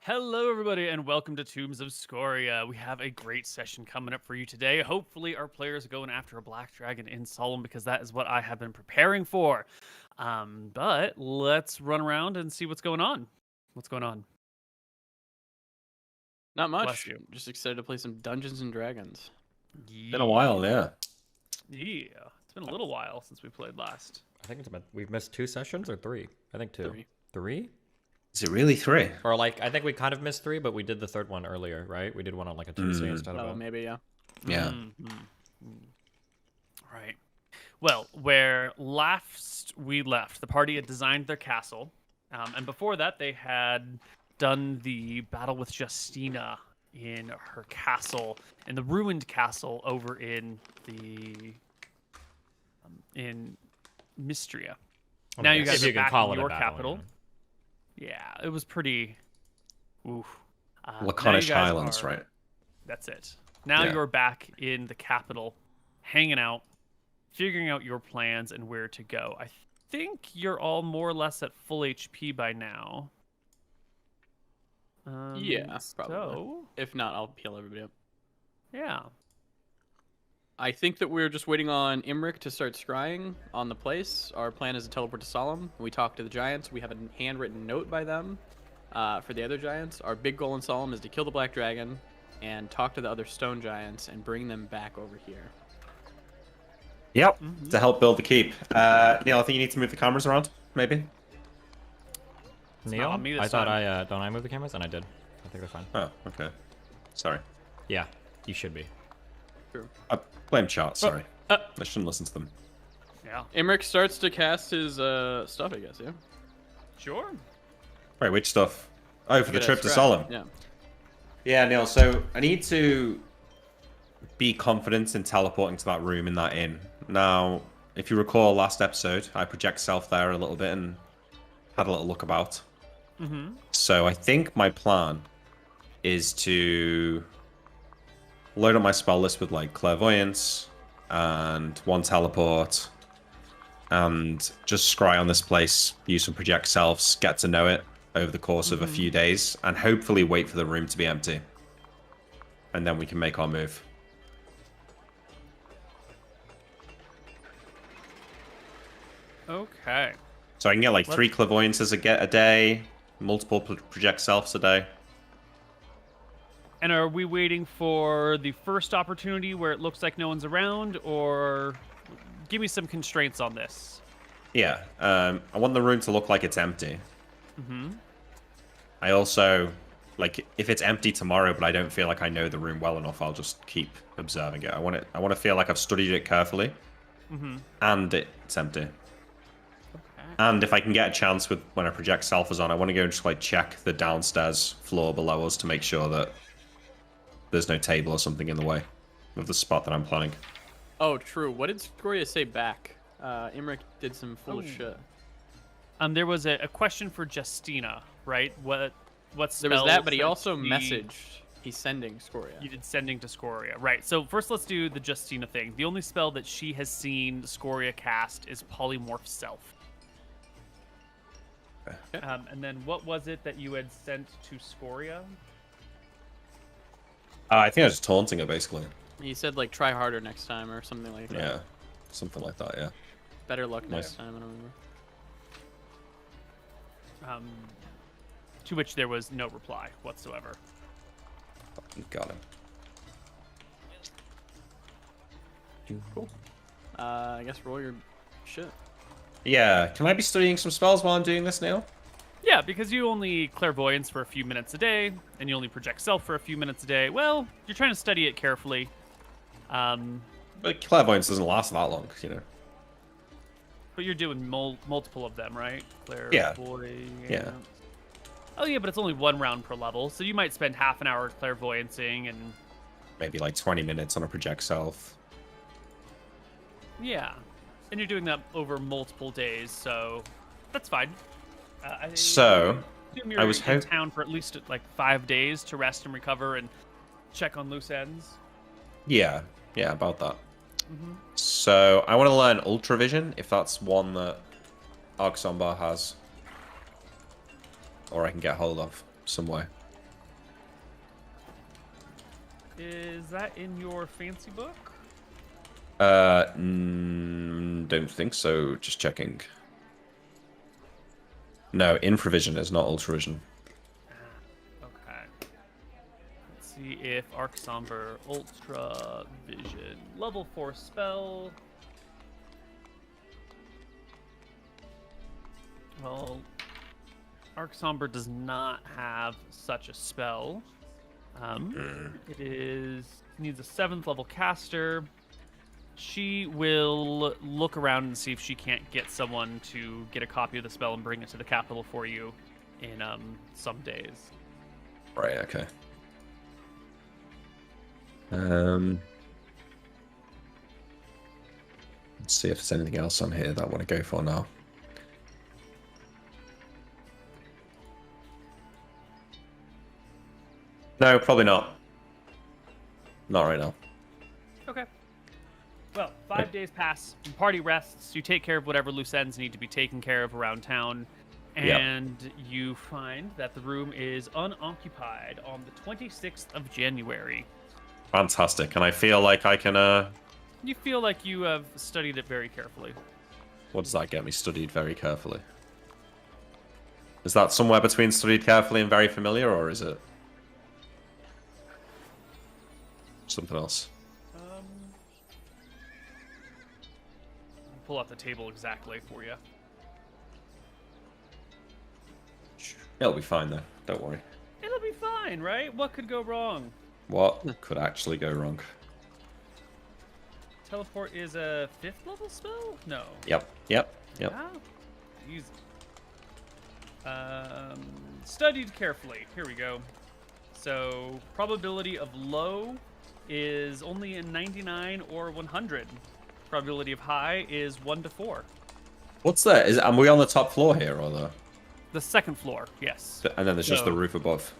Hello, everybody, and welcome to Tombs of Scoria. We have a great session coming up for you today. Hopefully, our players are going after a black dragon in Solemn because that is what I have been preparing for. But let's run around and see what's going on. What's going on? Not Bless much. you. Just excited to play some Dungeons and Dragons. Been a while, yeah. Yeah, it's been a little while since we played last. I think it's about, we've missed 2 sessions or 3. I think 2. 3. 3? Is it really 3? Or like, I think we kind of missed 3, but we did the third one earlier, right? We did one on like a Tuesday instead of Oh, a... maybe, yeah. Yeah. Right. Well, where last we left, the party had designed their castle. And before that, they had done the battle with Justina in her castle, in the ruined castle over in the in Mystria. I Now mean, you guys if are you can back call in it a your battle, capital. Yeah, it was pretty. Oof. Now you Laconish guys Highlands, are- right? That's it. Now Yeah. you're back in the capital, hanging out, figuring out your plans and where to go. I think you're all more or less at full HP by now. Yeah, probably. So, If not, I'll heal everybody up. yeah. I think that we're just waiting on Imric to start scrying on the place. Our plan is to teleport to Solemn. We talk to the giants. We have a handwritten note by them for the other giants. Our big goal in Solemn is to kill the black dragon and talk to the other stone giants and bring them back over here. Yep, to help build the keep. Neil, I think you need to move the cameras around, maybe? Neil? on me this I thought time. don't I move the cameras? And I did. I think they're fine. Oh, okay. Sorry. Yeah, you should be. True. Blame chat, sorry. I shouldn't listen to them. Yeah. Imric starts to cast his stuff, I guess, yeah? Sure. Right, which stuff? Oh, for the Get a trip to scry. Solemn. Yeah. Yeah, Neil, so I need to be confident in teleporting to that room in that inn. Now, if you recall last episode, I project self there a little bit and had a little look about. So I think my plan is to load up my spell list with like clairvoyance and 1 teleport and just scry on this place, use some project selves, get to know it over the course of a few days, and hopefully wait for the room to be empty. And then we can make our move. Okay. So I can get like 3 clairvoyances a day, multiple project selves a day. And are we waiting for the first opportunity where it looks like no one's around, or give me some constraints on this? Yeah, I want the room to look like it's empty. I also, like, if it's empty tomorrow, but I don't feel like I know the room well enough, I'll just keep observing it. I want to feel like I've studied it carefully, and it's empty. And if I can get a chance with when I project self is on, I want to go and just like check the downstairs floor below us to make sure that there's no table or something in the way of the spot that I'm planning. Oh, true. What did Scoria say back? Imric did some foolish shit. There was a question for Justina, right? What There was that, but he spell also said messaged. He's sending Scoria. You did sending to Scoria, right? So first, let's do the Justina thing. The only spell that she has seen Scoria cast is Polymorph Self. Okay. And then what was it that you had sent to Scoria? I think I was just taunting her, basically. He said, like, try harder next time or something like that. Yeah, something like that, yeah. Better luck Nice. next time, I don't remember. To which there was no reply whatsoever. Got him. Cool. I guess roll your shit. Yeah, can I be studying some spells while I'm doing this, Neil? Yeah, because you only clairvoyance for a few minutes a day, and you only project self for a few minutes a day. Well, you're trying to study it carefully. But clairvoyance doesn't last that long, you know. But you're doing multiple of them, right? Yeah. Clairvoyance. Yeah. Oh yeah, but it's only 1 round per level, so you might spend half an hour clairvoyancing, and Maybe like 20 minutes on a project self. yeah, and you're doing that over multiple days, so that's fine. So, assume you're I was in town for at least like 5 days to rest and recover and check on loose ends. Yeah, about that. So, I want to learn Ultravision, if that's one that Arxombar has. Or I can get hold of somewhere. Is that in your fancy book? Don't think so. Just checking. No, infravision is not ultravision. Okay. Let's see if Arc Somber Ultra Vision level 4 spell. Well, Arc Somber does not have such a spell. It needs a 7th level caster. She will look around and see if she can't get someone to get a copy of the spell and bring it to the capital for you in some days. Right. Okay. Let's see if there's anything else on here that I want to go for now. No, probably not. Not right now. Okay. Well, 5 days pass. The party rests. You take care of whatever loose ends need to be taken care of around town. And you find that the room is unoccupied on the 26th of January. Fantastic. And I feel like I can... You feel like you have studied it very carefully. What does that get me? Studied very carefully. Is that somewhere between studied carefully and very familiar, or is it something else? Pull out the table exactly for you. It'll be fine though. Don't worry. It'll be fine, right? What could go wrong? What could actually go wrong? Teleport is a 5th level spell? No. Yep. Ah, easy. Studied carefully. Here we go. So, probability of low is only a 99 or 100. Probability of high is 1 to 4. What's that? Am we on the top floor here, or the? The 2nd floor, yes. And then there's just So- the roof above.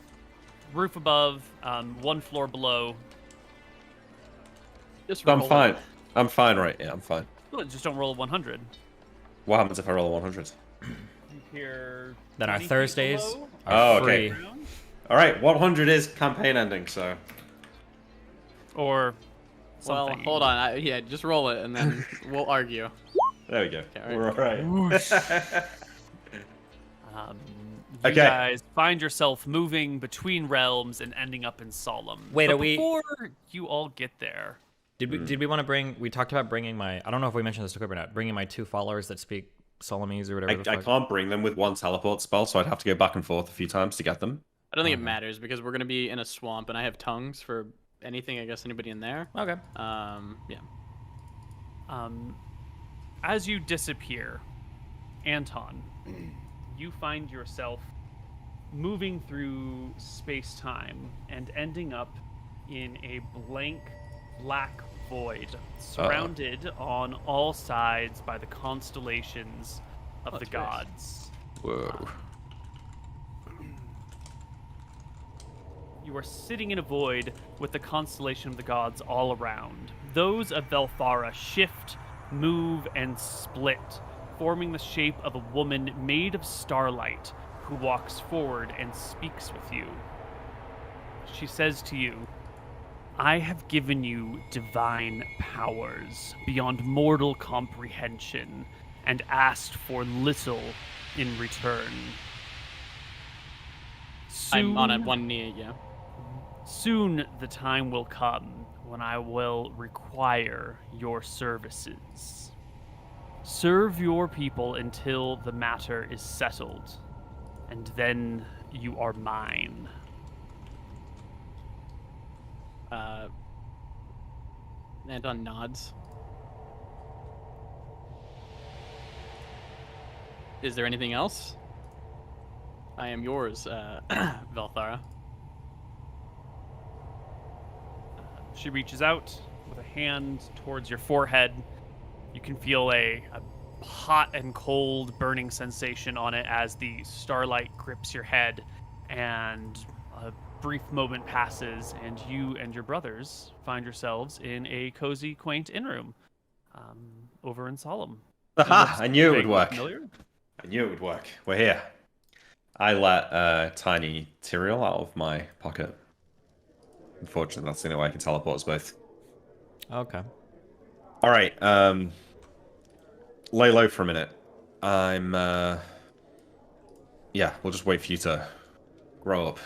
Roof above, 1 floor below. Just I'm roll it. fine. I'm fine, right? Yeah, I'm fine. Well, just don't roll a 100. What happens if I roll a 100? You hear. Then our 20 feet Thursdays below, are Oh, okay. free. around, All right, 100 is campaign ending, so. or. Well, something. hold on. Yeah, just roll it, and then we'll argue. There we go. Okay, We're all right. You Okay. guys find yourself moving between realms and ending up in Solemn. Wait, but are we- before you all get there, Did we want to bring? We talked about bringing my. I don't know if we mentioned this to Koibu or not. Bringing my 2 followers that speak Solemnese or whatever. the I fuck. can't bring them with one teleport spell, so I'd have to go back and forth a few times to get them. I don't think it matters because we're gonna be in a swamp, and I have tongues for anything. I guess anybody in there. Okay. Yeah. as you disappear, Anton, you find yourself moving through space-time and ending up in a blank black void, surrounded on all sides by the constellations of the that's nice. gods. Whoa. You are sitting in a void with the constellation of the gods all around. Those of Velthara shift, move, and split, forming the shape of a woman made of starlight who walks forward and speaks with you. She says to you, I have given you divine powers beyond mortal comprehension and asked for little in return. I'm on Soon- one knee. Yeah. Soon the time will come when I will require your services. Serve your people until the matter is settled, and then you are mine. Anton nods. Is there anything else? I am yours, Velthara. She reaches out with a hand towards your forehead. You can feel a hot and cold burning sensation on it as the starlight grips your head, and a brief moment passes, and you and your brothers find yourselves in a cozy, quaint inn room over in Solemn. Aha! I knew it would Vaguely work. familiar? I knew it would work. We're here. I let tiny Tyrael out of my pocket. Unfortunately, that's the only way I can teleport us both. Okay. All right. Lay low for a minute. Yeah, we'll just wait for you to grow up.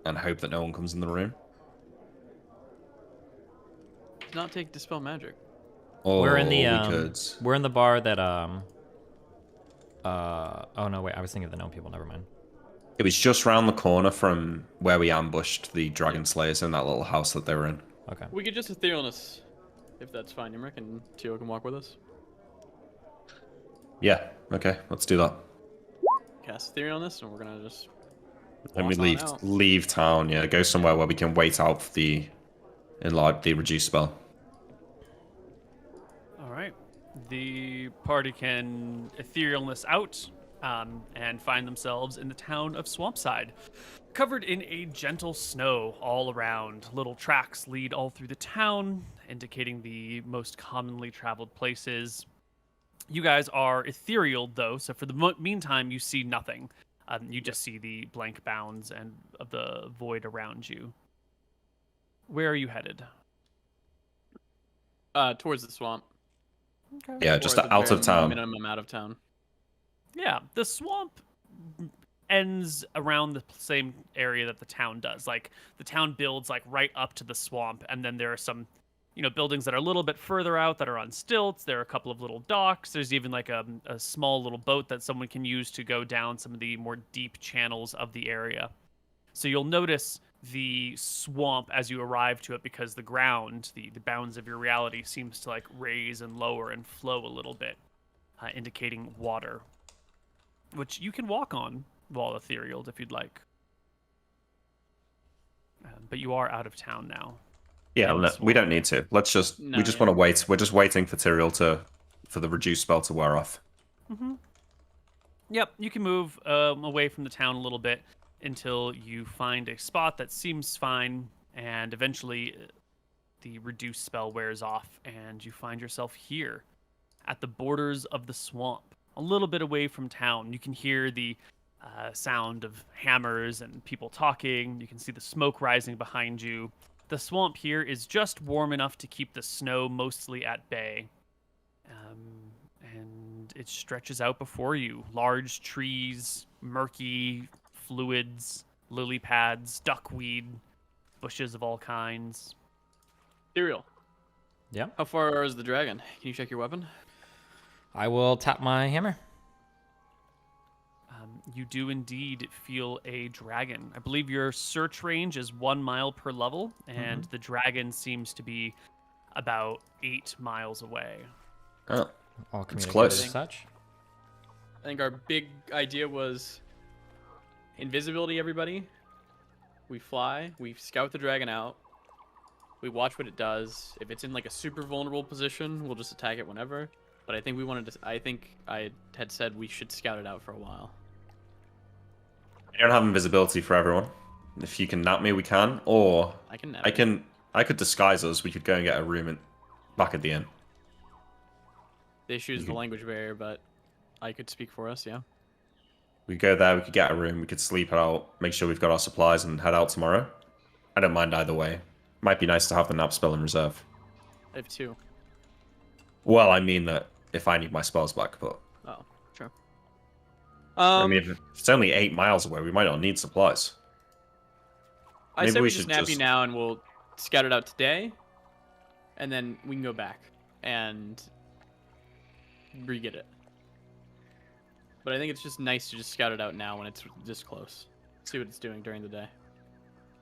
And hope that no one comes in the room. Do not take dispel magic. Or We're in the we could. we're in the bar that oh no, wait, I was thinking of the gnome people, never mind. It was just round the corner from where we ambushed the dragon slayers in that little house that they were in. Okay. We could just etherealness, if that's fine, Imric, and Tio can walk with us. Yeah, okay, let's do that. Cast etherealness, and we're gonna just. And we waltz on out. leave town, yeah, go somewhere where we can wait out for the reduced spell. All right. The party can etherealness out and find themselves in the town of Swampside, covered in a gentle snow all around. Little tracks lead all through the town, indicating the most commonly traveled places. You guys are ethereal, though, so for the meantime, you see nothing. You just see the blank bounds and of the void around you. Where are you headed? Towards the swamp. Okay. Yeah, Or just at the out very of town. Minimum out of town. Yeah, the swamp ends around the same area that the town does. Like, the town builds like right up to the swamp, and then there are some, buildings that are a little bit further out that are on stilts. There are a couple of little docks. There's even like a small little boat that someone can use to go down some of the more deep channels of the area. So you'll notice the swamp as you arrive to it, because the ground, the bounds of your reality, seems to like raise and lower and flow a little bit, indicating water, which you can walk on while ethereal if you'd like. But you are out of town now. Yeah, And no, swamp. we don't need to. Let's just No, we just yeah. want to wait. We're just waiting for Tyrael for the reduced spell to wear off. Yep, you can move away from the town a little bit until you find a spot that seems fine, and eventually the reduced spell wears off, and you find yourself here at the borders of the swamp, a little bit away from town. You can hear the sound of hammers and people talking. You can see the smoke rising behind you. The swamp here is just warm enough to keep the snow mostly at bay. And it stretches out before you. Large trees, murky fluids, lily pads, duckweed, bushes of all kinds. Ethereal. Yeah. How far is the dragon? Can you check your weapon? I will tap my hammer. You do indeed feel a dragon. I believe your search range is 1 mile per level, and the dragon seems to be about 8 miles away. Oh, All It's communicated close. as such. I think our big idea was invisibility, everybody. We fly, we scout the dragon out, we watch what it does. If it's in like a super vulnerable position, we'll just attack it whenever. But I think I had said we should scout it out for a while. I don't have invisibility for everyone. If you can nap me, we can. Or I can I could disguise us. We could go and get a room back at the inn. The issue is the language barrier, but I could speak for us, yeah. We go there. We could get a room. We could sleep out. Make sure we've got our supplies and head out tomorrow. I don't mind either way. Might be nice to have the nap spell in reserve. I have 2. Well, I mean that if I need my spells back, but Oh, sure. I mean, if it's only 8 miles away, we might not need supplies. I maybe said we we just should nap you just- now, and we'll scout it out today, and then we can go back and re-get it. But I think it's just nice to just scout it out now when it's this close. See what it's doing during the day.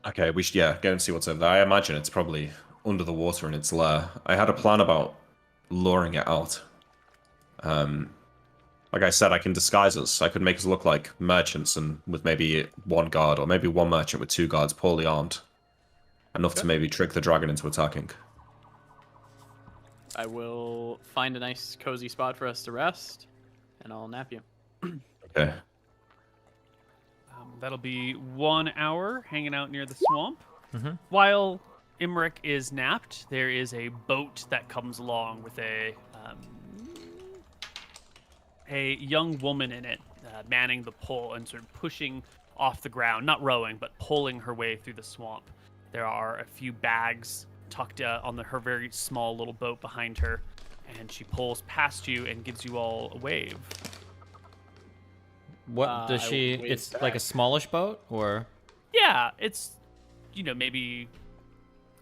Okay, we should, go and see what's over there. I imagine it's probably under the water in its lair. I had a plan about luring it out. Like I said, I can disguise us. I could make us look like merchants and with maybe 1 guard, or maybe 1 merchant with 2 guards, poorly armed. Enough to maybe trick the dragon into attacking. I will find a nice cozy spot for us to rest, and I'll nap you. Okay. That'll be 1 hour hanging out near the swamp. Mhm. While Imric is napped, there is a boat that comes along with a young woman in it, manning the pole and sort of pushing off the ground, not rowing, but pulling her way through the swamp. There are a few bags tucked on her very small little boat behind her, and she pulls past you and gives you all a wave. What does I she? wave It's like back. a smallish boat, or Yeah, it's, maybe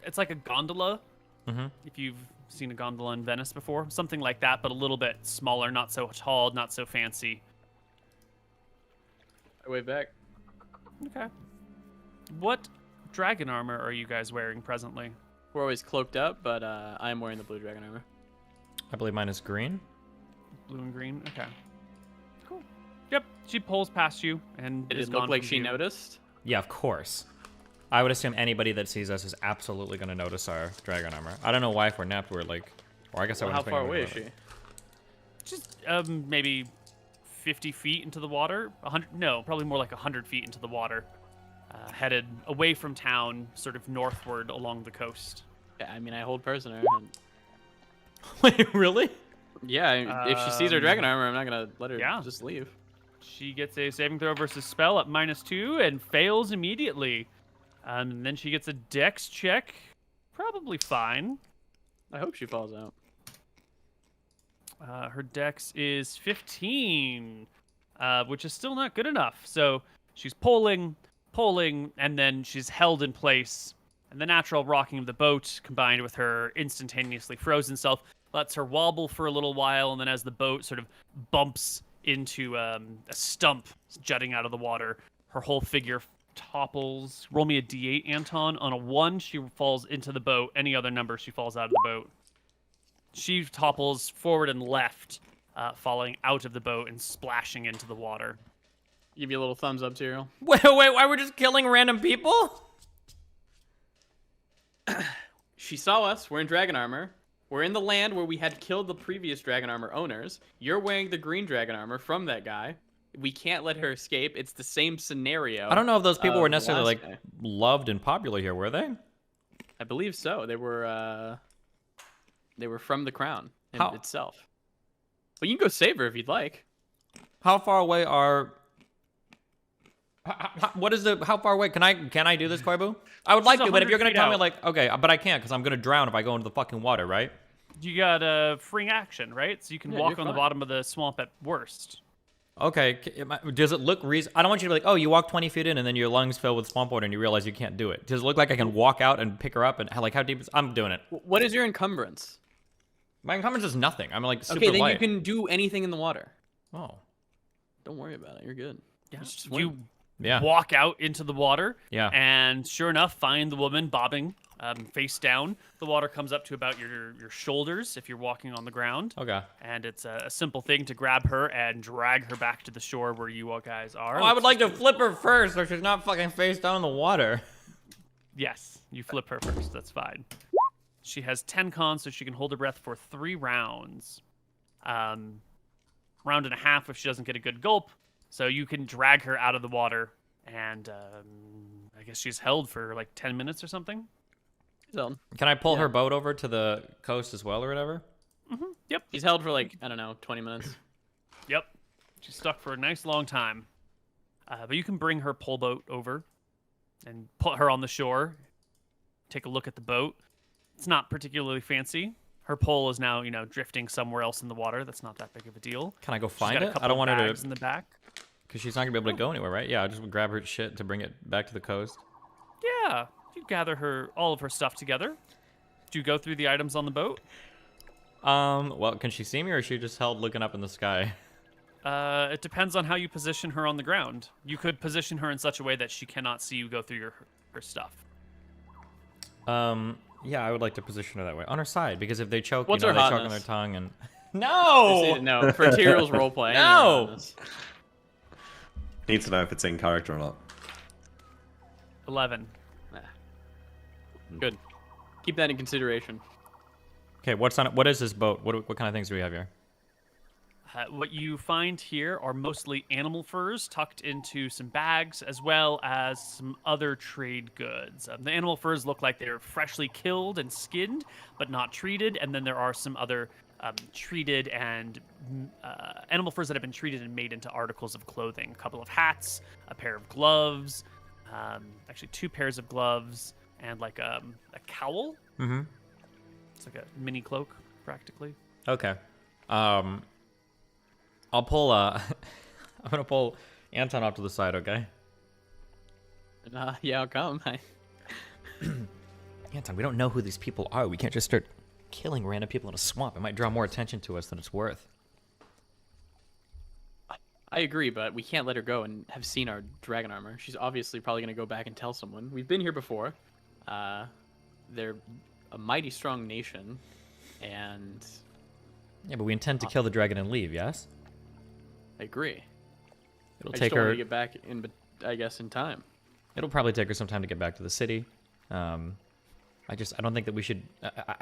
it's like a gondola. Mhm. If you've seen a gondola in Venice before, something like that, but a little bit smaller, not so tall, not so fancy. I wave back. Okay. What dragon armor are you guys wearing presently? We're always cloaked up, but I am wearing the blue dragon armor. I believe mine is green. Blue and green. Okay. Cool. Yep. She pulls past you and Did is it look gone like from she view. noticed? Yeah, of course. I would assume anybody that sees us is absolutely going to notice our dragon armor. I don't know why if we're napped we're like, or I guess I Well, wouldn't how far expect away anybody is to she? notice. Just maybe 50 feet into the water. 100? No, probably more like 100 feet into the water. Headed away from town, sort of northward along the coast. Yeah, I mean, I hold prisoner. And... Wait, really? Yeah, if she sees her dragon armor, I'm not gonna let her yeah. just leave. She gets a saving throw versus spell at -2 and fails immediately. And then she gets a dex check. Probably fine. I hope she falls out. Her dex is 15, which is still not good enough. So she's pulling, and then she's held in place. And the natural rocking of the boat, combined with her instantaneously frozen self, lets her wobble for a little while. And then as the boat sort of bumps into a stump jutting out of the water, her whole figure topples. Roll me a d8, Anton. On a 1, she falls into the boat. Any other number, she falls out of the boat. She topples forward and left, falling out of the boat and splashing into the water. Give you a little thumbs up, Tyrell. Wait, why we're just killing random people? She saw us. We're in dragon armor. We're in the land where we had killed the previous dragon armor owners. You're wearing the green dragon armor from that guy. We can't let her escape. It's the same scenario. I don't know if those people were the necessarily last like guy. loved and popular here, were they? I believe so. They were from the crown How- itself. But you can go save her if you'd like. How far away are? What is the? How far away? Can I do this, Koibu? I would like She's to, but if you're 100 gonna feet tell me out. like, okay, but I can't because I'm gonna drown if I go into the fucking water, right? You got a free action, right? So you can Yeah, walk you're on the fine. bottom of the swamp at worst. Okay, does it look reason? I don't want you to be like, oh, you walk 20 feet in and then your lungs fill with swamp water and you realize you can't do it. Does it look like I can walk out and pick her up and like how deep is? I'm doing it. What is your encumbrance? My encumbrance is nothing. I'm like super Okay, then light. you can do anything in the water. Oh, Don't worry about it. You're good. Yeah. Just You swim. yeah. walk out into the water, Yeah. and sure enough, find the woman bobbing face down. The water comes up to about your shoulders if you're walking on the ground. Okay. And it's a simple thing to grab her and drag her back to the shore where you all guys are. Oh, I would like to flip her first so she's not fucking face down in the water. Yes, you flip her first. That's fine. She has 10 cons, so she can hold her breath for 3 rounds. Round and a half if she doesn't get a good gulp. So you can drag her out of the water, and I guess she's held for like 10 minutes or something. So, Can I pull her boat over to the coast as well or whatever? Yep, he's held for like, I don't know, 20 minutes. yep. She's stuck for a nice long time. But you can bring her pull boat over and put her on the shore. Take a look at the boat. It's not particularly fancy. Her pole is now, drifting somewhere else in the water. That's not that big of a deal. Can I go She's find got a it? couple I don't want her bags to, in the back. because she's not gonna be able to go anywhere, right? Yeah, I'll just grab her shit to bring it back to the coast. Yeah, you gather all of her stuff together. Do you go through the items on the boat? Well, can she see me or is she just held looking up in the sky? It depends on how you position her on the ground. You could position her in such a way that she cannot see you go through her stuff. Yeah, I would like to position her that way on her side because if they choke, What's they her choke on their hotness? tongue and. No. No, for Tyrell's roleplay. No! Need to know if it's in character or not. 11. Good. Keep that in consideration. Okay, what is this boat? What kind of things do we have here? What you find here are mostly animal furs tucked into some bags, as well as some other trade goods. The animal furs look like they're freshly killed and skinned, but not treated. And then there are some other treated and animal furs that have been treated and made into articles of clothing. A couple of hats, a pair of gloves, actually 2 pairs of gloves, and like a cowl. Mm-hmm. It's like a mini cloak, practically. Okay. I'll pull. I'm gonna pull Anton off to the side. Okay. Yeah, I'll come. Anton, we don't know who these people are. We can't just start killing random people in a swamp. It might draw more attention to us than it's worth. I agree, but we can't let her go and have seen our dragon armor. She's obviously probably going to go back and tell someone. We've been here before. They're a mighty strong nation, and... Yeah, but we intend to kill the dragon and leave, yes? I agree. It'll I take just don't want her... to get back, I guess, in time. It'll probably take her some time to get back to the city. I don't think that we should...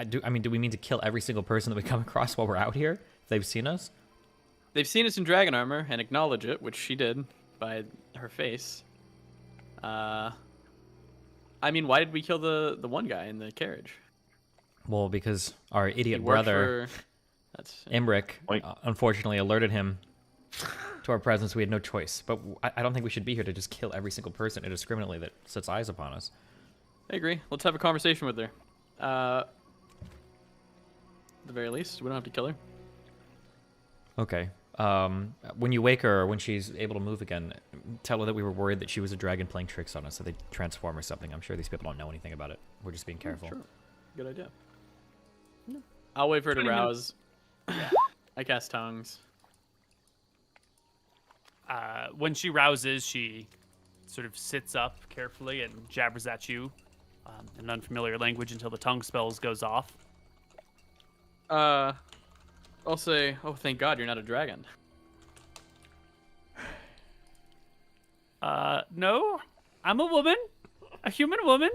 do we mean to kill every single person that we come across while we're out here? If they've seen us? They've seen us in dragon armor and acknowledge it, which she did by her face. I mean, why did we kill the one guy in the carriage? Well, because our He idiot worked brother, That's Imric, Oink. unfortunately alerted him to our presence. We had no choice. But I don't think we should be here to just kill every single person indiscriminately that sets eyes upon us. I agree. Let's have a conversation with her. At the very least, we don't have to kill her. Okay. When you wake her or when she's able to move again, tell her that we were worried that she was a dragon playing tricks on us, so they'd transform or something. I'm sure these people don't know anything about it. We're just being careful. Sure. Good idea. I'll wait for her to 20 rouse. I cast tongues. When she rouses, she sort of sits up carefully and jabbers at you in unfamiliar language until the tongue spells goes off. I'll say, oh, thank God you're not a dragon. No, I'm a woman, a human woman.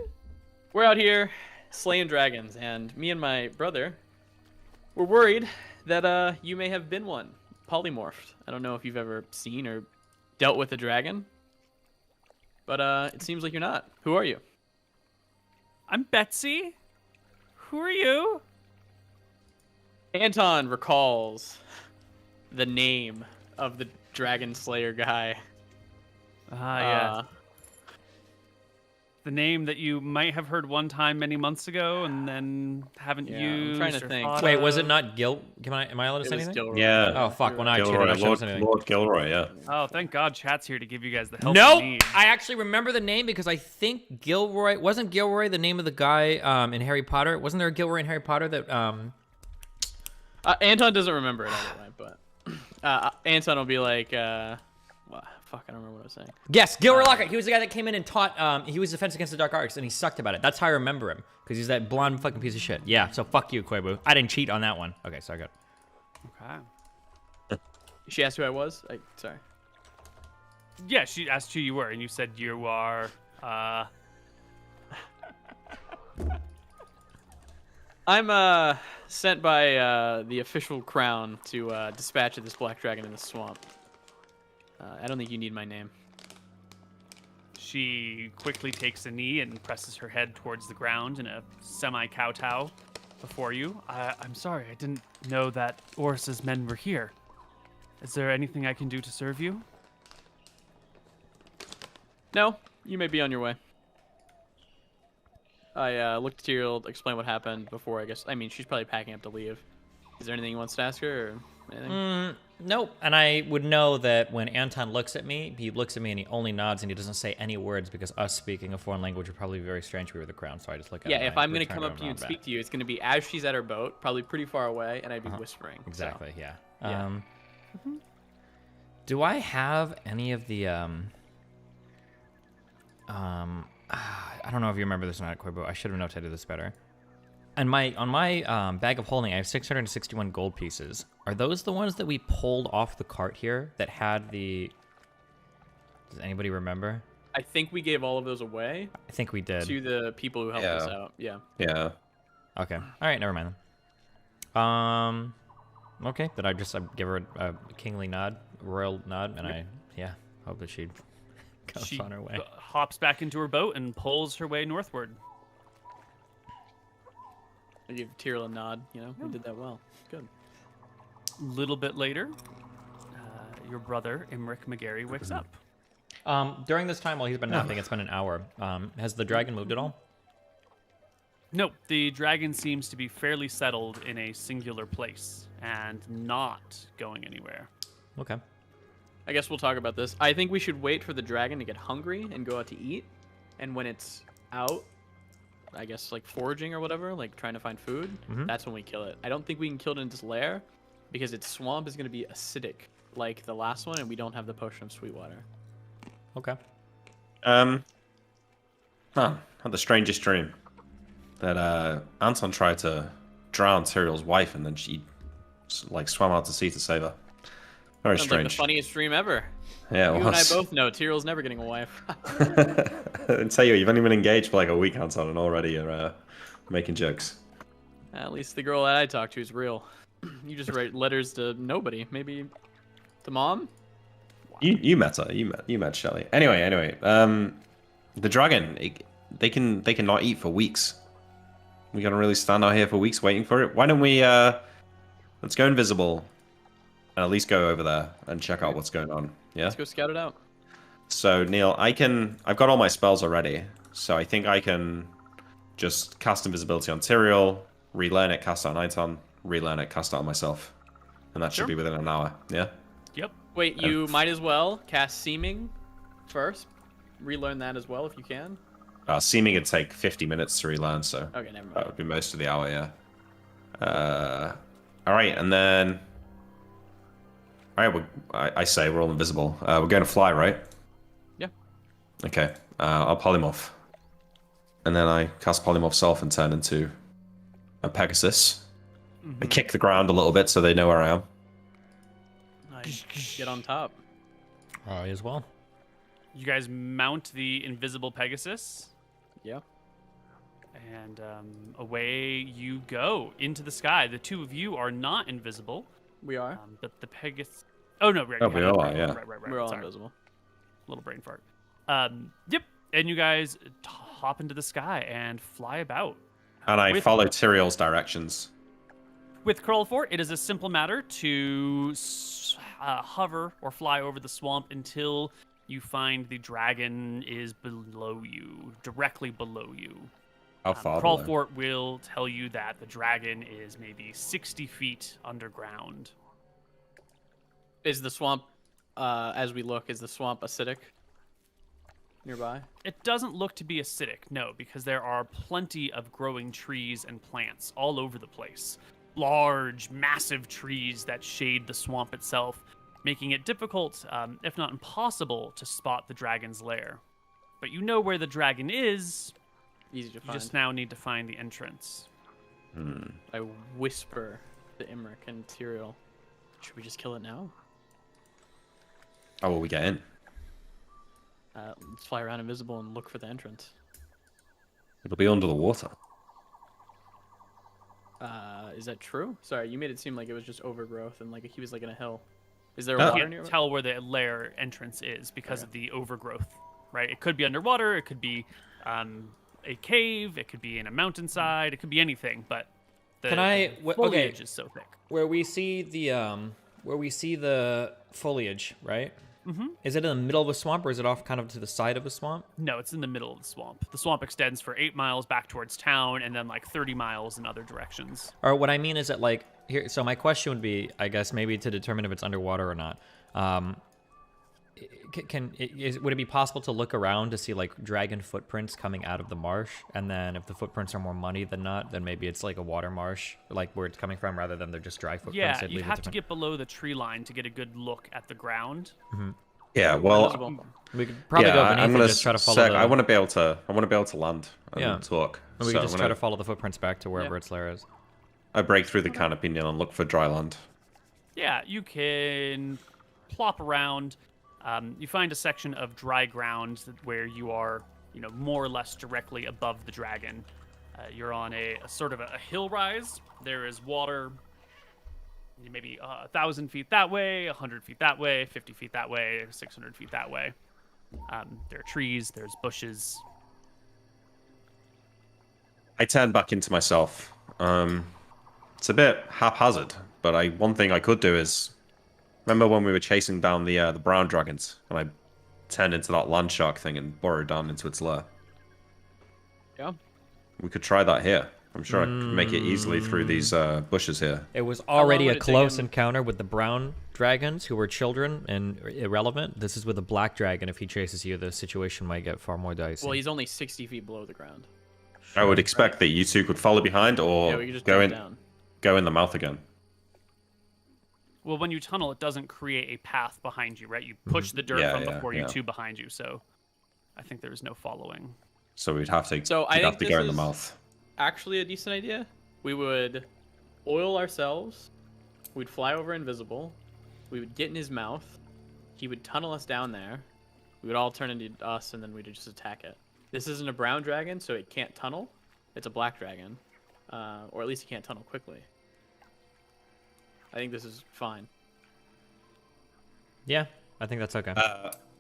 We're out here slaying dragons, and me and my brother were worried that you may have been one, polymorphed. I don't know if you've ever seen or dealt with a dragon, but it seems like you're not. Who are you? I'm Betsy. Who are you? Anton recalls the name of the dragon slayer guy. Yeah. The name that you might have heard one time many months ago and then haven't Yeah, I'm used. trying to or think. thought Wait, was it of. not Gil? Am I allowed to It say was anything? Gilroy. Yeah. Oh, fuck. Well, now I cheated. Gilroy, I shouldn't say anything. Lord Gilroy, yeah. Oh, thank God chat's here to give you guys the help Nope. you need. I actually remember the name because I think Gilroy... Wasn't Gilroy the name of the guy in Harry Potter? Wasn't there a Gilroy in Harry Potter that... Anton doesn't remember it anyway, but Anton will be like, fuck, I don't remember what I was saying. Yes, Gilroy Lockhart. He was the guy that came in and taught... he was Defense Against the Dark Arts, and he sucked about it. That's how I remember him, because he's that blonde fucking piece of shit. Yeah, so fuck you, Koibu. I didn't cheat on that one. Okay, sorry, good. Okay. She asked who I was? Sorry. Yeah, she asked who you were, and you said you are. I'm sent by the official crown to dispatch this black dragon in the swamp. I don't think you need my name. She quickly takes a knee and presses her head towards the ground in a semi-kowtow before you. I'm sorry, I didn't know that Oris's men were here. Is there anything I can do to serve you? No, you may be on your way. I looked to Tyrael, explain what happened before, I guess. I mean, she's probably packing up to leave. Is there anything you wants to ask her or anything? Nope. And I would know that when Anton looks at me, he looks at me and he only nods and he doesn't say any words because us speaking a foreign language would probably be very strange if we were the crown. So I just look at Yeah, him. if I'm going to come up to you and speak to you, it's going to be as she's at her boat, probably pretty far away, and I'd be whispering. so. Exactly, yeah. Yeah. Do I have any of the I don't know if you remember this or not, Koibu. I should have notated this better. On my bag of holding, I have 661 gold pieces. Are those the ones that we pulled off the cart here that had the... Does anybody remember? I think we gave all of those away I think we did. to the people who helped us out. Yeah. Yeah. Okay. All right, never mind then. Okay, then I give her a kingly nod, royal nod, and I hope that she goes She on her way. hops back into her boat and pulls her way northward. I gave Tyrael a nod, we did that well. Good. A little bit later, your brother, Imric McGarry, wakes up. During this time while he's been napping, it's been an hour. Has the dragon moved at all? No, the dragon seems to be fairly settled in a singular place and not going anywhere. Okay. I guess we'll talk about this. I think we should wait for the dragon to get hungry and go out to eat. And when it's out, I guess like foraging or whatever, like trying to find food, that's when we kill it. I don't think we can kill it in its lair because its swamp is going to be acidic like the last one, and we don't have the potion of sweet water. Okay. I had the strangest dream that Anton tried to drown Tyriel's wife, and then she like swam out to sea to save her. Very Sounds like strange. the funniest dream ever. Yeah, it You and I was. both know Tyriel's never getting a wife. I tell you, you've only been engaged for like a week, Anton, and already you're making jokes. At least the girl that I talk to is real. You just write letters to nobody. Maybe to mom? You met her. You met Shelly. Anyway, the dragon, they can not eat for weeks. We gotta really stand out here for weeks waiting for it. Why don't we let's go invisible and at least go over there and check out what's going on. Yeah. Let's go scout it out. So Neil, I've got all my spells already, so I think I can just cast invisibility on Tyriel, relearn it, cast it on Iton, relearn it, cast it on myself, and that should Sure. be within an hour. Yeah. Yep. Wait, you might as well cast Seeming first. Relearn that as well if you can. Seeming it'd take 50 minutes to relearn, so Okay, never that mind. would be most of the hour. Yeah. All right, and then. All right, I say we're all invisible. We're going to fly, right? Yeah. Okay. I'll polymorph. And then I cast polymorph self and turn into a Pegasus. I kick the ground a little bit so they know where I am. Nice. Get on top. I as well. You guys mount the invisible Pegasus, Yeah. and away you go into the sky. The two of you are not invisible, We are. but the Pegasus. Oh no, right. Oh, you we have that all are, right, yeah. Right. We're all Sorry. invisible. Little brain fart. Yep. And you guys hop into the sky and fly about. And I With- follow Tyriel's directions. With Curlfort, it is a simple matter to hover or fly over the swamp until you find the dragon is below you, directly below you. How far below? Curlfort will tell you that the dragon is maybe 60 feet underground. Is the swamp, as we look, is the swamp acidic nearby? It doesn't look to be acidic, no, because there are plenty of growing trees and plants all over the place. Large, massive trees that shade the swamp itself, making it difficult, if not impossible, to spot the dragon's lair. But you know where the dragon is, Easy to you find. just now need to find the entrance. I whisper to Imric and Tyriel. Should we just kill it now? How will we get in? Let's fly around invisible and look for the entrance. It'll be under the water. Is that true? Sorry, you made it seem like it was just overgrowth and like he was like in a hill. Is there Oh. You water can't nearby? tell where the lair entrance is because Okay. of the overgrowth, right? It could be underwater, it could be a cave, it could be in a mountainside, it could be anything, but the Can I- the okay. foliage is so thick. Where we see the foliage, right? Mm-hmm. Is it in the middle of a swamp or is it off kind of to the side of a swamp? No, it's in the middle of the swamp. The swamp extends for 8 miles back towards town and then like 30 miles in other directions. Or what I mean is that like here. So my question would be, I guess maybe to determine if it's underwater or not. Would it be possible to look around to see like dragon footprints coming out of the marsh, and then if the footprints are more muddy than not, then maybe it's like a water marsh, like where it's coming from, rather than they're just dry footprints. Yeah, that you lead have it to get below the tree line to get a good look at the ground. Yeah, well, Invisible. We could probably go beneath I'm and gonna just try to follow sec. the. I want to be able to land and Yeah. talk. We So could I'm just try to follow the footprints back to wherever Yeah. its lair is. I break through the canopy, Neil, and look for dry land. Yeah, you can plop around. You find a section of dry ground where you are, more or less directly above the dragon. You're on a sort of a hill rise. There is water, maybe 1,000 feet that way, 100 feet that way, 50 feet that way, 600 feet that way. There are trees, there's bushes. I turn back into myself. It's a bit haphazard, but one thing I could do is Remember when we were chasing down the brown dragons, and I turned into that land shark thing and burrowed down into its lair? Yeah. We could try that here. I'm sure I could make it easily through these bushes here. It was long already would a it take close him? encounter with the brown dragons who were children and irrelevant. This is with a black dragon. If he chases you, the situation might get far more dicey. Well, he's only 60 feet below the ground. I would expect that you two could follow behind Yeah, or we could just go jump in, down. go in the mouth again. Well, when you tunnel, it doesn't create a path behind you, right? You push the dirt Yeah, from yeah, before yeah. you to behind you, so I think there's no following. So we'd have to, So I we'd have think to this go in the is- mouth. Actually, a decent idea. We would oil ourselves. We'd fly over invisible. We would get in his mouth. He would tunnel us down there. We would all turn into us, and then we'd just attack it. This isn't a brown dragon, so it can't tunnel. It's a black dragon, or at least it can't tunnel quickly. I think this is fine. Yeah, I think that's okay.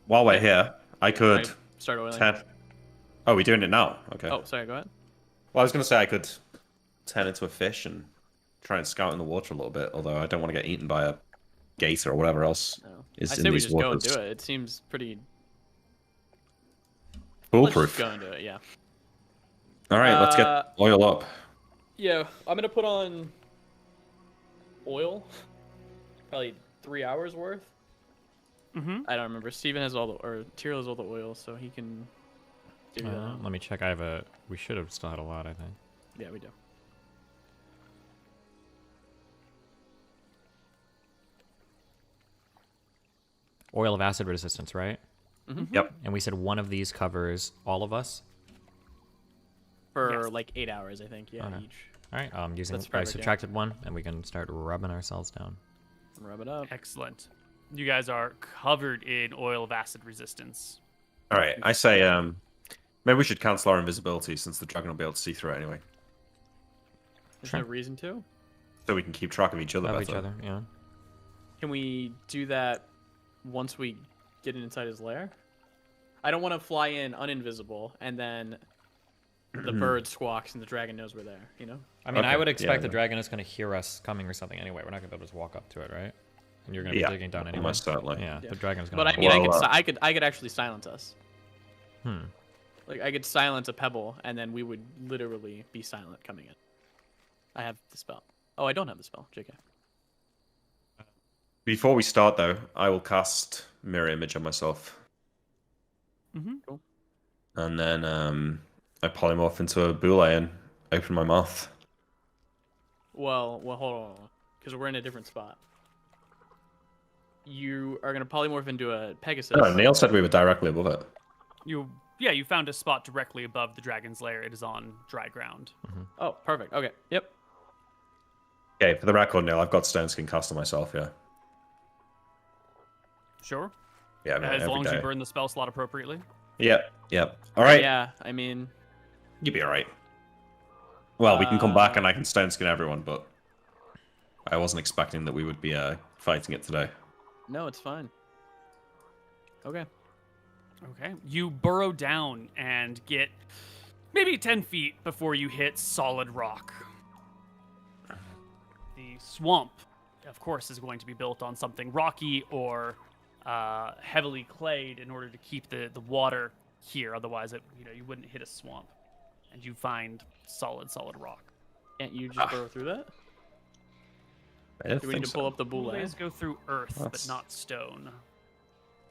While we're here, I could Right, start oiling. turn. Oh, we're doing it now. Okay. Oh, sorry. Go ahead. Well, I was gonna say I could turn into a fish and try and scout in the water a little bit. Although I don't want to get eaten by a gator or whatever else No. is I in say we these just waters. go and do it. It seems pretty. Let's Foolproof. just go and do it. Yeah. All right, let's get oil up. Yeah, I'm gonna put on oil. Probably 3 hours worth. Mm-hmm. I don't remember. Steven has all the, or Tyrell has all the oil, so he can do that. Let me check. We should have still had a lot, I think. Yeah, we do. Oil of acid resistance, right? Yep. And we said one of these covers all of us. For Yes. like 8 hours, I think. Yeah, Okay. each. All right, using That's I perfect, yeah. subtracted one, and we can start rubbing ourselves down. Rub it up. Excellent. You guys are covered in oil of acid resistance. All right. I say maybe we should cancel our invisibility since the dragon will be able to see through it anyway, There's Sure. no reason to. so we can keep track of each other Of better. each other, yeah. Can we do that once we get inside his lair? I don't want to fly in uninvisible and then the bird squawks and the dragon knows we're there, you know? I mean, I Okay, would expect yeah, the yeah. dragon is going to hear us coming or something anyway. We're not going to be able to just walk up to it, right? And you're going to be Yeah, digging down anyway. almost certainly. Yeah, Yeah. the dragon's going But to. I mean, Well, I could actually silence us. Hmm. Like I could silence a pebble and then we would literally be silent coming in. I have the spell. Oh, I don't have the spell. JK. Before we start, though, I will cast mirror image on myself, Mm-hmm. Cool. and then I polymorph into a boule and open my mouth. Well, hold on, because we're in a different spot. You are gonna polymorph into a Pegasus. No, Neil said we were directly above it. You found a spot directly above the dragon's lair. It is on dry ground. Oh, perfect. Okay. Yep. Okay, for the record, Neil, I've got stone skin cast on myself. Yeah. Sure. Yeah. Man, As every long as day. you burn the spell slot appropriately. Yep. Yep. All right. Yeah. I mean, You'll be all right. Well, we can come back and I can stone skin everyone, but I wasn't expecting that we would be fighting it today. no, it's fine. Okay. Okay. You burrow down and get maybe 10 feet before you hit solid rock. The swamp, of course, is going to be built on something rocky or heavily clayed in order to keep the water here. Otherwise, you wouldn't hit a swamp. And you find solid rock. Can't you just burrow through that? I Do we need to pull up the boule? Boules go through earth, That's- but not stone.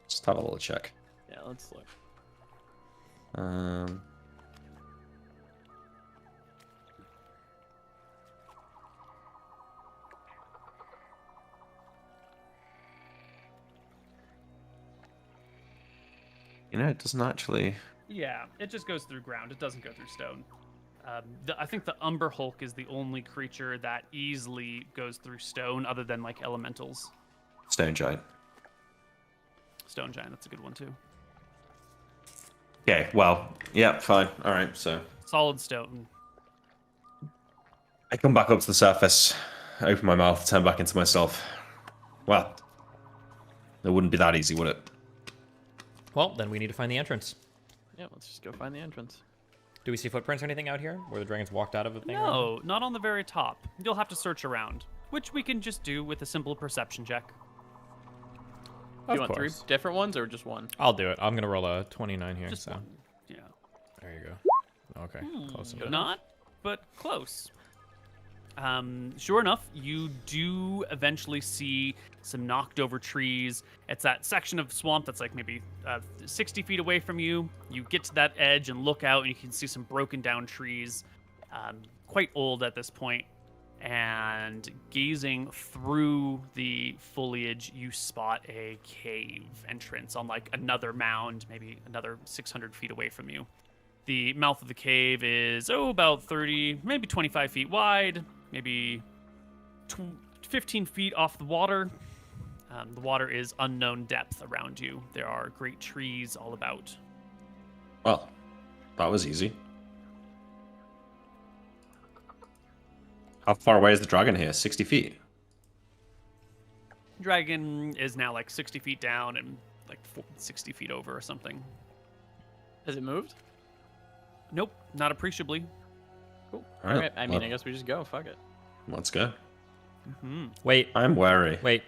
Just have a little check. Yeah, let's look. It doesn't actually. Yeah, it just goes through ground. It doesn't go through stone. I think the Umber Hulk is the only creature that easily goes through stone, other than like elementals. Stone giant. Stone Giant, that's a good one too. Okay, well, yeah, fine. All right, so Solid stone. I come back up to the surface, open my mouth, turn back into myself. Well, it wouldn't be that easy, would it? Well, then we need to find the entrance. Yeah, let's just go find the entrance. Do we see footprints or anything out here where the dragons walked out of the thing? No, not on the very top. You'll have to search around, which we can just do with a simple perception check. Do you want 3 different ones or just one? I'll do it. I'm gonna roll a 29 here. Just so one. Yeah. there you go. Okay, close enough. Not, but close. Sure enough, you do eventually see some knocked over trees. It's that section of swamp that's like maybe 60 feet away from you. You get to that edge and look out, and you can see some broken down trees, quite old at this point. And gazing through the foliage, you spot a cave entrance on like another mound, maybe another 600 feet away from you. The mouth of the cave is, about 30, maybe 25 feet wide, maybe 15 feet off the water. The water is unknown depth around you. There are great trees all about. Well, that was easy. How far away is the dragon here? 60 feet. Dragon is now like 60 feet down and like 60 feet over or something. Has it moved? Nope, not appreciably. Cool. All right, I mean, I guess we just go. Fuck it. Let's go. Wait, I'm wary. wait.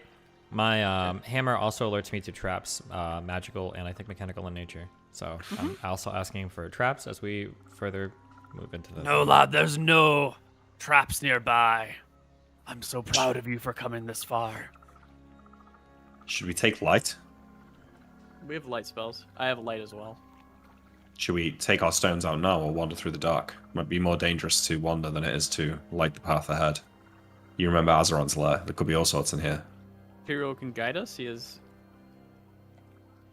My hammer also alerts me to traps, magical and I think mechanical in nature. So I'm also asking for traps as we further move into the. No, lad, there's no traps nearby. I'm so proud of you for coming this far. Should we take light? We have light spells. I have light as well. Should we take our stones out now or wander through the dark? Might be more dangerous to wander than it is to light the path ahead. You remember Azeron's lair? There could be all sorts in here. Hero can guide us. He is.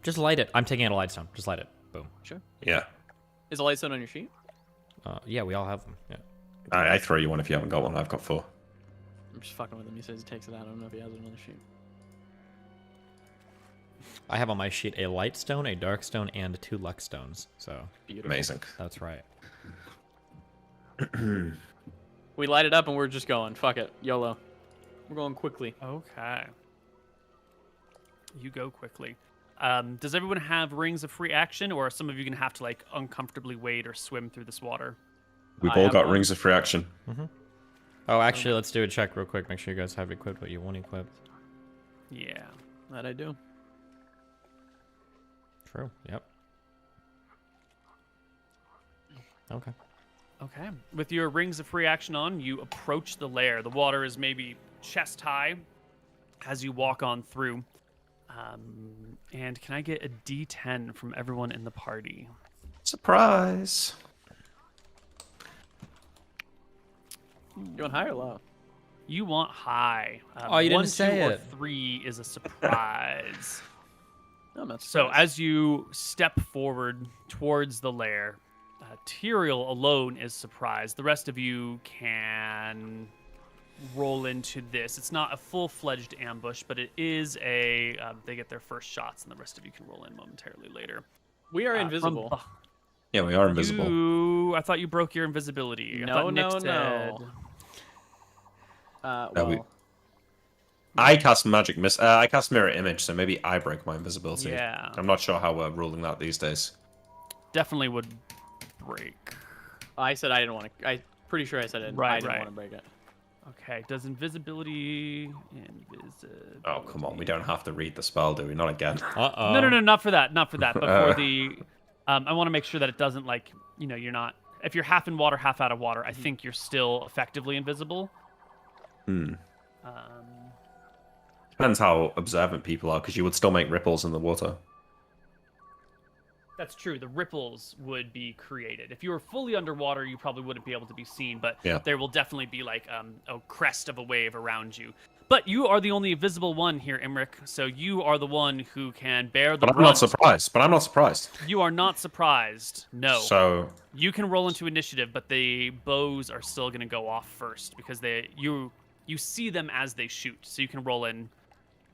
Just light it. I'm taking out a light stone. Just light it. Boom. Sure. Yeah. Is a light stone on your sheet? Yeah, we all have them. Yeah. I throw you one if you haven't got one. I've got 4. I'm just fucking with him. He says he takes it out. I don't know if he has it on the sheet. I have on my sheet a light stone, a dark stone, and 2 luck stones. So Beautiful. Amazing. that's right. We light it up and we're just going. Fuck it. YOLO. We're going quickly. Okay. You go quickly. Does everyone have rings of free action, or are some of you going to have to like uncomfortably wade or swim through this water? We've I all have got one. rings of free action. Oh, actually, let's do a check real quick. Make sure you guys have equipped what you want equipped. Yeah. That I do. True. Yep. Okay. Okay. With your rings of free action on, you approach the lair. The water is maybe chest high as you walk on through. And can I get a D10 from everyone in the party? Surprise! You want high or low? You want high. Oh, you didn't 1, say 2, or it. 3 is a surprise. No, I'm not So surprised. as you step forward towards the lair, Tyrael alone is surprised. The rest of you can roll into this. It's not a full-fledged ambush, but it is a. They get their first shots, and the rest of you can roll in momentarily later. We are From invisible. beh- Yeah, we are invisible. I thought you broke your invisibility. I No, thought Nick no, said- no. No, Well, I cast I cast mirror image, so maybe I break my invisibility. Yeah. I'm not sure how we're ruling that these days. Definitely would break. I said I didn't want to. I'm pretty sure I said it. Right, I didn't right. want to break it. Okay, does invisibility... Oh, come on. We don't have to read the spell, do we? Not again. Uh-oh. No, not for that. Not for that. But for the... I want to make sure that it doesn't, like, you're not... If you're half in water, half out of water, I think you're still effectively invisible. Depends how observant people are, because you would still make ripples in the water. That's true. The ripples would be created. If you were fully underwater, you probably wouldn't be able to be seen, but Yeah. there will definitely be, like, a crest of a wave around you. But you are the only visible one here, Imric, so you are the one who can bear the But I'm not brunt. surprised. You are not surprised. No. So, You can roll into initiative, but the bows are still going to go off first because you see them as they shoot. So you can roll in.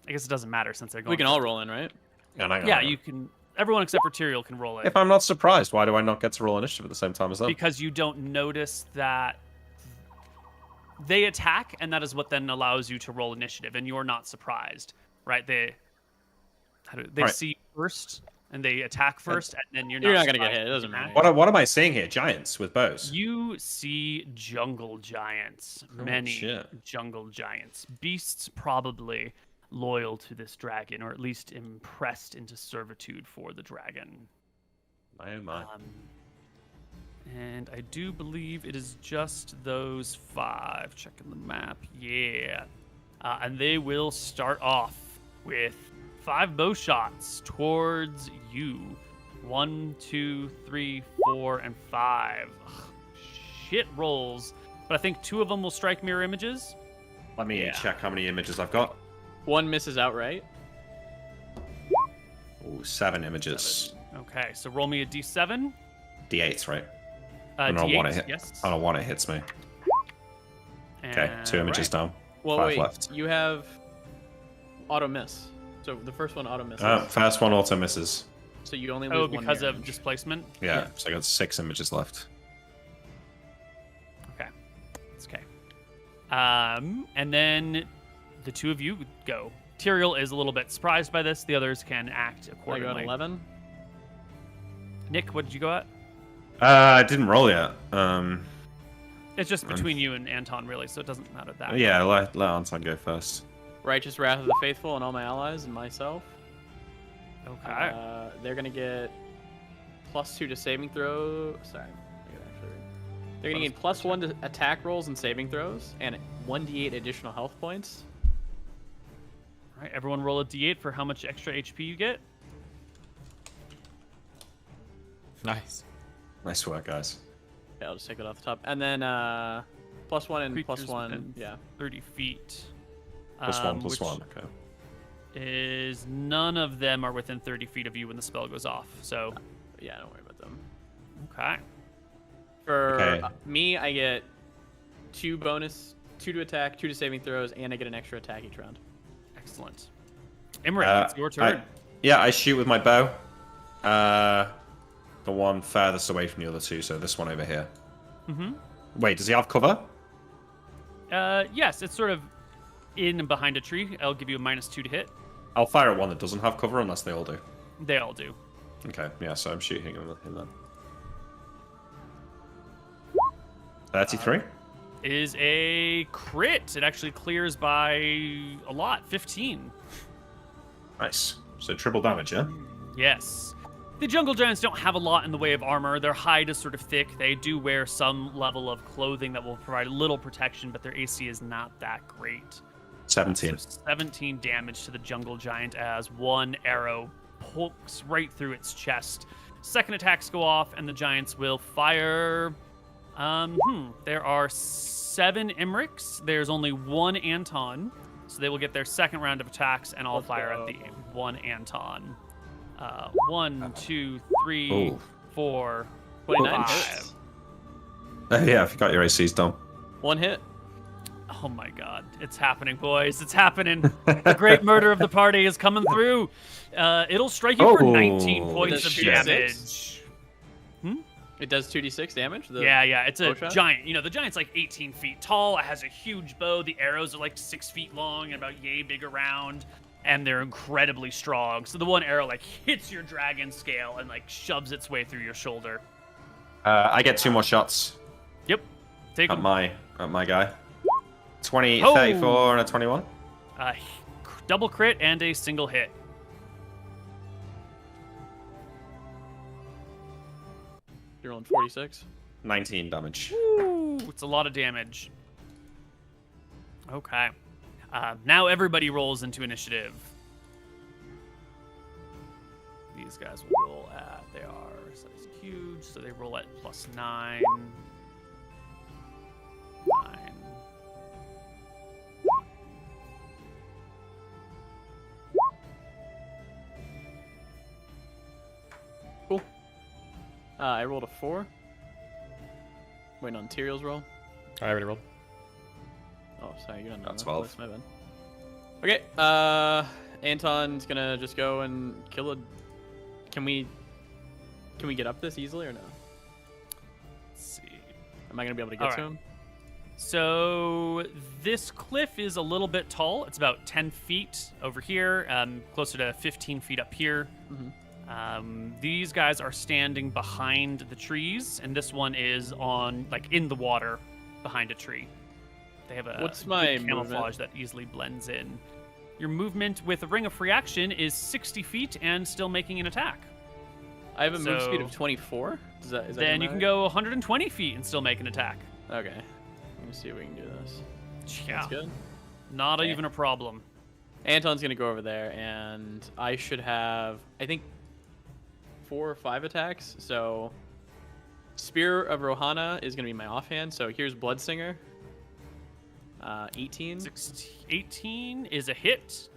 I guess it doesn't matter since they're going. We can first. all roll in, right? Yeah, you can. Everyone except for Tyrael can roll in If I'm not surprised, why do I not get to roll initiative at the same time as them? because you don't notice that they attack, and that is what then allows you to roll initiative, and you're not surprised, right? They Right. see you first, and they attack first, and then you're You're not gonna surprised get hit. It doesn't when they matter. attack. What am I seeing here? Giants with bows. You see jungle giants, Oh, many shit. jungle giants, beasts probably. loyal to this dragon, or at least impressed into servitude for the dragon. My oh my. And I do believe it is just those 5. Checking the map. Yeah. And they will start off with 5 bow shots towards you. 1, 2, 3, 4, and 5. Ugh, shit rolls. But I think 2 of them will strike mirror images. Let me check how many images I've got. 1 misses outright. Ooh, 7 images. 7. Okay, so roll me a d7. D8, right? D8, don't want to hit. yes. I don't want it hits me. Okay, 2 images right. down. Well, 5 wait. left. You have auto miss. So the first one auto misses. First one auto misses. So you only lose Oh, 1 because mirror of image. displacement? Yeah, so I got 6 images left. Okay. It's okay. And then the 2 of you go. Tyrael is a little bit surprised by this. The others can act I accordingly. got 11. Nick, what did you go at? I didn't roll yet. It's just between you and Anton, really, so it doesn't matter that much. Yeah, let Anton go first. Righteous Wrath of the Faithful and all my allies and myself. Okay. They're going to get +2 to saving throw. Sorry. I gotta actually read. They're going to get +1 to attack rolls and saving throws and 1d8 additional health points. All right, everyone roll a d8 for how much extra HP you get. Nice. Nice work, guys. Yeah, I'll just take it off the top. And then +1 and Creatures +1. within Yeah. 30 feet. +1, which +1. Okay. is none of them are within 30 feet of you when the spell goes off. So, Yeah, don't worry about them. okay. For Okay. me, I get 2 bonus, 2 to attack, 2 to saving throws, and I get an extra attack each round. Excellent. Imric, it's your turn. I shoot with my bow. The one furthest away from the other 2, so this one over here. Mm-hmm. Wait, does he have cover? Yes, it's sort of in and behind a tree. I'll give you a -2 to hit. I'll fire at one that doesn't have cover unless they all do. They all do. Okay, yeah, so I'm shooting him then. 33? Is a crit. It actually clears by a lot. 15. Nice. So triple damage, yeah? Yes. The jungle giants don't have a lot in the way of armor. Their hide is sort of thick. They do wear some level of clothing that will provide a little protection, but their AC is not that great. 17. So 17 damage to the jungle giant as one arrow pokes right through its chest. Second attacks go off, and the giants will fire. There are 7 Imrics. There's only 1 Anton, so they will get their second round of attacks, and I'll Let's fire go. at the 1 Anton. 1, 2, 3, Ooh. 4, 29 5. hits. Yeah, I forgot your AC's done. 1 hit. Oh my god. It's happening, boys. It's happening. The great murder of the party is coming through. It'll strike you for 19 Oh, points of shit. damage. It does 2d6 damage? Yeah. It's a bow shot? giant. You know, the giant's like 18 feet tall. It has a huge bow. The arrows are like 6 feet long and about yay big around. And they're incredibly strong. So the one arrow like hits your dragon scale and like shoves its way through your shoulder. I get 2 more shots Yep. Take at 'em. my guy. 20, Oh. 34, and a 21. Double crit and a single hit. You're rolling 46. 19 damage. Ooh, it's a lot of damage. Okay. Now everybody rolls into initiative. These guys will roll at, they are size huge, so they roll at +9. 9. Cool. I rolled a 4. Waiting on Tyrael's roll. I already rolled. Oh, sorry, you're on Got the 12. My bad. Okay, Anton's gonna just go and kill a... Can we get up this easily or no? Let's see. Am I gonna be able to get All to right. him? So this cliff is a little bit tall. It's about 10 feet over here, closer to 15 feet up here. These guys are standing behind the trees, and this one is on, like, in the water behind a tree. They have a What's my good camouflage movement? that easily blends in. Your movement with a Ring of Free Action is 60 feet and still making an attack. I have a move speed So- of 24. Is that Then you can go 120 feet and still make an attack. Okay. Let me see if we can do this. Yeah, That's good. not Okay. even a problem. Anton's gonna go over there, and I should have, I think, 4 or 5 attacks. So, Spear of Rohana is gonna be my offhand. So here's Bloodsinger. 18. 18 is a hit.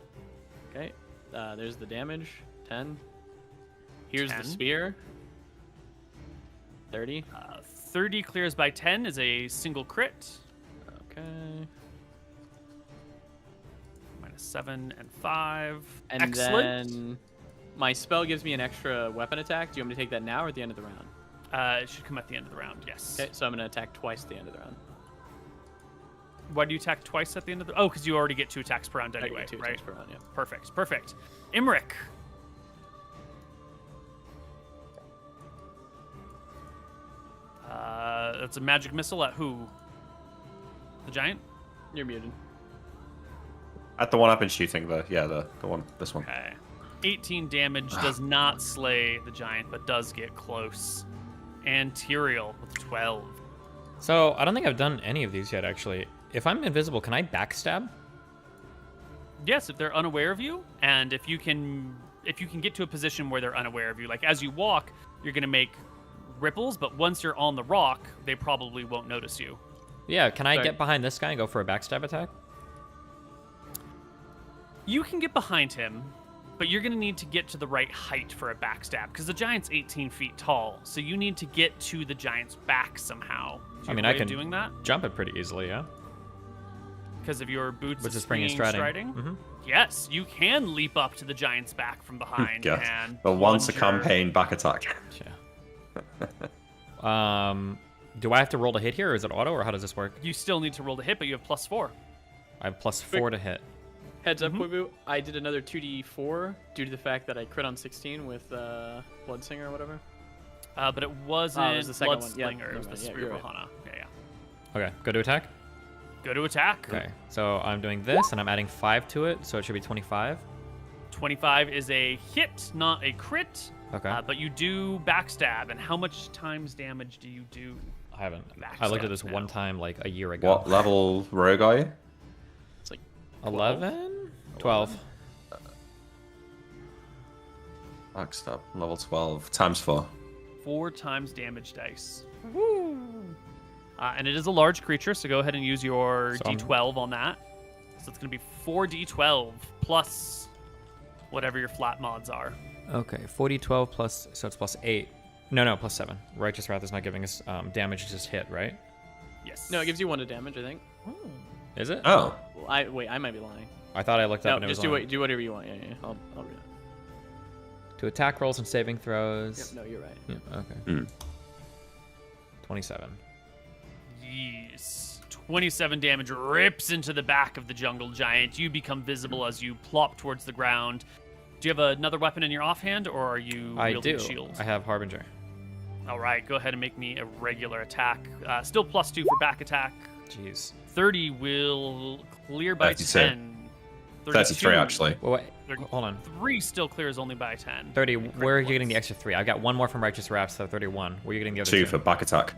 Okay. There's the damage. 10. Here's 10. the spear. 30. 30 clears by 10 is a single crit. Okay. -7 and 5. And Excellent. then my spell gives me an extra weapon attack. Do you want me to take that now or at the end of the round? It should come at the end of the round, yes. Okay, so I'm gonna attack twice at the end of the round. Why do you attack twice at the end of the... Oh, because you already get 2 attacks per round I get anyway, 2 right? attacks per round, yeah. Perfect, perfect. Imric. That's a magic missile at who? The giant? You're muted. At the one I've been shooting, the one, this one. Okay. 18 damage does not slay the giant, but does get close. And Tyrael with 12. So I don't think I've done any of these yet, actually. If I'm invisible, can I backstab? Yes, if they're unaware of you, and if you can get to a position where they're unaware of you, like as you walk, you're gonna make ripples, but once you're on the rock, they probably won't notice you. Yeah, can I Sorry. get behind this guy and go for a backstab attack? You can get behind him, but you're gonna need to get to the right height for a backstab, because the giant's 18 feet tall, so you need to get to the giant's back somehow. Do you I mean, have a I way can of doing that jump it pretty easily, yeah? because of your boots. Which is springing and striding. Yes, you can leap up to the giant's back from behind God. and The once a plunge your- campaign back attack. Yeah. Do I have to roll to hit here, or is it auto, or how does this work? You still need to roll to hit, but you have +4. I have +4 to hit. Heads up, Koibu. I did another 2d4 due to the fact that I crit on 16 with Bloodsinger or whatever. But it wasn't it was the second one. Yeah, Bloodslinger. It was the never mind. Yeah, Spear you're of right. Ohana. Yeah. Okay, go to attack. Go to attack. Okay, so I'm doing this, and I'm adding 5 to it, so it should be 25. 25 is a hit, not a crit. Okay. But you do backstab. And how much times damage do you do? I haven't. I looked at this Backstab one now. time, like, a year ago. What level rogue are you? It's like 11? 12. Backstab, level 12, times 4. 4 times damage dice. And it is a large creature, so go ahead and use your So I'm- d12 on that. So it's going to be 4d12 plus whatever your flat mods are. Okay, 40, 12 plus, so it's +8. No, +7. Righteous Wrath is not giving us damage, it's just hit, right? Yes. no, it gives you 1 to damage, I think. Is it? Oh, Well, I might be lying. I thought I looked up No, and it was just on. do whatever you want. Yeah, yeah. I'll read it. To attack rolls and saving throws. Yep, no, you're right. Yeah, okay. Hmm. 27. Yes. 27 damage rips into the back of the jungle giant. You become visible as you plop towards the ground. Do you have another weapon in your offhand, or are you I wielding do. a shield? I have Harbinger. All right, go ahead and make me a regular attack. Still +2 for back attack. Jeez. 30 will clear by 32. 10. 33 actually. Well, wait, 30. hold on. 3 still clears only by 10. 30, Crit where are you getting once. the extra 3? I've got 1 more from Righteous Wrath, so 31. Where are you getting the other 2 2? for back attack.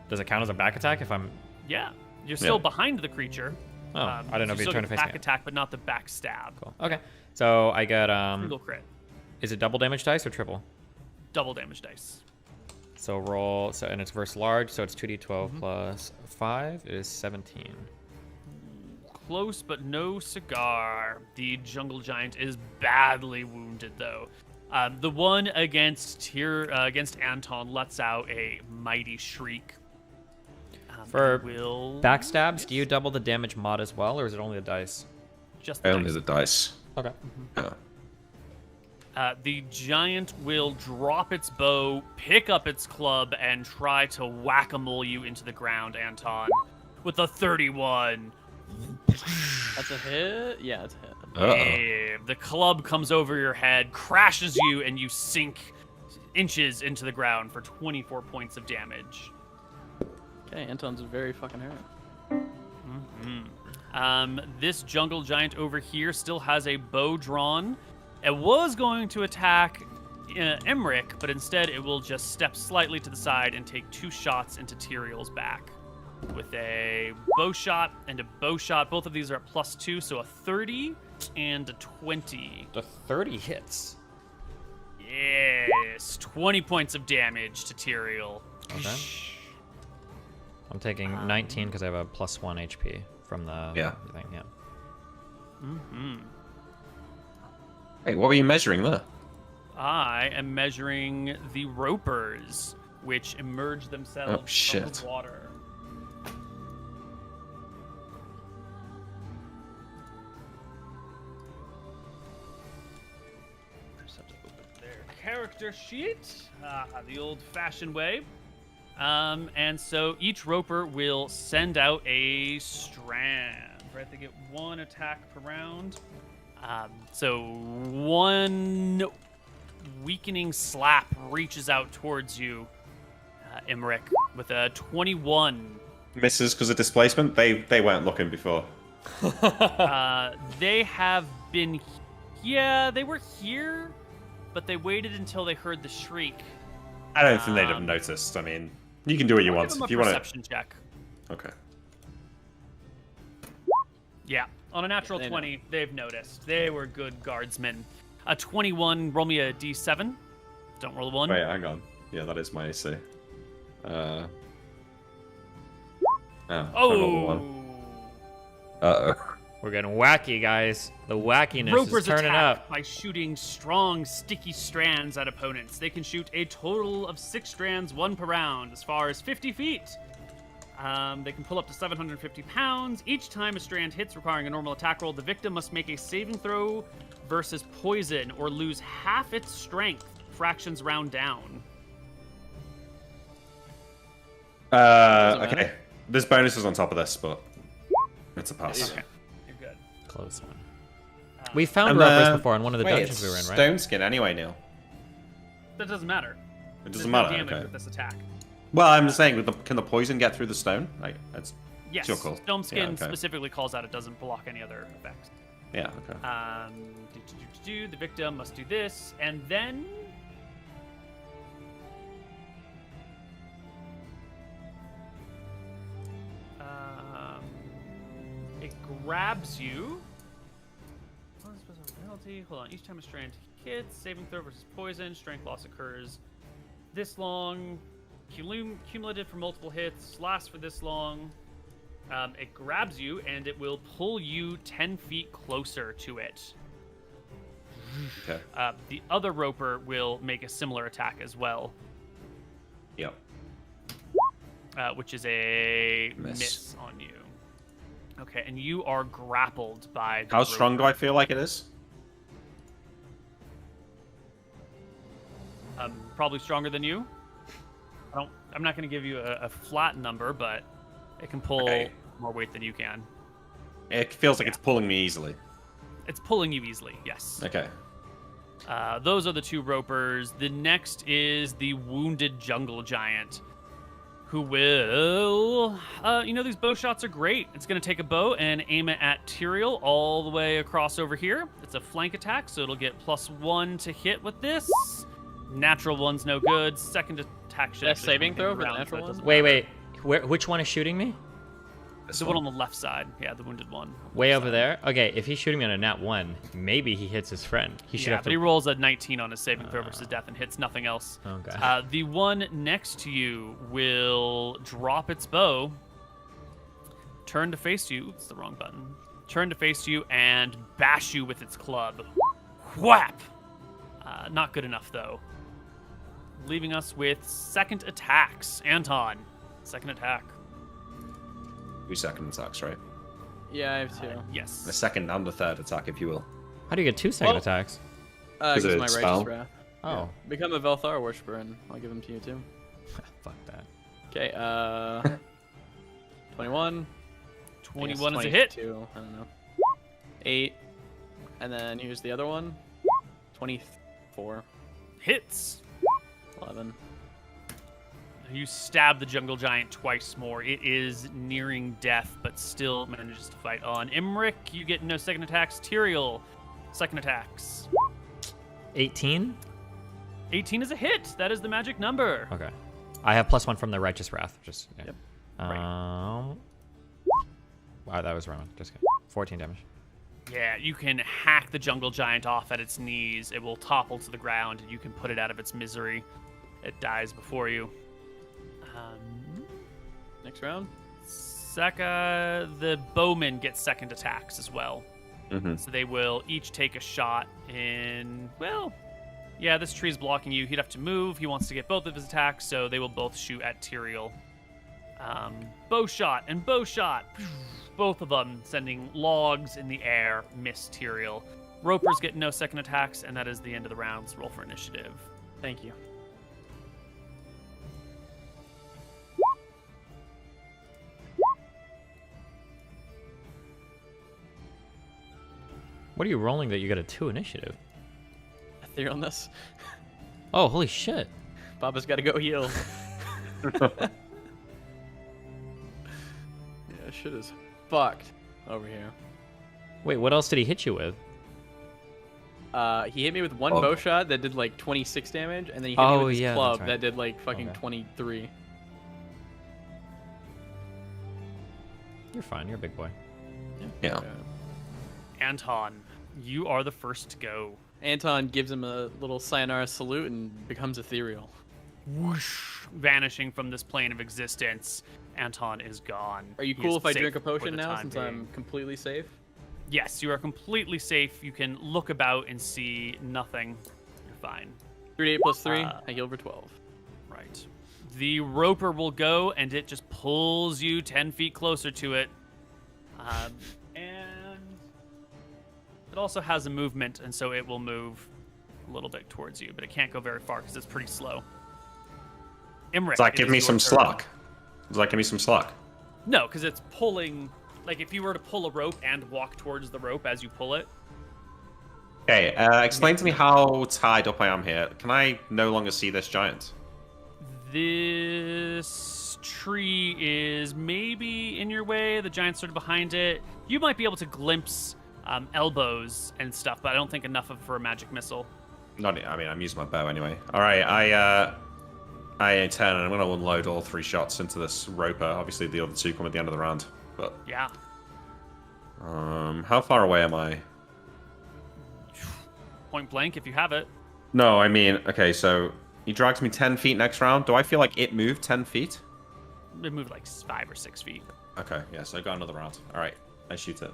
Does it count as a back attack if I'm... Yeah, you're still Yeah. behind the creature. Oh, I didn't know if you you still turned to get face back me. attack, but not the back stab. Cool. Okay. So I got... Single crit. Is it double damage dice or triple? Double damage dice. So roll... So, and it's versus large, so it's 2d12 Mm-hmm. plus 5 is 17. Close, but no cigar. The jungle giant is badly wounded, though. The one against Anton lets out a mighty shriek. For and will Backstabs, do you double the damage mod as well, or is it only the dice? just the Only dice. the dice. Okay. Yeah. The giant will drop its bow, pick up its club, and try to whack-a-mole you into the ground, Anton, with a 31. That's a hit? Yeah, it's a hit. The club comes over your head, crashes you, and you sink inches into the ground for 24 points of damage. Okay, Anton's very fucking hurt. This jungle giant over here still has a bow drawn. It was going to attack Emmerich, but instead it will just step slightly to the side and take 2 shots into Tyrael's back with a bow shot and a bow shot. Both of these are at +2, so a 30 and a 20. The 30 hits. Yes, 20 points of damage to Tyrael. Okay. I'm taking 19 because I have a +1 HP from the thing. Yeah. Mm-hmm. Hey, what were you measuring there? I am measuring the ropers, which emerge themselves from the water. Just have to open their character sheet, the old-fashioned way. And so each roper will send out a strand. Right, they get 1 attack per round. So 1 weakening slap reaches out towards you, Emmerich, with a 21. Misses because of displacement. They weren't looking before. They have been, they were here, but they waited until they heard the shriek. I don't think they'd have noticed. I mean, you can do what you want. Give them If a you want perception check. Okay. Yeah, on a natural 20, they've noticed. They were good guardsmen. A 21, roll me a d7. Don't roll a 1. Wait, hang on. Yeah, that is my AC. I rolled a 1. Uh-oh. We're getting wacky, guys. The wackiness Ropers is turning attack up. by shooting strong, sticky strands at opponents. They can shoot a total of 6 strands, 1 per round, as far as 50 feet. They can pull up to 750 pounds. Each time a strand hits requiring a normal attack roll, the victim must make a saving throw versus poison or lose half its strength, fractions round down. Okay. There's bonuses on top of this, but it's a pass. Okay, you're good. Close one. We found And, ropers before in one of the wait, dungeons it's we were in, right? stone skin anyway, Neil. That doesn't matter. It There's doesn't no matter. damage Okay. with this attack. Well, I'm just saying, can the poison get through the stone? Like, it's Yes, your call. Stone Skin Yeah, okay. specifically calls out it doesn't block any other effects. Yeah. Okay. The victim must do this, and then it grabs you. Penalty. Hold on. Each time a strand hits, saving throw versus poison, strength loss occurs this long. Cumulative for multiple hits, lasts for this long. It grabs you, and it will pull you 10 feet closer to it. Okay. The other roper will make a similar attack as well, Yep. which is a Miss. miss on you. Okay, and you are grappled by the How strong do I feel like it is? Probably stronger than you. I'm not going to give you a flat number, but it can pull more weight than you can. It feels like it's pulling me easily. It's pulling you easily, yes. Okay. Those are the 2 ropers. The next is the wounded jungle giant, who will... these bow shots are great. It's going to take a bow and aim it at Tyrael all the way across over here. It's a flank attack, so it'll get +1 to hit with this. Natural one's no good. Second attack should That's actually saving come throw in for the round, natural so it one? doesn't Wait. matter. Which one is shooting me? The one on the left side. Yeah, the wounded one. Way over there? Okay, if he's shooting me on a nat 1, maybe he hits his friend. He should Yeah, have but to... he rolls a 19 on his saving throw versus death and hits nothing else. Okay. The one next to you will drop its bow, turn to face you. It's the wrong button. Turn to face you and bash you with its club. Whap! Not good enough, though. Leaving us with second attacks. Anton, second attack. 2 second attacks, right? Yeah, I have 2. Yes. A second and a third attack, if you will. How do you get 2 second Well- attacks? Because it my a righteous spell? wrath. Oh. Yeah. Become a Velthar worshiper, and I'll give them to you too. Fuck that. Okay, 21. 21 is a hit. 22, I don't know. 8. And then here's the other one. 24. Hits. 11. You stab the jungle giant twice more. It is nearing death, but still manages to fight on. Imric, you get no second attacks. Tyrael, second attacks. 18. 18 is a hit. That is the magic number. Okay. I have +1 from the righteous wrath. Just yeah. Yep. Wow, that was wrong. Just kidding. 14 damage. Yeah, you can hack the jungle giant off at its knees. It will topple to the ground, and you can put it out of its misery. It dies before you. Next round. Seka, the bowmen get second attacks as well. Mm-hmm. So they will each take a shot in, well, yeah, this tree's blocking you. He'd have to move. He wants to get both of his attacks, so they will both shoot at Tyrael. Bow shot and bow shot. Both of them sending logs in the air, miss Tyrael. Ropers get no second attacks, and that is the end of the rounds. Roll for initiative. Thank you. What are you rolling that you got a 2 initiative? Etherealness. Oh, holy shit. Baba's got to go heal. Yeah, shit is fucked over here. Wait, what else did he hit you with? He hit me with one Oh. bow shot that did like 26 damage, and then he hit me Oh, with his yeah, club that's right. that did like fucking Okay. 23. You're fine. You're a big boy. Yeah. Anton, you are the first to go. Anton gives him a little sayonara salute and becomes ethereal. Whoosh, vanishing from this plane of existence. Anton is gone. Are you He cool is if I safe drink a for potion the now time since being. I'm completely safe? Yes, you are completely safe. You can look about and see nothing. You're fine. 3d8 plus 3, Uh, I heal for 12. Right. The roper will go, and it just pulls you 10 feet closer to it. And it also has a movement, and so it will move a little bit towards you, but it can't go very far because it's pretty slow. Imric, Does that it give is me your some turn. slack? Does that give me some slack? No, because it's pulling. Like if you were to pull a rope and walk towards the rope as you pull it. Okay, explain to me how tied up I am here. Can I no longer see this giant? This tree is maybe in your way. The giant's sort of behind it. You might be able to glimpse elbows and stuff, but I don't think enough of for a magic missile. I mean, I'm using my bow anyway. All right, I turn and I'm gonna unload all 3 shots into this roper. Obviously, the other 2 come at the end of the round. But Yeah. how far away am I? Point blank if you have it. No, I mean, okay, so he drags me 10 feet next round. Do I feel like it moved 10 feet? It moved like 5 or 6 feet. Okay, yeah, so I got another round. All right, I shoot it.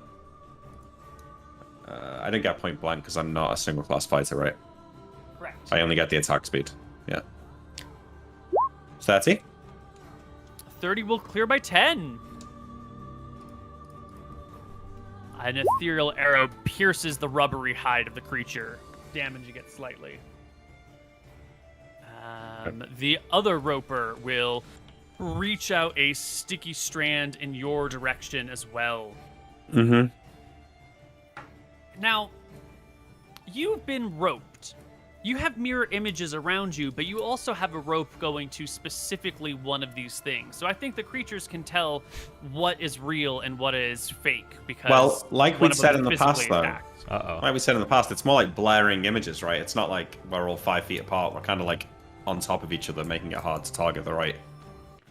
I didn't get point blank because I'm not a single class fighter, right? Correct. I only get the attack speed. Yeah. 30? 30 will clear by 10. An ethereal arrow pierces the rubbery hide of the creature, damaging it slightly. The other roper will reach out a sticky strand in your direction as well. Mm-hmm. Now, you've been roped. You have mirror images around you, but you also have a rope going to specifically one of these things. So I think the creatures can tell what is real and what is fake because Well, like one we'd of them said is in the past, physically though. attacked. Uh-oh. Like we said in the past, it's more like blaring images, right? It's not like we're all 5 feet apart. We're kind of like on top of each other, making it hard to target the right.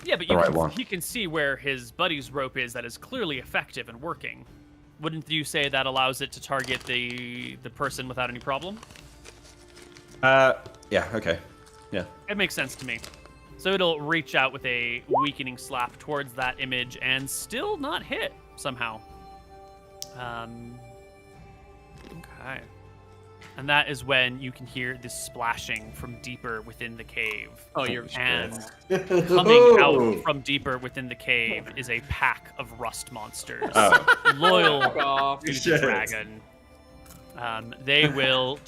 Yeah, but The right one. he can see where his buddy's rope is that is clearly effective and working. Wouldn't you say that allows it to target the person without any problem? Yeah, okay. Yeah. It makes sense to me. So it'll reach out with a weakening slap towards that image and still not hit somehow. Okay. And that is when you can hear this splashing from deeper within the cave. Oh, you're And coming out from deeper within the cave is a pack of rust monsters. Oh. Loyal off. to the Shit. dragon. They will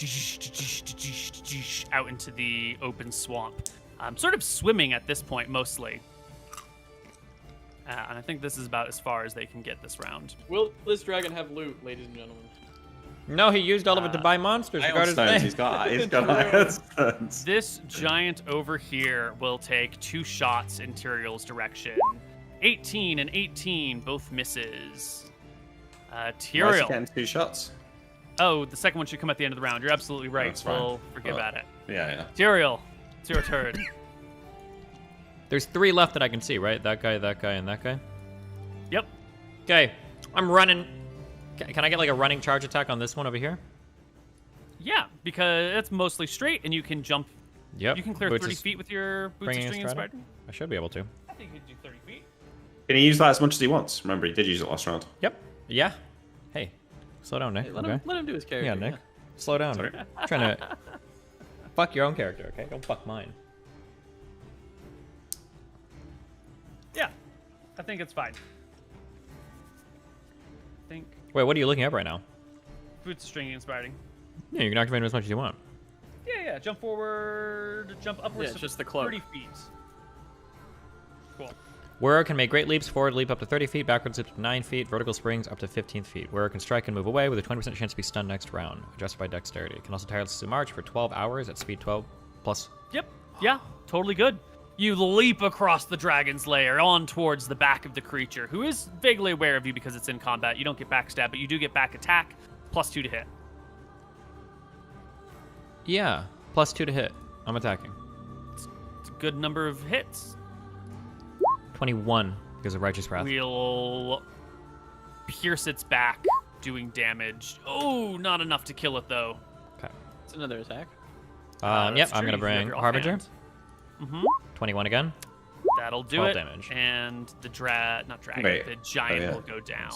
out into the open swamp. Sort of swimming at this point, mostly. And I think this is about as far as they can get this round. Will this dragon have loot, ladies and gentlemen? No, he used all of it to buy monsters. Iron Regard his stones. name. He's got iron stones. This giant over here will take 2 shots in Tyrael's direction. 18 and 18, both misses. Why is he Tyrael. getting 2 shots? Oh, the second one should come at the end of the round. You're absolutely right. That's fine. We'll forget Oh. about it. Yeah. Tyrael, it's your turn. There's 3 left that I can see, right? That guy, and that guy. Yep. Okay, I'm running. Can I get like a running charge attack on this one over here? Yeah, because it's mostly straight, and you can jump. Yep. You can clear Boots 30 is feet with your boots of bringing string us right inspired. I should be able to. I think you could do 30 feet. Can he use that as much as he wants? Remember, he did use it last round. Yep. Yeah. Hey, slow down, Nick. Hey, let, okay. him, let him do his character. Yeah, Nick. Slow down. Sorry. Trying to fuck your own character, okay? Don't fuck mine. Yeah, I think it's fine. I think Wait, what are you looking at right now? boots of string inspiring. Yeah, you can activate him as much as you want. Yeah, jump forward, jump upwards. Yeah, to just the cloak. 30 feet. Cool. Wearer can make great leaps forward, leap up to 30 feet, backwards up to 9 feet, vertical springs up to 15 feet. Wearer can strike and move away with a 20% chance to be stunned next round, adjusted by dexterity. Can also tirelessly march for 12 hours at speed 12 plus. Yep. Yeah, totally good. You leap across the dragon's lair on towards the back of the creature, who is vaguely aware of you because it's in combat. You don't get backstab, but you do get back attack, +2 to hit. Yeah, +2 to hit. I'm attacking. It's a good number of hits. 21 because of Righteous Wrath. We'll pierce its back, doing damage. Oh, not enough to kill it, though. Okay. It's another attack. That's Yep, true. I'm going to You can have bring your Harbinger. offhand. Mm-hmm. 21 again. That'll do 12 it. damage. And the not dragon, Wait. the giant Oh, yeah. will go down.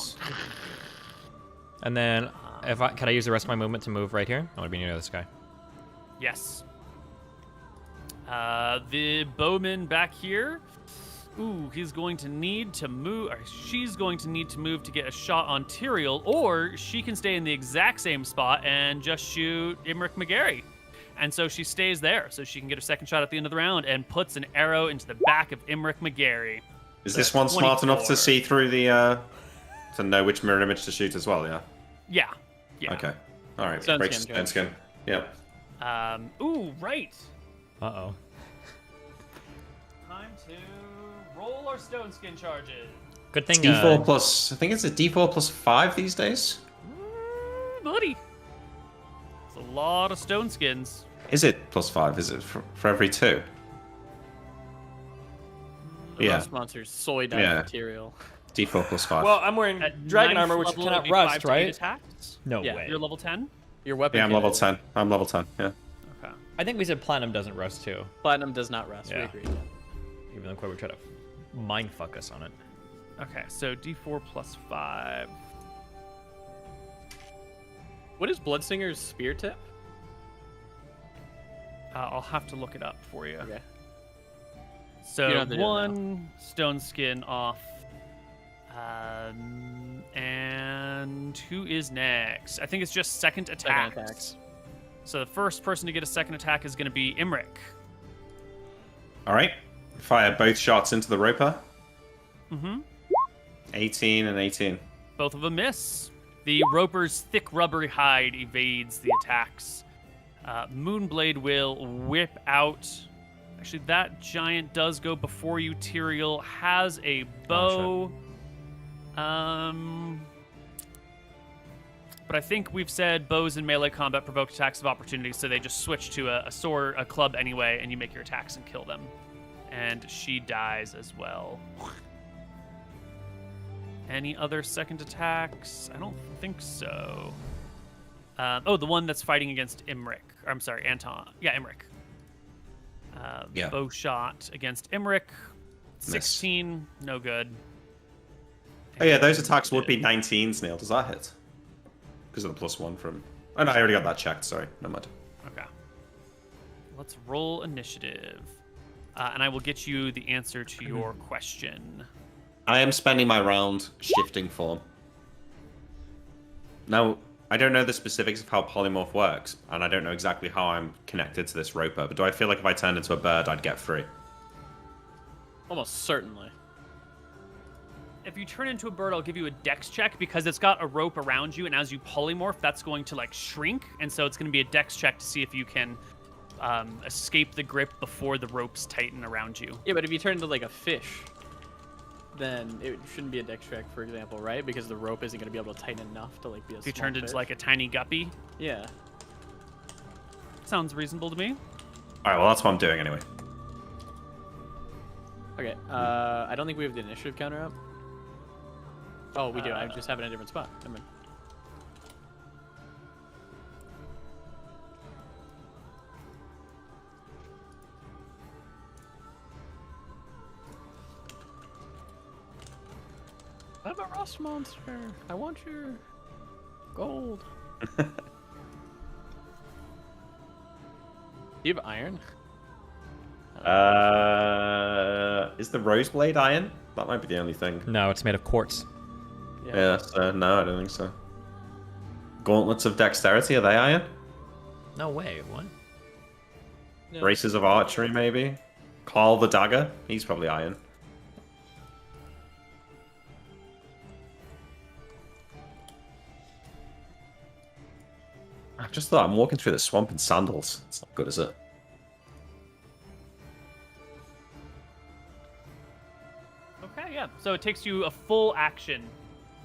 And then, can I use the rest of my movement to move right here? I want to be near this guy. Yes. The bowman back here. Ooh, he's going to need to move, or she's going to need to move to get a shot on Tyrael, or she can stay in the exact same spot and just shoot Imric McGarry. And so she stays there, so she can get her second shot at the end of the round and puts an arrow into the back of Imric McGarry. Is this one smart enough 24. to see through the, to know which mirror image to shoot as well, yeah? Yeah. Okay. Alright, Stone break skin, stone skin. Yep. Ooh, right. Uh-oh. Time to roll our stone skin charges. Good thing. D4 plus, I think it's a D4 plus 5 these days? Buddy. It's a lot of stone skins. Is it plus 5? Is it for every 2? The Yeah. rust monster's soy dyed Yeah. material. D4 plus 5. Well, I'm wearing At dragon ninth armor, which level, cannot it'd be rust, 5 to 8 right? attacks. No Yeah. way. You're level 10? Your weapon. yeah, I'm can- level 10. I'm level 10, yeah. Okay. I think we said platinum doesn't rust too, Platinum does not rust. Yeah. We agree. even though Koibu tried to mindfuck us on it. Okay, so D4 plus 5. What is Bloodsinger's spear tip? I'll have to look it up for you. Okay. So You don't have to do it now. 1 stone skin off. And who is next? I think it's just second attacks. attacks. So the first person to get a second attack is going to be Imric. Alright. Fire both shots into the roper. Mm-hmm. 18 and 18. Both of them miss. The roper's thick rubbery hide evades the attacks. Moonblade will whip out. Actually, that giant does go before you. Tyrael has a bow. But I think we've said bows in melee combat provoke attacks of opportunity, so they just switch to a sword, a club anyway, and you make your attacks and kill them. And she dies as well. Any other second attacks? I don't think so. Oh, the one that's fighting against Imric. Or, I'm sorry, Anton. Yeah, Imric. Yeah. Bow shot against Imric. 16, no good. Oh yeah, those attacks would be 19s, Neil. Does that hit? Because of the plus 1 from... Oh no, I already got that checked, sorry. Never mind. Okay. Let's roll initiative. And I will get you the answer to your question. I am spending my round shifting form. Now, I don't know the specifics of how polymorph works, and I don't know exactly how I'm connected to this roper, but do I feel like if I turned into a bird, I'd get free? Almost certainly. if you turn into a bird, I'll give you a dex check because it's got a rope around you, and as you polymorph, that's going to like shrink, and so it's going to be a dex check to see if you can escape the grip before the ropes tighten around you. Yeah, but if you turn into like a fish, then it shouldn't be a dex check, for example, right? Because the rope isn't going to be able to tighten enough to like be a If you small turned fish. into like a tiny guppy, Yeah. sounds reasonable to me. All right, well, that's what I'm doing anyway. Okay, I don't think we have the initiative counter up. Oh, we do. I just have it in a different spot. Never mind. I'm a rust monster. I want your gold. Do you have iron? Is the rose blade iron? That might be the only thing. No, it's made of quartz. Yeah, so no, I don't think so. Gauntlets of dexterity, are they iron? No way. What? No. Braces of archery, maybe? Carl the dagger? He's probably iron. I just thought I'm walking through the swamp in sandals. It's not good, is it? Okay, yeah. So it takes you a full action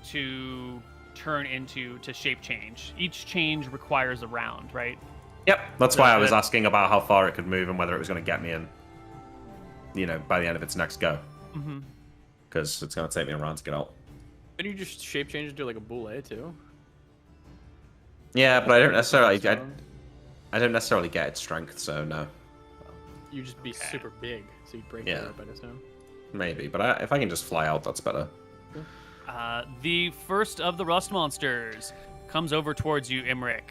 to turn to shape change. Each change requires a round, right? Yep. That's why I was that- asking about how far it could move and whether it was going to get me in, you know, by the end of its next go. Mm-hmm. Because it's going to take me a round to get out. Can you just shape change into like a boule too? Yeah, but I don't necessarily. Stone? I don't necessarily get its strength, so no. You just be super big, so you break Yeah. it up, I assume. Maybe, but if I can just fly out, that's better. The first of the rust monsters comes over towards you, Imric.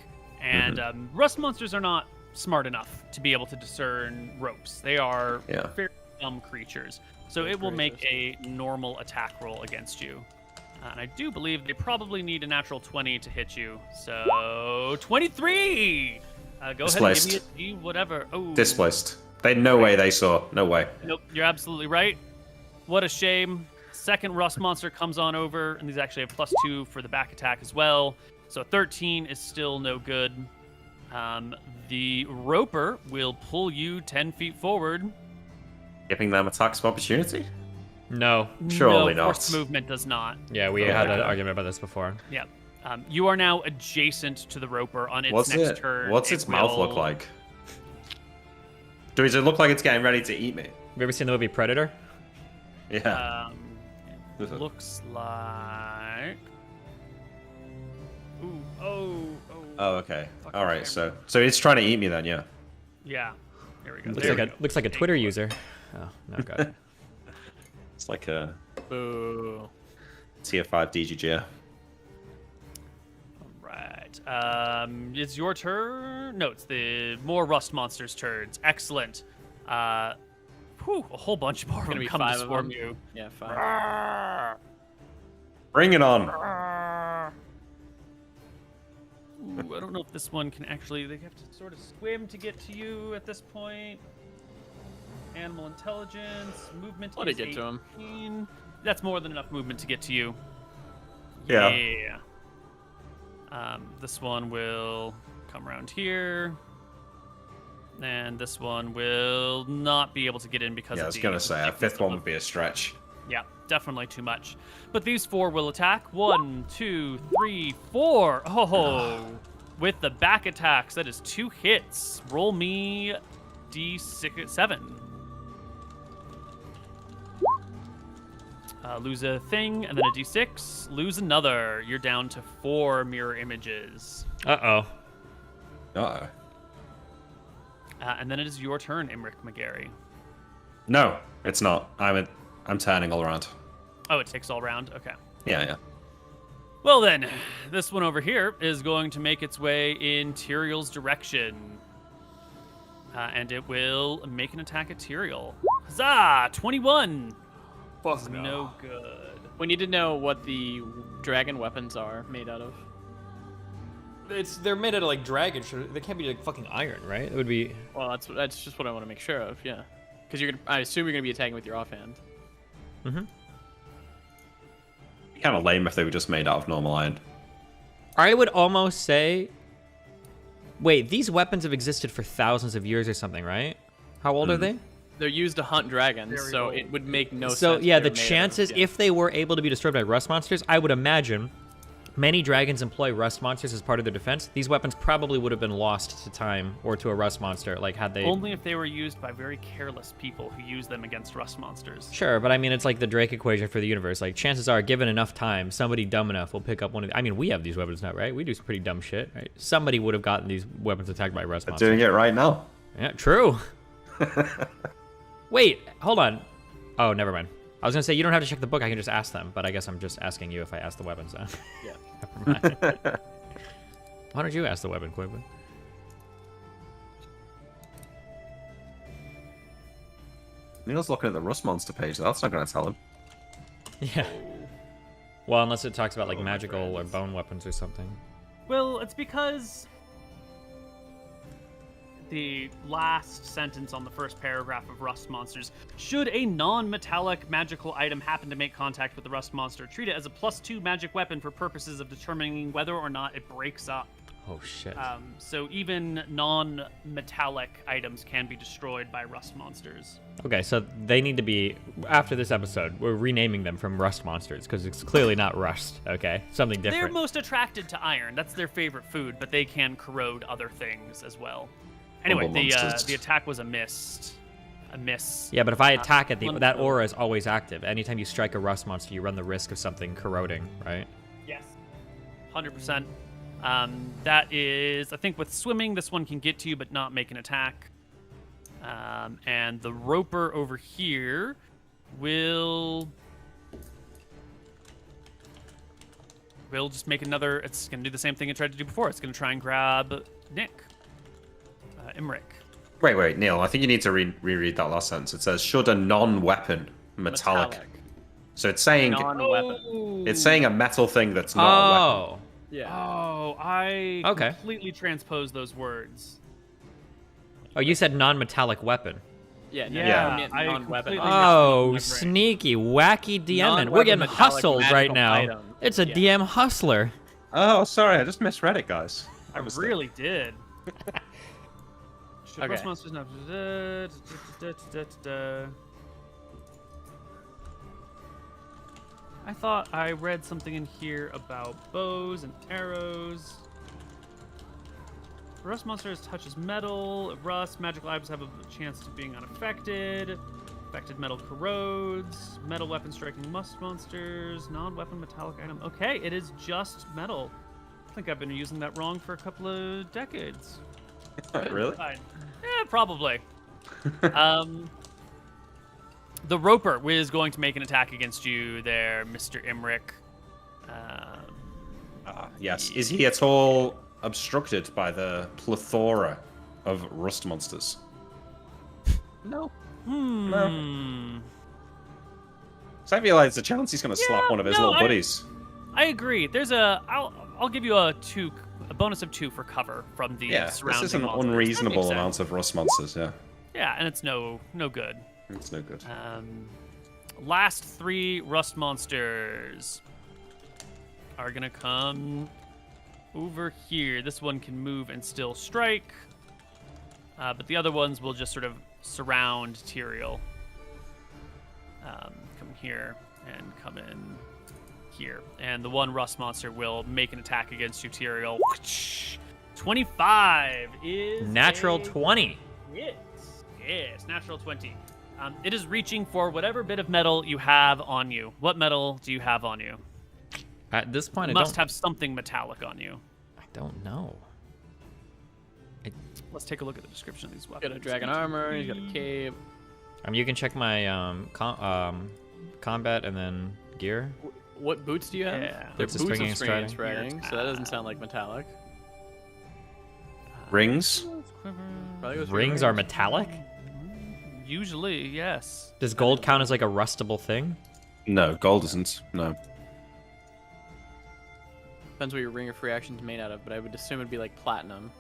And rust monsters are not smart enough to be able to discern ropes. They are Yeah. very dumb creatures. So it will make a normal attack roll against you. And I do believe they probably need a natural 20 to hit you. So 23! Go Displaced. ahead and give me a G, whatever. Oh, Displaced. They no way they saw. No way. Nope, you're absolutely right. What a shame. Second rust monster comes on over, and these actually have +2 for the back attack as well. So 13 is still no good. The roper will pull you 10 feet forward. Giving them attacks of opportunity? No. Surely no, not. forced movement does not. Yeah, we Oh, had an okay. argument about this before. Yeah. You are now adjacent to the roper on its next turn. What's it its mouth look will- like? Does it look like it's getting ready to eat me? Have you ever seen the movie Predator? Yeah. It looks like. Ooh, oh. Oh, okay. Fucking All right. camera. So it's trying to eat me then, yeah. Yeah. Here we go. Looks There like we a go. looks like a Twitter user. Oh no, got it. It's like a Boo. tier 5 DGG. Right. It's your turn. No, it's the more rust monsters' turns. Excellent. A whole bunch more of Gonna them be come to 5 of swarm them? you. Yeah, 5. Bring it on. Ooh, I don't know if this one can actually. They have to sort of swim to get to you at this point. Animal intelligence, movement. Let it is get to 'em. 18. That's more than enough movement to get to you. Yeah. Yeah. This one will come around here. And this one will not be able to get in because Yeah, I of was the going to say, a thickness fifth one of- would be a stretch. Yeah, definitely too much. But these 4 will attack. 1, 2, 3, 4. Oh, with the back attacks, that is 2 hits. Roll me D7. Lose a thing, and then a D6. Lose another. You're down to 4 mirror images. Uh-oh. Uh-oh. And then it is your turn, Imric McGarry. No, it's not. I'm turning all around. Oh, it takes all round? Okay. Yeah. Well then, this one over here is going to make its way in Tyrael's direction. And it will make an attack at Tyrael. Huzzah! 21! Fuck No good. We need to know what the dragon weapons are made out of. They're made out of like dragon. They can't be like fucking iron, right? It would be. Well, that's just what I want to make sure of, yeah. Because I assume you're gonna be attacking with your offhand. Mm-hmm. Kind of lame if they were just made out of normal iron. I would almost say... Wait, these weapons have existed for thousands of years or something, right? How old are they? They're used to hunt dragons, Very so old. it would make no sense. So, yeah, they the were made out of- chances, yeah. if they were able to be destroyed by rust monsters, I would imagine many dragons employ rust monsters as part of their defense. These weapons probably would have been lost to time or to a rust monster, like had they... Only if they were used by very careless people who use them against rust monsters. Sure, but I mean, it's like the Drake equation for the universe. Like, chances are, given enough time, somebody dumb enough will pick up one of the... I mean, we have these weapons now, right? We do some pretty dumb shit, right? Somebody would have gotten these weapons attacked by rust monsters. Doing it right now. Yeah, true. Wait, hold on. Oh, never mind. I was gonna say you don't have to check the book. I can just ask them, but I guess I'm just asking you if I ask the weapons. Then. Yeah. Never mind. Why don't you ask the weapon, Koibu? Neil's looking at the Rust Monster page. That's not going to tell him. Yeah. Well, unless it talks about like Oh, my magical or friends. bone weapons or something. Well, it's because the last sentence on the first paragraph of Rust Monsters. Should a non-metallic magical item happen to make contact with the Rust Monster, treat it as a +2 magic weapon for purposes of determining whether or not it breaks up. Oh shit. So even non-metallic items can be destroyed by Rust Monsters. Okay, so they need to be, after this episode, we're renaming them from rust monsters because it's clearly not rust. Okay, something different. They're most attracted to iron. That's their favorite food, but they can corrode other things as well. Anyway, Bubble monsters. the attack was a miss. A miss. Yeah, but if I attack it, one that kill. aura is always active. Anytime you strike a rust monster, you run the risk of something corroding, right? Yes. 100%. That is, I think with swimming, this one can get to you but not make an attack. And the roper over here will just make another, it's going to do the same thing it tried to do before. It's going to try and grab Nick. Imric. Wait, Neil. I think you need to reread that last sentence. It says, should a non-weapon metallic. So it's saying Non-weapon. it's saying a metal thing that's not a weapon. Oh. Yeah. Oh, I Okay. completely transposed those words. Oh, you said non-metallic weapon. Yeah. No, Yeah, meant I non-weapon. completely- Oh, my brain. sneaky, wacky DMing. We're Non-weapon getting metallic hustled right magical now. item. It's a Yeah. DM hustler. Oh, sorry. I just misread it, guys. I That was really did. Should Okay. Rust Monsters not... I thought I read something in here about bows and arrows. Rust monsters touches metal. Rust magical items have a chance to being unaffected. Affected metal corrodes. Metal weapon striking rust monsters. Non-weapon metallic item. Okay, it is just metal. I think I've been using that wrong for a couple of decades. Really? Fine. Yeah, probably. The Roper is going to make an attack against you there, Mr. Imric. Yes. Is he at all obstructed by the plethora of rust monsters? No. So I feel like there's a chance he's going to slap one of his no, little buddies. I agree. There's I'll give you a bonus of 2 for cover from the Yeah, this surrounding is an monsters. That unreasonable makes amount sense. of rust monsters, yeah. Yeah, and it's no good. It's no good. Last 3 rust monsters are gonna come over here. This one can move and still strike, but the other ones will just sort of surround Tyrael. Come here and come in here, and the one rust monster will make an attack against you, Tyrael. 25 is Natural a 20. Yes, natural 20. It is reaching for whatever bit of metal you have on you. What metal do you have on you? At this point, You I must don't. have something metallic on you. I don't know. Let's take a look at the description of these weapons. Got a dragon armor. He's got a cape. You can check my combat and then gear. What boots do you have? Yeah. They're Boots boots of of springing and springing and striding. striding, so that doesn't sound like metallic. Rings? Probably goes for Rings are metallic. Usually, yes. Does gold count as like a rustable thing? No, gold isn't. No. Depends what your ring of reaction's made out of, but I would assume it'd be like platinum.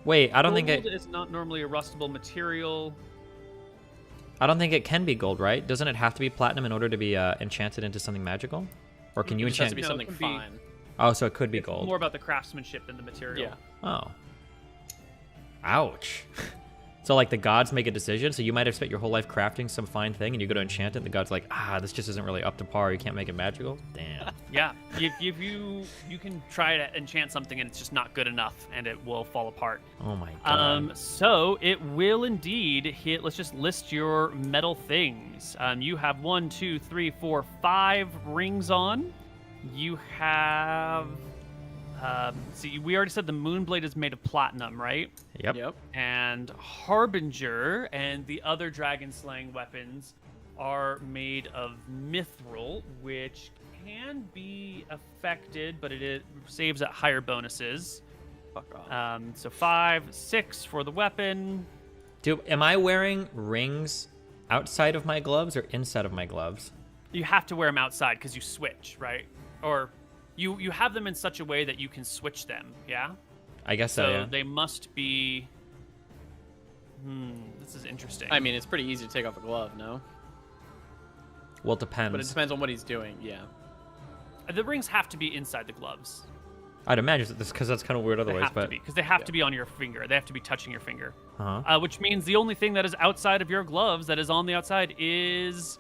Wait, I don't think Gold I. is not normally a rustable material. I don't think it can be gold, right? Doesn't it have to be platinum in order to be enchanted into something magical? Or can you It just has enchant? to be No, it something can be- fine. Oh, so it could be It's gold. more about the craftsmanship than the material. Yeah. Oh. Ouch. So like the gods make a decision, so you might have spent your whole life crafting some fine thing and you go to enchant it and the god's like, this just isn't really up to par, you can't make it magical? Damn. Yeah, if you can try to enchant something and it's just not good enough and it will fall apart. Oh my god. So it will indeed hit. Let's just list your metal things. You have 1, 2, 3, 4, 5 rings on. You have. See, we already said the Moonblade is made of platinum, right? Yep. And Harbinger and the other dragon slaying weapons are made of mithril, which can be affected, but it saves at higher bonuses. Fuck off. So 5, 6 for the weapon. Am I wearing rings outside of my gloves or inside of my gloves? You have to wear them outside because you switch, right? Or you have them in such a way that you can switch them, yeah? I guess so, So yeah. they must be... this is interesting. I mean, it's pretty easy to take off a glove, no? Well, it depends. But it depends on what he's doing, yeah. The rings have to be inside the gloves. I'd imagine this because that's kind of weird They otherwise, have but to be, because they have to be on your finger. They have to be touching your finger. uh-huh. Which means the only thing that is outside of your gloves that is on the outside is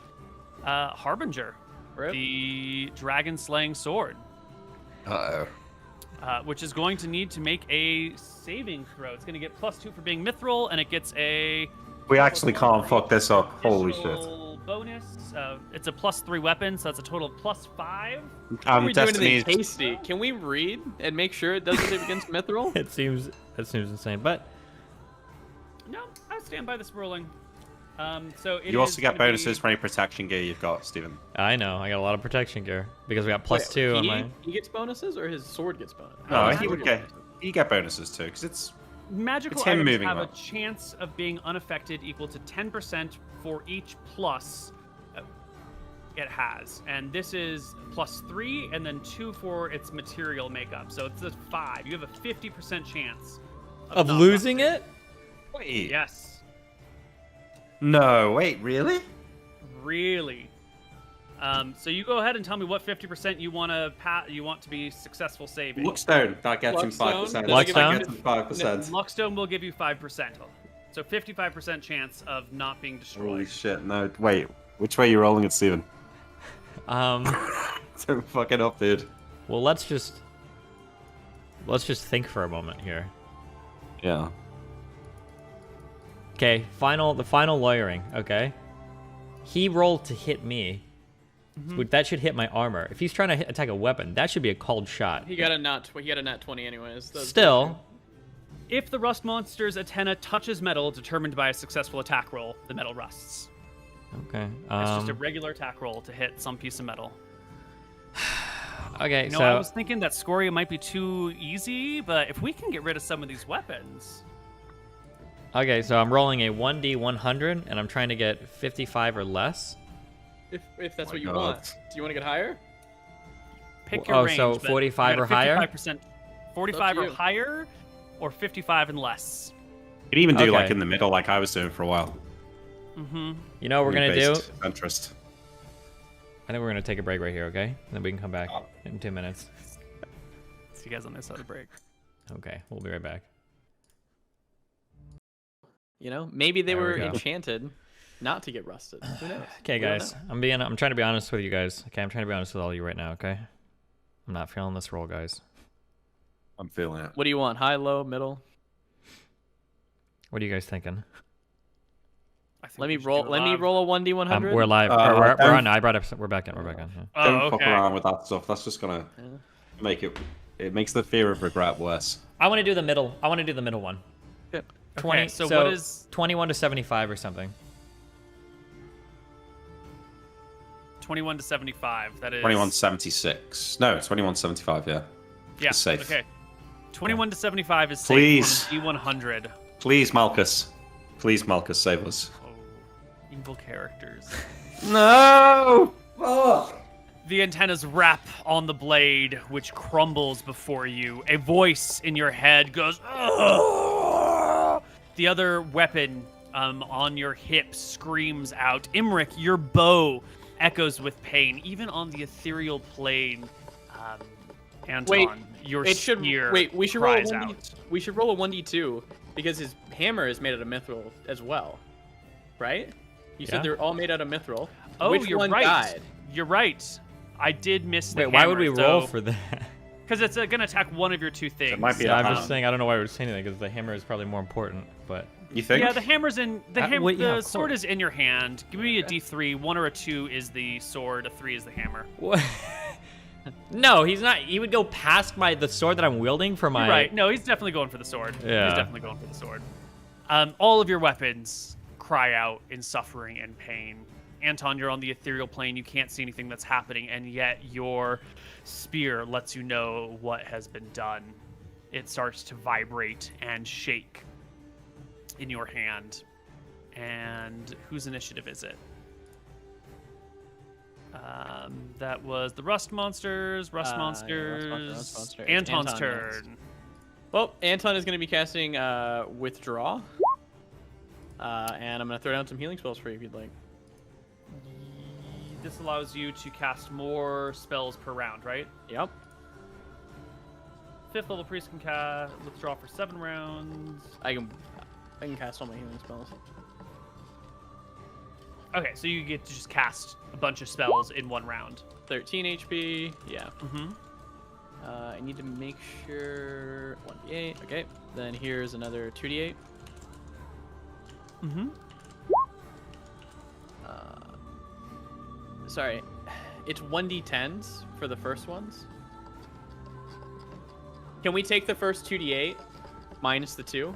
Harbinger, Rip. the dragon slaying sword. Uh-oh. Which is going to need to make a saving throw. It's going to get +2 for being mithril, and it gets a We actually can't fuck this up. Holy shit. additional bonus. It's a +3 weapon, so that's a total of +5. Are we doing Destiny's... anything tasty? Can we read and make sure it doesn't save against mithril? It seems insane, but No, I stand by this ruling. So it You also is get gonna bonuses be- for any protection gear you've got, Stephen. I know I got a lot of protection gear because we got +2 on my. He gets bonuses or his sword gets bonuses? No, his he sword would gets get bonuses. you get bonuses too, because it's Magical It's him items moving have a up. chance of being unaffected equal to 10% for each plus it has. And this is +3 and then 2 for its material makeup. So it's a 5. You have a 50% chance Of not losing busting. it? wait. Yes. No, wait, really? Really. So you go ahead and tell me what 50% you want to be successful saving. Luckstone, that gets him Luckstone? 5%. Luckstone? That gets him 5%. Luckstone will give you 5%. So 55% chance of not being destroyed. Holy shit, no, wait. Which way are you rolling it, Stephen? Don't fuck it up, dude. Well, let's just think for a moment here. Yeah. Okay, the final lawyering. Okay, he rolled to hit me. That should hit my armor. If he's trying to attack a weapon, that should be a called shot. He got a nat 20 anyways. That's Still, If the rust monster's antenna touches metal determined by a successful attack roll, the metal rusts. okay. It's just a regular attack roll to hit some piece of metal. Okay, You know, so I was thinking that Scoria might be too easy, but if we can get rid of some of these weapons... I'm rolling a 1d100, and I'm trying to get 55 or less. If that's My what you God. want. Do you want to get higher? Pick your Oh, range. so but 45 you or got a higher? 55%, 45 or you. higher, or 55 and less. You could even do like Okay. in the middle, like I was doing for a while. Mm-hmm. You know what we're gonna do? Based Centrist. I think we're gonna take a break right here, okay? And then we can come back Oh. in 2 minutes. See you guys on this side of break. Okay, we'll be right back. You know, maybe they There we were go. enchanted not to get rusted. Who knows? Okay, We don't guys, know. I'm trying to be honest with you guys. Okay, I'm trying to be honest with all you right now. Okay, I'm not feeling this roll, guys. I'm feeling it. What do you want? High, low, middle? What are you guys thinking? I think Let we me should roll. do it Let me live. roll a 1d100. We're live. Uh, we're don't- on. I brought up. We're back in. We're back in. Yeah. Oh, Don't fuck okay. around with that stuff. That's just gonna make it. It makes the fear of regret worse. I want to do the middle. I want to do the middle one. Okay. 20. so what is 21 to 75 or something? 21 to 75? That is 2176. No, 2175. Yeah. Yeah. It's safe. Okay. 21 to 75 is Please. safe on a D100. Please, Malchus. Please, Malchus, save us. Oh, evil characters. No. Fuck. The antennas wrap on the blade, which crumbles before you. A voice in your head goes, "Ugh!" The other weapon on your hip screams out. Imric, your bow echoes with pain. Even on the ethereal plane, Anton, your spear we should roll a cries 1D, out. we should roll a 1d2 because his hammer is made out of mithril as well, right? You Yeah. said they're all made out of mithril. Oh, Which you're one right. died? You're right. I did miss the Wait, why would we roll for that? Because it's going to attack one of your two things. It might be Yeah, a I'm hammer. just saying I don't know why we would say anything because the hammer is probably more important. But You think? Yeah, the hammer's in the well, yeah, the of sword course. is in your hand. Give me a D3. 1 or a 2 is the sword. A 3 is the hammer. what? No, he's not. He would go past the sword that I'm wielding for my. You're right. No, he's definitely going for the sword. Yeah. He's definitely going for the sword. All of your weapons cry out in suffering and pain. Anton, you're on the ethereal plane. You can't see anything that's happening, and yet your spear lets you know what has been done. It starts to vibrate and shake in your hand. And whose initiative is it? That was the Rust Monsters. Rust Yeah, Monsters. Rust Monster. It's Anton's Anton turn. next. Well, Anton is going to be casting Withdraw. And I'm going to throw down some healing spells for you if you'd like. This allows you to cast more spells per round, right? Yep. 5th level priest can withdraw for 7 rounds. I can cast all my healing spells. Okay, so you get to just cast a bunch of spells in 1 round. 13 HP. Yeah. Mm-hmm. I need to make sure 1d8. Okay. Then here's another 2d8. Mm-hmm. Sorry, it's 1d10s for the first ones. Can we take the first 2d8 minus the 2?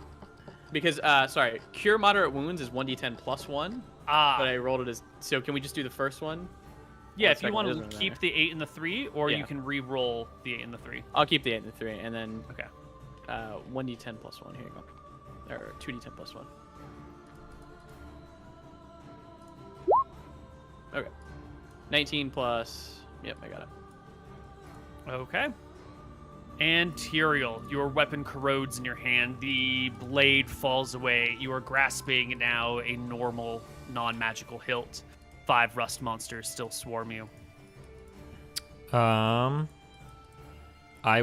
Because, sorry, cure moderate wounds is 1d10 plus 1, Ah, but I rolled it as... So can we just do the first one? yeah, One if you second, want it to doesn't keep matter. the 8 and the 3, or Yeah. you can re-roll the 8 and the 3. I'll keep the 8 and the 3, and then Okay. 1d10 plus 1. Here you go. Or 2d10 plus 1. Okay. 19 plus... Yep, I got it. Okay. And Tyrael, your weapon corrodes in your hand. The blade falls away. You are grasping now a normal, non-magical hilt. 5 rust monsters still swarm you. I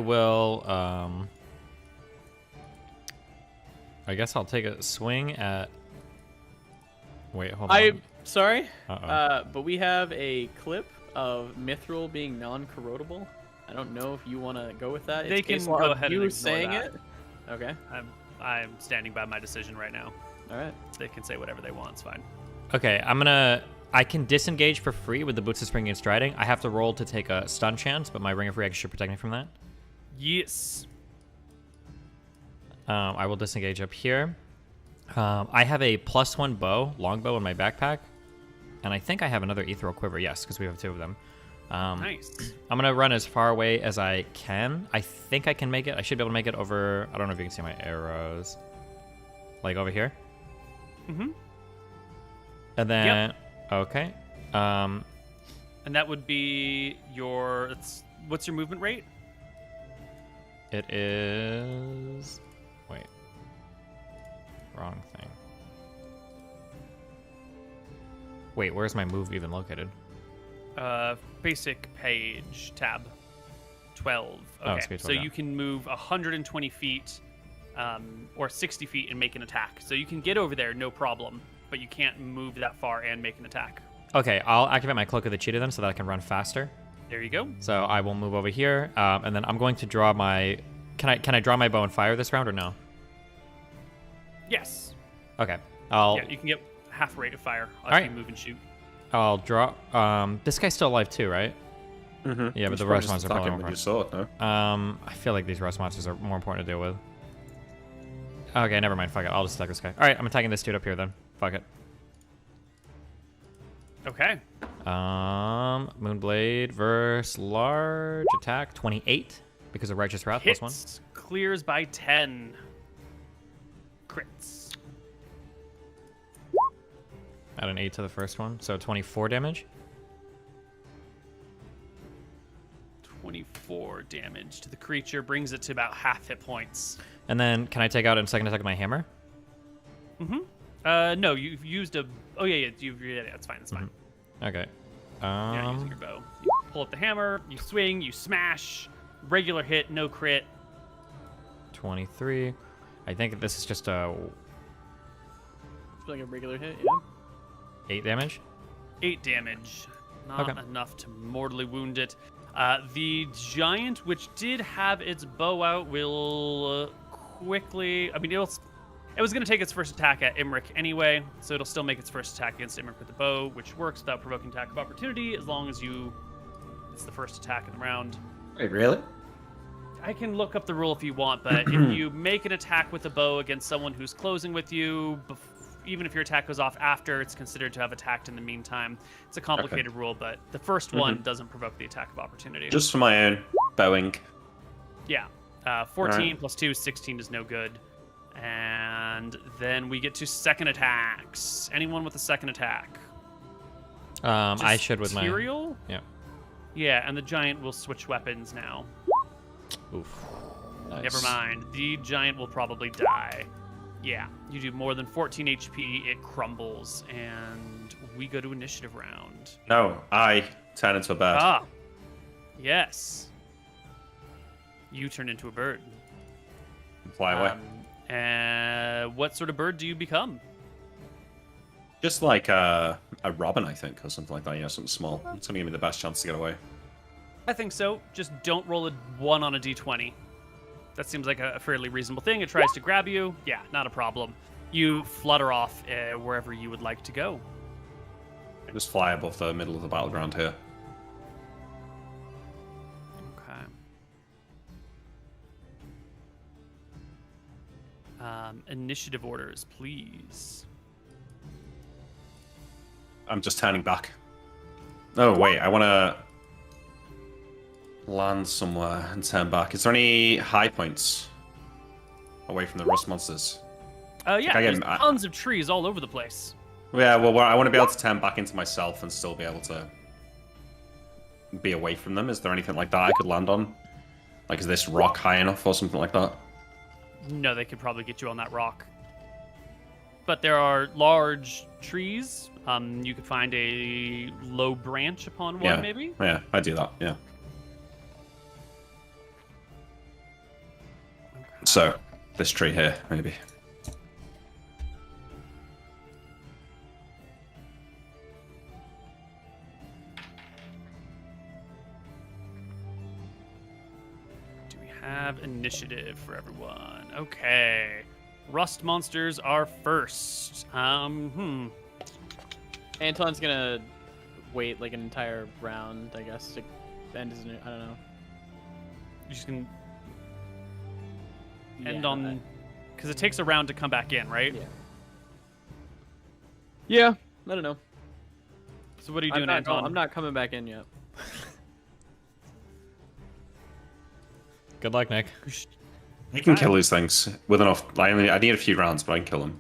will. I guess I'll take a swing at. Wait, hold on. I'm sorry, Uh-oh. but we have a clip of mithril being non-corrodable. I don't know if you want to go with that. They It's case can law go of ahead and you ignore saying that. it. Okay. I'm standing by my decision right now. All right. They can say whatever they want. It's fine. Okay, I can disengage for free with the Boots of Springing and Striding. I have to roll to take a stun chance, but my Ring of Reaction should protect me from that. Yes. I will disengage up here. I have a +1 bow, longbow in my backpack, and I think I have another ethereal quiver. Yes, because we have 2 of them. Nice. I'm gonna run as far away as I can. I think I can make it. I should be able to make it over. I don't know if you can see my arrows. Like over here. Mm-hmm. And then okay. And that would be your. What's your movement rate? It is. Wait. Wrong thing. Wait, where's my move even located? Basic page tab. 12. Oh, Okay, it's page so 12, yeah. you can move 120 feet, or 60 feet and make an attack. So you can get over there, no problem, but you can't move that far and make an attack. Okay, I'll activate my Cloak of the Cheetah then so that I can run faster. There you go. So I will move over here, and then I'm going to draw my. Can I draw my bow and fire this round or no? Yes. Okay, I'll Yeah, you can get half rate of fire if Alright. you move and shoot. I'll draw. This guy's still alive too, right? Mm-hmm. Yeah, but the rust monsters are probably more with your important. sword, no? I feel like these rust monsters are more important to deal with. Okay, never mind. Fuck it. I'll just attack this guy. All right, I'm attacking this dude up here then. Fuck it. Okay. Moonblade versus large attack 28 because of righteous wrath Hits. +1. Clears by 10. Crits. Add an 8 to the first one, so 24 damage. 24 damage to the creature, brings it to about half hit points. And then can I take out a second attack with my hammer? Mm-hmm. No, you've used a. Oh yeah, yeah, it's fine. It's fine. Okay. Yeah, using your bow. You pull up the hammer. You swing. You smash. Regular hit, no crit. 23. I think this is just a It's like a regular hit, yeah. 8 damage. 8 damage. Not Okay. enough to mortally wound it. The giant, which did have its bow out, will quickly. I mean, it was going to take its first attack at Imric anyway, so it'll still make its first attack against Imric with the bow, which works without provoking attack of opportunity as long as it's the first attack of the round. Wait, really? I can look up the rule if you want, but if you make an attack with a bow against someone who's closing with you, even if your attack goes off after, it's considered to have attacked in the meantime. It's a complicated rule, but the first one doesn't provoke the attack of opportunity. Just for my own bowing. Yeah. 14 Alright. plus 2, 16 is no good. And then we get to second attacks. Anyone with a second attack? I should with my. Tyrael? Yeah. Yeah, and the giant will switch weapons now. Oof. Nice. Never mind. The giant will probably die. Yeah, you do more than 14 HP, it crumbles, and we go to initiative round. No, I turn into a bird. Ah, yes. You turn into a bird. And fly away. And what sort of bird do you become? Just like a robin, I think, or something like that. Yeah, something small. It's gonna give me the best chance to get away. I think so. Just don't roll a 1 on a d20. That seems like a fairly reasonable thing. It tries to grab you. Yeah, not a problem. You flutter off wherever you would like to go. Just fly above the middle of the battleground here. Okay. Initiative orders, please. I'm just turning back. Oh, wait, I want to land somewhere and turn back. Is there any high points away from the rust monsters? Yeah, I get- there's tons of trees all over the place. Yeah, well, I want to be able to turn back into myself and still be able to be away from them. Is there anything like that I could land on? Like, is this rock high enough or something like that? No, they could probably get you on that rock. But there are large trees. You could find a low branch upon one, Yeah. maybe? Yeah, I do that, yeah. So, this tree here, maybe. Do we have initiative for everyone? Okay. Rust monsters are first. Anton's gonna wait like an entire round, I guess, to end his. I don't know. You just can end Yeah, on... Because it takes a round to come back in, right? Yeah. Yeah, I don't know. So what are you I'm doing, not, Anton? I'm not coming back in yet. Good luck, Nick. You can kill these things with enough. I need a few rounds, but I can kill them.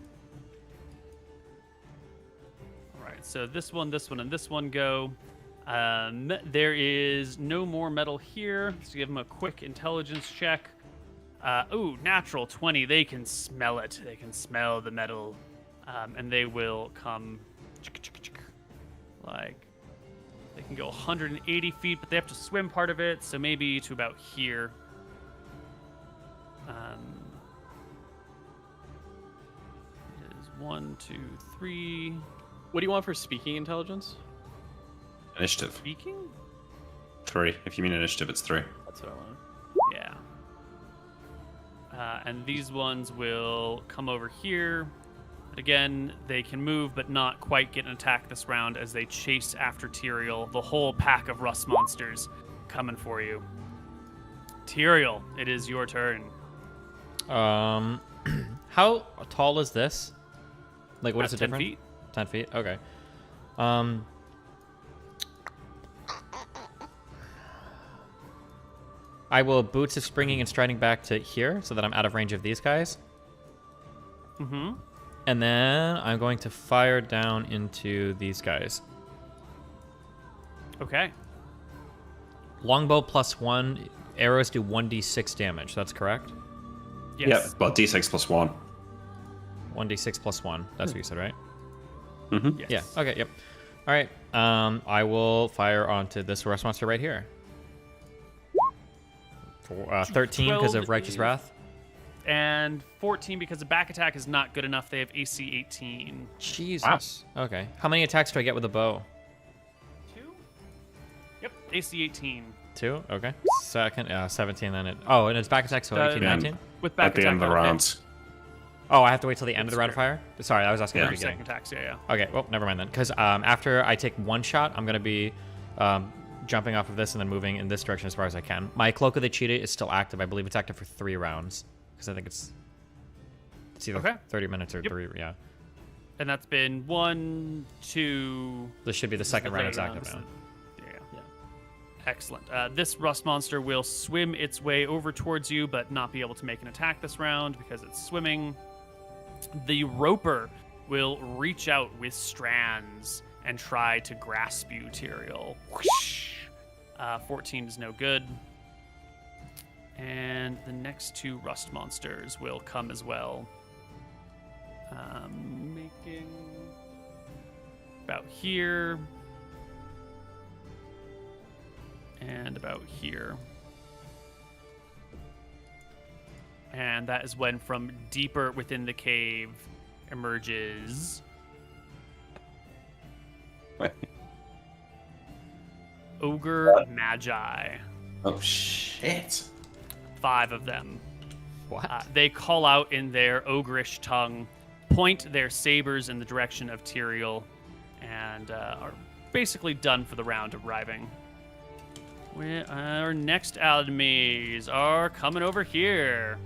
Alright, so this one, and this one go. There is no more metal here. Let's give them a quick intelligence check. Ooh, natural 20. They can smell it. They can smell the metal. And they will come... Like... They can go 180 feet, but they have to swim part of it, so maybe to about here. It is 1, 2, 3... What do you want for speaking intelligence? Initiative. Speaking? 3. If you mean initiative, it's 3. That's what I want. Yeah. And these ones will come over here. But again, they can move, but not quite get an attack this round as they chase after Tyrael. The whole pack of rust monsters coming for you. Tyrael, it is your turn. How tall is this? Like, what is the 10 difference? feet. 10 feet? Okay. I will boots of springing and striding back to here so that I'm out of range of these guys. Mm-hmm. And then I'm going to fire down into these guys. Okay. Longbow +1, arrows do 1d6 damage. That's correct? Yes. Yeah, well, d6 plus 1. 1d6 plus 1. That's what you said, right? Mm-hmm. Yes. Yeah. Okay. Yep. All right. I will fire onto this rust monster right here. 13 because of 12 righteous is- wrath. And 14 because the back attack is not good enough. They have AC 18. Jesus. Okay. How many attacks do I get with a bow? 2? Yep, AC 18. 2. Okay. Second. 17. Then it. Oh, and it's back attack, so 18, yeah. 19. With back At the attack, end of the okay. rounds. Oh, I have to wait till the end of the That's round of fire. Sorry, I was asking at Yeah, the beginning. second attacks, yeah. Okay, well, never mind then. Because after I take one shot, I'm going to be jumping off of this and then moving in this direction as far as I can. My Cloak of the Cheetah is still active. I believe it's active for 3 rounds. Because I think it's either Okay. 30 minutes or Yep. 3, yeah. And that's been 1, 2... This should be the second round it's third active round. now. Yeah. Excellent. This rust monster will swim its way over towards you, but not be able to make an attack this round because it's swimming. The roper will reach out with strands and try to grasp you, Tyrael. Whoosh. 14 is no good. And the next 2 rust monsters will come as well. Making about here. And about here. And that is when from deeper within the cave emerges Ogre Magi. Oh shit! 5 of them. What? They call out in their ogreish tongue, point their sabers in the direction of Tyrael, and are basically done for the round arriving. Our next enemies are coming over here.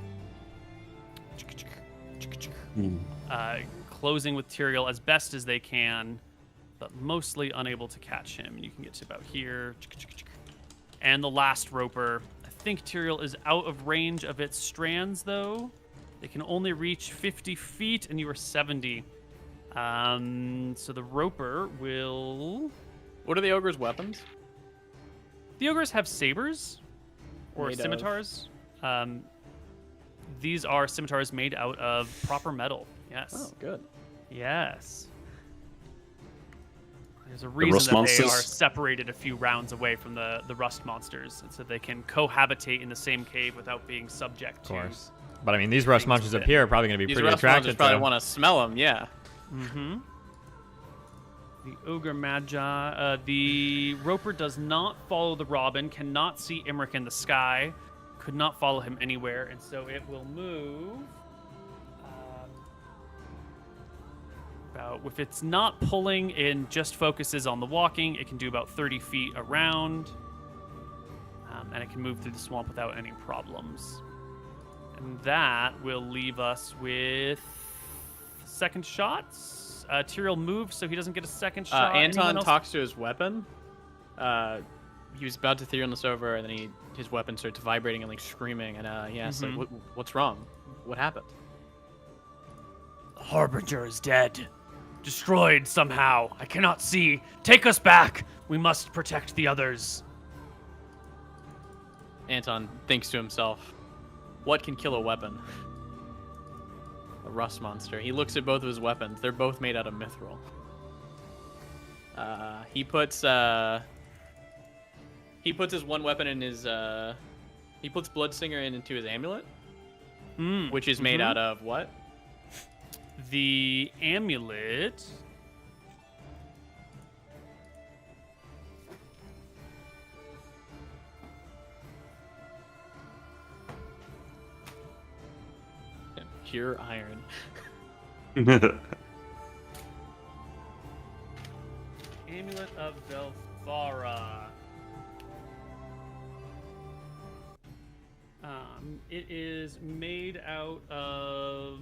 Closing with Tyrael as best as they can, but mostly unable to catch him. You can get to about here. And the last roper. I think Tyrael is out of range of its strands, though. They can only reach 50 feet, and you are 70. So the roper will... What are the ogre's weapons? The ogres have sabers or Made of- scimitars. These are scimitars made out of proper metal. Yes. Oh, good. Yes. There's a rust reason that they monsters? are separated a few rounds away from the rust monsters, and so they can cohabitate in the same cave without being subject Of to. course. But I mean, these rust Things monsters up fit. here are probably going to be These pretty rust monsters attractive probably to want to smell them, yeah. Mm-hmm. The Ogre Magi. The Roper does not follow the Robin, cannot see Imric in the sky, could not follow him anywhere, and so it will move. About, if it's not pulling and just focuses on the walking, it can do about 30 feet around, and it can move through the swamp without any problems. And that will leave us with second shots. Tyrael moves, so he doesn't get a second shot. Anton Anyone else? talks to his weapon. He was about to throw this over, and then his weapon starts vibrating and like screaming. And he asks, like, "What's wrong? What happened?" The Harbinger is dead. Destroyed somehow. I cannot see. Take us back. We must protect the others. Anton thinks to himself, "What can kill a weapon?" A rust monster. He looks at both of his weapons. They're both made out of mithril. He puts his one weapon in his he puts Bloodsinger into his amulet, which is made out of what? The amulet. Pure iron. Amulet of Velfara. It is made out of.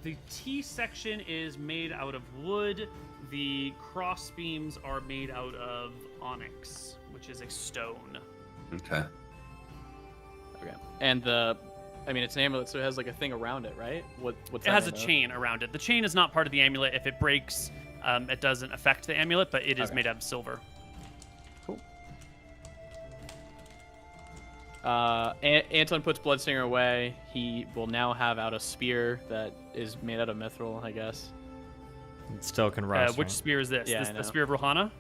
The T section is made out of wood. The cross beams are made out of onyx, which is a stone. Okay. Okay. And it's an amulet, so it has like a thing around it, right? What's It that has a made of? chain around it. The chain is not part of the amulet. If it breaks, it doesn't affect the amulet, but it is Okay. made out of silver. Cool. Anton puts Bloodstinger away. He will now have out a spear that is made out of mithril, I guess. It still can rust. Which right? spear is this? Yeah, This I the know. spear of Rohana?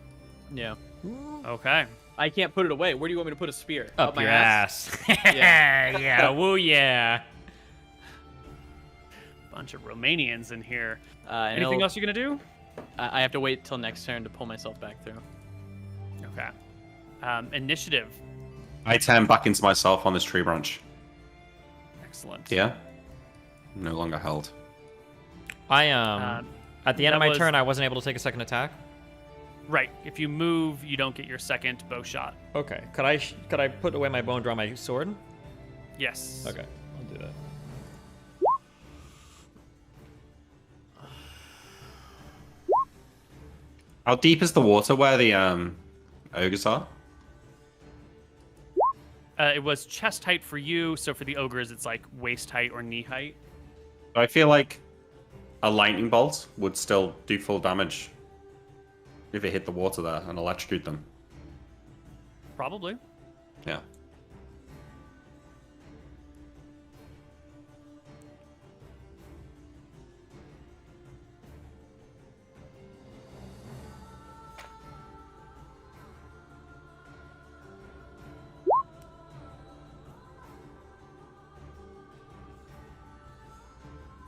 Yeah. Okay. I can't put it away. Where do you want me to put a spear? Up my your ass? ass. Yeah, woo yeah. Bunch of Romanians in here. And Anything else you're gonna do? I have to wait till next turn to pull myself back through. Okay. Initiative. I turn back into myself on this tree branch. Excellent. Yeah. No longer held. I at the end of that my was- turn, I wasn't able to take a second attack. Right. If you move, you don't get your second bow shot. Okay. Could I put away my bow and draw my sword? Yes. Okay, I'll do that. How deep is the water where the ogres are? It was chest height for you, so for the ogres, it's like waist height or knee height. I feel like a lightning bolt would still do full damage if it hit the water there and electrocute them. Probably. Yeah.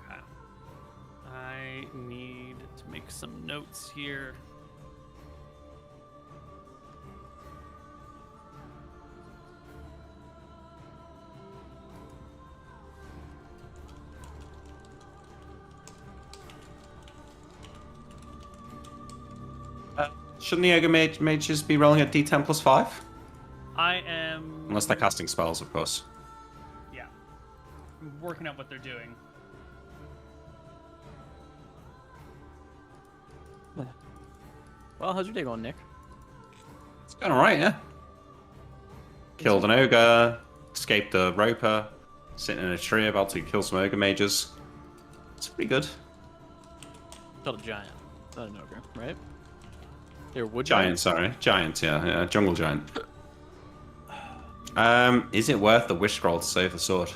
Okay. I need to make some notes here. Shouldn't the ogre mages be rolling at D10 plus 5? I am. Unless they're casting spells, of course. Yeah. I'm working out what they're doing. Well, how's your day going, Nick? It's going alright, yeah. Killed an ogre, escaped a roper, sitting in a tree about to kill some ogre mages. It's pretty good. Killed a giant, not an ogre, right? They're wood Giant, sorry. Giant, yeah. Jungle giant. Is it worth the wish scroll to save the sword?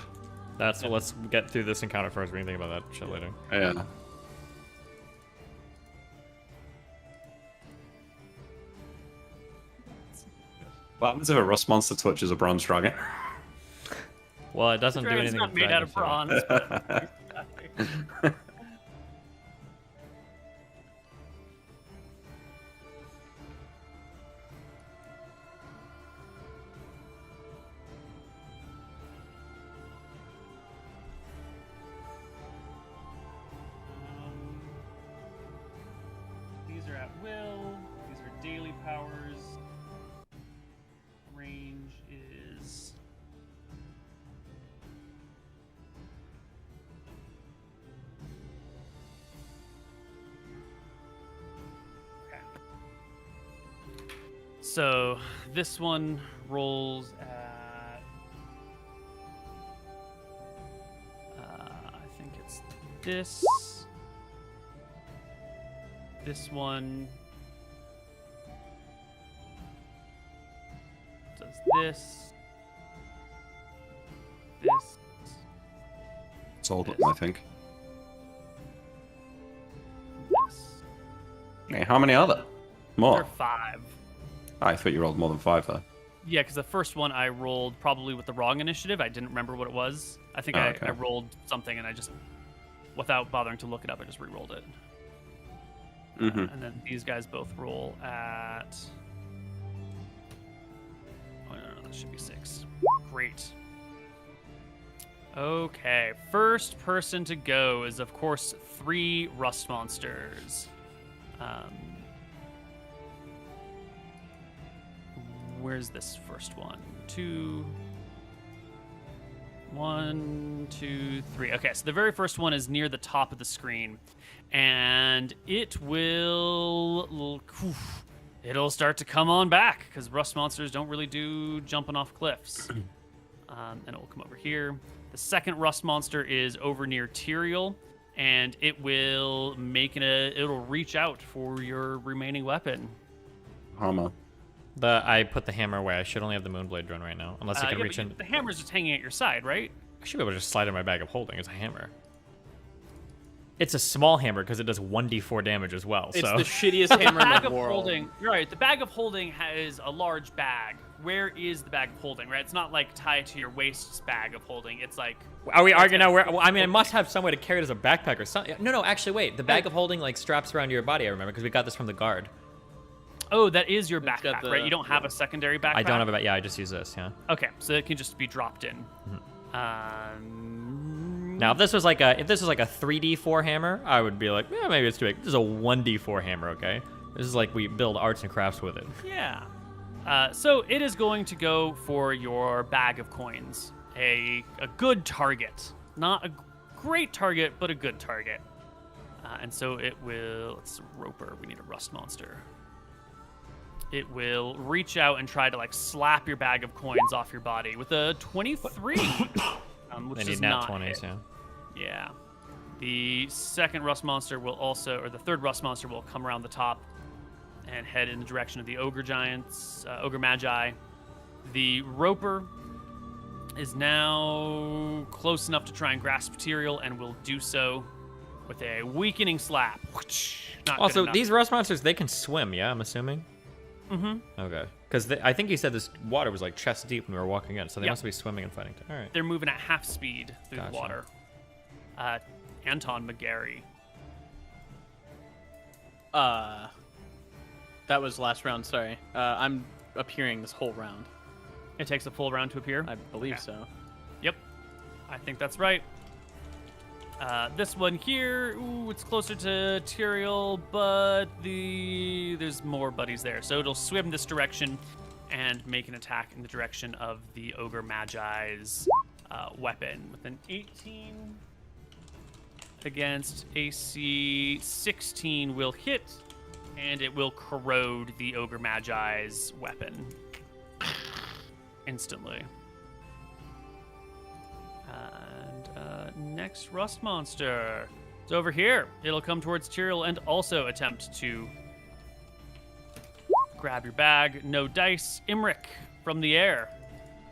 Let's get through this encounter first. We can think about that shit later. Yeah. What happens if a rust monster touches a bronze dragon? Well, it doesn't do Dragon's anything. not with made out of dragons, so- bronze. But... These are at will. These are daily powers. Range is okay. So this one rolls at I think it's this. This one does this. This. It's all done, I think. This. Okay, how many are there? There More? are 5. I thought you rolled more than 5 there. Yeah, because the first one I rolled probably with the wrong initiative. I didn't remember what it was. I think Oh, I okay. rolled something and I just, without bothering to look it up, I just re-rolled it. Mm-hmm. And then these guys both roll at. Oh, no, that should be 6. Great. Okay, first person to go is, of course, 3 rust monsters. Where's this first one? 2. 1, 2, 3. Okay, so the very first one is near the top of the screen, and it will. It'll start to come on back because rust monsters don't really do jumping off cliffs. And it will come over here. The second rust monster is over near Tyrael, and it will it'll reach out for your remaining weapon. Hammer. I put the hammer away. I should only have the Moonblade drone right now, unless I can Yeah, reach but in. the hammer's just hanging at your side, right? I should be able to just slide in my bag of holding as a hammer. It's a small hammer because it does 1d4 damage as well. It's So the shittiest hammer Bag in the of world. holding. You're right. The bag of holding has a large bag. Where is the bag of holding? Right. It's not like tied to your waist's bag of holding. It's like. are we arguing now? Well, I mean, it must have some way to carry it as a backpack or something. No. Actually, wait. The bag of holding like straps around your body. I remember because we got this from the guard. Oh, that is your It's got backpack, the- right? You don't have a secondary backpack. I don't have a bag. Yeah, I just use this. Yeah. Okay, so it can just be dropped in. Now, if this was like a 3d4 hammer, I would be like, yeah, maybe it's too big. This is a 1d4 hammer. Okay. This is like we build arts and crafts with it. Yeah. So it is going to go for your bag of coins. A good target. Not a great target, but a good target. And so it will... It's a roper. We need a rust monster. It will reach out and try to, like, slap your bag of coins off your body with a 23. Which They does need nat not 20s, hit. yeah. Yeah. The second rust monster will also... Or the third rust monster will come around the top and head in the direction of the ogre giants, ogre magi. The roper is now close enough to try and grasp material and will do so with a weakening slap. Not good Also, enough. these rust monsters, they can swim, yeah, I'm assuming? Mm-hmm. Okay. Because I think you said this water was like chest deep when we were walking in, so they Yep. must be swimming and fighting. All right. They're moving at half speed through Gotcha. the water. Anton McGarry. That was last round, sorry. I'm appearing this whole round. It takes a full round to appear. I believe Okay. so. Yep. I think that's right. This one here, ooh, it's closer to Tyrael, but there's more buddies there. So it'll swim this direction and make an attack in the direction of the Ogre Magi's weapon with an 18 against AC 16 will hit, and it will corrode the Ogre Magi's weapon instantly. And next rust monster. It's over here. It'll come towards Tyrael and also attempt to grab your bag. No dice. Imric from the air.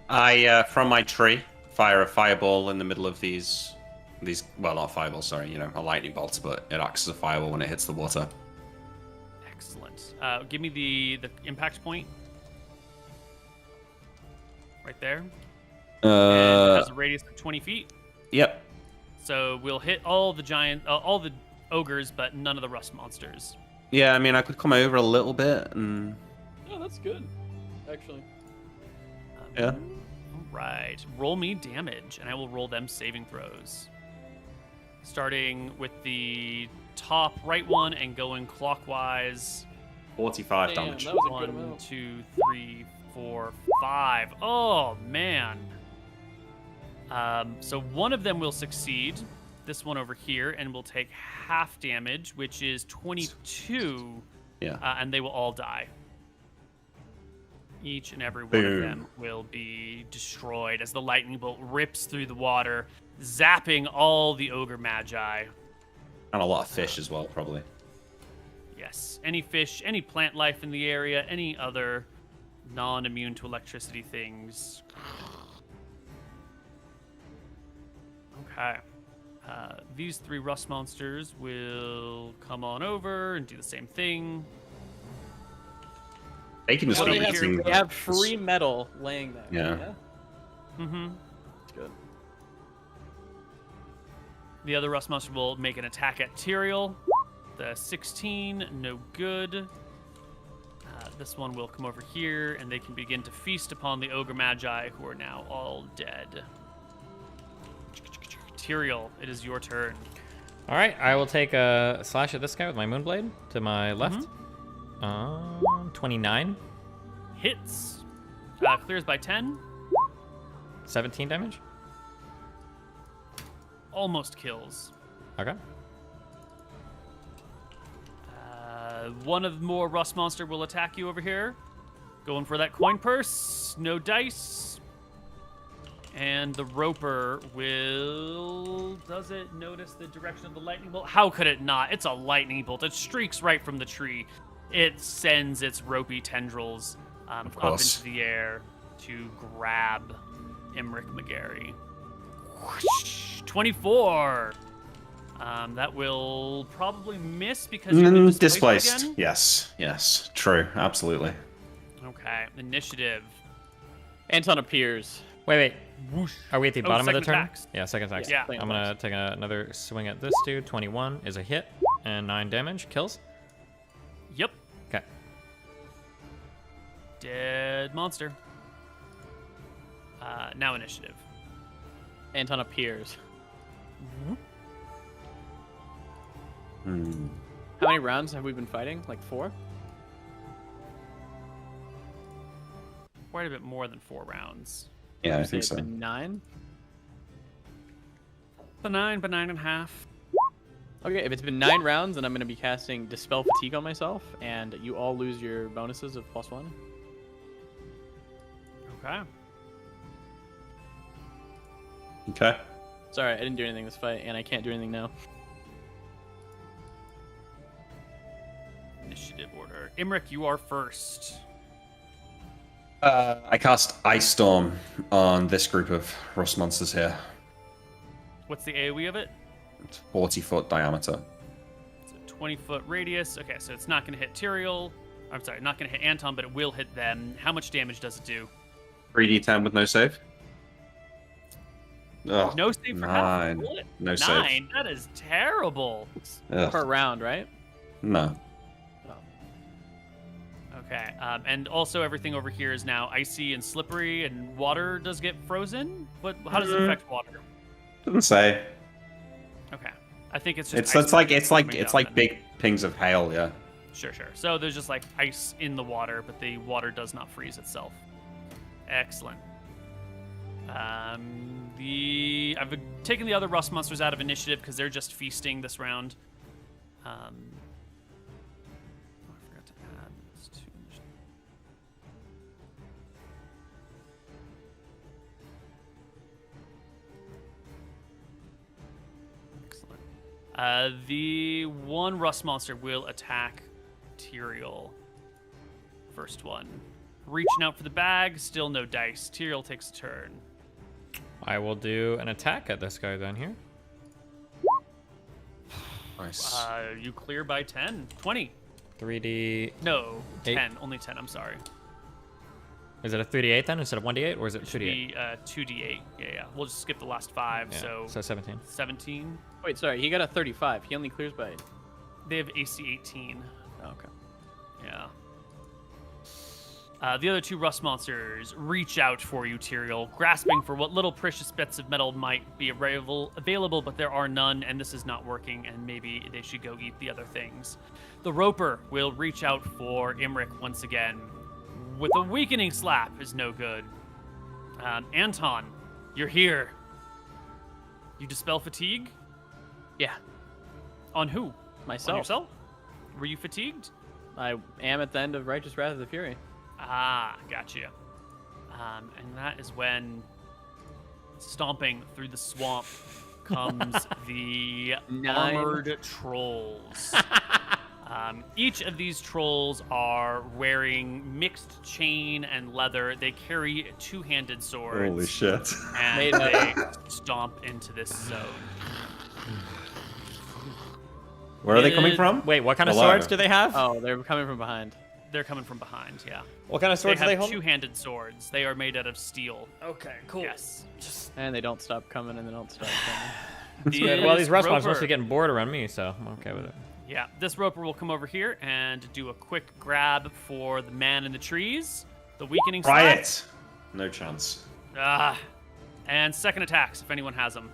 I, from my tree, fire a fireball in the middle of these, well, not a fireball, sorry, a lightning bolt, but it acts as a fireball when it hits the water. Excellent. Give me the impact point. Right there. And it has a radius of 20 feet. Yep. So we'll hit all the all the ogres, but none of the rust monsters. Yeah, I mean, I could come over a little bit and... Oh, that's good, actually. Yeah. All right. Roll me damage, and I will roll them saving throws. Starting with the top right one and going clockwise. 45 Damn, damage. that was a good 1, amount. 2, 3, 4, 5. Oh, man. So one of them will succeed. This one over here, and will take half damage, which is 22. Yeah. And they will all die. Each and every one Boom. of them will be destroyed as the lightning bolt rips through the water, zapping all the ogre magi. And a lot of fish as well, probably. Yes, any fish, any plant life in the area, any other non-immune to electricity things. Okay. These three rust monsters will come on over and do the same thing. They can just Well, be they have- eating... They have free metal laying there. Yeah. Mm-hmm. That's good. The other rust monster will make an attack at Tyrael. The 16, no good. This one will come over here, and they can begin to feast upon the ogre magi, who are now all dead. Tyrael, it is your turn. All right, I will take a slash at this guy with my Moonblade to my left. 29, Hits. Clears by 10. 17 damage. Almost kills. Okay. One of the more rust monster will attack you over here. Going for that coin purse. No dice. And the roper will... Does it notice the direction of the lightning bolt? How could it not? It's a lightning bolt. It streaks right from the tree. It sends its ropey tendrils Of up course. into the air to grab Imric McGarry. 24. That will probably miss because you've been displaced again. Yes. True. Absolutely. Okay, initiative. Anton appears. Wait. Whoosh. Are we at the bottom of the second turn? attacks. Yeah, second attacks. Yeah. I'm gonna take another swing at this dude. 21 is a hit and 9 damage. Kills. Yep. Okay. Dead monster. Now initiative. Anton appears. Hmm. How many rounds have we been fighting? Like 4? Quite a bit more than 4 rounds. Yeah, I Say think it's so. been 9? But 9.5. Okay, if it's been 9 rounds, then I'm going to be casting Dispel Fatigue on myself, and you all lose your bonuses of +1. Okay. Okay. Sorry, I didn't do anything this fight, and I can't do anything now. Initiative order. Imric, you are first. I cast Ice Storm on this group of rust monsters here. What's the AoE of it? It's 40-foot diameter. It's a 20-foot radius. Okay, so it's not going to hit Tyrael. I'm sorry, not going to hit Anton, but it will hit them. How much damage does it do? 3d10 with no save. Oh, No save for half. 9. Roll it. No 9. save. That is terrible. Ugh. Per round, right? No. Okay, and also everything over here is now icy and slippery, and water does get frozen. But how does it affect water? Doesn't say. Okay, I think it's just. It's like coming down big pings of hail. Yeah. then. Sure. So there's just like ice in the water, but the water does not freeze itself. Excellent. I've taken the other rust monsters out of initiative because they're just feasting this round. I forgot to add this to initiative. Excellent. The one rust monster will attack Tyrael. First one. Reaching out for the bag, still no dice. Tyrael takes a turn. I will do an attack at this guy then here. Nice. You clear by 10. 20. 3d. No, 8. 10. Only 10, I'm sorry. Is it a 3d8 then instead of 1d8, or is it 2d8? Be 2d8. Yeah. We'll just skip the last 5, Yeah, so 17. 17. Wait, sorry, he got a 35. He only clears by... They have AC 18. Oh, okay. Yeah. The other 2 rust monsters reach out for you, Tyrael, grasping for what little precious bits of metal might be available, but there are none, and this is not working, and maybe they should go eat the other things. The Roper will reach out for Imric once again, with a weakening slap is no good. Anton, you're here. You dispel fatigue? Yeah, On who? myself. On yourself? Were you fatigued? I am at the end of Righteous Wrath of the Fury. Ah, gotcha. And that is when, stomping through the swamp, comes the 9. armored trolls. Each of these trolls are wearing mixed chain and leather. They carry 2-handed swords. Holy shit. And Made they stomp into this zone. Where are they coming from? Wait, what kind of Below. swords do they have? Oh, they're coming from behind. They're coming from behind, yeah. What kind of swords they do they have hold? 2-handed swords. They are made out of steel. Okay, cool. Yes. And they don't stop coming, and they don't stop coming. That's good. Well, these rust monsters must Roper- be getting bored around me, so I'm okay with it. Yeah, this Roper will come over here and do a quick grab for the man in the trees. The weakening Try slap. it. No chance. And second attacks, if anyone has them.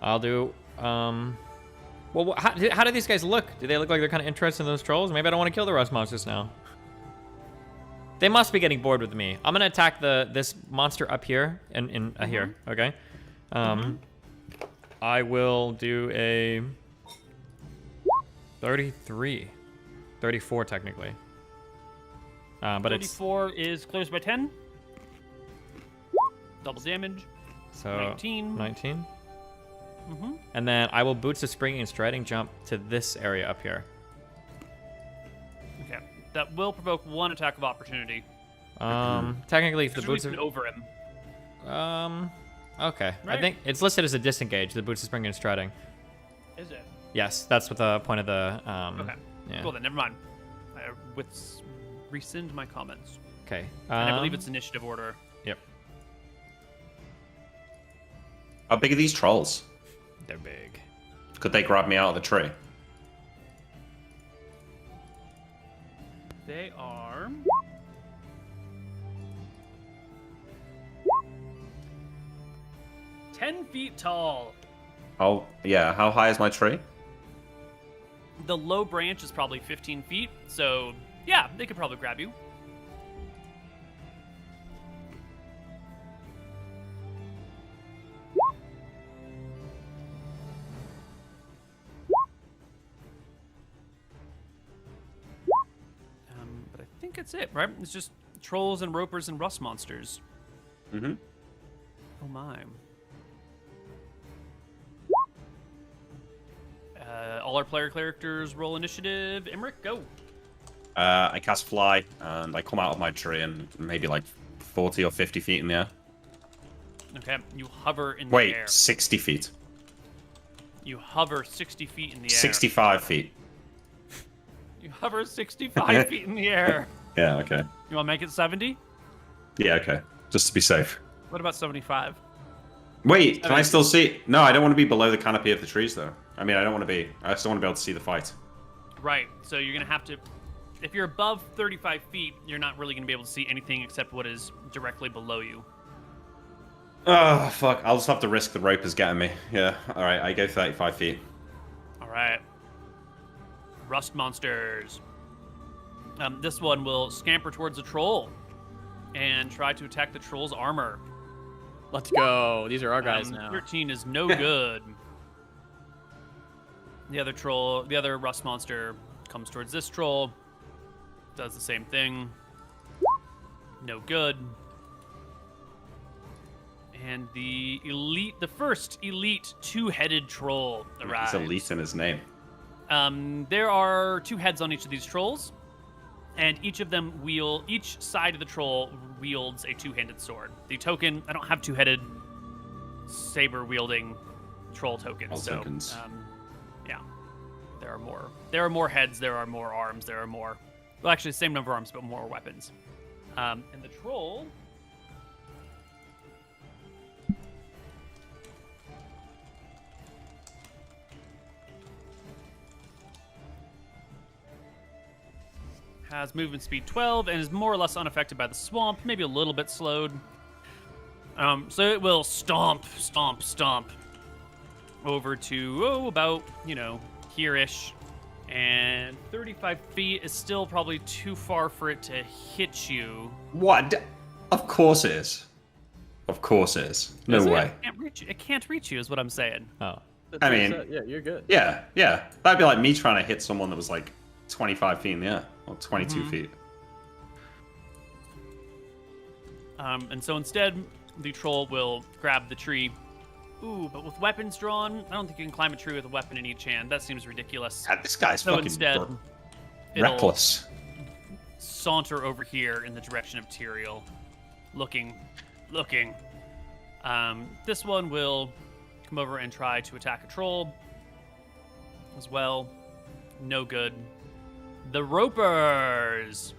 I'll do. Well, how do these guys look? Do they look like they're kind of interested in those trolls? Maybe I don't want to kill the rust monsters now. They must be getting bored with me. I'm gonna attack this monster up here and here. Okay. I will do a 33, 34 technically. But it's 34 is clears by 10. Double damage. so 19. 19. Mm-hmm. And then I will boots of springing and striding jump to this area up here. Okay. That will provoke 1 attack of opportunity. Technically, if the There's boots reason are over him. Okay. I Right? think it's listed as a disengage. The boots is springing and striding. Is it? Yes, that's what the point of the Okay. Yeah. Cool then. Never mind. I rescind my comments. Okay. And I believe it's initiative order. Yep. How big are these trolls? They're big. Could they grab me out of the tree? They are. "10 feet tall." Oh, yeah. How high is my tree? The low branch is probably 15 feet, so yeah, they could probably grab you. But I think it's it, right? It's just trolls and ropers and rust monsters. Mm-hmm. Oh my. All our player characters roll initiative. Imric, go. I cast fly, and I come out of my tree and maybe like 40 or 50 feet in the air. Okay, you hover in the Wait, air. 60 feet. You hover 60 feet in the air. 65 feet. You hover 65 feet in the air. Yeah, okay. You want to make it 70? Yeah, okay. Just to be safe. What about 75? Wait, can I still see? No, I don't want to be below the canopy of the trees, though. I mean, I don't want to be. I still want to be able to see the fight. Right, so you're going to have to... If you're above 35 feet, you're not really going to be able to see anything except what is directly below you. Oh, fuck. I'll just have to risk the ropers getting me. Yeah, alright, I go 35 feet. All right. Rust monsters. This one will scamper towards the troll and try to attack the troll's armor. Let's go. These are our guys now. 13 is no good. The other rust monster comes towards this troll, does the same thing. No good. And the first elite two-headed troll arrives. It's elite in his name. There are 2 heads on each of these trolls, and each side of the troll wields a 2-handed sword. The token, I don't have 2-headed saber-wielding troll tokens. Tokens. Yeah, there are more heads, there are more arms, there are more. Well, actually, the same number of arms, but more weapons. And the troll. Has movement speed 12 and is more or less unaffected by the swamp, maybe a little bit slowed. So it will stomp over to, about, here-ish. And 35 feet is still probably too far for it to hit you. What? Of course it is. Of course it is. No Is it? way. It can't reach you, is what I'm saying. Oh. I mean- Yeah, you're good. Yeah. That'd be like me trying to hit someone that was like 25 feet in the air. Or 22 feet. And so instead, the troll will grab the tree. Ooh, but with weapons drawn, I don't think you can climb a tree with a weapon in each hand. That seems ridiculous. God, this guy's So fucking instead, it'll reckless. saunter over here in the direction of Tyrael, looking. This one will come over and try to attack a troll as well. No good. The ropers.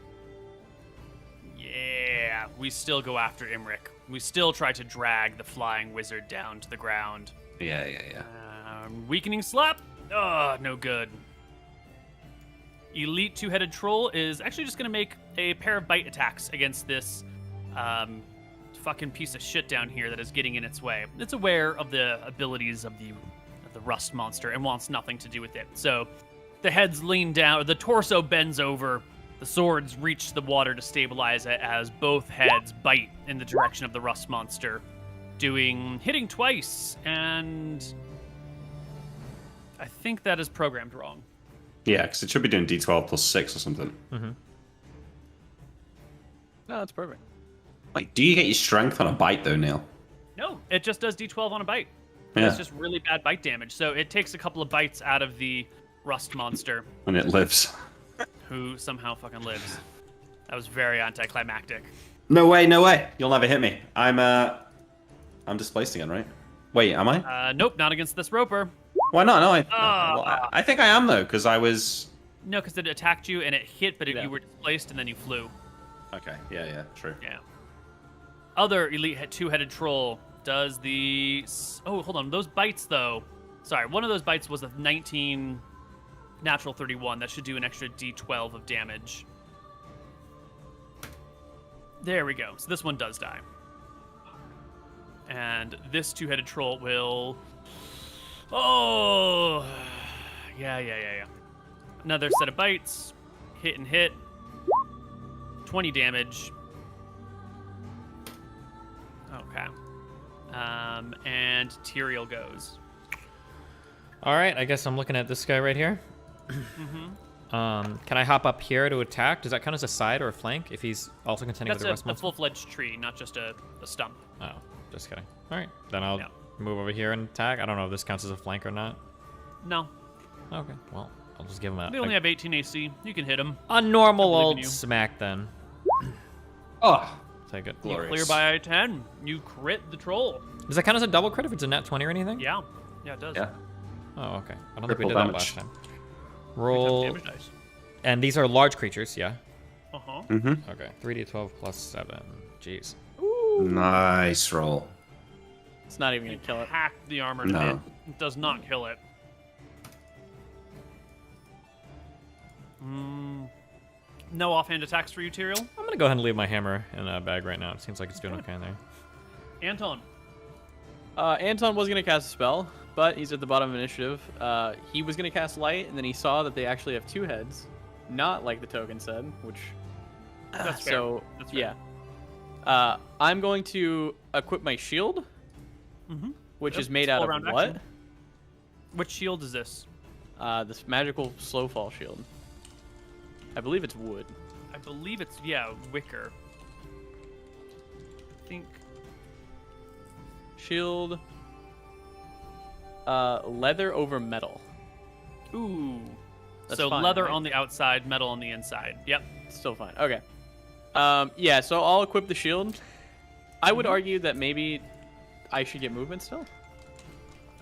Yeah, we still go after Imric. We still try to drag the flying wizard down to the ground. Yeah. Weakening slap. Oh, no good. Elite two-headed troll is actually just going to make a pair of bite attacks against this fucking piece of shit down here that is getting in its way. It's aware of the abilities of the rust monster and wants nothing to do with it. So the heads lean down, the torso bends over, the swords reach the water to stabilize it as both heads bite in the direction of the rust monster, hitting twice, and I think that is programmed wrong. Yeah, because it should be doing D12 plus 6 or something. Mm-hmm. No, that's perfect. Wait, do you get your strength on a bite though, Neil? No, it just does D12 on a bite. Yeah. It's just really bad bite damage. So it takes a couple of bites out of the rust monster, And it lives. who somehow fucking lives. That was very anticlimactic. No way, no way. You'll never hit me. I'm displaced again, right? Wait, am I? Nope, not against this roper. Why not? No, Ah. I think I am though, because I was. No, because it attacked you and it hit, but Yeah. you were displaced and then you flew. Okay, yeah, true. Yeah. Other elite two-headed troll does the. Oh, hold on. Those bites though. Sorry, one of those bites was a 19 natural 31. That should do an extra D12 of damage. There we go. So this one does die. And this two-headed troll will. Oh, yeah. Another set of bites. Hit and hit. 20 damage. Okay. And Tyrael goes. All right, I guess I'm looking at this guy right here. Can I hop up here to attack? Does that count as a side or a flank if he's also contending That's with the rust a monster? full-fledged tree, not just a stump. Oh, just kidding. All right, then I'll Yeah. move over here and attack. I don't know if this counts as a flank or not. No. Okay, well, I'll just give him They only have 18 AC. You can hit him. a normal I believe in old you. smack then. Oh, Take it. You Glorious. clear by 10. You crit the troll. Does that count as a double crit if it's a nat 20 or anything? Yeah. Yeah, it does. yeah. Oh, okay. I don't think Triple we did that damage. last time. Three times Roll. damage dice. And these are large creatures, yeah? Uh-huh. Mm-hmm. Okay. 3d12 plus 7. Jeez. Nice roll. It's not even gonna kill it. Hack the armor No. hit. It does not kill it. No offhand attacks for you, Tyrael. I'm gonna go ahead and leave my hammer in a bag right now. It seems like it's doing okay in there. Anton. Anton was gonna cast a spell, but he's at the bottom of initiative. He was gonna cast light, and then he saw that they actually have 2 heads, not like the token said, which. That's fair. So That's fair. yeah, I'm going to equip my shield, which Yep, is made it's out full of round what? action. Which shield is this? This magical slow fall shield. I believe it's wood. I believe it's, wicker. I think. Shield. Leather over metal. Ooh. That's so fine, leather right? on the outside, metal on the inside. Yep. Still fine. Okay. Yeah, so I'll equip the shield. I would argue that maybe I should get movement still.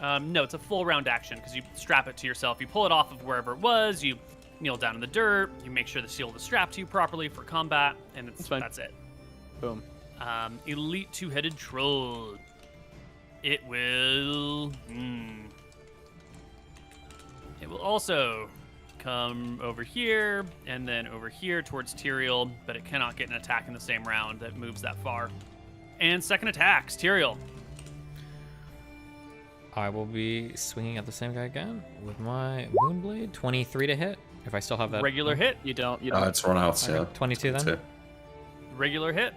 No, it's a full round action because you strap it to yourself. You pull it off of wherever it was. You kneel down in the dirt. You make sure the shield is strapped to you properly for combat, and That's fine. that's it. Boom. Elite two-headed troll. It will. It will also come over here and then over here towards Tyrael, but it cannot get an attack in the same round that moves that far. And second attacks, Tyrael. I will be swinging at the same guy again with my Moonblade. 23 to hit, if I still have that. Regular hit. You don't. Oh, it's run out. Okay, Yeah. 22 then. Regular hit.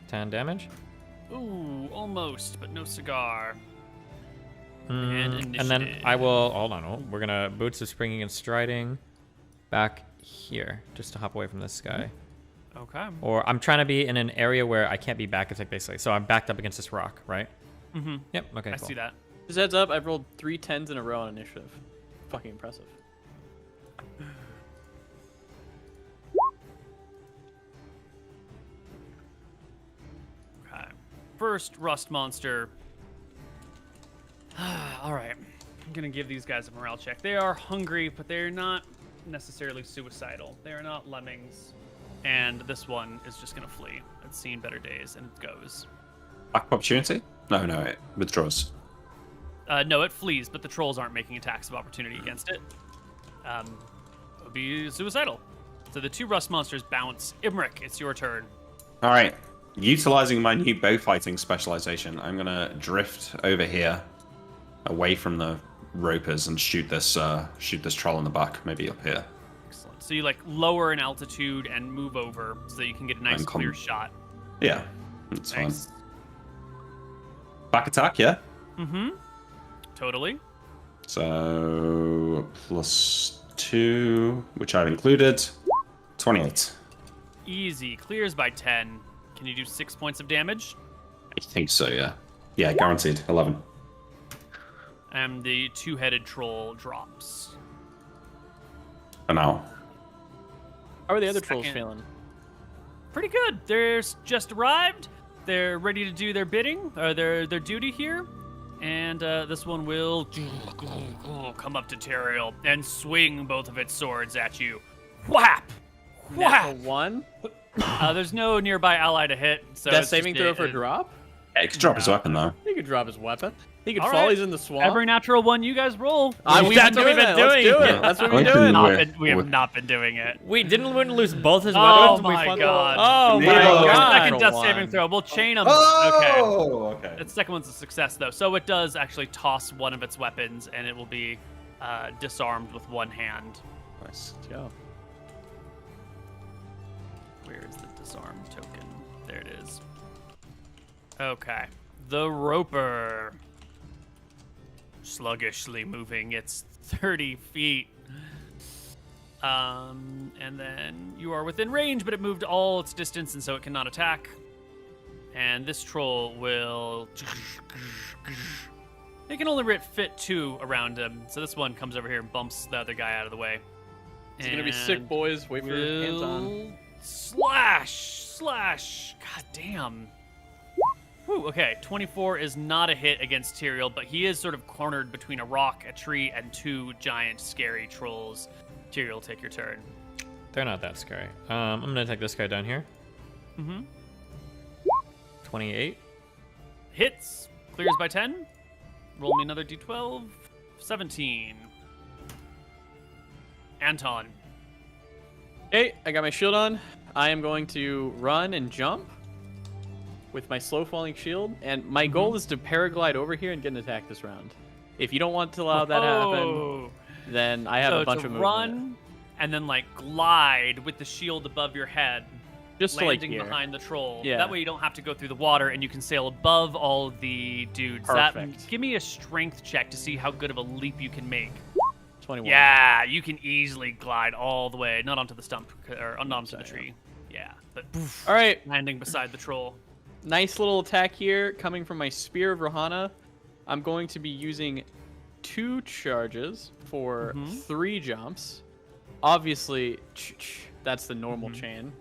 10 damage. Ooh, almost, but no cigar. And And then initiative. I will. Hold on. Oh, we're gonna boots of springing and striding back here just to hop away from this guy. Okay. Or I'm trying to be in an area where I can't be back attack basically. So I'm backed up against this rock, right? Mm-hmm. Yep. Okay. I cool. see that. Just heads up, I've rolled 3 10s in a row on initiative. Fucking impressive. Okay. First rust monster. All right. I'm going to give these guys a morale check. They are hungry, but they're not necessarily suicidal. They are not lemmings. And this one is just going to flee. It's seen better days, and it goes. Back opportunity? No, it withdraws. No, it flees, but the trolls aren't making attacks of opportunity against it. It would be suicidal. So the 2 rust monsters bounce. Imric, it's your turn. All right. Utilizing my new bow fighting specialization, I'm gonna drift over here, away from the ropers, and shoot this troll in the back, maybe up here. Excellent. So you like lower in altitude and move over so that you can get a nice And clear shot. Yeah, that's fine. Nice. Back attack, yeah. Mm-hmm. Totally. So +2, which I've included. 28. Easy. Clears by 10. Can you do 6 points of damage? I think so, yeah. Yeah, guaranteed. 11. And the 2-headed troll drops. For now. How are the other trolls Second. feeling? Pretty good. They're just arrived. They're ready to do their bidding, or their duty here. And this one will come up to Teriel and swing both of its swords at you. Whap! Natural Whap! 1. There's no nearby ally to hit. So Death it's saving just throw for drop? Yeah, he could drop his weapon though. He could drop his weapon. He could All fall. right. He's in the swamp. Every natural one you guys roll. We've That's been what we've doing been it. Let's doing. do it. Yeah. That's what I we're like doing. to- We have not been doing it. We didn't win to lose both his Oh weapons. We my fought- god. Oh my Neil. god. Second death Natural saving one. throw. We'll chain them. Okay. Oh, okay. The second one's a success, though. So it does actually toss one of its weapons, and it will be disarmed with one hand. Nice. Let's go. Where is the disarm token? There it is. Okay. The Roper. Sluggishly moving. It's 30 feet. And then you are within range, but it moved all its distance, and so it cannot attack. And this troll will... It can only fit 2 around him, so this one comes over here and bumps the other guy out of the way. It's gonna be sick, And boys. Wait for hands on. will slash. God damn. Whew, okay, 24 is not a hit against Tyrael, but he is sort of cornered between a rock, a tree, and 2 giant, scary trolls. Tyrael, take your turn. They're not that scary. I'm gonna take this guy down here. Mm-hmm. 28. Hits. Clears by 10. Roll me another d12. 17. Anton. Okay, I got my shield on. I am going to run and jump with my slow falling shield, and my goal is to paraglide over here and get an attack this round. If you don't want to allow that to happen, Oh. then I have So a bunch to of movement. run and then like glide with the shield above your head, Just to like landing here. behind the troll. Yeah. That way you don't have to go through the water and you can sail above all of the dudes. Perfect. Give me a strength check to see how good of a leap you can make. 21. Yeah, you can easily glide all the way, not onto the stump or not onto the tree. Yeah, but poof, All right, landing beside the troll. nice little attack here coming from my Spear of Rahana. I'm going to be using 2 charges for 3 jumps. Obviously, that's the normal chain.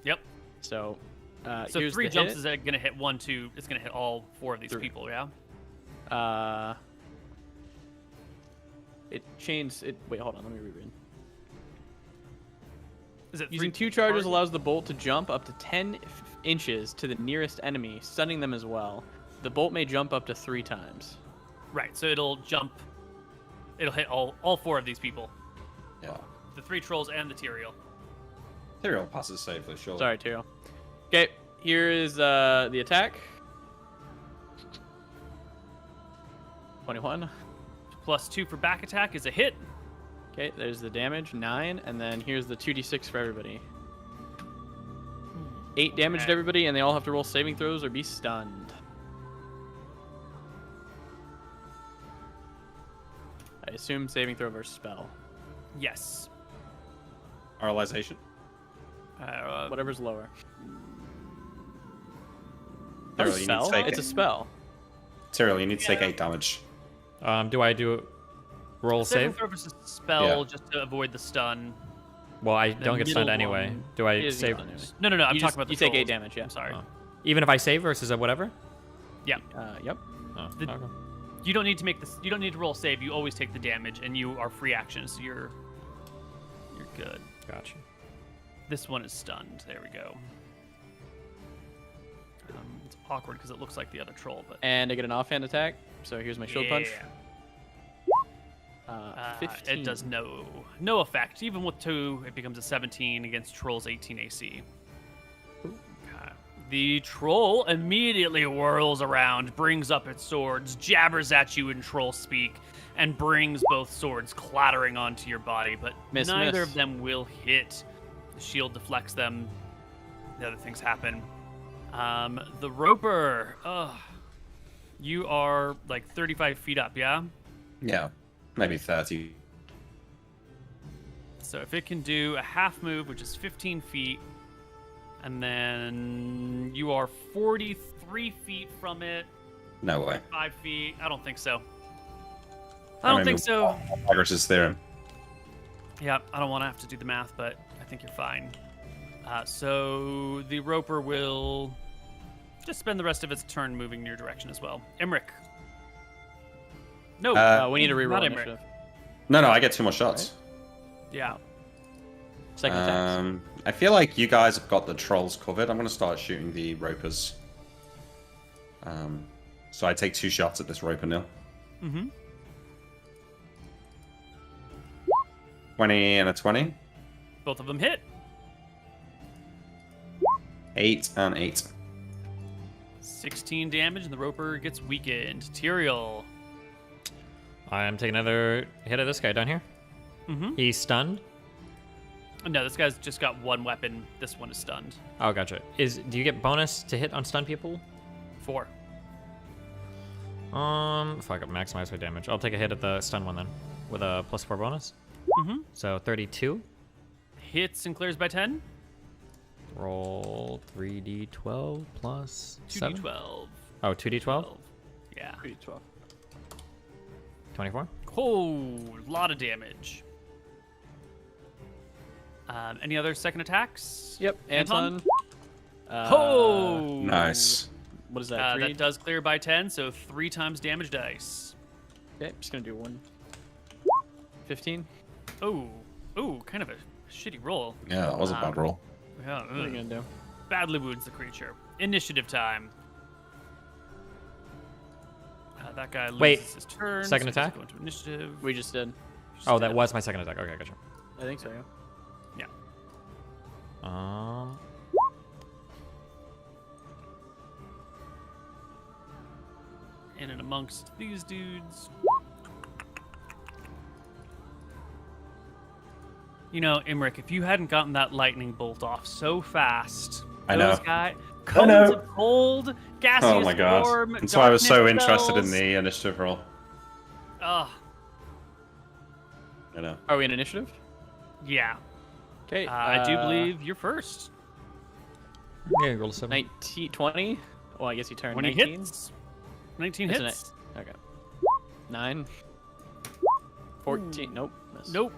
Yep. So, So here's 3 the jumps hit. is gonna hit 1, 2. It's gonna hit all 4 of these 3. people. Yeah. It chains it. Wait, hold on. Let me reread. Is it Using 3 2 charges charges? allows the bolt to jump up to 10 inches to the nearest enemy, stunning them as well. The bolt may jump up to 3 times. Right. So it'll jump. It'll hit all 4 of these people. Yeah. The 3 trolls and the Tyrael. Tyrael passes safely, surely. Sorry, Tyrael. Okay, here is the attack. 21. Plus 2 for back attack is a hit. Okay, there's the damage, 9, and then here's the 2d6 for everybody. 8 damage to Okay. everybody, and they all have to roll saving throws or be stunned. I assume saving throw versus spell. Yes. Paralyzation. Whatever's lower. Tyrael, That's a you need spell? to take It's a spell. Tyrael, you need to take 8 damage. Do I do roll Saving save? throw versus spell Yeah. just to avoid the stun. Well, I don't get stunned middle anyway. one Do I It is save? usually anyway. No. I'm You talking just- about the you take 8 trolls. damage, yeah. I'm sorry. Oh. Even if I save versus a whatever? Yeah. Yep. Oh, The- okay. You don't need to make this. You don't need to roll save. You always take the damage, and you are free action, so you're good. Gotcha. This one is stunned. There we go. It's awkward because it looks like the other troll, but And I get an offhand attack. So here's my shield punch. yeah. 15. It does no effect. Even with 2, it becomes a 17 against troll's 18 AC. Okay. The troll immediately whirls around, brings up its swords, jabbers at you in troll speak, and brings both swords clattering onto your body. But Miss. neither of them will hit. The shield deflects them. The other things happen. The Roper. Ugh. You are like 35 feet up, yeah? Yeah. Maybe 30. So if it can do a half move, which is 15 feet, and then you are 43 feet from it, No way. 5 feet. I don't think so. I don't think so. Pythagoras' theorem. Yeah, I don't want to have to do the math, but I think you're fine. So the roper will just spend the rest of its turn moving in your direction as well. Emmerich. No, We need to reroll not Emmerich. initiative. No, I get 2 more shots. Yeah. Second attacks. I feel like you guys have got the trolls covered. I'm going to start shooting the ropers. So I take 2 shots at this roper now. Mm-hmm. 20 and a 20. Both of them hit. 8 and 8. 16 damage, and the roper gets weakened. Tyrael. I'm taking another hit at this guy down here. Mm-hmm. He's stunned. No, this guy's just got 1 weapon. This one is stunned. Oh, gotcha. Do you get bonus to hit on stun people? 4. Fuck up, maximize my damage. I'll take a hit at the stun one then, with a +4 bonus. Mm-hmm. So 32. Hits and clears by 10. Roll 3d12 plus 7. 2d12. Oh, 2d12? Yeah. 12. 24. Oh, a lot of damage. Any other second attacks? Yep, Anton. Oh! Nice. What is that? 3? That does clear by 10, so 3 times damage dice. Okay, I'm just gonna do 1. 15. Oh, kind of a shitty roll. Yeah, that was a bad roll. Yeah, What are you gonna do? badly wounds the creature. Initiative time. That guy loses Wait, his turn. second so he's attack? Going to initiative. We just did. Oh, that was my second attack. Okay, gotcha. I think so. Yeah. Yeah. In and amongst these dudes. You know, Emmerich, if you hadn't gotten that lightning bolt off so fast, I those know. guys, I cones know. of cold, gaseous Oh my god. form, That's why I was so darkness interested in spells. the initiative roll. Ugh, I know. Are we in initiative? yeah. Okay. I do believe you're first. Yeah, roll a 7. 19, 20. Well, I guess you turned 20 19. hits. 19 Isn't hits. Okay. 9. 14. Nope. Miss. Nope.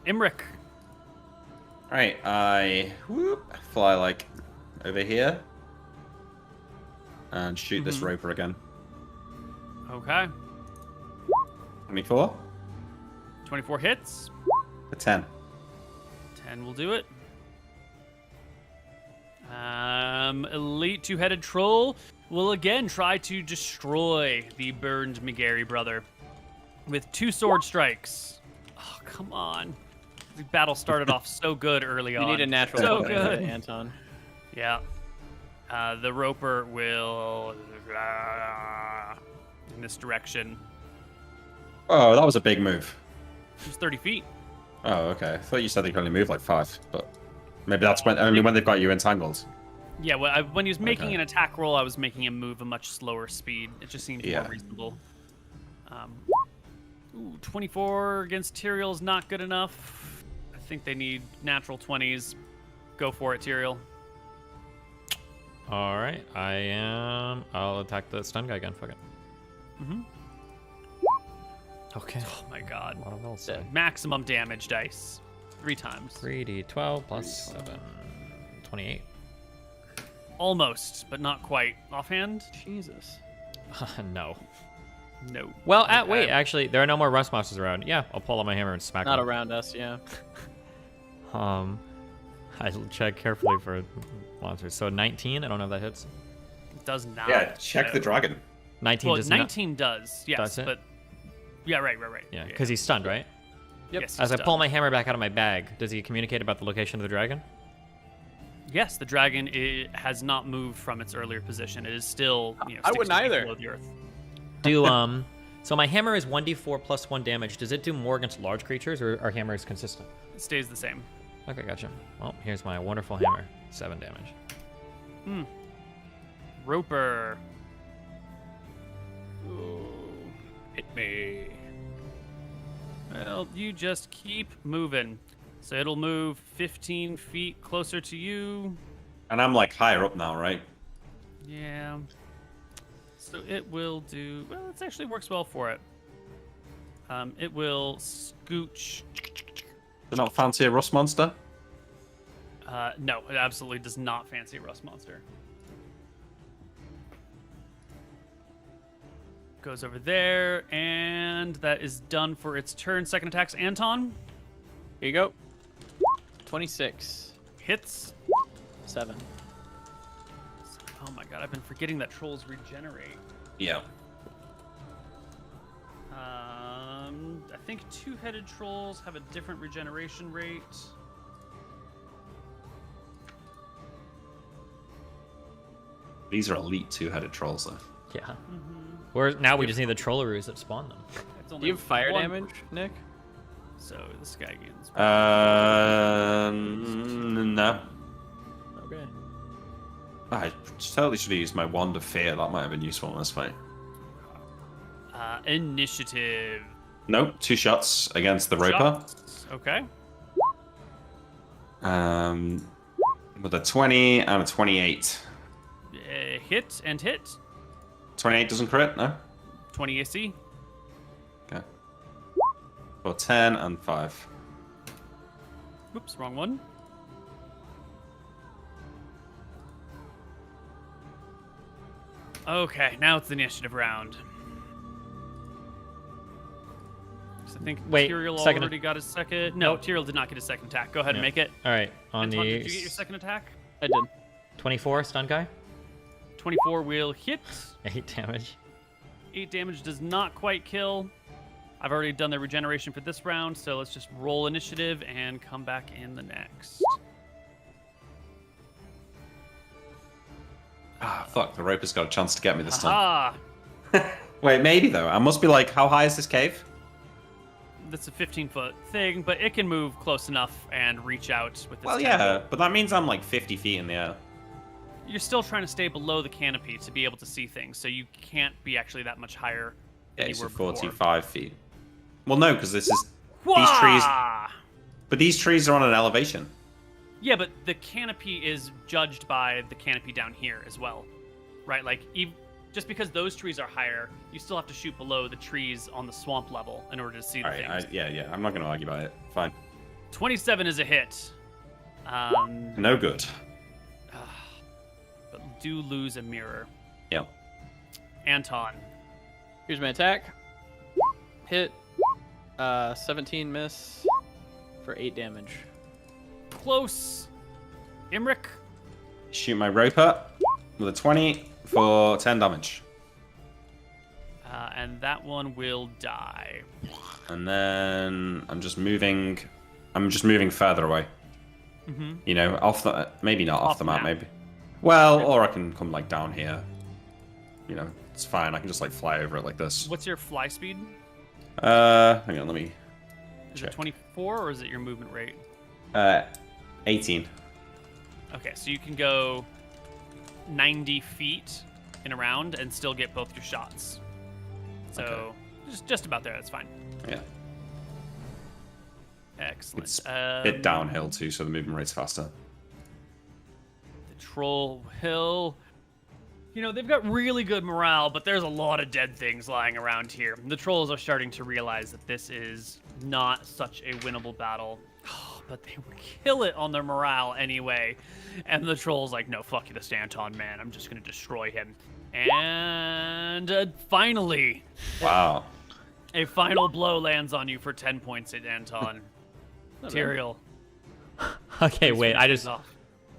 Emmerich. Alright, I fly like over here and shoot this roper again. Okay. 24? 24 hits. A 10. 10 will do it. Elite two-headed troll will again try to destroy the burned McGarry brother with 2 sword strikes. Oh, come on. The battle started off so good early You on. need a natural So 20 good. Anton. Yeah. The roper will in this direction. Oh, that was a big move. It's 30 feet. Oh, okay. I thought you said they could only move like 5, but maybe that's only when they've got you entangled. Yeah, well, when he was making Okay. an attack roll, I was making him move a much slower speed. It just seemed Yeah. more reasonable. 24 against Tyrael is not good enough. I think they need natural 20s. Go for it, Tyrael. All right, I'll attack the stun guy again. Fuck it. Mm-hmm. Okay. Oh my god. What will say? Maximum damage dice. 3 times. 3d12 plus 7. 28. Almost, but not quite. Offhand? Jesus. No. No. Well, Okay. wait, actually, there are no more rust monsters around. Yeah, I'll pull out my hammer and smack Not them. around us, yeah. I'll check carefully for monsters. So 19, I don't know if that hits. It does not. Yeah, check the dragon. 19 Well, does not. 19 does, yes. Does it? But yeah, right. Yeah, because he's stunned, right? Yep. Yes, As he's I pull done. my hammer back out of my bag, does he communicate about the location of the dragon? Yes, the dragon has not moved from its earlier position. It is still, I 60 wouldn't feet either. below the earth. So my hammer is 1d4 plus 1 damage. Does it do more against large creatures, or our hammer is consistent? It stays the same. Okay, gotcha. Well, here's my wonderful hammer. 7 damage. Roper. Ooh, hit me. Well, you just keep moving. So it'll move 15 feet closer to you. And I'm like higher up now, right? Yeah. So it will do. Well, it actually works well for it. It will scooch. They're not fancy a rust monster? No, it absolutely does not fancy a rust monster. Goes over there, and that is done for its turn. Second attack's Anton. Here you go. 26. Hits. 7. Oh my god, I've been forgetting that trolls regenerate. Yeah. I think two-headed trolls have a different regeneration rate. These are elite two-headed trolls, though. Yeah. Now we just need the Trollaroos that spawn them. It's Do only you have fire one- damage, Nick? So this guy gains. No. Okay. I totally should have used my Wand of Fear. That might have been useful in this fight. Initiative. Nope, 2 shots against the Roper. Shots. Okay. With a 20 and a 28. Hit and hit. 28 doesn't crit, no? 20 AC. Okay. For 10 and 5. Oops, wrong one. Okay, now it's the initiative round. So I think Wait, Tyrael second- already got his second. No, Nope. Tyrael did not get his second attack. Go ahead and Yeah. make it. All right, on Anton, the did you get your second attack? I did. 24 stun guy, 24 will hit. 8 damage. 8 damage does not quite kill. I've already done the regeneration for this round, so let's just roll initiative and come back in the next. Ah, fuck, the Roper's got a chance to get me this time. Ah, Wait, maybe though. I must be like, how high is this cave? that's a 15-foot thing, but it can move close enough and reach out with its Well, tentacle. yeah, but that means I'm like 50 feet in the air. You're still trying to stay below the canopy to be able to see things, so you can't be actually that much higher than Yeah, you so were before. 45 feet. Well, no, because this is... These trees... Wah! But these trees are on an elevation. Yeah, but the canopy is judged by the canopy down here as well, right? Like, just because those trees are higher, you still have to shoot below the trees on the swamp level in order to see the Alright, things. yeah, I'm not going to argue about it. Fine. 27 is a hit. No good. But do lose a mirror. Yep. Anton. Here's my attack. Hit. 17 miss for 8 damage. Close. Imric. Shoot my Roper with a 20 for 10 damage. And that one will die. And then I'm just moving further away. Mm-hmm. You know, off the... Maybe not off Off the the map, map. maybe. Well, or I can come like down here. You know, it's fine. I can just like fly over it like this. What's your fly speed? Hang on, let me... Is Check. it 24 or is it your movement rate? 18. Okay, so you can go 90 feet in a round and still get both your shots. So Okay. just about there. That's fine. Yeah. Excellent. It's a bit downhill too, so the movement rate's faster. The troll hill. You know, they've got really good morale, but there's a lot of dead things lying around here. The trolls are starting to realize that this is not such a winnable battle. But they kill it on their morale anyway. And the troll's like, no, fuck you, this Anton, man. I'm just going to destroy him. And finally, Wow. a final blow lands on you for 10 points at Anton. Tyrael. Okay, wait, I finishes just... off.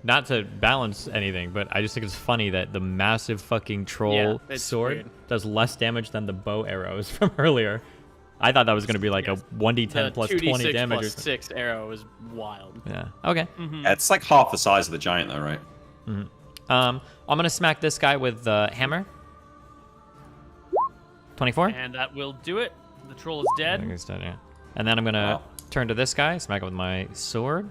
Not to balance anything, but I just think it's funny that the massive fucking troll Yeah, it's sword weird. does less damage than the bow arrows from earlier. I thought that was going to be like Yes. a 1d10 The plus 2d6 20 damage. plus 6 arrow is wild. Yeah. Okay. Yeah, it's like half the size of the giant though, right? I'm gonna smack this guy with the hammer. 24. And that will do it. The troll is I think dead. he's dead, yeah. And then I'm gonna Wow. turn to this guy, smack it with my sword.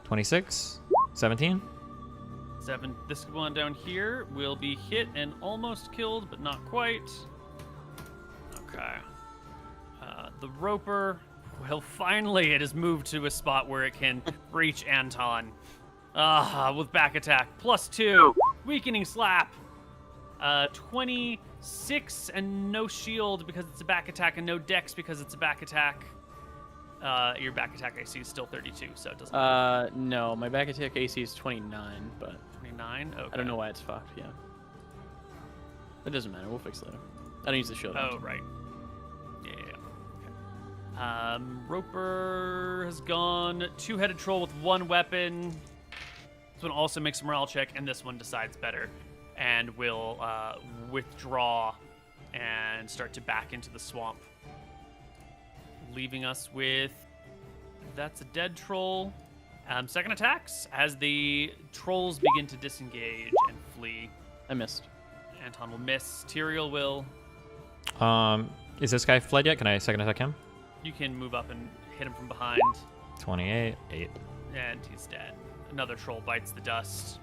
26, 17. 7. This one down here will be hit and almost killed, but not quite. Okay. The roper, well, finally it has moved to a spot where it can reach Anton. With back attack. +2. Weakening slap. 26 and no shield because it's a back attack and no dex because it's a back attack. Your back attack AC is still 32, so it doesn't. No, my back attack AC is 29, but 29. Okay. I don't know why it's fucked. Yeah. It doesn't matter. We'll fix it later. I don't use the shield. Oh right. Yeah. Okay. Roper has gone two-headed troll with one weapon. This one also makes a morale check, and this one decides better, and will withdraw and start to back into the swamp, leaving us with that's a dead troll. Second attacks as the trolls begin to disengage and flee. I missed. Anton will miss. Tyrael will. Is this guy fled yet? Can I second attack him? You can move up and hit him from behind. 28, 8. And he's dead. Another troll bites the dust.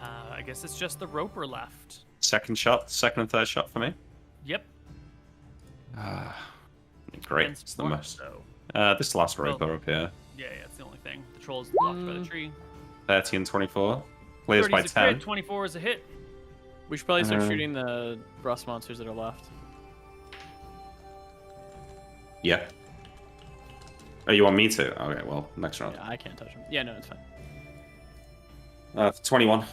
I guess it's just the Roper left. Second and third shot for me. Yep. Great. Against It's the Orc, most. so. This last Roper up here. Yeah, it's the only thing. The troll's blocked by the tree. 30 and 24. Clears by 30's a 10. crit, 24 is a hit. We should probably start shooting the rust monsters that are left. Yeah. Oh, you want me to? Okay, well, next round. Yeah, I can't touch them. Yeah, no, it's fine. 21.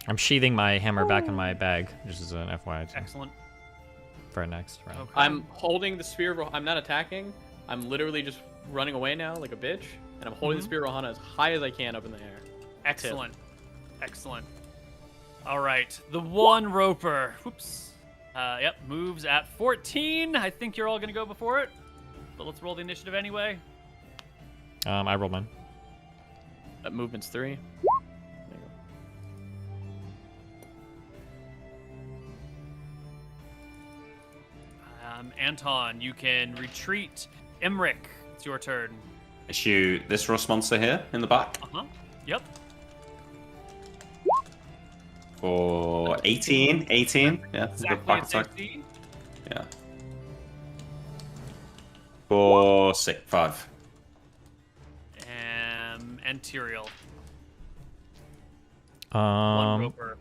I'm sheathing my hammer back in my bag, just as an FYI Excellent. for next round. Okay. I'm holding the spear of I'm not attacking. I'm literally just running away now like a bitch, and I'm holding the spear of Rohana as high as I can up in the air. Excellent. Excellent. All right. The one Roper. Whoops. Yep, moves at 14. I think you're all going to go before it. But let's roll the initiative anyway. I rolled mine. That movement's 3. There you go. Anton, you can retreat. Emric, it's your turn. Issue this rust monster here in the back Uh-huh. Yep. for 18. 18. Yeah, the Exactly back its attack. AC. Yeah. For 5. And Tyrael. One Um, Roper.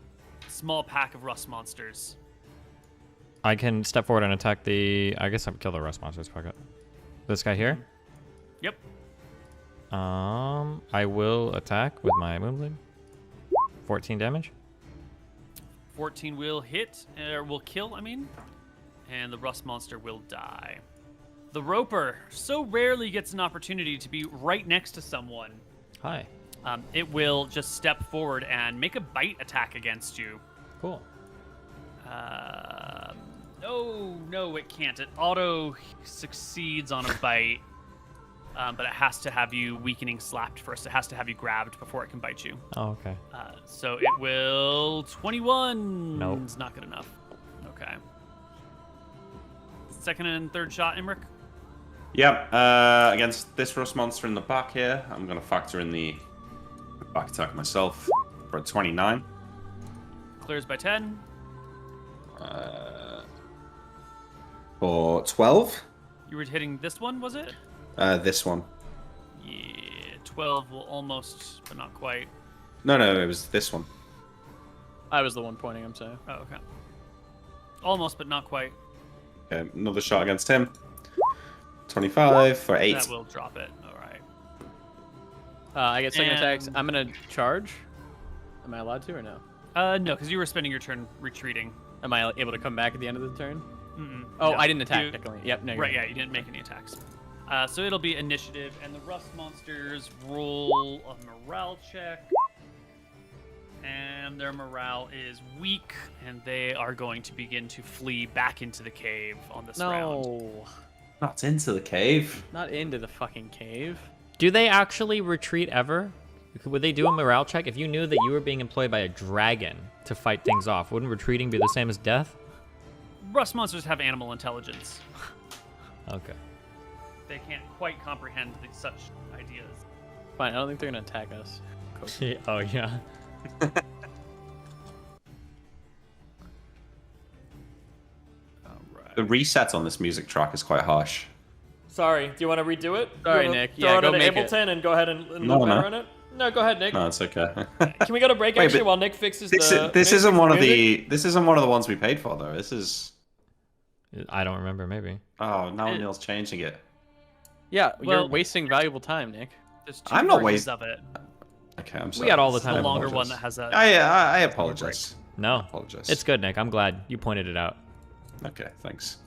Small pack of rust monsters. I can step forward and attack the. I guess I'll kill the rust monsters. Fuck it. This guy here. Yep. I will attack with my Moonblade. 14 damage. 14 will hit, or will kill, I mean. And the rust monster will die. The Roper so rarely gets an opportunity to be right next to someone. Hi. It will just step forward and make a bite attack against you. Cool. No, it can't. It auto succeeds on a bite, but it has to have you weakening slapped first. It has to have you grabbed before it can bite you. Oh, okay. So it will 21. Nope. It's not good enough. Okay. Second and third shot, Emric. Yep. Against this rust monster in the back here, I'm going to factor in the back attack myself for a 29. Clears by 10. For 12. You were hitting this one, was it? This one. Yeah, 12 will almost, but not quite. No, it was this one. I was the one pointing, I'm sorry. Oh, okay. Almost, but not quite. Okay, another shot against him. 25 for 8. That will drop it. All right. I get second attacks. And- I'm gonna charge. Am I allowed to or no? No, because you were spending your turn retreating. Am I able to come back at the end of the turn? Mm-mm. Oh, No, I didn't attack you- technically. Yep, no. you're Right, yeah, you didn't make any attacks. So it'll be initiative, and the rust monsters roll a morale check. And their morale is weak, and they are going to begin to flee back into the cave on this round. No, Not into the cave. not into the fucking cave. Do they actually retreat ever? Would they do a morale check? If you knew that you were being employed by a dragon to fight things off, wouldn't retreating be the same as death? Rust monsters have animal intelligence. Okay. They can't quite comprehend such ideas. Fine, I don't think they're gonna attack us. Cool. Oh, yeah. All right. The reset on this music track is quite harsh. Sorry, do you want to redo it? Sorry, You wanna Nick. Throw Yeah, it go on make it. Ableton and go ahead and No, loop no. on it? No, go ahead, Nick. No, it's okay. Can we go to break Wait, actually but while Nick fixes This, the... this Nick isn't fixes one of music? the. This isn't one of the ones we paid for though. This is. I don't remember. Maybe. Oh, now It- Neil's changing it. Yeah, Well- you're wasting valuable time, Nick. There's 2 I'm not versions wasting. of it. Okay, I'm We sorry. got all the This is time. the I longer one apologize. that has a. I apologize. No. Apologize. It's good, Nick. I'm glad you pointed it out. Okay, thanks.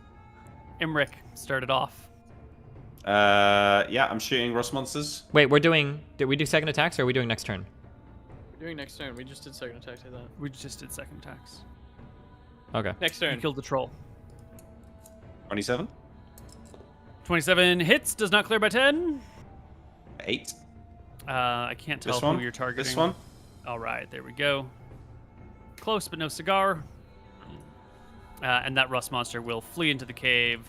Imric started off. Yeah, I'm shooting rust monsters. Wait, did we do second attacks or are we doing next turn? We're doing next turn. We just did second attack. Say that. We just did second attacks. Okay. Next You turn. killed the troll. 27. 27 hits, does not clear by 10. 8. I can't tell This who one. you're targeting. This one. All right, there we go. Close, but no cigar. And that rust monster will flee into the cave.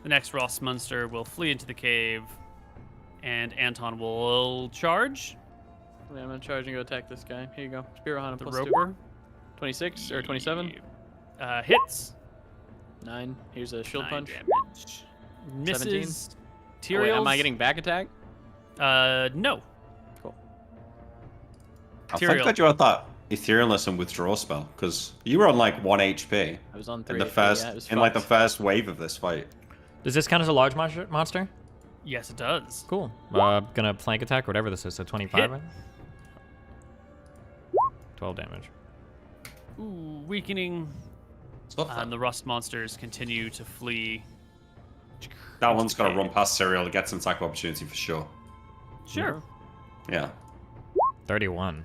The next rust monster will flee into the cave. And Anton will charge Yeah, I'm gonna charge and go attack this guy. Here you go. Spear on him. the +2. roper. 26 or 27. Hits. 9. Here's a shield 9 punch. damage. Misses. Oh, wait, Tyrael's. am I getting back attack? No. Cool. I Tyrael. thank God you had that etherealness and withdraw spell, because you were on like 1 HP I was on in 3. the first, Yeah, it was like the fucked. first wave of this fight. Does this count as a large monster? Yes, it does. Cool. Gonna flank attack, whatever this is. So 25. Hit. Right? 12 damage. Ooh, weakening. It's not And fun. the rust monsters continue to flee. That one's got to okay. run past Serial to get some attack opportunity for sure. Sure. Yeah. 31.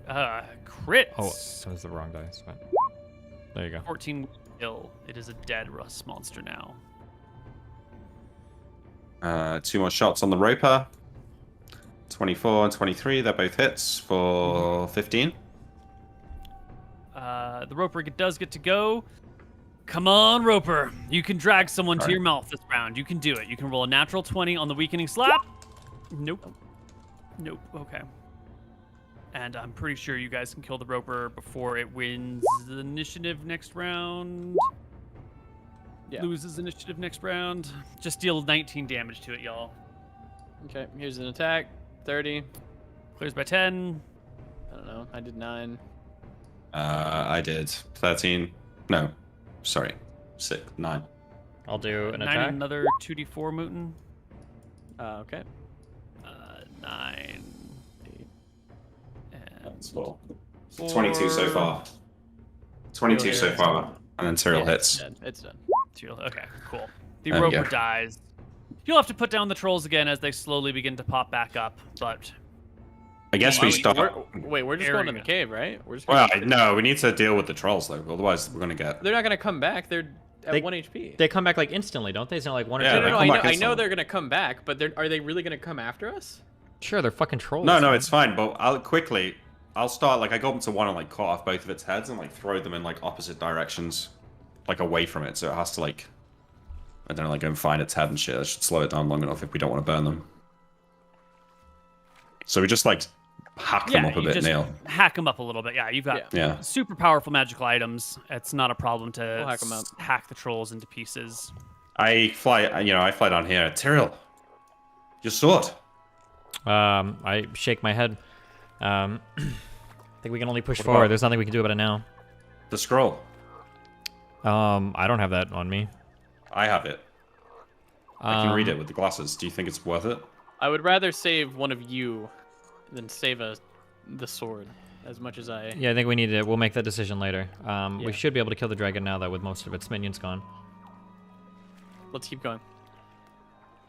Crits. Oh, that was the wrong dice. But there you go. 14 kill. It is a dead rust monster now. 2 more shots on the Roper. 24 and 23, they're both hits for 15. The Roper does get to go. Come on, Roper. You can drag someone to Alright. your mouth this round. You can do it. You can roll a natural 20 on the weakening slap. Nope. Nope. Okay. And I'm pretty sure you guys can kill the Roper before it wins the initiative next round. Yeah. Loses initiative next round. Just deal 19 damage to it, y'all. Okay, here's an attack. 30. Clears by 10. I don't know. I did 9. I did 13. No, sorry. 6, 9. I'll do an 9 attack. and another 2d4 Mooten. Okay. 9. 8. And That's all. four. 22 so far. 22 so Yeah. far. And then Serial Yeah, hits. It's done. It's done. Okay, cool. The There we Roper go. dies. You'll have to put down the trolls again as they slowly begin to pop back up, but I guess we start. Wait, we're just going in the Area. cave, right? We're just Well, gonna... no, we need to deal with the trolls though. Otherwise, we're gonna get. They're not gonna come back. They're at They- 1 HP. They come back like instantly, don't they? It's not like one or Yeah, two. they No, come I back know instantly. they're gonna come back, but are they really gonna come after us? Sure, they're fucking trolls. No, man. it's fine. But I'll start like I go up to one and like cut off both of its heads and like throw them in like opposite directions, like away from it. So it has to like, I don't know, like go and find its head and shit. That should slow it down long enough if we don't want to burn them. So we just like hack them yeah, up a you bit, just Neil. hack them up a little bit. Yeah, you've got Yeah. super powerful magical items. It's not a problem to We'll hack 'em up. hack the trolls into pieces. I fly down here. Tyrael, your sword. I shake my head. I think we can only push What forward. about- There's nothing we can do about it now. The scroll. I don't have that on me. I have it. I can read Um, it with the glasses. Do you think it's worth it? I would rather save one of you than save the sword. As much as I... Yeah, I think we need to. We'll make that decision later. Yeah. We should be able to kill the dragon now, though, with most of its minions gone. Let's keep going.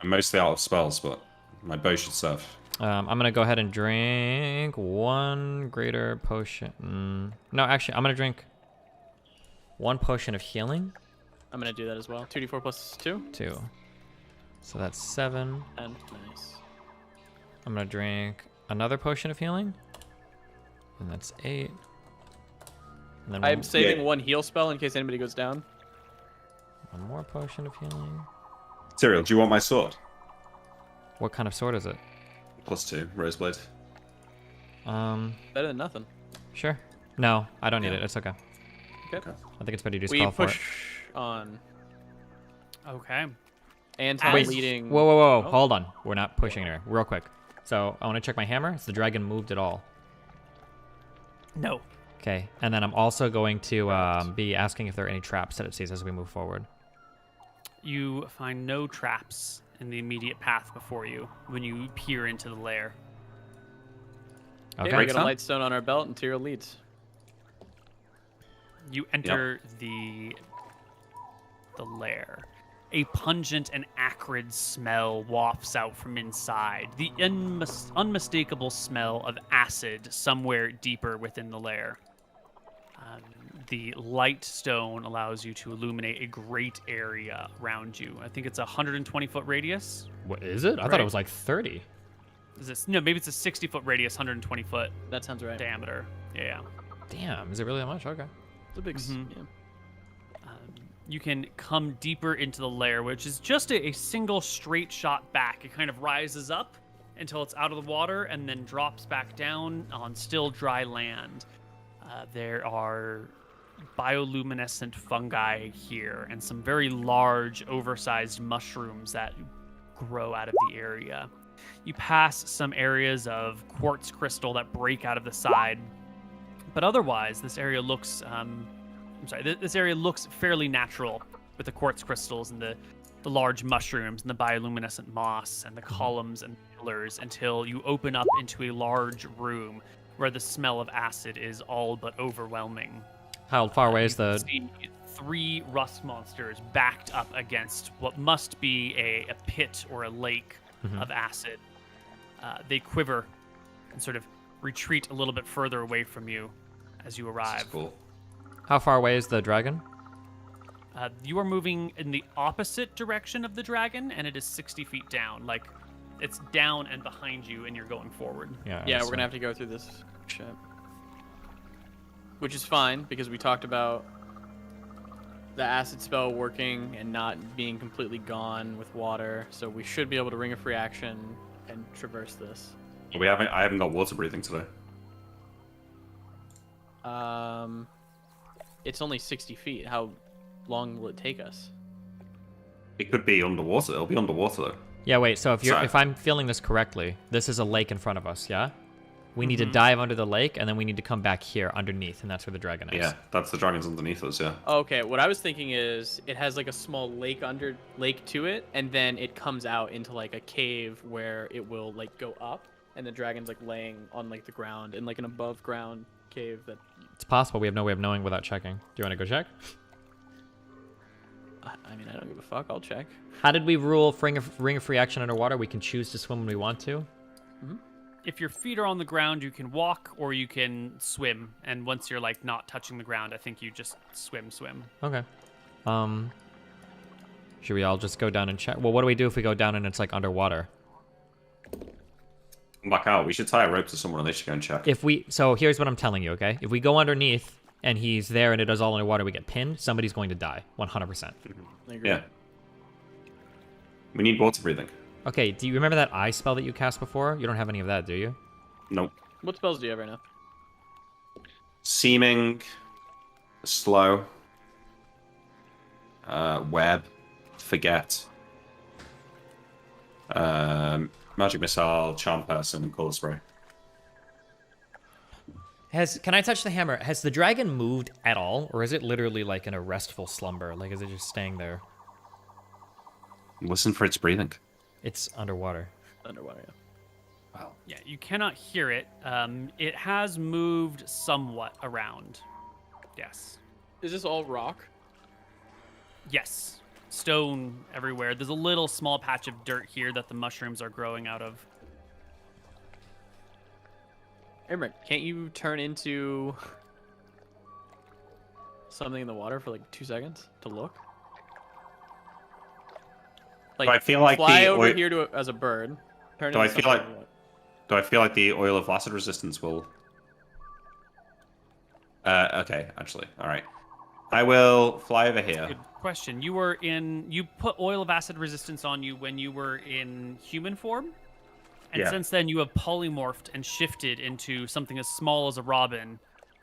I'm mostly out of spells, but my bow should serve. I'm gonna go ahead and drink one greater potion. No, actually, I'm gonna drink one potion of healing. I'm gonna do that as well. 2d4 plus 2. 2. So that's 7. And nice. I'm gonna drink another potion of healing. And that's 8. And then I'm saving Yeah. one heal spell in case anybody goes down. one more potion of healing. Tyrael, do you want my sword? What kind of sword is it? +2, Roseblade. Better than nothing. Sure. No, I don't need Yeah. it. It's okay. Okay. I think it's better to use We call for it. push on. Okay. Anton Wait, leading. Whoa, whoa, whoa. Oh. Hold on. We're not pushing her. Real quick. So I want to check my hammer. Has the dragon moved at all? No. Okay. And then I'm also going to be asking if there are any traps that it sees as we move forward. You find no traps in the immediate path before you when you peer into the lair. Okay. Okay, we got a Sound? light stone on our belt and Tyrael leads. You enter the lair. A pungent and acrid smell wafts out from inside. The unmistakable smell of acid somewhere deeper within the lair. The light stone allows you to illuminate a great area around you. I think it's a 120-foot radius. What is it? I thought Right. it was like 30. Is this no? Maybe it's a 60-foot radius, 120-foot That sounds right. diameter. Yeah. Damn, is it really that much? Okay. It's a big. Mhm. Yeah. You can come deeper into the lair, which is just a single straight shot back. It kind of rises up until it's out of the water and then drops back down on still dry land. There are bioluminescent fungi here and some very large, oversized mushrooms that grow out of the area. You pass some areas of quartz crystal that break out of the side, but otherwise, this area looks this area looks fairly natural with the quartz crystals and the large mushrooms and the bioluminescent moss and the columns and pillars until you open up into a large room where the smell of acid is all but overwhelming. How far away is You the... see 3 rust monsters backed up against what must be a pit or a lake of acid. They quiver and sort of retreat a little bit further away from you as you arrive. This is cool. How far away is the dragon? You are moving in the opposite direction of the dragon, and it is 60 feet down. Like, it's down and behind you, and you're going forward. Yeah, we're gonna have to go through this shit. Which is fine because we talked about the acid spell working and not being completely gone with water, so we should be able to ring a free action and traverse this. I haven't got water breathing today. It's only 60 feet. How long will it take us? It could be underwater. It'll be underwater though. Yeah, wait, so Sorry. if I'm feeling this correctly, this is a lake in front of us, yeah? We need to dive under the lake, and then we need to come back here underneath, and that's where the dragon is. Yeah, that's the dragons underneath us. Yeah. Okay, what I was thinking is it has like a small lake to it, and then it comes out into like a cave where it will like go up, and the dragon's like laying on like the ground in like an above ground cave that. It's possible. We have no way of knowing without checking. Do you want to go check? I mean, I don't give a fuck. I'll check. How did we rule ring of free action underwater? We can choose to swim when we want to. If your feet are on the ground, you can walk or you can swim. And once you're like not touching the ground, I think you just swim. Okay. Should we all just go down and check? Well, what do we do if we go down and it's like underwater? Come back out. We should tie a rope to someone and they should go and check. So here's what I'm telling you, okay? If we go underneath and he's there and it does all underwater, we get pinned, somebody's going to die, 100%. I agree. Yeah. We need water breathing. Okay, do you remember that eye spell that you cast before? You don't have any of that, do you? Nope. What spells do you have right now? Seeming, slow, web, forget, magic missile, charm person, and color spray. Can I touch the hammer? Has the dragon moved at all, or is it literally like in a restful slumber? Like, is it just staying there? Listen for its breathing. It's underwater. Underwater, yeah. Wow. Yeah, you cannot hear it. It has moved somewhat around. Yes. Is this all rock? Yes. Stone everywhere. There's a little small patch of dirt here that the mushrooms are growing out of. Emmerich, can't you turn into something in the water for like 2 seconds to look? Like, I feel like fly the over oil- here as a bird. Turn Do into I feel something like- what? Do I feel like the oil of acid resistance will... okay, actually. Alright. I will fly over here. Good question. You put oil of acid resistance on you when you were in human form? And Yeah. since then you have polymorphed and shifted into something as small as a robin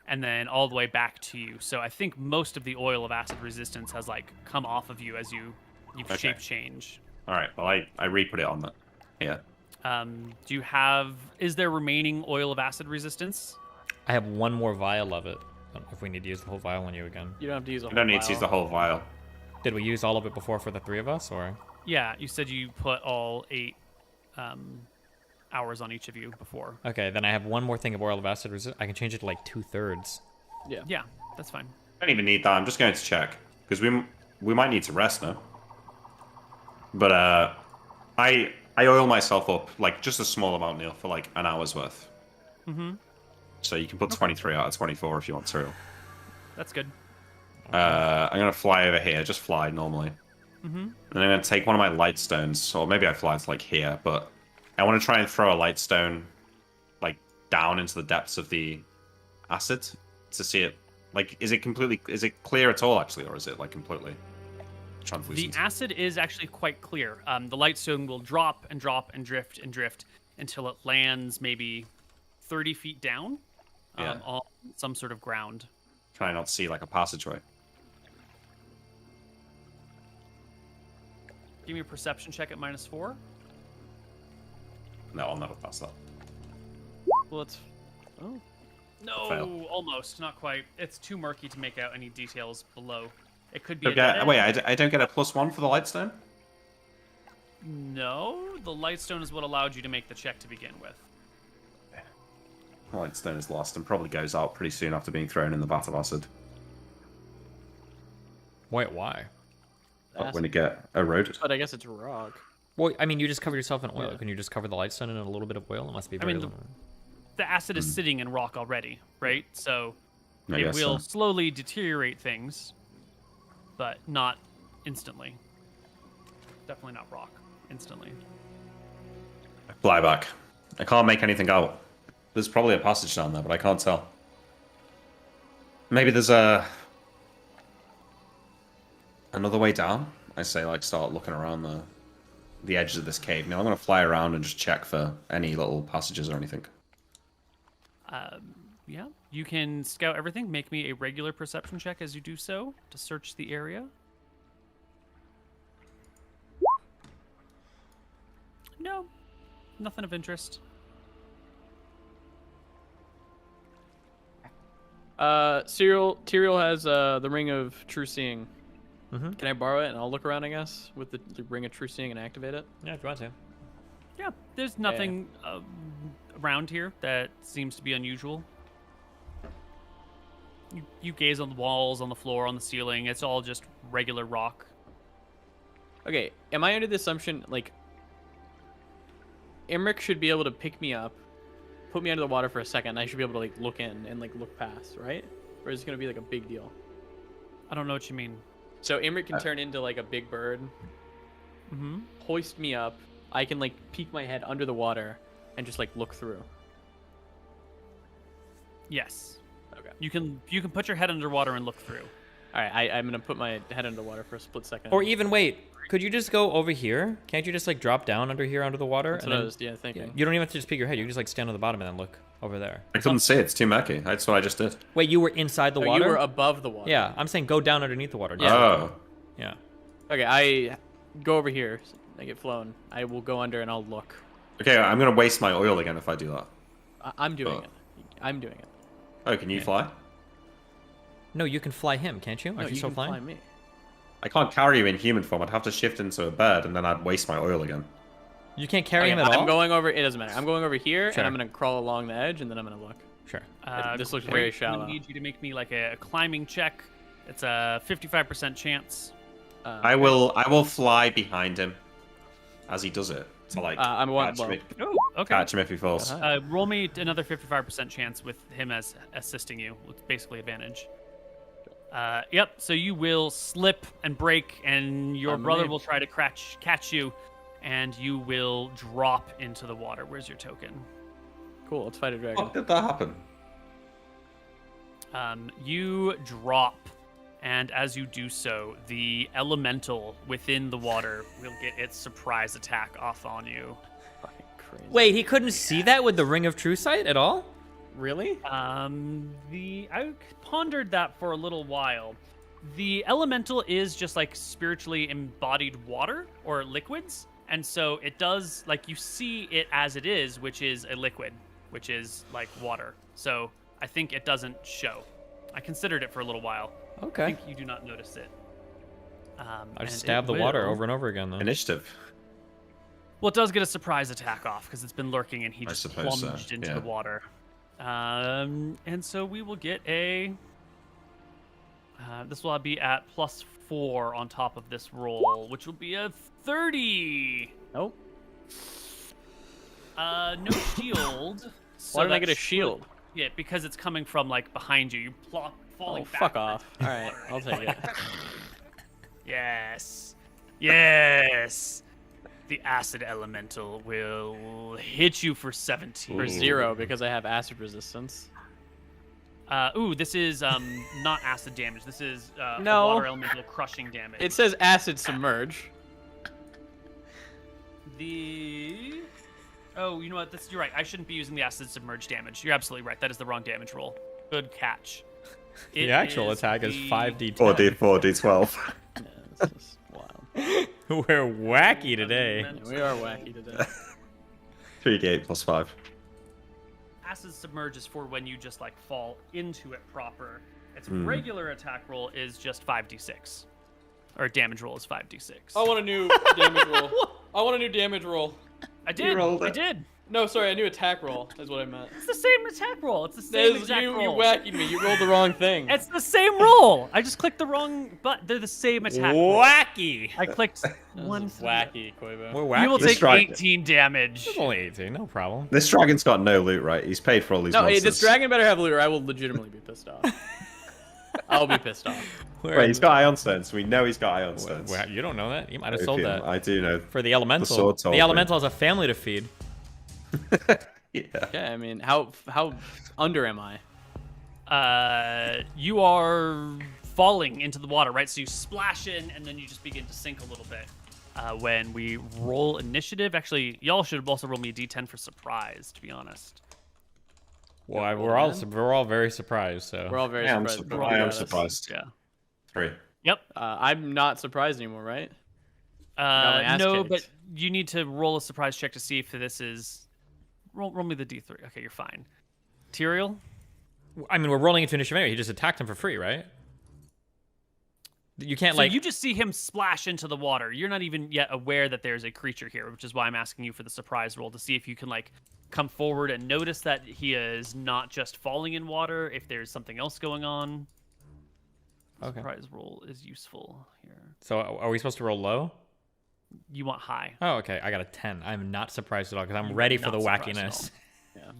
and then all the way back to you. So I think most of the oil of acid resistance has like come off of you as you've Okay. shape change. Alright, well, I re-put it on that. Yeah. Is there remaining oil of acid resistance? I have one more vial of it. I don't know if we need to use the whole vial on you again. You don't have to use a I whole don't need to use vial. the whole vial. Did we use all of it before for the 3 of us, or? Yeah, you said you put all 8 hours on each of you before. Okay, then I have one more thing of oil of acid resist. I can change it to like 2/3. Yeah. Yeah, that's fine. I don't even need that. I'm just going to check because we might need to rest now. But I oil myself up like just a small amount, Neil, for like an hour's worth. Mm-hmm. So you can put 23 out of 24 if you want to. That's good. I'm gonna fly over here, just fly normally. Mm-hmm. And then I'm gonna take one of my light stones, or maybe I fly to like here, but I want to try and throw a light stone like down into the depths of the acid to see it. Like, is it clear at all actually, or is it like completely The translucent? acid is actually quite clear. The light stone will drop and drop and drift until it lands maybe 30 feet down Yeah. on some sort of ground. Can I not see like a passageway? Give me a perception check at -4. No, I'll never pass that. Well, it's. Oh. No, Fail. almost, not quite. It's too murky to make out any details below. It could be. Okay, wait, I don't get a +1 for the light stone? No, the light stone is what allowed you to make the check to begin with. The light stone is lost and probably goes out pretty soon after being thrown in the vat of acid. Wait, why? When it get eroded. But I guess it's rock. Well, I mean, you just covered yourself in oil. Yeah. Can you just cover the light stone in a little bit of oil? It must be I very mean, little. The acid is sitting in rock already, right? So I it guess will so. slowly deteriorate things, but not instantly. Definitely not rock instantly. Fly back. I can't make anything out. There's probably a passage down there, but I can't tell. Maybe there's another way down. I say, like, start looking around the edges of this cave. Now I'm gonna fly around and just check for any little passages or anything. Yeah, you can scout everything. Make me a regular perception check as you do so to search the area. No, nothing of interest. Tyrael has the Ring of True Seeing. Mm-hmm. Can I borrow it and I'll look around, I guess, with the Ring of True Seeing and activate it? Yeah, if you want to. Yeah, there's nothing around here that seems to be unusual. You gaze on the walls, on the floor, on the ceiling. It's all just regular rock. Okay, am I under the assumption, like, Imric should be able to pick me up, put me under the water for a second, and I should be able to, like, look in and, like, look past, right? Or is it going to be, like, a big deal? I don't know what you mean. So Imric can turn into, like, a big bird, Mm-hmm. hoist me up, I can, like, peek my head under the water and just, like, look through. Yes. Okay. You can put your head underwater and look through. All right, I'm going to put my head under the water for a split second. Or even wait, could you just go over here? Can't you just like drop down under here under the water? That's and what I then- was thinking. You don't even have to just peek your head. You can just like stand on the bottom and then look over there. I couldn't see it. It's too murky. That's what I just did. Wait, you were inside the Oh, water? you were above the water. Yeah, I'm saying go down underneath the water. Yeah. Oh. Yeah. Okay, I go over here. I get flown. I will go under and I'll look. Okay, I'm gonna waste my oil again if I do that. I'm doing Oh. it. I'm doing it. Oh, can you fly? No, you can fly him, can't you? No, Aren't you you still can flying? fly me. I can't carry you in human form. I'd have to shift into a bird, and then I'd waste my oil again. You can't carry Okay, him at all? I'm going over. It doesn't matter. I'm going over here, Sure. and I'm gonna crawl along the edge, and then I'm gonna look. Sure. This looks Great. very I'm shallow. gonna need you to make me like a climbing check. It's a 55% chance. I will fly behind him as he does it to like I'm one. catch, Well, him, Oh, okay. catch him if he falls. Roll me another 55% chance with him as assisting you. With basically advantage. Yep. So you will slip and break, and your I'm brother gonna- will try to catch you, and you will drop into the water. Where's your token? cool. Let's fight a dragon. How did that happen? You drop, and as you do so, the elemental within the water will get its surprise attack off on you. Fucking crazy. Wait, he couldn't see that with the Ring of True Sight at all? Really? I pondered that for a little while. The elemental is just like spiritually embodied water or liquids, and so it does like you see it as it is, which is a liquid, which is like water. So I think it doesn't show. I considered it for a little while. I Okay. think you do not notice it. I just and stab it the water will- over and over again, though. Initiative. Well, it does get a surprise attack off because it's been lurking and he I just suppose so, plunged into yeah. the water. And so we will get a. This will be at +4 on top of this roll, which will be a 30. Oh, No shield. So why did I that get a should- shield? Yeah, because it's coming from like behind you. You falling Oh, back. fuck off. All right, I'll take it. Yes. Yes. The acid elemental will hit you for 17. For 0 because I have acid resistance. This is not acid damage. This is No. water elemental crushing damage. It says acid submerge. Oh, you know what? You're right. I shouldn't be using the acid submerge damage. You're absolutely right. That is the wrong damage roll. Good catch. The actual is attack is the- 5d10. 4d4, d12. Yeah, this is wild. We're wacky today. Yeah, we are wacky today. 3d8 plus 5. Acid submerge is for when you just like fall into it proper. Its regular attack roll is just 5d6, or damage roll is 5d6. I want a new damage roll. I want a new damage roll. I did. rolled I it. did. No, sorry, a new attack roll is what I meant. It's the same attack roll. It's the same There's, exact you roll. wackied me. You rolled the wrong thing. It's the same roll. I just clicked the wrong button. They're the same attack roll. Wacky. I clicked This one. is wacky, Koibu. We're wacky. You will This take strike- 18 damage. It's only 18, no problem. This dragon's got no loot, right? He's paid for all these No, hey, monsters. this dragon better have loot or I will legitimately be pissed off. I'll be pissed off. Wait, he's got ion stones. We know he's got ion stones. Well, you don't know that. You might have sold Opium, that I do know. for the elemental. sword told The me. elemental has a family to feed. Yeah. Okay, I mean, how under am I? You are falling into the water, right? So you splash in, and then you just begin to sink a little bit. When we roll initiative, actually, y'all should also roll me a d10 for surprise, to be honest. Well, roll we're all very surprised. So We're all very Yeah, I'm surprised. surprised. but I am that's- surprised. Yeah. 3. Yep. I'm not surprised anymore, right? my ass No, kicked. but you need to roll a surprise check to see if this is. Roll me the d3. Okay, you're fine. Tyrael? I mean, we're rolling into initiative anyway. He just attacked him for free, right? You can't So like. you just see him splash into the water. You're not even yet aware that there's a creature here, which is why I'm asking you for the surprise roll to see if you can like come forward and notice that he is not just falling in water, if there's something else going on. Okay. Surprise roll is useful here. So are we supposed to roll low? You want high. Oh, okay. I got a 10. I'm not surprised at all because I'm You are ready for not the surprised at wackiness.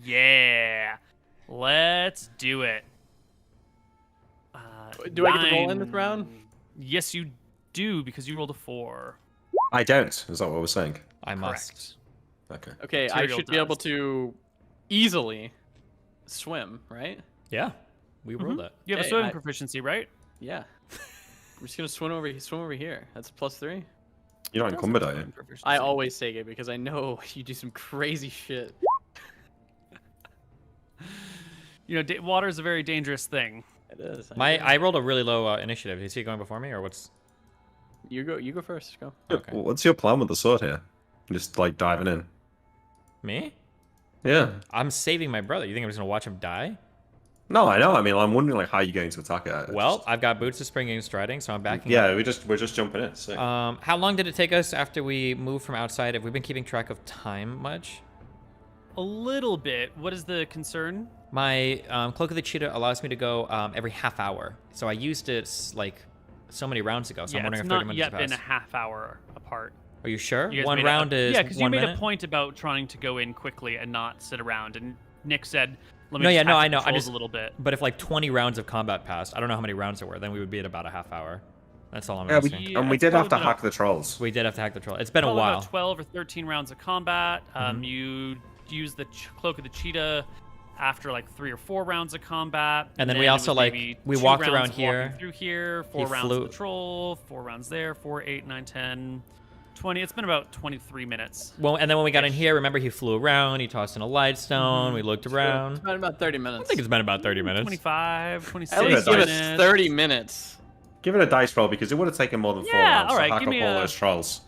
Yeah. Let's do it. Do I get to roll in this 9. round? Yes, you do, because you rolled a 4. I don't. Is that what we're saying? I must. Correct. Okay. Okay, I Tyrael should be able does. to easily swim, right? Yeah. We rolled Mhm. it. You have a Hey, swimming I- proficiency, right? Yeah. I'm just gonna swim over here. That's +3. You're not encumbered, are you? I always take it because I know you do some crazy shit. You know, water is a very dangerous thing. It is. I rolled a really low initiative. Is he going before me or what's? You go first. Go. Okay. What's your plan with the sword here? Just like diving in. Me? Yeah. I'm saving my brother. You think I'm just gonna watch him die? No, I know. I mean, I'm wondering like how you're going to attack it. Well, I've got boots of springing and striding, so I'm backing. yeah, up. we're just jumping in. So. How long did it take us after we moved from outside? Have we been keeping track of time much? A little bit. What is the concern? My Cloak of the Cheetah allows me to go every half hour, so I used it like so many rounds ago. So I'm Yeah, wondering it's if 30 not minutes yet have been a passed. half hour apart. Are you sure? You guys One made round is yeah, because you 1 made minute? a point about trying to go in quickly and not sit around. And Nick said, "Let me No, just yeah, no, hack I the know. I controls just a little bit." But if like 20 rounds of combat passed, I don't know how many rounds there were. Then we would be at about a half hour. That's all I'm yeah, asking. Yeah, and we it's did have to probably hack the trolls. We did have to hack the troll. It's been a Probably while. about 12 or 13 rounds of combat. Mm-hmm. You use the Cloak of the Cheetah after like 3 or 4 rounds of combat. And then we it also, was like, maybe we 2 walked rounds around of walking here. through here, 4 He rounds flew- of the troll, 4 rounds there, 4, 8, 9, 10, 20. It's been about 23 minutes. Well, and then when we got in here, remember he flew around. He tossed in a light stone. We looked It's around. been about 30 I minutes. think it's been about 30 minutes. 25, 26 At least give minutes. us 30 minutes. Give it a dice roll because it would have taken more than 4 Yeah, rounds all right, to hack give up me all a- those trolls.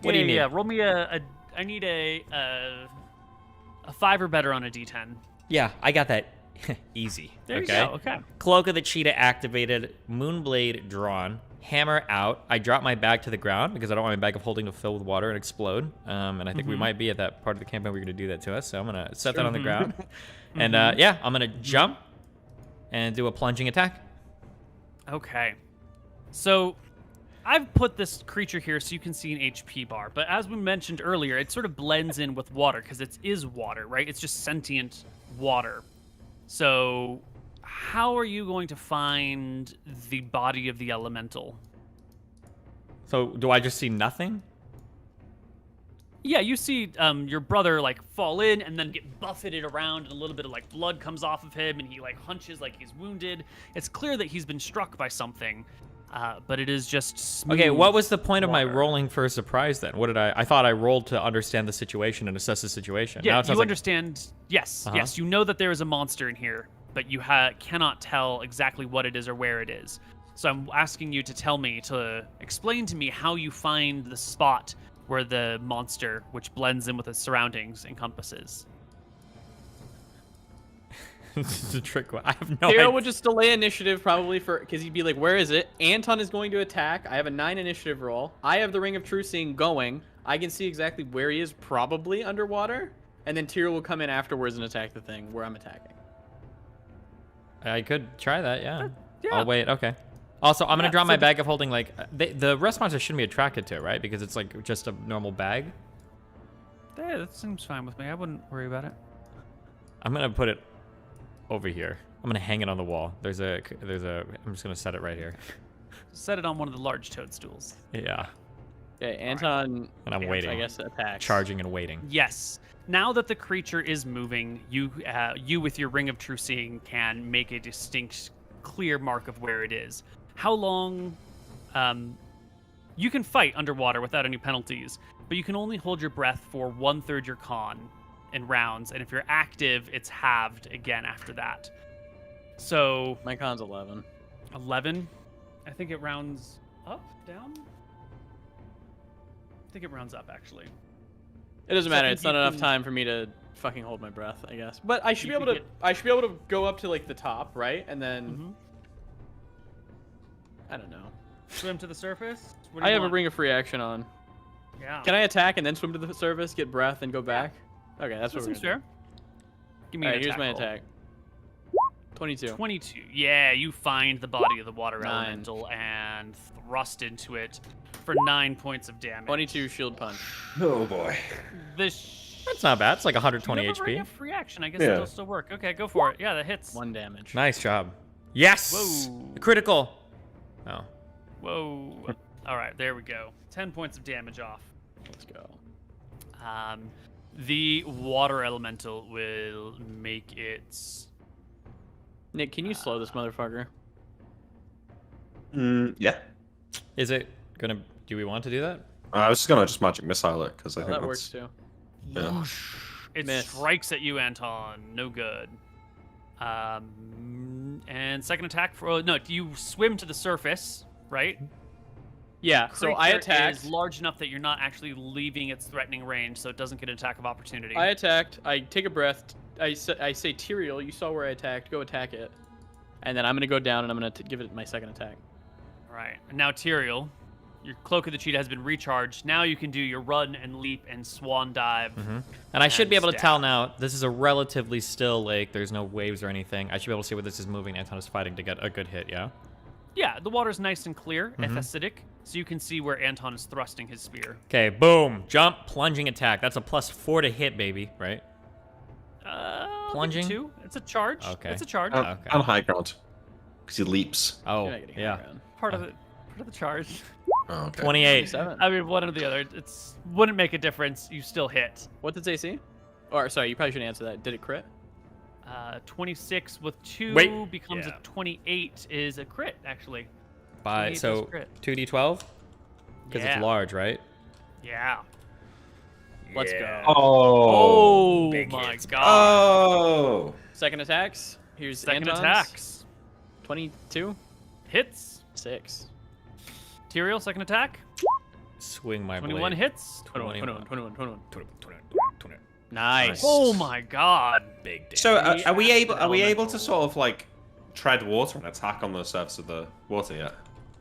What do you need? Yeah, roll me a I need a 5 or better on a d10. Yeah, I got that easy. There okay? you go. Okay. Cloak of the Cheetah activated. Moonblade drawn. hammer out. I drop my bag to the ground because I don't want my bag of holding to fill with water and explode. And I think we might be at that part of the campaign where you're going to do that to us. So I'm going to set that on the ground. And yeah, I'm going to jump and do a plunging attack. Okay. So I've put this creature here so you can see an HP bar. But as we mentioned earlier, it sort of blends in with water because it is water, right? It's just sentient water. So how are you going to find the body of the elemental? So do I just see nothing? Yeah, you see your brother like fall in and then get buffeted around, and a little bit of like blood comes off of him, and he like hunches like he's wounded. It's clear that he's been struck by something, but it is just smooth. Okay, what was the point of my water. rolling for a surprise then? What did I thought I rolled to understand the situation and assess the situation. Yeah, Now it sounds you like- understand. Yes, yes, you know that there is a monster in here, but you cannot tell exactly what it is or where it is. So I'm asking you to explain to me how you find the spot where the monster, which blends in with its surroundings, encompasses. This is a trick. I have no Daryl idea. would just delay initiative probably because he'd be like, where is it? Anton is going to attack. I have a 9 initiative roll. I have the Ring of True Seeing going. I can see exactly where he is, probably underwater. And then Tyr will come in afterwards and attack the thing where I'm attacking. I could try that, yeah. yeah. I'll wait, okay. Also, I'm going to Yeah, draw so my the- bag of holding, like, the rest monster shouldn't be attracted to it, right? Because it's, like, just a normal bag. Yeah, that seems fine with me. I wouldn't worry about it. I'm going to put it over here. I'm going to hang it on the wall. I'm just going to set it right here. Set it on one of the large toadstools. Yeah. Okay, Anton. And I'm yeah, waiting. I guess attacks. Charging and waiting. Yes. Now that the creature is moving, you with your Ring of True Seeing can make a distinct, clear mark of where it is. How long? You can fight underwater without any penalties, but you can only hold your breath for 1/3 your con in rounds, and if you're active, it's halved again after that. So My con's 11. 11. I think it rounds up, down. I think it rounds up actually. It doesn't So I matter. think It's not you enough can- time for me to fucking hold my breath, I guess. But I should You be able could to. get- I should be able to go up to like the top, right? And then I don't know. Swim to the surface. What do I you have a want? Ring of Free Action on. Yeah. Can I attack and then swim to the surface, get breath, and go back? Okay, that's That what we're seems gonna fair. Give me do. an Alright, here's my roll. attack. 22. 22. Yeah, you find the body of the water 9. elemental and thrust into it for 9 points of damage. 22 shield punch. Oh boy. That's not bad. It's like 120 you have a ring HP. of free action. I guess Yeah. it'll still work. Okay, go for it. Yeah, that hits. 1 damage. Nice job. Yes! Whoa. Critical. Oh. Whoa. All right, there we go. 10 points of damage off. Let's go. The water elemental will make its. Nick, can you slow this motherfucker? Yeah. Is it gonna... Do we want to do that? I was just gonna magic missile it because I Oh, think that that's works too. yeah. It Miss. strikes at you, Anton. No good. And second attack for. Oh, no, you swim to the surface, right? Yeah, so I Creature attacked. is large enough that you're not actually leaving its threatening range, so it doesn't get an attack of opportunity. I attacked. I take a breath. I say, Tyrael, you saw where I attacked. Go attack it. And then I'm going to go down and I'm going to give it my second attack. Right. And now, Tyrael, your Cloak of the Cheetah has been recharged. Now you can do your run and leap and swan dive. And I should be able to stab. tell now, this is a relatively still lake. There's no waves or anything. I should be able to see where this is moving. Anton is fighting to get a good hit, yeah? Yeah, the water's nice and clear, acidic, so you can see where Anton is thrusting his spear. Okay, boom. Jump, plunging attack. That's a +4 to hit, baby, right? I'll give it Plunging? 2. It's a charge. Okay. It's a charge. On, Okay. on high ground because he leaps. Oh, You're not getting hit yeah. around. Part of the charge. Oh, okay. 28. 27. I mean, one or the other. It's wouldn't make a difference. You still hit. What did AC? Or sorry, you probably shouldn't answer that. Did it crit? 26 with 2 Wait. becomes Yeah. a 28 is a crit, actually. By 28 does so crit. 2d12 because Yeah. it's large, right? Yeah. Let's go. Oh, Big my hits. god. Oh. Second attacks. Here's Second Anton's. attacks. 22. Hits. 6. Tyrael, second attack. Swing my 21 blade. hits. 21. Nice. Oh my god. Big damage. So are we able? acid Are we able to elemental. sort of like tread water and attack on the surface of the water yet?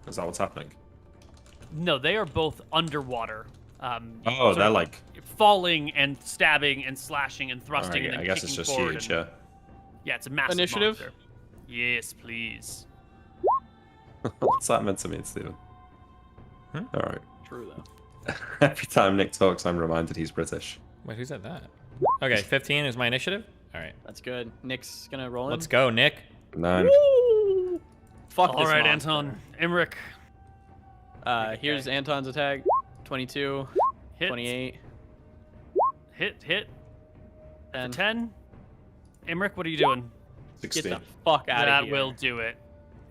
Is that what's happening? No, they are both underwater. Oh, sort they're of like. falling and stabbing and slashing and thrusting Alright, and then I guess it's kicking just forward. huge, and- yeah. Yeah, it's a massive Initiative? monster. Yes, please. What's that meant to mean, Steven? Alright. True though. Every time Nick talks, I'm reminded he's British. Wait, who said that? Okay, 15 is my initiative. All right, That's good. Nick's gonna roll in. let's go, Nick. 9. Woo! Fuck All this right, monster. Anton. Emmerich. Here's Anton's attack. 22, Hit. 28, Hit. 10. 10. Emmerich, what are you doing? Get 16. the fuck out That of here. will do it.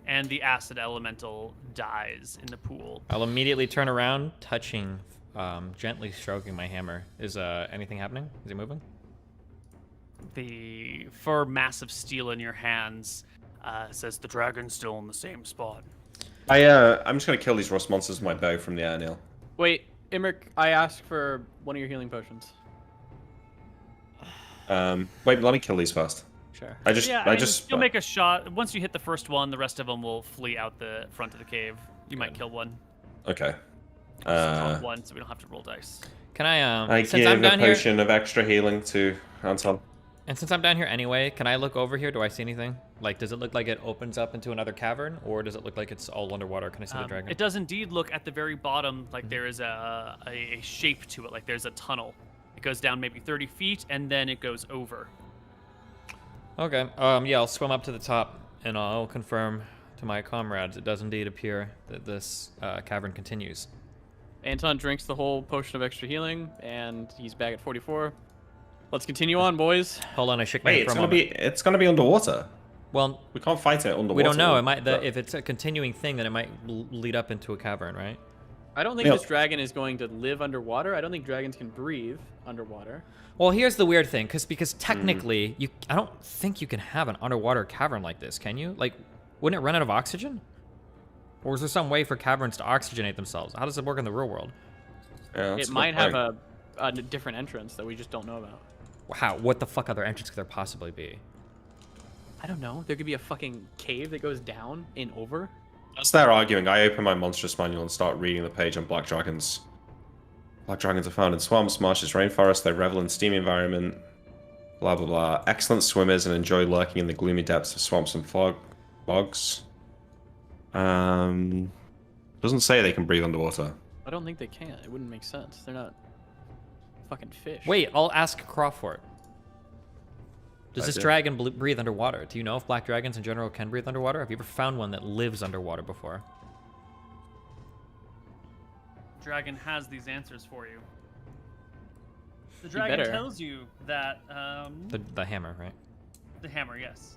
And the acid elemental dies in the pool. I'll immediately turn around, touching, gently stroking my hammer. Is anything happening? Is he moving? The fur massive steel in your hands says the dragon's still in the same spot. I'm just gonna kill these rust monsters with my bow from the air, Neil. Wait, Imric, I asked for one of your healing potions. Wait, let me kill these first. Sure. I just you'll make a shot. Once you hit the first one, the rest of them will flee out the front of the cave. You might kill one. Okay. Just drop one, so we don't have to roll dice. Can I I since I'm give a down here, potion of extra healing to Anton. and since I'm down here anyway, can I look over here? Do I see anything? Like, does it look like it opens up into another cavern, or does it look like it's all underwater? Can I see the dragon? It does indeed look at the very bottom like there is a shape to it, like there's a tunnel. It goes down maybe 30 feet, and then it goes over. Okay. Yeah, I'll swim up to the top, and I'll confirm to my comrades. It does indeed appear that this cavern continues. Anton drinks the whole potion of extra healing, and he's back at 44. Let's continue on, boys. Hold on, I shook my Wait, head for it's a gonna moment. be be underwater. Well, We can't fight it underwater. we don't know. It might. But- If it's a continuing thing, then it might lead up into a cavern, right? I don't think Neil. this dragon is going to live underwater. I don't think dragons can breathe underwater. Well, here's the weird thing, because technically, I don't think you can have an underwater cavern like this, can you? Like, wouldn't it run out of oxygen? Or is there some way for caverns to oxygenate themselves? How does it work in the real world? Yeah, that's It a might good have point. a different entrance that we just don't know about. How? What the fuck other entrance could there possibly be? I don't know. There could be a fucking cave that goes down and over. As they're arguing, I open my monstrous manual and start reading the page on black dragons. Black dragons are found in swamps, marshes, rainforests. They revel in steamy environment. Blah blah blah. Excellent swimmers and enjoy lurking in the gloomy depths of swamps and bogs. Doesn't say they can breathe underwater. I don't think they can. It wouldn't make sense. They're not fucking fish. Wait, I'll ask Crawford. Does I this do. dragon breathe underwater? Do you know if black dragons in general can breathe underwater? Have you ever found one that lives underwater before? Dragon has these answers for you. The dragon better. tells you that The hammer, right? the hammer, yes.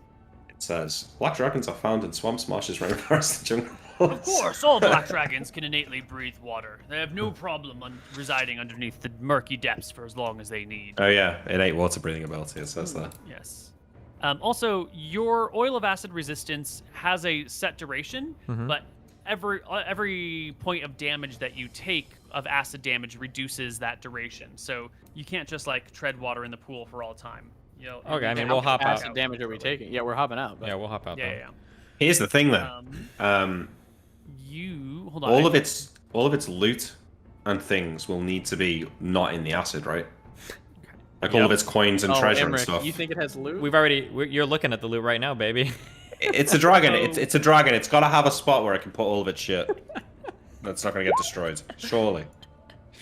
It says black dragons are found in swamps, marshes, rainforests, and jungles. Of course, all black dragons can innately breathe water. They have no problem residing underneath the murky depths for as long as they need. Oh yeah, innate water breathing ability. It says that. Yes. Also, your oil of acid resistance has a set duration, but every point of damage that you take of acid damage reduces that duration. So you can't just like tread water in the pool for all time. You know, Okay, I mean, How we'll much hop out. acid damage are we taking? Yeah, we're hopping out. But Yeah, we'll hop out. Yeah, though. yeah. Here's the thing, though. You hold on. All of its loot and things will need to be not in the acid, right? Like all of its coins and Oh, treasure and Emmerich, stuff. you think it has loot? You're looking at the loot right now, baby. It's a dragon. It's a dragon. It's got to have a spot where it can put all of its shit. That's not gonna get destroyed. Surely.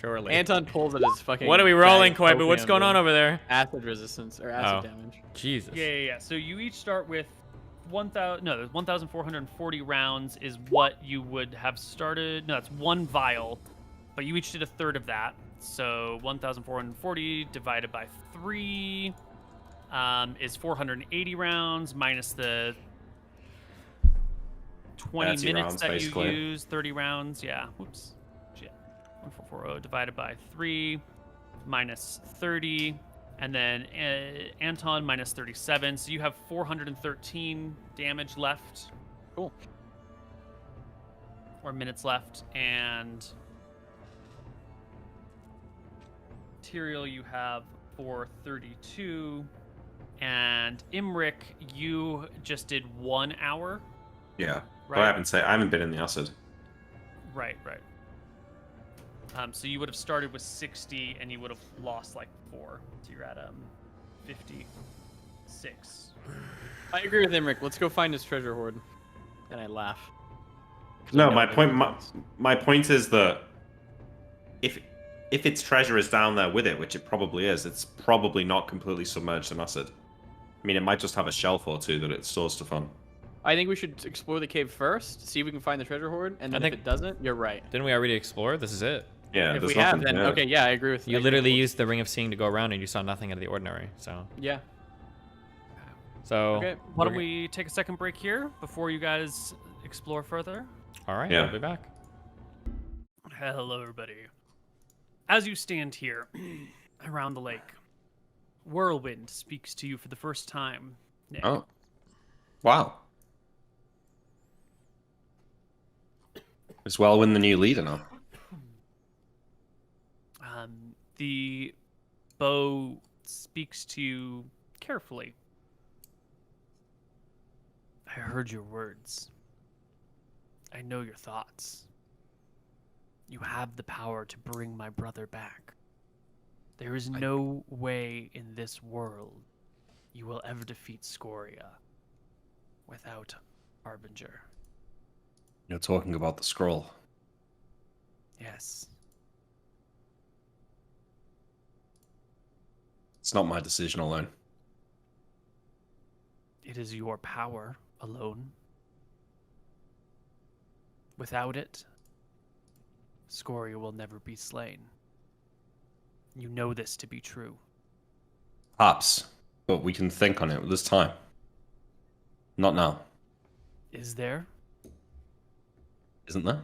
Surely. Anton pulls at his fucking. What are we rolling, bag of Koibu? What's opium going on to over there? Acid resistance or acid Oh. damage. Jesus. Yeah. So you each start with 1,440 rounds is what you would have started. No, that's one vial, but you each did a third of that. So 1,440 divided by 3 is 480 rounds minus the 20 30 minutes rounds, that basically. you use. 30 rounds, yeah. Whoops. Shit. 1440 divided by 3 minus 30. And then Anton minus 37. So you have 413 damage left. Cool. Or minutes left. And material you have 432. And Imric, you just did 1 hour. Yeah. But Right. I haven't been in the acid. Right. So you would have started with 60, and you would have lost like 4. So you're at 56. I agree with Imric. Let's go find his treasure hoard. And I laugh. 'Cause I No, know my that point. he My, does. my point is that if its treasure is down there with it, which it probably is, it's probably not completely submerged in acid. I mean, it might just have a shelf or two that it stores stuff on. I think we should explore the cave first, see if we can find the treasure hoard, and then if think- it doesn't, you're right. Didn't we already explore? This is it. Yeah, If there's we have, nothing. then okay, yeah, I agree with You I agree literally with- used the Ring of Seeing to go around, and you saw nothing out of the ordinary. So, Yeah. so Okay. Why we're don't we take a second break here before you guys explore further? All right, Yeah. we'll be back. Hello, everybody. As you stand here around the lake, Whirlwind speaks to you for the first time. Nick. Oh, wow. Is Wellwyn the new leader now? The bow speaks to you carefully. I heard your words. I know your thoughts. You have the power to bring my brother back. There is no way in this world you will ever defeat Scoria without Harbinger. You're talking about the scroll. Yes. It's not my decision alone. It is your power alone. Without it, Scoria will never be slain. You know this to be true. Perhaps, but we can think on it this time. Not now, Is there? isn't there?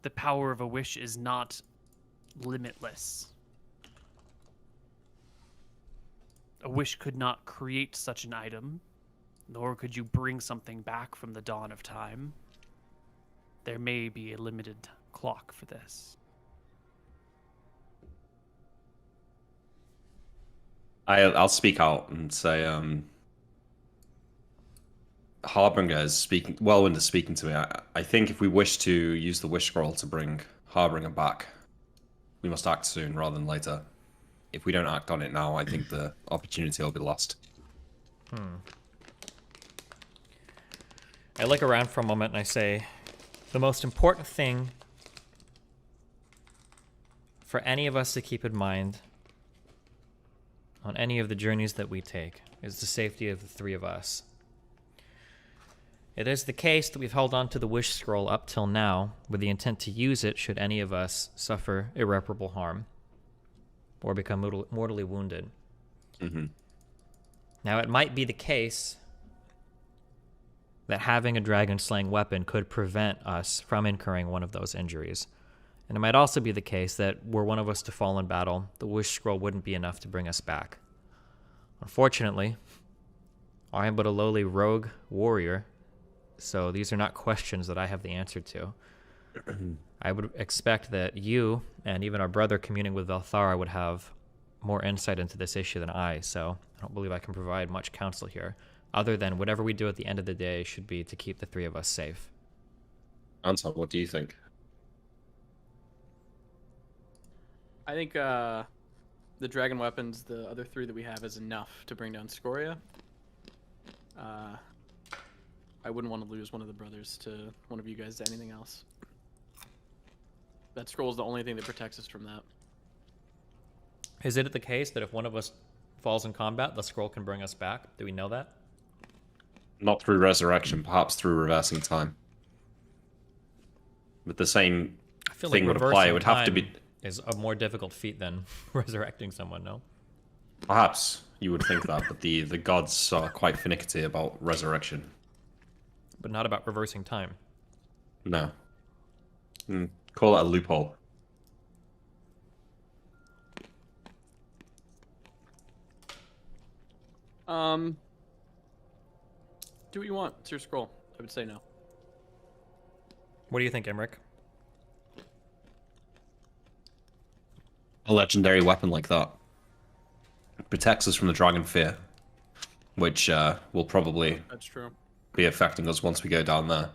The power of a wish is not limitless. A wish could not create such an item, nor could you bring something back from the dawn of time. There may be a limited clock for this. I'll speak out and say, Harbinger is speaking. Wellwind is speaking to me. I think if we wish to use the wish scroll to bring Harbinger back, we must act soon rather than later. If we don't act on it now, I think the opportunity will be lost. I look around for a moment and I say, the most important thing for any of us to keep in mind on any of the journeys that we take is the safety of the three of us. It is the case that we've held on to the wish scroll up till now with the intent to use it should any of us suffer irreparable harm or become mortally wounded. Mm-hmm. Now, it might be the case that having a dragon-slaying weapon could prevent us from incurring one of those injuries. And it might also be the case that were one of us to fall in battle, the wish scroll wouldn't be enough to bring us back. Unfortunately, I am but a lowly rogue warrior, so these are not questions that I have the answer to. I would expect that you and even our brother communing with Velthara would have more insight into this issue than I, so I don't believe I can provide much counsel here, other than whatever we do at the end of the day should be to keep the three of us safe. Anton, what do you think? I think the dragon weapons, the other 3 that we have, is enough to bring down Scoria. I wouldn't want to lose one of the brothers to one of you guys to anything else. That scroll is the only thing that protects us from that. Is it the case that if one of us falls in combat, the scroll can bring us back? Do we know that? Not through resurrection, perhaps through reversing time. But the same I feel thing like would apply. It reversing would have to be. time is a more difficult feat than resurrecting someone, no? Perhaps you would think that, but the gods are quite finicky about resurrection. But not about reversing time. No. Call it a loophole. Do what you want. It's your scroll. I would say no. What do you think, Emmerich? A legendary weapon like that protects us from the dragon fear, which will probably That's true. be affecting us once we go down there.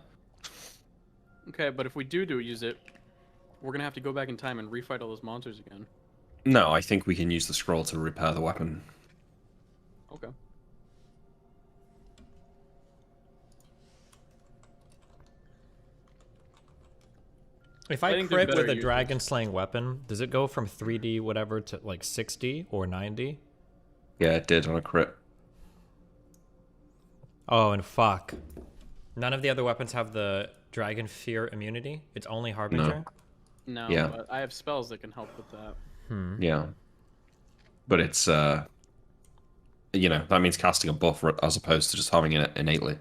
Okay, but if we do use it, we're gonna have to go back in time and refight all those monsters again. No, I think we can use the scroll to repair the weapon. Okay. If I I think there's crit with better a uses. dragon slaying weapon, does it go from 3D whatever to like 60 or 90? Yeah, it did on a crit. Oh, and fuck. None of the other weapons have the dragon fear immunity. It's only Harbinger. No, Yeah. but I have spells that can help with that. Yeah. But it's, you know, that means casting a buff as opposed to just having it innately.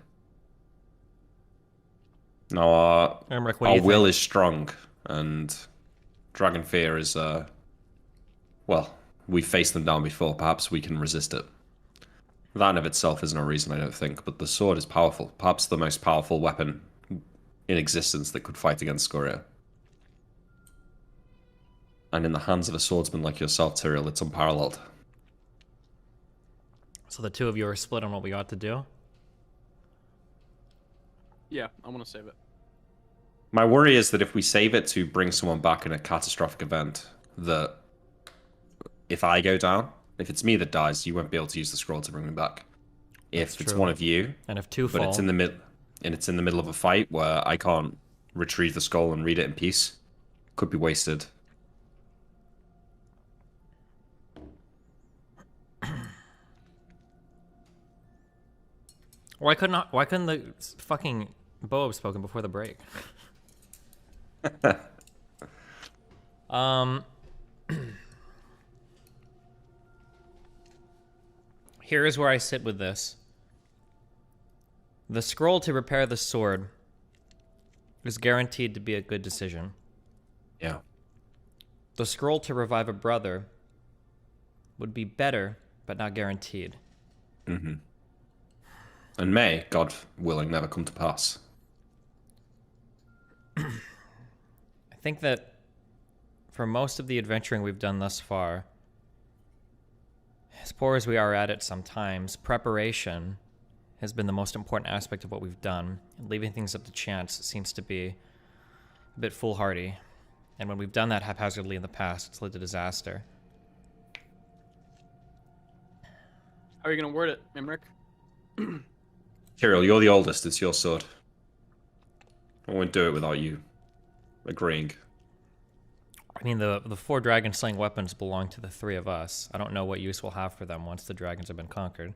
Now, Emmerich, what do our you will think? is strong, and Dragon Fear is, well, we've faced them down before. Perhaps we can resist it. That in of itself isn't a reason, I don't think, but the sword is powerful. Perhaps the most powerful weapon in existence that could fight against Scoria. And in the hands of a swordsman like yourself, Tyrael, it's unparalleled. So the two of you are split on what we ought to do? Yeah, I want to save it. My worry is that if we save it to bring someone back in a catastrophic event, that if I go down, if it's me that dies, you won't be able to use the scroll to bring me back. If That's it's true. one of you, And if two but fall, it's in the middle of a fight where I can't retrieve the scroll and read it in peace, could be wasted. why couldn't the fucking Bo have spoken before the break? Here is where I sit with this. The scroll to repair the sword is guaranteed to be a good decision. Yeah. The scroll to revive a brother would be better, but not guaranteed. Mm-hmm. And may, God willing, never come to pass. I think that for most of the adventuring we've done thus far, as poor as we are at it sometimes, preparation has been the most important aspect of what we've done. And leaving things up to chance seems to be a bit foolhardy. And when we've done that haphazardly in the past, it's led to disaster. How are you gonna word it, Emmerich? Tyrael, you're the oldest, it's your sword. I won't do it without you agreeing. I mean, the four dragon slaying weapons belong to the three of us. I don't know what use we'll have for them once the dragons have been conquered.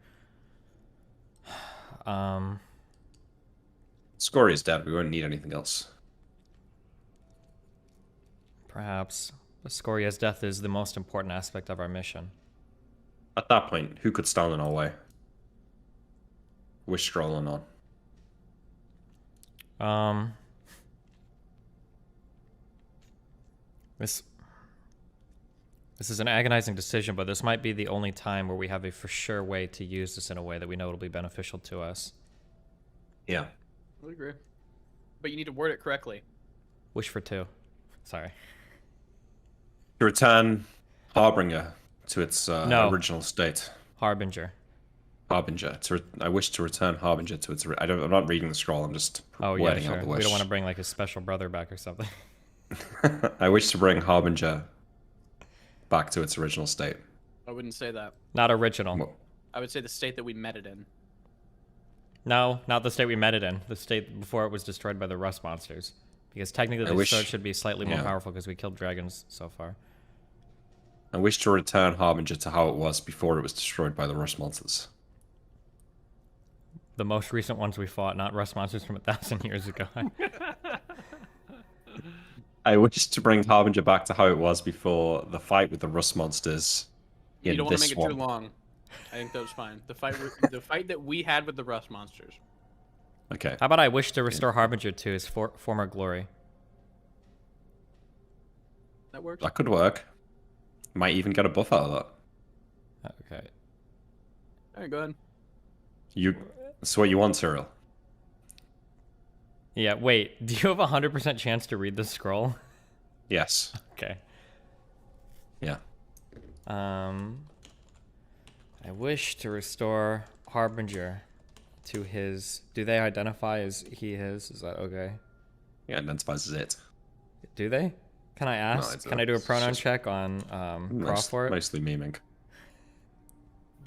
Scoria's dead, we won't need anything else. Perhaps. But Scoria's death is the most important aspect of our mission. At that point, who could stand in our way? We're strolling on. This is an agonizing decision, but this might be the only time where we have a for sure way to use this in a way that we know it'll be beneficial to us. Yeah. I would agree. But you need to word it correctly. Wish for two. Sorry. To return Harbinger to its No. original state. Harbinger. Harbinger. I wish to return Harbinger to its... I'm not reading the scroll, I'm just Oh, yeah, wording out sure. the We wish. don't want to bring like his special brother back or something. I wish to bring Harbinger back to its original state. I wouldn't say that. Not original. Well, I would say the state that we met it in. No, not the state we met it in. The state before it was destroyed by the rust monsters. Because technically the wish- sword should be slightly more yeah. powerful because we killed dragons so far. I wish to return Harbinger to how it was before it was destroyed by the rust monsters. The most recent ones we fought, not rust monsters from 1,000 years ago. I wish to bring Harbinger back to how it was before the fight with the rust monsters in You don't want this to make it too one. long. I think that was fine. The fight that we had with the rust monsters. Okay. How about I wish to restore Harbinger to his former glory? That works. That could work. Might even get a buff out of that. Okay. All right, go ahead. That's what you want, Cyril. Yeah, wait. Do you have a 100% chance to read the scroll? Yes. Okay. Yeah. I wish to restore Harbinger to his... Do they identify as he, his? Is that okay? It identifies as it. Do they? Can I ask? it's Can I do a it's pronoun just check on Cross for it? Mostly memeing.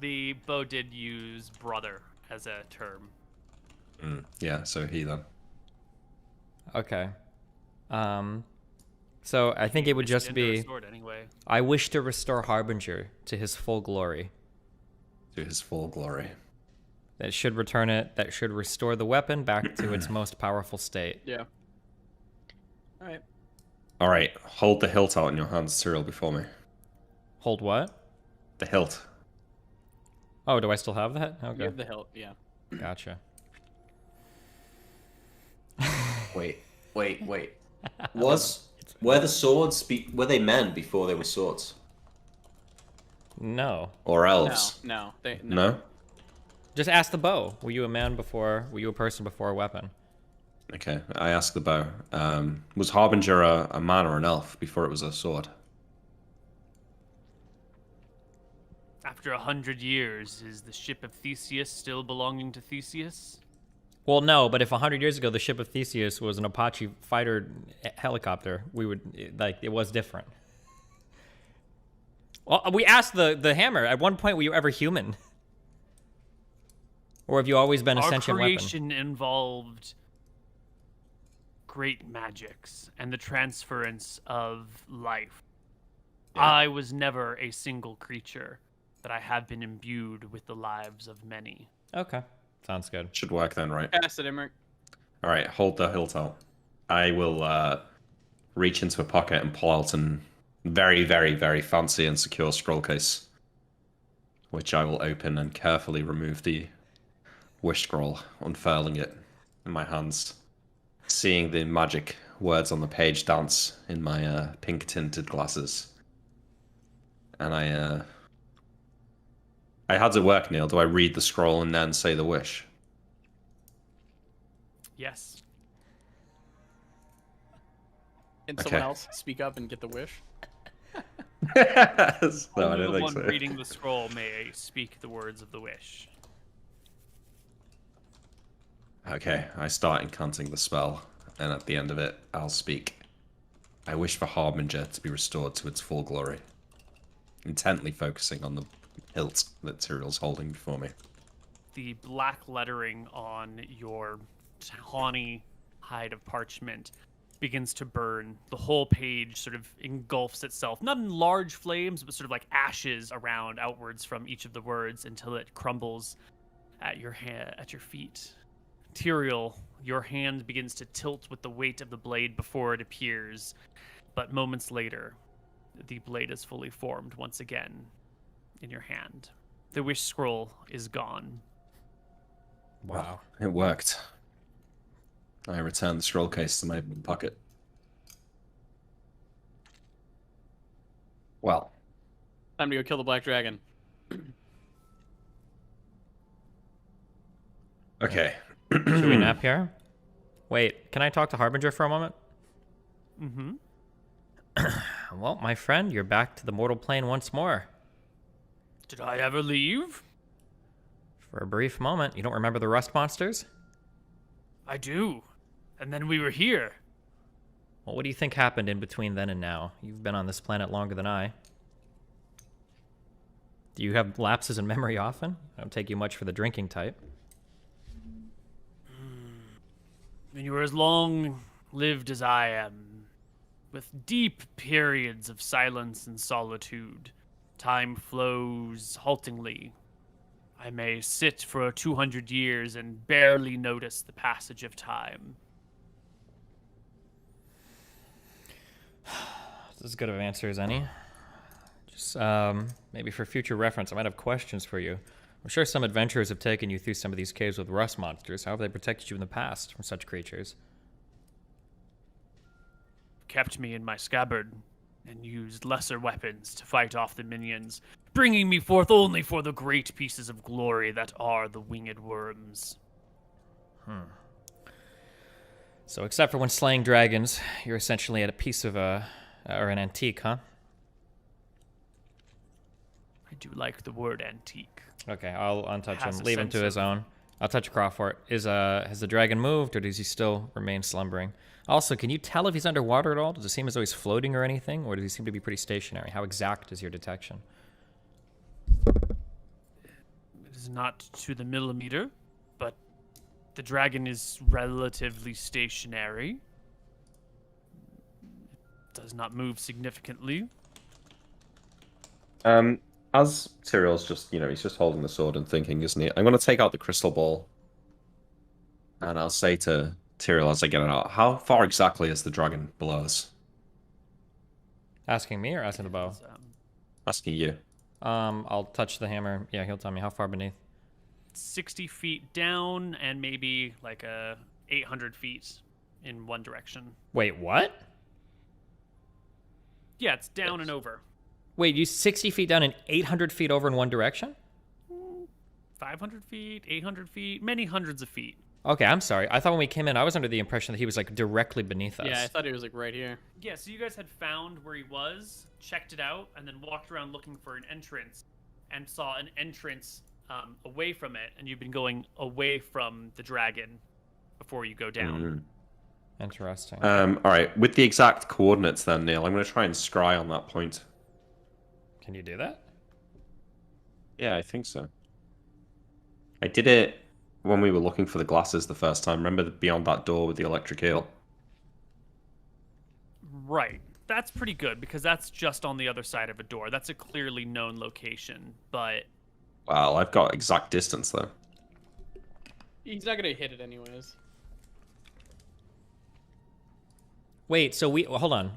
The bow did use brother as a term. Yeah, so he then. Okay. So I think it would just be, Sword anyway. I wish to restore Harbinger to his full glory. To his full glory. That should return it, that should restore the weapon back to its most powerful state. Yeah. All right. All right, hold the hilt out in your hands, Cyril, before me. Hold what? The hilt. Oh, do I still have that? You Okay. have the hilt. Yeah. Gotcha. Wait. Were the swords were they men before they were swords? No. Or elves? No. No? Just ask the bow. Were you a man before, were you a person before a weapon? Okay, I asked the bow. Was Harbinger a man or an elf before it was a sword? After 100 years, is the ship of Theseus still belonging to Theseus? Well, no, but if 100 years ago the ship of Theseus was an Apache fighter helicopter, we would, like, it was different. Well, we asked the hammer, at one point were you ever human? Or have you always been a Our sentient weapon? creation involved great magics and the transference of life. Yeah. I was never a single creature, but I have been imbued with the lives of many. Okay, sounds good. Should work then, right? Pass it, Emmerich. All right, hold the hilt out. I will reach into a pocket and pull out a very, very, very fancy and secure scroll case, which I will open and carefully remove the wish scroll, unfurling it in my hands, seeing the magic words on the page dance in my pink-tinted glasses. And how does it work, Neil? Do I read the scroll and then say the wish? Yes. Can Okay. someone else speak up and get the wish? No, I Only don't the think one so. reading the scroll may speak the words of the wish. Okay, I start incanting the spell, and at the end of it, I'll speak. I wish for Harbinger to be restored to its full glory. Intently focusing on the hilt that Cyril's holding before me. The black lettering on your tawny hide of parchment begins to burn. The whole page sort of engulfs itself, not in large flames, but sort of like ashes around outwards from each of the words until it crumbles at your feet. Tyrael, your hand begins to tilt with the weight of the blade before it appears, but moments later, the blade is fully formed once again in your hand. The wish scroll is gone. Wow, it worked. I return the scroll case to my pocket. Well, Time to go kill the black dragon. okay. Should we nap here? Wait, can I talk to Harbinger for a moment? Mm-hmm. Well, my friend, you're back to the mortal plane once more. Did I ever leave? For a brief moment. You don't remember the rust monsters? I do. And then we were here. Well, what do you think happened in between then and now? You've been on this planet longer than I. Do you have lapses in memory often? I don't take you much for the drinking type. And you were as long-lived as I am, with deep periods of silence and solitude. Time flows haltingly. I may sit for 200 years and barely notice the passage of time. This is as good of an answer as any. Just maybe for future reference, I might have questions for you. I'm sure some adventurers have taken you through some of these caves with rust monsters. How have they protected you in the past from such creatures? Kept me in my scabbard and used lesser weapons to fight off the minions, bringing me forth only for the great pieces of glory that are the winged worms. So except for when slaying dragons, you're essentially at a piece of or an antique, huh? I do like the word antique. Okay, I'll untouch Has him. a Leave him to sense his of own. I'll touch Crawford. Has the dragon moved, or does he still remain slumbering? Also, can you tell if he's underwater at all? Does it seem as though he's floating or anything, or does he seem to be pretty stationary? How exact is your detection? It is not to the millimeter, but the dragon is relatively stationary. It does not move significantly. As Tyrell's just, he's just holding the sword and thinking, isn't he? I'm going to take out the crystal ball. And I'll say to Tyrell as I get it out, how far exactly is the dragon below us? Asking me or asking the bow? Asking you. I'll touch the hammer. Yeah, he'll tell me how far beneath. 60 feet down and maybe like 800 feet in one direction. Wait, what? Yeah, it's down and over. Wait, you 60 feet down and 800 feet over in one direction? 500 feet, 800 feet, many hundreds of feet. Okay, I'm sorry. I thought when we came in, I was under the impression that he was like directly beneath us. Yeah, I thought he was like right here. Yeah, so you guys had found where he was, checked it out, and then walked around looking for an entrance and saw an entrance away from it, and you've been going away from the dragon before you go down. Interesting. All right, with the exact coordinates then, Neil, I'm going to try and scry on that point. Can you do that? Yeah, I think so. I did it when we were looking for the glasses the first time. Remember beyond that door with the electric eel? Right. That's pretty good, because that's just on the other side of a door. That's a clearly known location, but... Wow, I've got exact distance, though. He's not gonna hit it anyways. Wait, so hold on.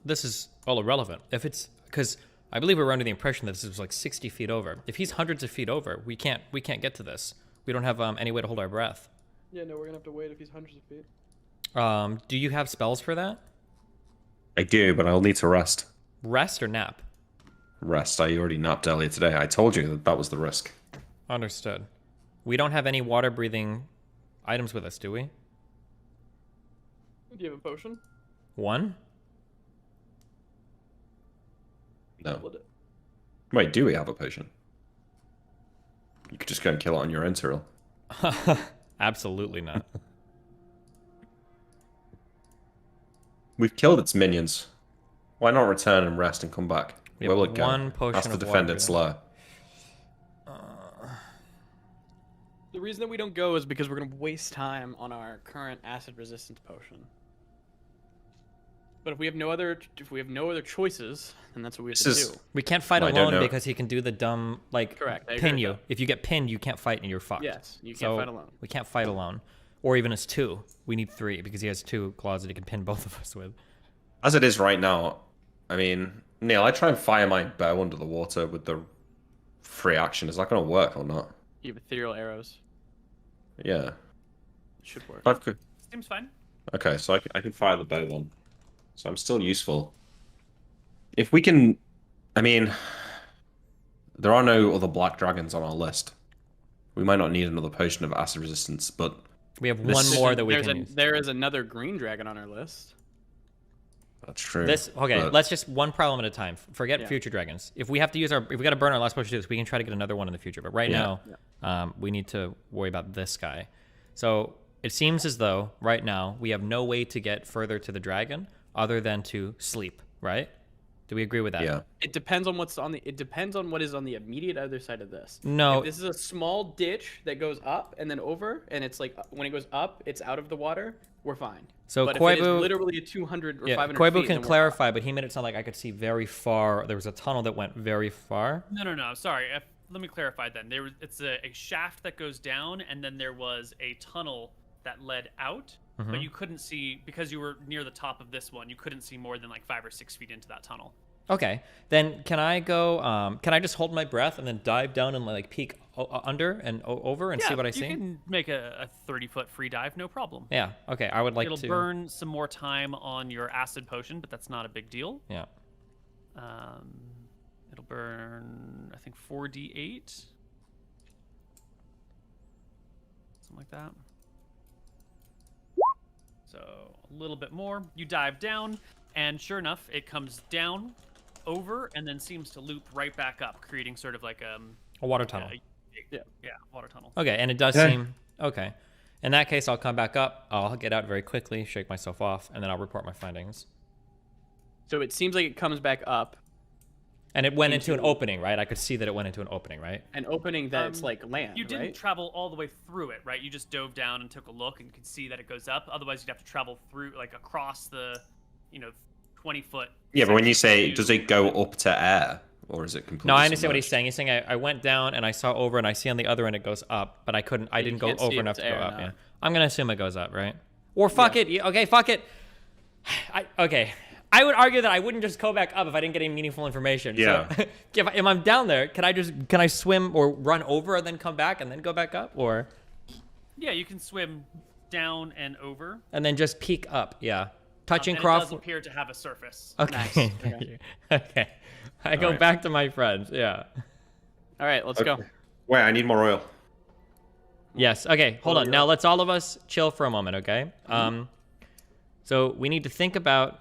This is all irrelevant. If it's because I believe we were under the impression that this was like 60 feet over. If he's hundreds of feet over, we can't get to this. We don't have any way to hold our breath. Yeah, no, we're gonna have to wait if he's hundreds of feet. Do you have spells for that? I do, but I'll need to rest. Rest or nap? Rest. I already napped earlier today. I told you that was the risk. Understood. We don't have any water-breathing items with us, do we? Do you have a potion? One? No. Wait, do we have a potion? You could just go and kill it on your own, Tyrell. Absolutely not. We've killed its minions. Why not return and rest and come back? We Where have will it go? one potion Has to of defend water its lair. The reason that we don't go is because we're gonna waste time on our current acid resistance potion. But if we have no other choices, then that's what we have to do. We can't fight I don't alone know. because he can do the dumb, like, Correct, I agree pin with you. that. If you get pinned, you can't fight and you're fucked. Yes, you can't So fight alone. We can't fight alone. Or even as two. We need three because he has two claws that he can pin both of us with. As it is right now, I mean, Neil, I try and fire my bow under the water with the free action. Is that going to work or not? You have ethereal arrows. Yeah. It should work. Seems fine. Okay, so I can fire the bow then. So I'm still useful. If we can... I mean... There are no other black dragons on our list. We might not need another potion of acid resistance, but... We have one more that we can use. There is another green dragon on our list. That's true. Okay, but- let's just one problem at a time. Forget Yeah. future dragons. If we have to use if we got to burn our last potion to do this, we can try to get another one in the future. But right Yeah. now, we need to worry about this guy. So it seems as though right now we have no way to get further to the dragon other than to sleep. Right? Do we agree with that? Yeah. It depends on It depends on what is on the immediate other side of this. No. If this is a small ditch that goes up and then over, and it's like when it goes up, it's out of the water. We're fine. So but if it is Koibu, literally a 200 or yeah, 500 Koibu feet, can then we're clarify, but he made it sound like I could see very far. There was a tunnel that went very far. No. Sorry. Let me clarify then. It's a shaft that goes down, and then there was a tunnel that led out, but you couldn't see, because you were near the top of this one, you couldn't see more than like 5 or 6 feet into that tunnel. Okay, then can I go? Can I just hold my breath and then dive down and like peek under and over and see what I see? You can make a 30-foot free dive, no problem. Yeah. Okay, I would like It'll to. burn some more time on your acid potion, but that's not a big deal. Yeah. It'll burn, I think, 4d8. Something like that. So a little bit more. You dive down, and sure enough, it comes down, over, and then seems to loop right back up, creating sort of like A water tunnel. Yeah, water tunnel. Okay, and it does Okay. seem okay. In that case, I'll come back up. I'll get out very quickly, shake myself off, and then I'll report my findings. So it seems like it comes back up, And it went into an Into- opening, right? I could see that it went into an opening, right? an opening that's like land, You didn't right? travel all the way through it, right? You just dove down and took a look, and you could see that it goes up. Otherwise, you'd have to travel through, like across the, 20-foot. Yeah, but when you say, section does to- it go up to air, or is it completely? No, I understand what he's submerged? saying. He's saying I went down and I saw over and I see on the other end it goes up, but I you didn't go can't see over if enough it's to go air or up. not. Yeah, I'm gonna assume it goes up, right? Or fuck it. Okay, fuck it. Okay. I would argue that I wouldn't just go back up if I didn't get any meaningful information. Yeah. So if I'm down there, can I swim or run over and then come back and then go back up, or Yeah, you can swim down and over. and then just peek up? Yeah, touching And it does Crawford. appear to have a surface. Okay. Nice. Thank you. Okay. I go right. back to my friends. Yeah. All right, let's go. Okay. Wait, I need more oil. Yes. Okay. Hold on. yeah. Now let's all of us chill for a moment. Okay. So we need to think about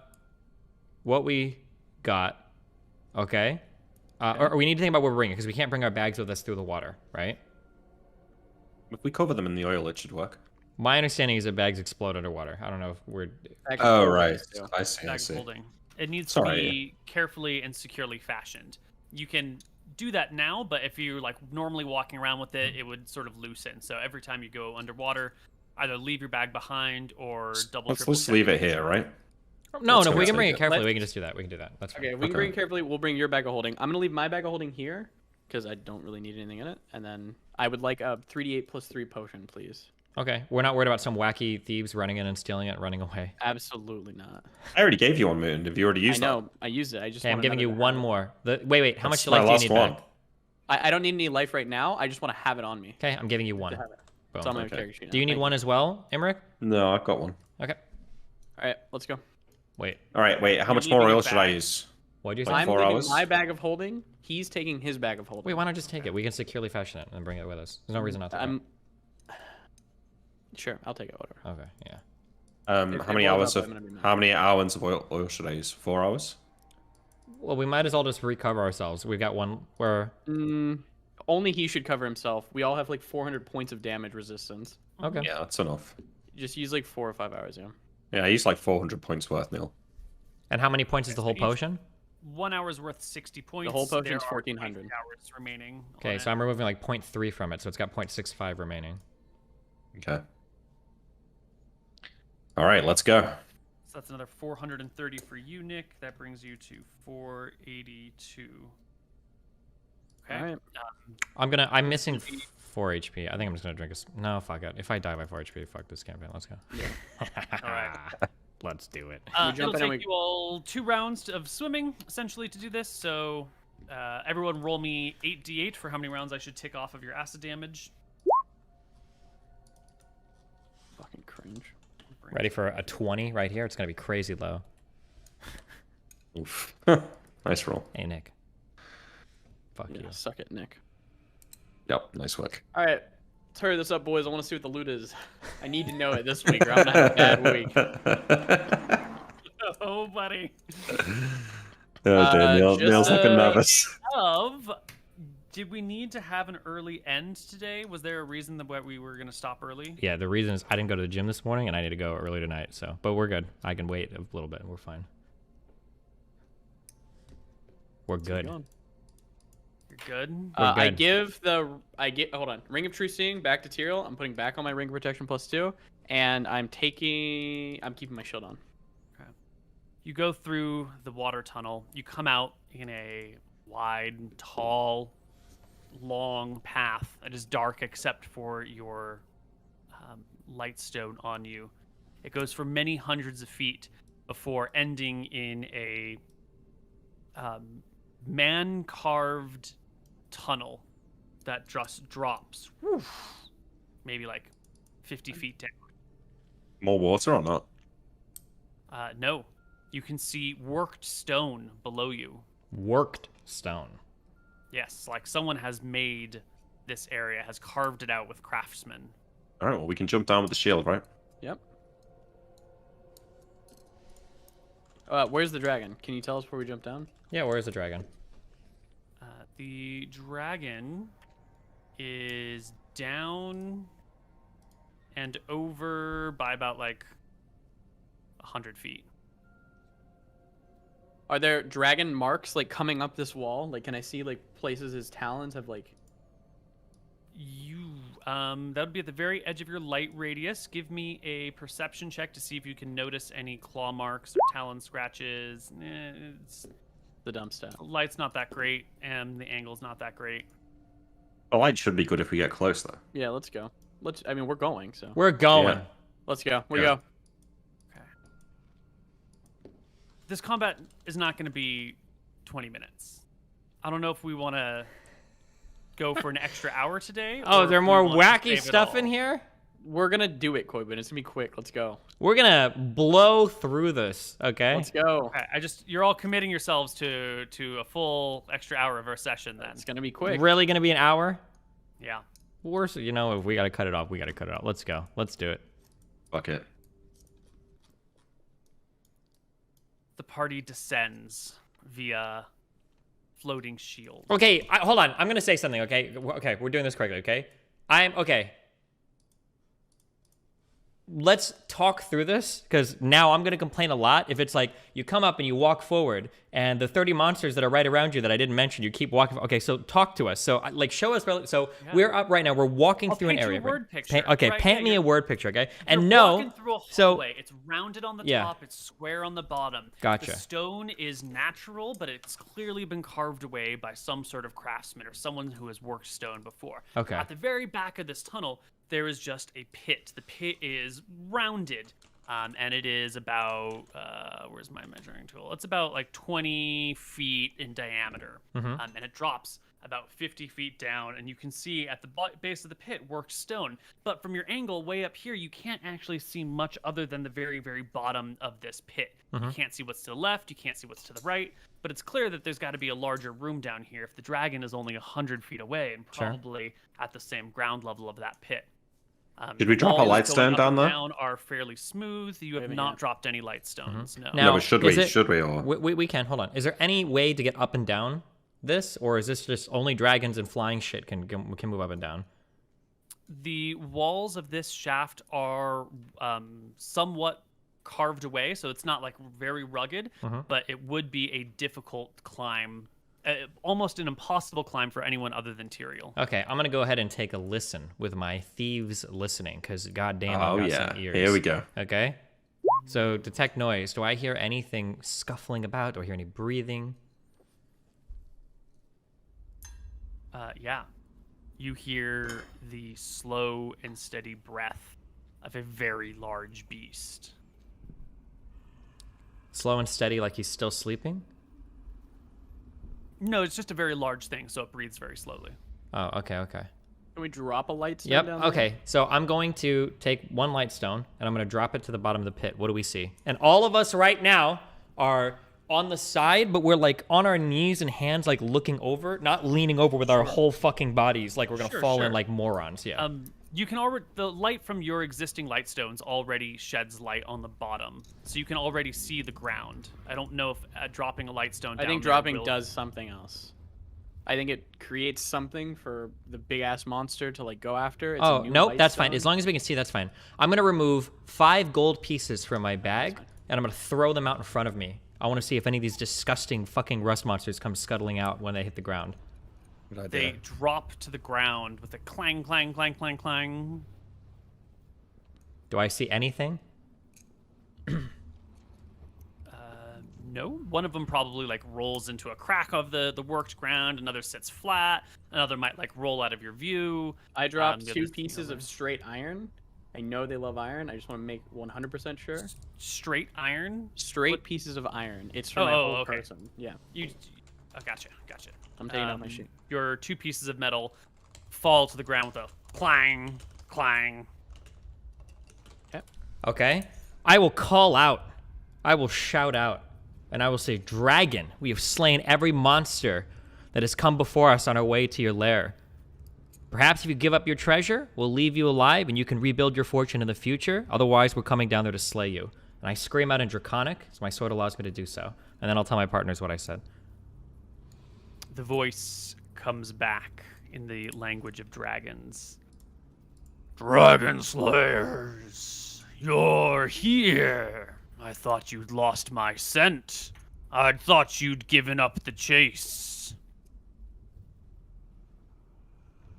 what we got. Okay. Or we need to think about what we're bringing because we can't bring our bags with us through the water, right? If we cover them in the oil, it should work. My understanding is that bags explode underwater. I don't know if we're. Back Oh, and forth, right. too. I see. I Bag see. holding. It needs to Sorry. be carefully and securely fashioned. You can do that now, but if you're like normally walking around with it, it would sort of loosen. So every time you go underwater, either leave your bag behind or double. Let's triple just check leave it make here, sure. right? No, Let's no. go We can take bring it. it carefully. Let's- We can just do that. We can do that. That's fine. Okay, if we can Okay. bring it carefully, we'll bring your bag of holding. I'm gonna leave my bag of holding here because I don't really need anything in it. And then I would like a 3d8 plus 3 potion, please. Okay. We're not worried about some wacky thieves running in and stealing it, and running away. Absolutely not. I already gave you one, Moon. Have you already I used know. I used it. I just. Okay. I'm want giving you another to one have it. more. Wait. How much That's my life do you last need one. back? I don't need any life right now. I just want to have it on me. Okay. I'm giving you one. have it. Boom. It's on my Okay. character sheet. Do you need one as well, Emmerich? that? No, I've got one. Okay. All right, let's go. Wait. All right, wait. How You're much more leaving oil a should I bag. use? What do you say? Like I'm 4 leaving hours? my bag of holding. He's taking his bag of holding. Wait, why not just take it? We can securely fashion it and bring it with us. There's no reason not to. I'm. Sure, I'll take it. Whatever. Okay, yeah. If How it many boils hours up, of I'm gonna be mad. how many hours of oil should I use? 4 hours? Well, we might as well just recover ourselves. We've got one where. Only he should cover himself. We all have like 400 points of damage resistance. Okay. Yeah, that's enough. Just use like 4 or 5 hours, yeah. Yeah, I used like 400 points worth, Neil. And how many points is the whole each- potion? 1 hour's worth 60 points. whole There potion's are 1400. 8 hours remaining. on Okay, it. so I'm removing like 0.3 from it, so it's got 0.65 remaining. Okay. All right, let's go. So that's another 430 for you, Nick. That brings you to 482. Okay. All right. I'm missing 4 HP. I think I'm just gonna drink no, fuck it. If I die by 4 HP, fuck this campaign. Let's go. All right. Let's do it. jump It'll in and take you all 2 rounds of swimming, essentially, to do this. So everyone roll me 8d8 for how many rounds I should tick off of your acid damage. Fucking cringe. Ready for a 20 right here? It's gonna be crazy low. Oof. Nice roll. Hey, Nick. Fuck Yeah, you. suck it, Nick. Yep, nice work. All right, let's hurry this up, boys. I want to see what the loot is. I need to know it this week, or I'm gonna have a bad week. Oh, buddy. Oh, dear, Neil's just, looking nervous. Did we need to have an early end today? Was there a reason that we were going to stop early? Yeah, the reason is I didn't go to the gym this morning and I need to go early tonight. So, but we're good. I can wait a little bit. We're fine. We're good. going. You're good. I good. give hold on, Ring of True Seeing back to Tyrael. I'm putting back on my Ring of Protection +2, and I'm keeping my shield on. You go through the water tunnel. You come out in a wide, tall, long path that is dark except for your light stone on you. It goes for many hundreds of feet before ending in a man-carved tunnel that just drops maybe like 50 feet down. More water or not? No. You can see worked stone below you. Worked stone. Yes, like someone has made this area, has carved it out with craftsmen. All right, well, we can jump down with the shield, right? Yep. Where's the dragon? Can you tell us before we jump down? Yeah, where's the dragon? The dragon is down and over by about like 100 feet. Are there dragon marks like coming up this wall? Like, can I see like places his talons have like? That would be at the very edge of your light radius. Give me a perception check to see if you can notice any claw marks or talon scratches. The dumb stuff. The light's not that great, and the angle's not that great. The light should be good if we get close, though. Yeah, let's go. I mean, we're going, so. We're going. Yeah. Let's go. We Yeah. go. Okay. This combat is not going to be 20 minutes. I don't know if we want to go for an extra hour today. Oh, or is there if we more want to wacky save it stuff in all. here? We're gonna do it, Koibu. It's gonna be quick. Let's go. We're gonna blow through this, okay? Let's go. Okay, you're all committing yourselves to a full extra hour of our session then. It's gonna be quick. Really gonna be an hour? Yeah. Worse, you know, if we gotta cut it off, we gotta cut it off. Let's go. Let's do it. Fuck it. The party descends via floating shield. Okay, hold on. I'm gonna say something, okay? Okay, we're doing this correctly, okay? Okay. Let's talk through this, because now I'm going to complain a lot if it's like you come up and you walk forward and the 30 monsters that are right around you that I didn't mention, you keep walking. Okay, so talk to us. So, like, show us. So we're up right now. We're walking I'll through an paint you area. a word picture. Okay, Right, paint yeah, me a you're- word picture, okay? You're And no, walking through a so hallway. It's rounded on the Yeah. top. It's square on the bottom. Gotcha. The stone is natural, but it's clearly been carved away by some sort of craftsman or someone who has worked stone before. Okay. At the very back of this tunnel, there is just a pit. The pit is rounded, and it is about where's my measuring tool? It's about like 20 feet in diameter, and it drops about 50 feet down, and you can see at the base of the pit worked stone. But from your angle way up here, you can't actually see much other than the very, very bottom of this pit. You can't see what's to the left, you can't see what's to the right, but it's clear that there's got to be a larger room down here if the dragon is only 100 feet away and Sure. probably at the same ground level of that pit. Did we drop a walls light going stone up down and there? Down are fairly smooth. You have haven't not yet. dropped any light stones. No. Now- No, but should is we? it- Should we? Or we can. Hold on. Is there any way to get up and down this, or is this just only dragons and flying shit can move up and down? The walls of this shaft are somewhat carved away, so it's not like very rugged, but it would be a difficult climb, almost an impossible climb for anyone other than Tyrael. Okay, I'm gonna go ahead and take a listen with my thieves listening, because goddamn, oh I've got yeah, some ears. here we go. Okay, so detect noise. Do I hear anything scuffling about? Do I hear any breathing? Yeah. You hear the slow and steady breath of a very large beast. Slow and steady, like he's still sleeping? No, it's just a very large thing, so it breathes very slowly. Oh, okay. Can we drop a light stone Yep, down there? okay. So I'm going to take one light stone, and I'm going to drop it to the bottom of the pit. What do we see? And all of us right now are on the side, but we're like on our knees and hands, like looking over, not leaning over with our whole fucking bodies, like we're going to Sure, fall sure. in like morons. Yeah. You can already, the light from your existing light stones already sheds light on the bottom, so you can already see the ground. I don't know if dropping a light stone I down think there dropping will- does something else. I think it creates something for the big ass monster to like go after. It's a Oh, new nope, light that's fine. stone. As long as we can see, that's fine. I'm going to remove 5 gold pieces from my bag, and I'm going to throw them out in front of me. I want to see if any of these disgusting fucking rust monsters come scuttling out when they hit the ground. Good They idea. drop to the ground with a clang, clang, clang, clang, clang. Do I see anything? No, one of them probably like rolls into a crack of the worked ground. Another sits flat. Another might like roll out of your view. I dropped the 2 other's pieces over. of straight iron. I know they love iron. I just want to make 100% sure. Straight iron. Straight pieces of iron. It's for Oh, my whole okay. person. Yeah, You, oh, gotcha. I'm taking off my sheet. Your 2 pieces of metal fall to the ground with a clang, clang. Okay. I will call out. I will shout out. And I will say, Dragon, we have slain every monster that has come before us on our way to your lair. Perhaps if you give up your treasure, we'll leave you alive and you can rebuild your fortune in the future. Otherwise, we're coming down there to slay you. And I scream out in Draconic, so my sword allows me to do so. And then I'll tell my partners what I said. The voice comes back in the language of dragons. Dragon Slayers, you're here. I thought you'd lost my scent. I thought you'd given up the chase.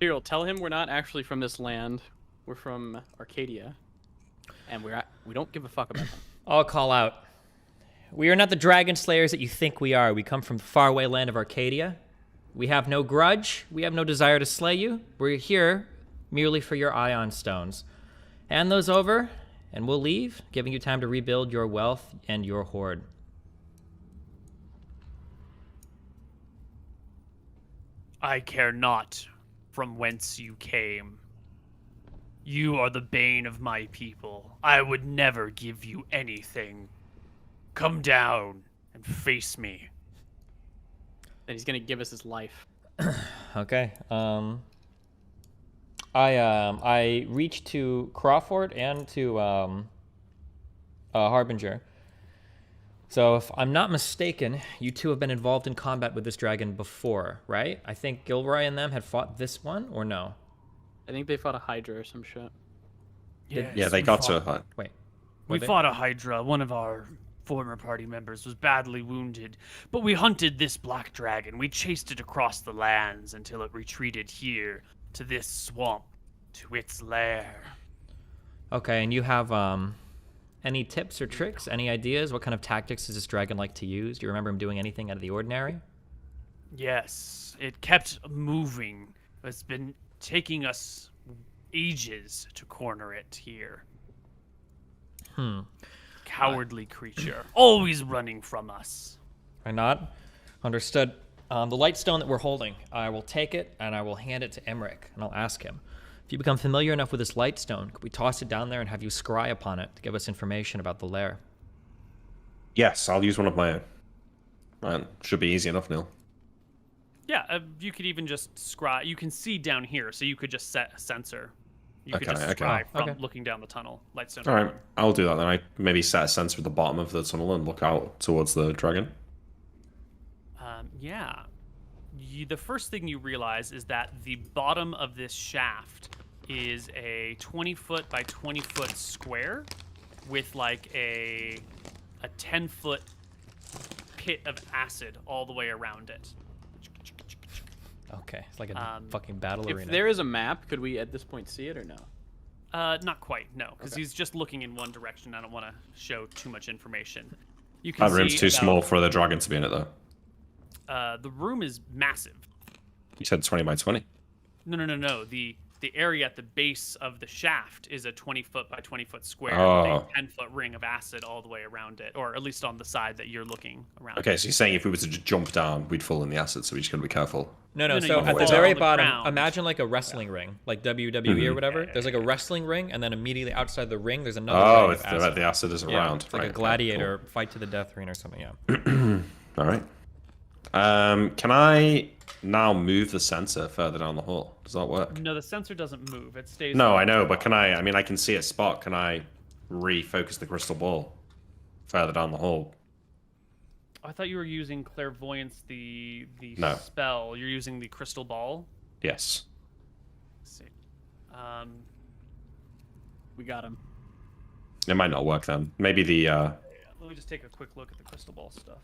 Cyril, tell him we're not actually from this land. We're from Arcadia, and we don't give a fuck about them. I'll call out. We are not the dragon slayers that you think we are. We come from the faraway land of Arcadia. We have no grudge. We have no desire to slay you. We're here merely for your ion stones. Hand those over, and we'll leave, giving you time to rebuild your wealth and your hoard. I care not from whence you came. You are the bane of my people. I would never give you anything. Come down and face me. And he's gonna give us his life. Okay. I reach to Crawford and to Harbinger. So if I'm not mistaken, you two have been involved in combat with this dragon before, right? I think Gilroy and them had fought this one, or no? I think they fought a Hydra or some shit. Yeah, they got to a hut. Wait. We were they? fought a Hydra. One of our former party members was badly wounded, but we hunted this black dragon. We chased it across the lands until it retreated here to this swamp, to its lair. Okay, and you have any tips or tricks? Any ideas? What kind of tactics does this dragon like to use? Do you remember him doing anything out of the ordinary? Yes, it kept moving. It's been taking us ages to corner it here. Cowardly creature, always running from us. I nod. Understood. The light stone that we're holding, I will take it and I will hand it to Emmerich, and I'll ask him. If you become familiar enough with this light stone, could we toss it down there and have you scry upon it to give us information about the lair? Yes, I'll use one of my own. Right, should be easy enough, Neil. Yeah, you could even just scry. You can see down here, so you could just set a sensor. You could just Okay. scry from Okay. looking down the tunnel. Lightstone. All right, I'll do that then. I maybe set a sensor at the bottom of the tunnel and look out towards the dragon. Yeah. The first thing you realize is that the bottom of this shaft is a 20-foot by 20-foot square with like a 10-foot pit of acid all the way around it. Okay, it's like a fucking battle If arena. there is a map, could we at this point see it or no? Not quite, no, because Okay. he's just looking in one direction. I don't want to show too much information. You can That room's see too about- small for the dragon to be in it, though. The room is massive. You said 20 by 20. No. The area at the base of the shaft is a 20-foot by 20-foot square Oh. with a 10-foot ring of acid all the way around it, or at least on the side that you're looking around. Okay, so you're saying if we were to just jump down, we'd fall in the acid, so we just gotta be careful. No, No, so you at the fall very on the bottom, ground. imagine like a wrestling ring, like WWE or whatever. There's like a wrestling ring, and then immediately outside the ring, there's another Oh, ring it's of the, acid. the acid is Yeah, around. it's like Right, a okay, gladiator fight to the death ring or something, yeah. cool. All right. Can I now move the sensor further down the hall? Does that work? No, the sensor doesn't move. It stays. No, on I the know, top. but can I mean, I can see a spot. Can I refocus the crystal ball further down the hall? I thought you were using clairvoyance, the No. spell. You're using the crystal ball. Yes. Let's see. We got him. It might not work then. Maybe the Let me just take a quick look at the crystal ball stuff.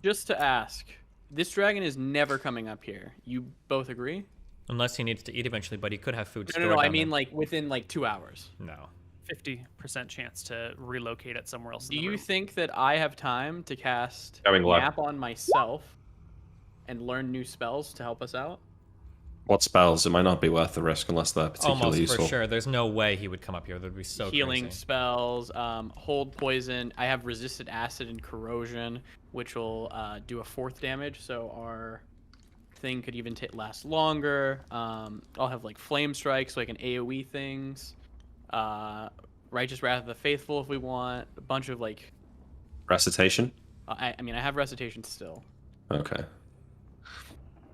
Just to ask, this dragon is never coming up here. You both agree? Unless he needs to eat eventually, but he could have food No, stored no, I down mean there. like within like 2 hours. No. 50% chance to relocate it somewhere else. Do in the you room. think that I have time to cast Going low. map on myself and learn new spells to help us out? what spells? It might not be worth the risk unless they're particularly Almost useful. for sure. There's no way he would come up here. That would be so Healing crazy. spells, hold poison. I have resisted acid and corrosion, which will do a 4th damage, so our thing could even last longer. I'll have like flame strikes, so I can AoE things. Righteous Wrath of the Faithful if we want. A bunch of like. Recitation. I mean, I have recitation still. Okay.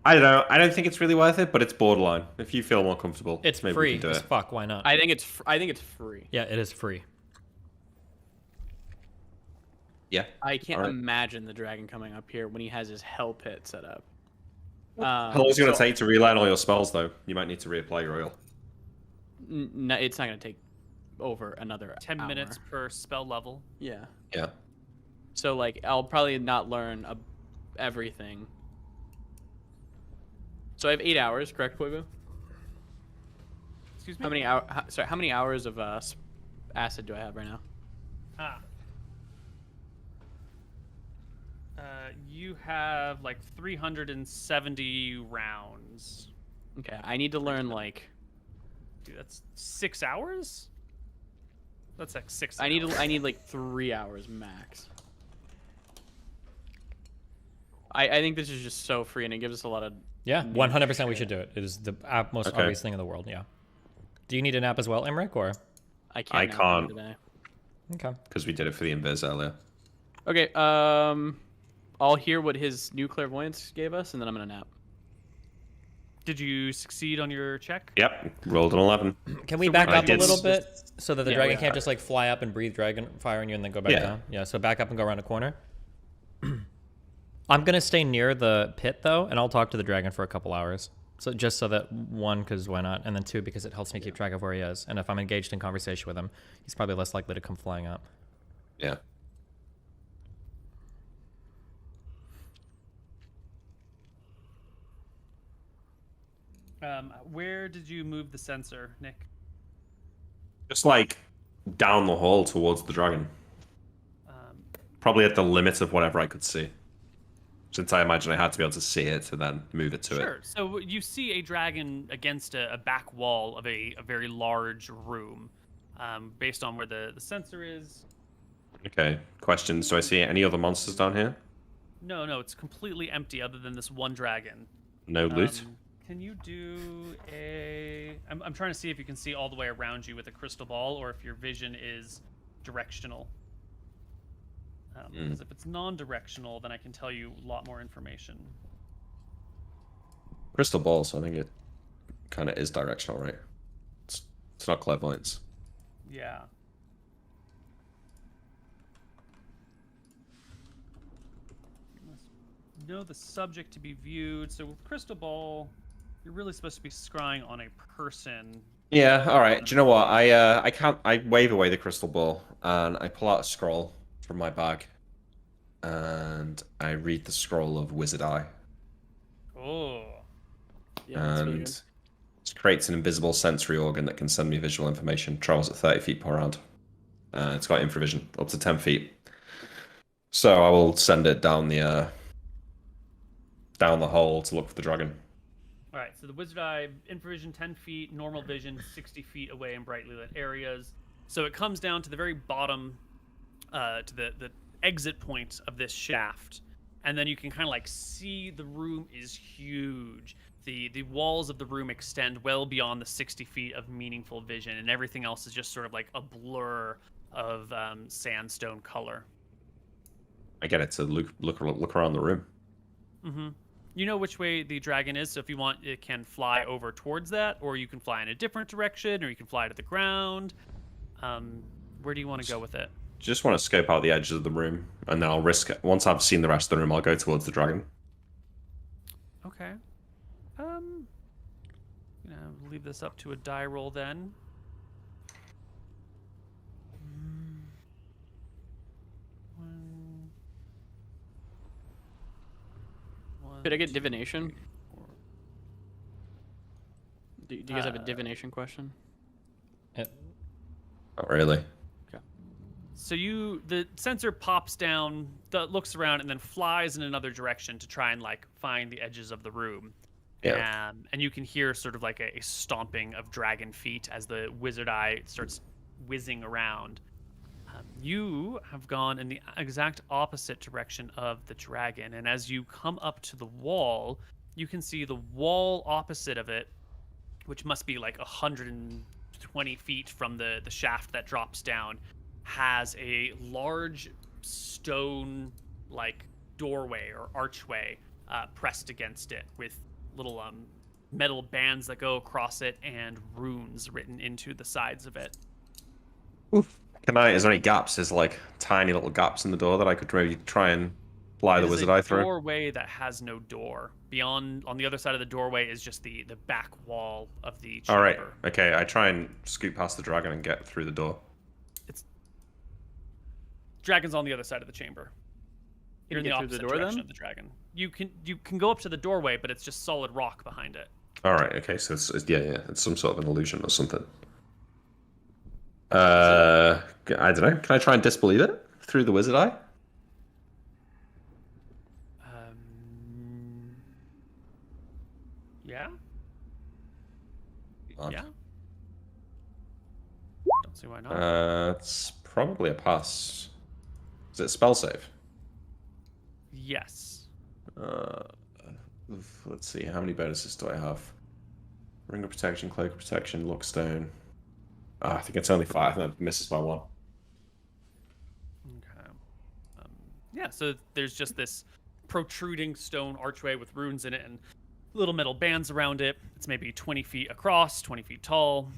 I don't know. I don't think it's really worth it, but it's borderline. If you feel more comfortable, It's maybe we free can do as it. fuck. Why not? I think it's free. Yeah, it is free. Yeah. I can't Alright. imagine the dragon coming up here when he has his hell pit set up. How long is it going to so- take to relearn all your spells, though? You might need to reapply your oil. No, it's not going to take over another 10 hour. minutes per spell level. Yeah. Yeah. So like I'll probably not learn everything. So I have 8 hours, correct, Koibu? Excuse me? How many hours of acid do I have right now? Ah. You have like 370 rounds. Okay, I need to learn like Dude, that's 6 hours? That's like 6 I hours. need like 3 hours max. I think this is just so free and it gives us a lot of Yeah, 100% we should do it. It is the most Okay. obvious thing in the world, yeah. Do you need a nap as well, Emmerich, or? I I can't can't. today. Okay. Because we did it for the invis earlier. Okay, I'll hear what his new clairvoyance gave us and then I'm gonna nap. Did you succeed on your check? Yep. Rolled an 11. Can we So back what up I a did little s- bit so that the Yeah, dragon we can't just like fly up and breathe dragon fire on you and then go back Yeah. down? Yeah, so back up and go around a corner. I'm gonna stay near the pit though, and I'll talk to the dragon for a couple hours. So just so that one, because why not, and then two, because it helps me keep track of where he is. And if I'm engaged in conversation with him, he's probably less likely to come flying up. Yeah. Where did you move the sensor, Nick? Just like down the hall towards the dragon. Um, Probably at the limit of whatever I could see. Since I imagine I had to be able to see it to then move it to it. Sure. So you see a dragon against a back wall of a very large room, based on where the sensor is. Okay. Questions. Do I see any other monsters down here? No, it's completely empty other than this one dragon. No loot? Can you do a... I'm trying to see if you can see all the way around you with a crystal ball or if your vision is directional. Because if it's non-directional, then I can tell you a lot more information. Crystal ball, so I think it kind of is directional, right? It's not clairvoyance. Yeah. You must know the subject to be viewed. So with crystal ball, you're really supposed to be scrying on a person. Yeah, alright. Do you know what? I wave away the crystal ball and I pull out a scroll from my bag. And I read the scroll of Wizard Eye. Oh. Yeah, that's really And good. it creates an invisible sensory organ that can send me visual information. Travels at 30 feet per round. It's got infravision up to 10 feet. So I will send it down the hole to look for the dragon. All right, so the wizard eye, infravision 10 feet, normal vision 60 feet away in brightly lit areas. So it comes down to the very bottom, to the exit point of this shaft, and then you can kind of like see the room is huge. The walls of the room extend well beyond the 60 feet of meaningful vision, and everything else is just sort of like a blur of sandstone color. I get it to look around the room. Mm-hmm. You know which way the dragon is, so if you want, it can fly over towards that, or you can fly in a different direction, or you can fly to the ground. Where do you want to go with it? Just want to scope out the edges of the room, and then I'll risk it. Once I've seen the rest of the room, I'll go towards the dragon. Okay. Leave this up to a die roll then. One, Could I get two, divination? three, four. Do you guys have a divination question? Not really. So the sensor pops down, looks around, and then flies in another direction to try and like find the edges of the room. Yeah. And you can hear sort of like a stomping of dragon feet as the wizard eye starts whizzing around. You have gone in the exact opposite direction of the dragon, and as you come up to the wall, you can see the wall opposite of it, which must be like 120 feet from the shaft that drops down, has a large stone like doorway or archway pressed against it with little metal bands that go across it and runes written into the sides of it. Oof. Is there any gaps? Is like tiny little gaps in the door that I could maybe try and fly the It is wizard a eye through? doorway that has no door. Beyond, on the other side of the doorway is just the back wall of the chamber. All right. Okay, I try and scoot past the dragon and get through the door. Dragon's on the other side of the chamber. You're in the get through the opposite door, direction then? of the dragon. You can go up to the doorway, but it's just solid rock behind it. All right. Okay. So yeah, it's some sort of an illusion or something. I don't know. Can I try and disbelieve it through the wizard eye? Yeah. Odd. Yeah. Don't see why not. It's probably a pass. Is it a spell save? Yes. Let's see. How many bonuses do I have? Ring of protection, cloak of protection, lockstone. I think it's only 5. I think that misses by 1. Okay. Yeah. So there's just this protruding stone archway with runes in it and little metal bands around it. It's maybe 20 feet across, 20 feet tall.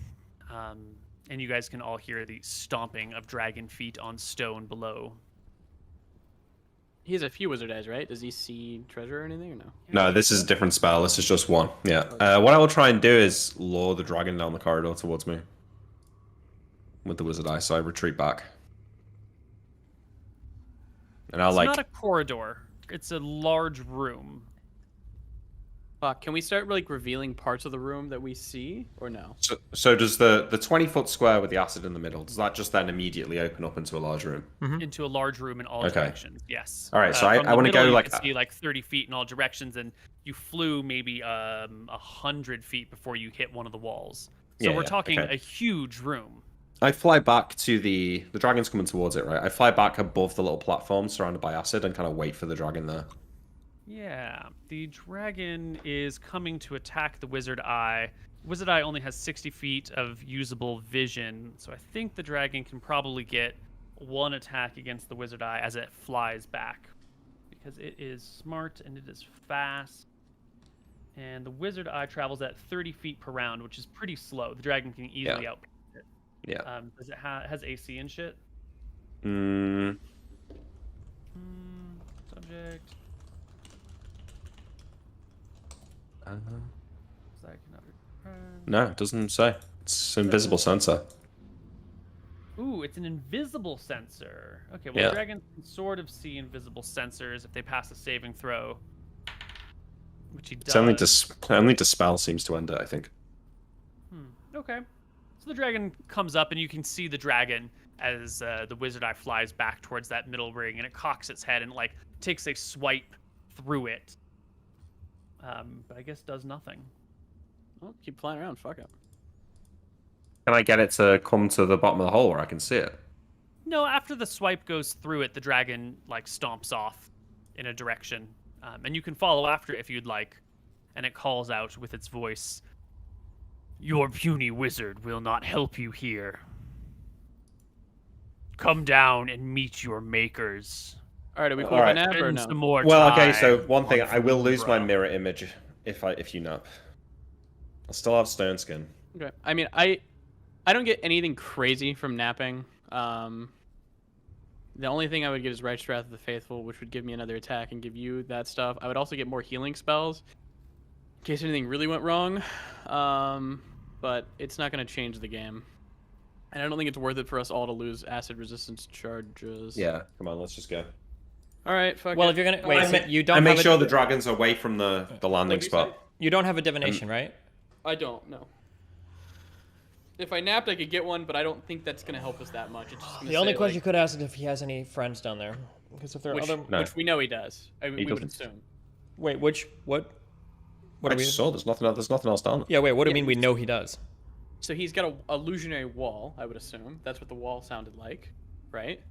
And you guys can all hear the stomping of dragon feet on stone below. He has a few wizard eyes, right? Does he see treasure or anything or no? No, this is a different spell. This is just 1. Yeah. What I will try and do is lure the dragon down the corridor towards me with the wizard eye. So I retreat back, and I'll It's not a corridor. It's a large room. Fuck, can we start like revealing parts of the room that we see or no? So does the 20-foot square with the acid in the middle, does that just then immediately open up into a large room? Into a large room in all Okay. directions. Yes. All right, so from I the want to middle, go you like can see like 30 feet in all directions, and you flew maybe 100 feet before you hit one of the walls. So Yeah, we're yeah, talking okay. a huge room. I fly back to the dragon's coming towards it, right? I fly back above the little platform surrounded by acid and kind of wait for the dragon there. Yeah, the dragon is coming to attack the wizard eye. Wizard eye only has 60 feet of usable vision, so I think the dragon can probably get one attack against the wizard eye as it flies back, because it is smart and it is fast. And the wizard eye travels at 30 feet per round, which is pretty slow. The dragon can easily outpace it. Yeah. Does it has AC and shit? Subject. No, it doesn't say. It's invisible sensor. Ooh, it's an invisible sensor. Okay, well, Yeah. dragons can sort of see invisible sensors if they pass a saving throw, which he does. It's only dispel seems to end it, I think. Okay. So the dragon comes up, and you can see the dragon as the wizard eye flies back towards that middle ring, and it cocks its head and like takes a swipe through it. But I guess does nothing. Well, keep flying around. Fuck it. Can I get it to come to the bottom of the hole where I can see it? No, after the swipe goes through it, the dragon like stomps off in a direction, and you can follow after it if you'd like. And it calls out with its voice, "Your puny wizard will not help you here. Come down and meet your makers. All right, are we cool All with right. a nap or Spend no? some more Well, okay, time so one thing, on I will lose my Fumbra." mirror image if you nap. I'll still have stone skin. Okay. I mean, I don't get anything crazy from napping. The only thing I would get is Righteous Wrath of the Faithful, which would give me another attack and give you that stuff. I would also get more healing spells in case anything really went wrong. But it's not going to change the game. And I don't think it's worth it for us all to lose acid resistance charges. Yeah, come on, let's just go. All right, fuck Well, it. if you're gonna wait, so you don't I make have sure a, the dragon's away from the landing What'd you spot. say? you don't have a divination, right? I don't know. If I napped, I could get one, but I don't think that's going to help us that much. It's just gonna The only say, question you like, could ask is if he has any friends down there, because if there are which, other. No. which we know he does. I mean, He we would doesn't. assume. Wait, which what? What I do we? just saw there's nothing else down there. Yeah, wait. What do you Yeah, mean we know he does? So he's got a illusionary wall, I would assume. That's what the wall sounded like, right?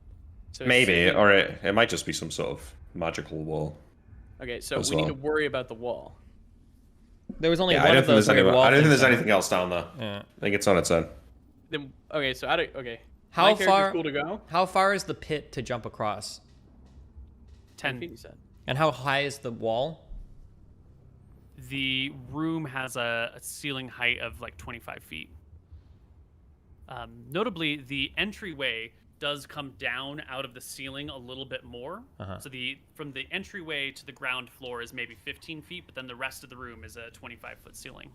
So it's Maybe, sitting- or it might just be some sort of magical wall. Okay, so as we need to well. worry about the wall. There was only Yeah, one I don't of think those there's weird wall I don't think things there's down anything else down there. there. Yeah. I think it's on its own. Then okay, so okay. How My character's far? cool to go? How far is the pit to jump across? 10 feet, 10. you said. And how high is the wall? The room has a ceiling height of like 25 feet. Notably, the entryway does come down out of the ceiling a little bit more. So from the entryway to the ground floor is maybe 15 feet, but then the rest of the room is a 25-foot ceiling.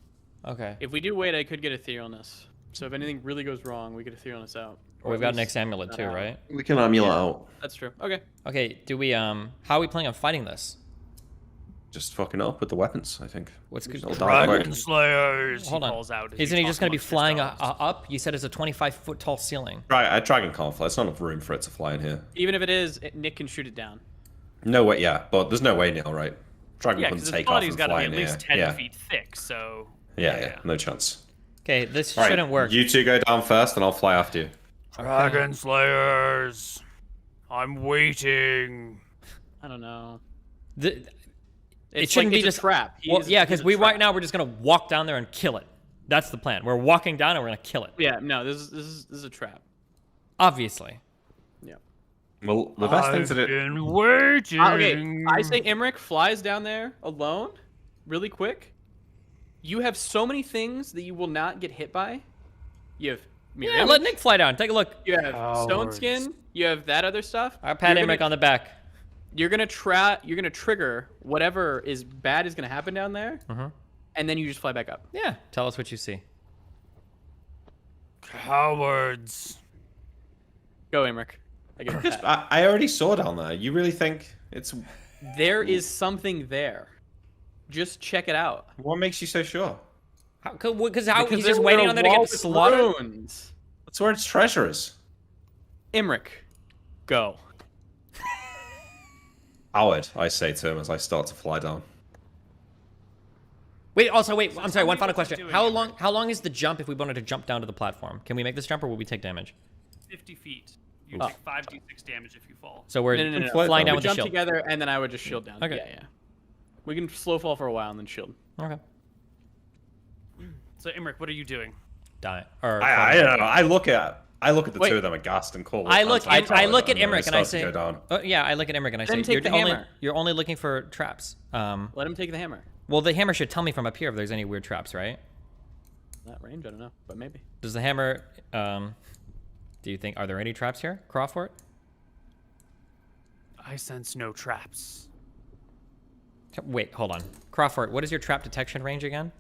Okay. If we do wait, I could get etherealness. So if anything really goes wrong, we get etherealness out. Or we've got Nick's amulet too, right? We can amulet out. That's true. Okay. Okay, do we, how are we planning on fighting this? Just fucking up with the weapons, I think. What's good? It'll die quick. Dragon Slayers. Hold he on. calls out. as Isn't he just talks going to be amongst flying yourselves. up? You said it's a 25-foot tall ceiling. Right, a dragon can't fly. It's not enough room for it to fly in here. Even if it is, Nick can shoot it down. No way, yeah, but there's no way, Neil, right? Dragon Yeah, couldn't because his take off body's and got to fly be in at least here. 10 Yeah, feet thick, so... yeah, no chance. Okay, this Right, shouldn't work. You two go down first, and I'll fly after you. Dragon Slayers. I'm waiting. I don't know. It shouldn't be it's just a trap. Well, yeah, because right now we're just gonna walk down there and kill it. That's the plan. We're walking down and we're gonna kill it. Yeah, no, this is a trap. Obviously. Yeah. Well, the best thing to do... Been waiting. Okay, I say Emmerich flies down there alone, really quick. You have so many things that you will not get hit by. You have mirror Yeah, image, let Nick fly down. Take a look. you have stone skin, you have that other stuff. I'll pat Emmerich on the back. You're gonna trigger whatever is bad is gonna happen down there, and then you just fly back up. Yeah, tell us what you see. Cowards. Go, Emmerich. I give it a pat. I already saw down there. You really think it's... There is something there. Just check it out. What makes you so sure? Because Because he's there just were waiting a on there to wall get with slaughtered. runes. That's where its treasure is. Emmerich, go. Howard, I say to him as I start to fly down. Wait, I'm sorry, one tell me final what question. he's doing, How long is the jump if we wanted to jump down to the platform? Can we make this jump or will we take damage? 50 feet. You Oh. take 5d6 damage if you fall. So we're No. flying down We with the jump shield. together, and then I would just shield down. Okay. Yeah. We can slow fall for a while and then shield. Okay. So, Emmerich, what are you doing? Die. Or I don't know. I look at the Wait. two of them aghast and call. I look at Emmerich and I say, Go down. yeah, I look at Emmerich and I Let say, him take the hammer. you're only looking for traps. Let him take the hammer. Well, the hammer should tell me from up here if there's any weird traps, right? That range, I don't know, but maybe. Does the hammer, do you think, are there any traps here? Crawford? I sense no traps. Wait, hold on. Crawford, what is your trap detection range again?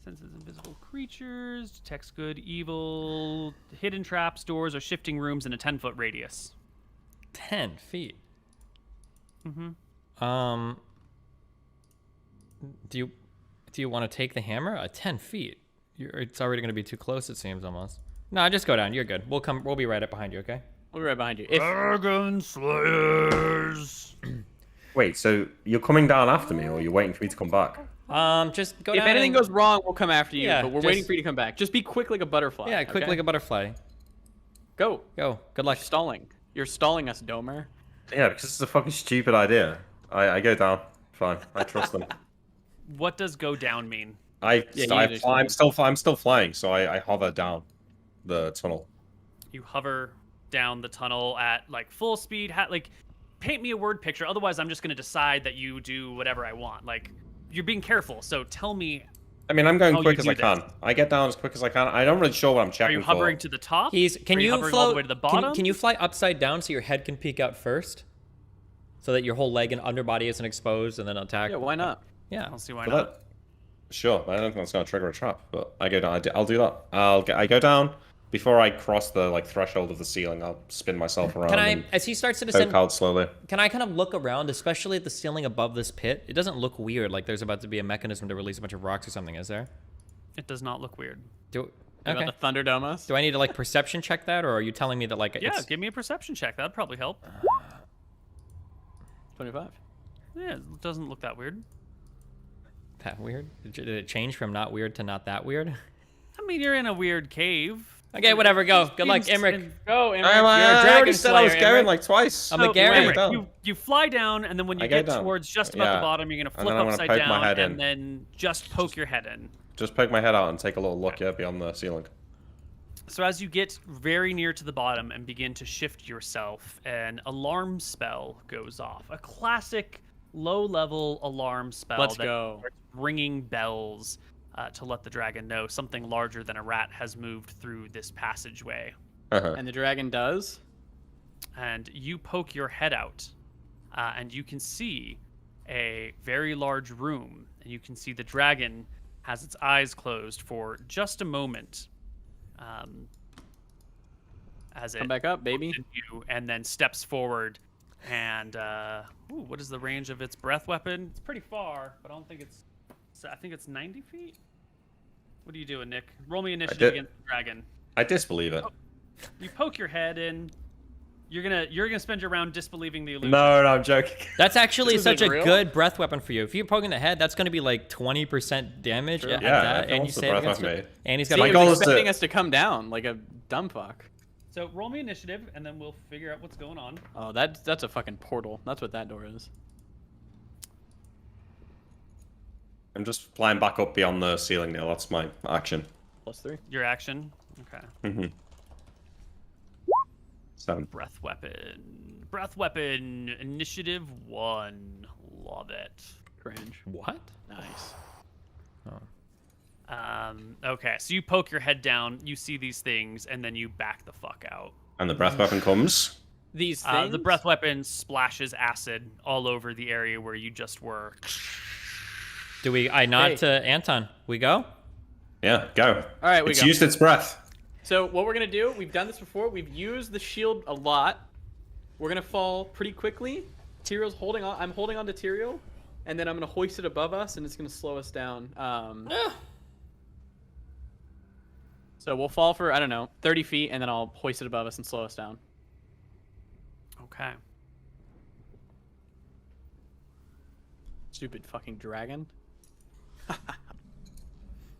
Senses invisible creatures, detects good, evil, hidden traps, doors, or shifting rooms in a 10-foot radius. 10 feet. Mm-hmm. Do you want to take the hammer? 10 feet. It's already going to be too close, it seems, almost. No, just go down. You're good. We'll be right up behind you, okay? We'll be right behind you. If Dragon Slayers. Wait, so you're coming down after me, or you're waiting for me to come back? Just go down. anything goes wrong, we'll come after you. Yeah, but we're just- waiting for you to come back. Just be quick like a butterfly. Yeah, quick okay? like a butterfly. Go. Go. Good luck. You're stalling. You're stalling us, Domer. Yeah, because it's a fucking stupid idea. I go down. Fine, I trust them. What does go down mean? I you need to I'm still flying, so I hover down the tunnel. You hover down the tunnel at like full speed. Paint me a word picture. Otherwise, I'm just going to decide that you do whatever I want. Like, you're being careful. So tell me. I mean, I'm going Oh, quick you as I do can. I get down as quick as I can. I'm not really sure what I'm Are checking you hovering for. to the top? Can Are you hovering float all the way to the bottom? Can you fly upside down so your head can peek out first? So that your whole leg and underbody isn't exposed and then attack? Yeah, why not? Yeah. I don't see why But not. Sure, I don't think that's going to trigger a trap, but I go down. I'll do that. I go down before I cross the threshold of the ceiling. I'll spin myself around. Can I, and as he starts to poke descend, out slowly. can I kind of look around, especially at the ceiling above this pit? It doesn't look weird, like there's about to be a mechanism to release a bunch of rocks or something, is there? It does not look weird. You Okay. About the Thunderdome us? Do I need to like perception check that, or are you telling me that like Yeah, it's... give me a perception check. That'd probably help. 25. Yeah, it doesn't look that weird. that weird? Did it change from not weird to not that weird? I mean, you're in a weird cave. Okay, whatever, go. Good luck, Seems- Emmerich. Go, Emmerich. You're a I dragon already said I was slayer, going Emmerich. like twice. I'm So, a Gary. Emmerich, Down. you fly down, and then when you I go get down. towards just about Yeah. the bottom, you're gonna And flip then I'm gonna upside poke my down, head and in. then just poke your head in. Just poke my head out and take a little look, beyond the ceiling. So as you get very near to the bottom and begin to shift yourself, an alarm spell goes off. A classic low-level alarm spell. Let's that go. starts ringing bells to let the dragon know something larger than a rat has moved through this passageway. And the dragon does? And you poke your head out, and you can see a very large room, and you can see the dragon has its eyes closed for just a moment. As it Come back up, baby. looks at you and then steps forward. And what is the range of its breath weapon? It's pretty far, but I don't think it's. I think it's 90 feet. What are you doing, Nick? Roll me initiative against the dragon. I disbelieve it. You poke your head in. You're gonna spend your round disbelieving the illusion. No, I'm joking. That's actually This such a isn't real? good breath weapon for you. If you're poking the head, that's going to be like 20% damage at Yeah, that, and you that's the save breath against weapon it. made. And he's See, got My he a goal was is to- expecting us to come down like a dumb fuck. So roll me initiative, and then we'll figure out what's going on. Oh, that's a fucking portal. That's what that door is. I'm just flying back up beyond the ceiling now. That's my action. +3. Your action. Okay. 7. Breath weapon. Breath weapon. Initiative 1. Love it. Cringe. What? Nice. Okay, so you poke your head down, you see these things, and then you back the fuck out. And the breath weapon comes. These things? The breath weapon splashes acid all over the area where you just were. Do we? I nod Hey. to Anton. We go? Yeah, go. All right, we It's go. used its breath. So what we're gonna do? We've done this before. We've used the shield a lot. We're gonna fall pretty quickly. Tyrion's holding on. I'm holding on to Tyrion, and then I'm gonna hoist it above us, and it's gonna slow us down. So we'll fall for, I don't know, 30 feet, and then I'll hoist it above us and slow us down. Okay. Stupid fucking dragon.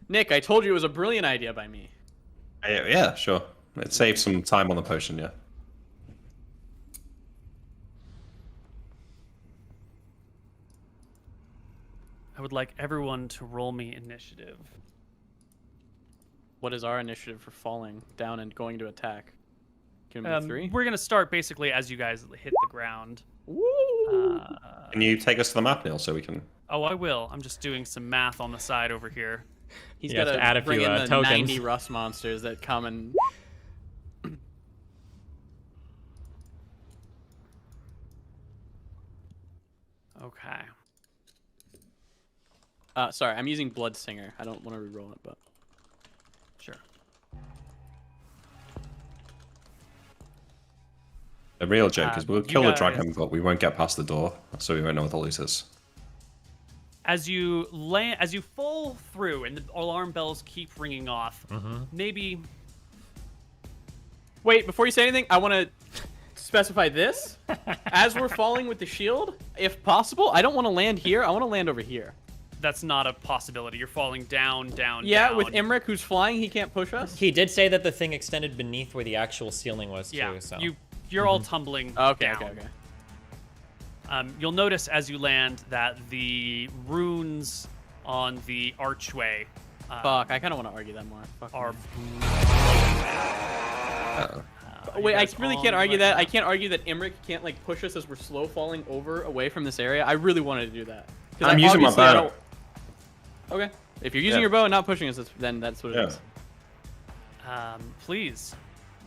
Nick, I told you it was a brilliant idea by me. Yeah, sure. It saves some time on the potion, yeah. I would like everyone to roll me initiative. What is our initiative for falling down and going to attack? Can we be 3? We're gonna start basically as you guys hit the ground. Woo! Can you take us to the map, Neil, so we can... Oh, I will. I'm just doing some math on the side over here. He's You got have to to add a bring few, in the tokens. 90 rust monsters that come and... Okay. Sorry, I'm using Blood Singer. I don't want to re-roll it, but... Sure. The real joke is we'll you kill the guys- dragon, but we won't get past the door, so we won't know what the loot is. As you land, as you fall through, and the alarm bells keep ringing off, maybe Wait, before you say anything, I want to specify this. As we're falling with the shield, if possible, I don't want to land here. I want to land over here. that's not a possibility. You're falling down, down, Yeah, down. with Imric, who's flying, he can't push us. He did say that the thing extended beneath where the actual ceiling was, Yeah, too. So. you're all tumbling Okay, down. okay, okay. You'll notice as you land that the runes on the archway Fuck, I kind of want to argue that more. Fuck are. me. Uh-oh. Wait, you I guys really on can't the argue right that. map? I can't argue that Imric can't like push us as we're slow falling away from this area. I really wanted to do that. 'Cause I'm using my obviously I bow. don't- Okay, if you're using Yeah. your bow and not pushing us, then that's what it Yeah. is. Please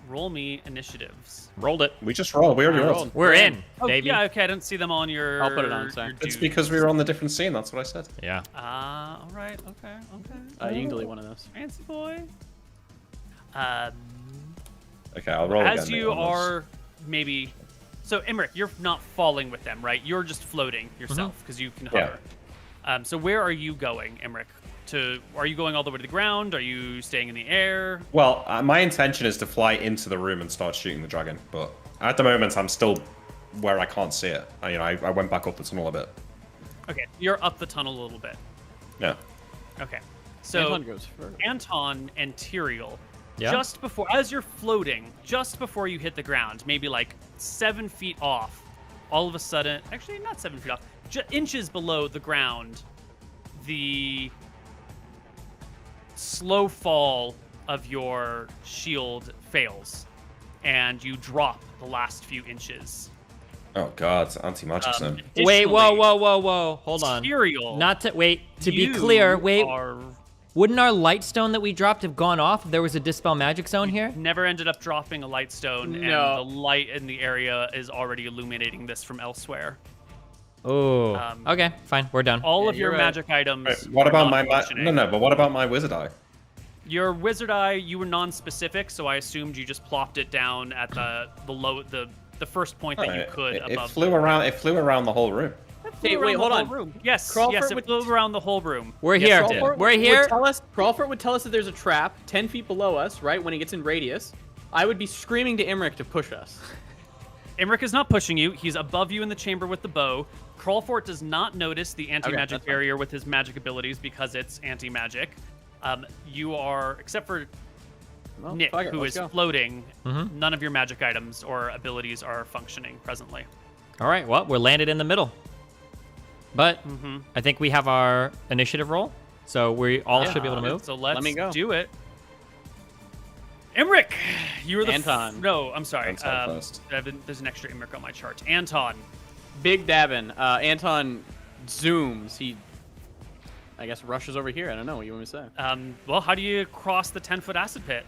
roll me initiatives. Rolled it. We just rolled. We already Rolled. rolled. We're in, Oh, baby. yeah, okay. I didn't see them on your. I'll put it on, sorry. your It's dude. because we were on the different scene, that's what I said. Yeah. All right. Okay. Okay. You can delete one of those. Fancy boy. Okay, I'll roll As again, you Neil, on this. are maybe. So Imric, you're not falling with them, right? You're just floating yourself because you can Yeah. hover. So where are you going, Imric? Are you going all the way to the ground? Are you staying in the air? Well, my intention is to fly into the room and start shooting the dragon, but at the moment I'm still where I can't see it. I went back up the tunnel a bit. Okay, you're up the tunnel a little bit. Yeah. Okay, so Anton goes first. Anton and Tyrael, Yeah. just before, as you're floating, just before you hit the ground, maybe like 7 feet off, all of a sudden, actually not 7 feet off, inches below the ground, the slow fall of your shield fails, and you drop the last few inches. Oh god, anti-magic zone. Wait, whoa, additionally, whoa, whoa, whoa. Hold on. Material. Not to wait. To be You clear, wait. are- Wouldn't our light stone that we dropped have gone off if there was a dispel magic zone here? Never ended up dropping a light stone, No. and the light in the area is already illuminating this from elsewhere. Oh. Okay, fine. We're done. All of you're your right. magic items. Wait, what are about not my functioning. no, but what about my wizard eye? Your wizard eye, you were non-specific, so I assumed you just plopped it down at the first point that you could It above. flew around. It flew around the whole room. Hey, wait, hold on. Room. Yes, Crawford yes, it would- flew around the whole room. We're Yes, here. it did. We're here. Crawford would tell us that there's a trap 10 feet below us, right, when he gets in radius. I would be screaming to Imric to push us. Imric is not pushing you. He's above you in the chamber with the bow. Crawford does not notice the anti-magic that's fine. barrier with his magic abilities because it's anti-magic. You are, except for Well, Nick, fuck it, who let's is go. floating, none of your magic items or abilities are functioning presently. All right, well, we're landed in the middle. But I think we have our initiative roll, so we all should be able to move. So let's me go. do it. Imric, you were the Anton. no, I'm sorry. Anton first. There's an extra Imric on my chart. Anton. Big Davin. Anton zooms. He, I guess, rushes over here. I don't know what you want me to say. Well, how do you cross the 10-foot acid pit?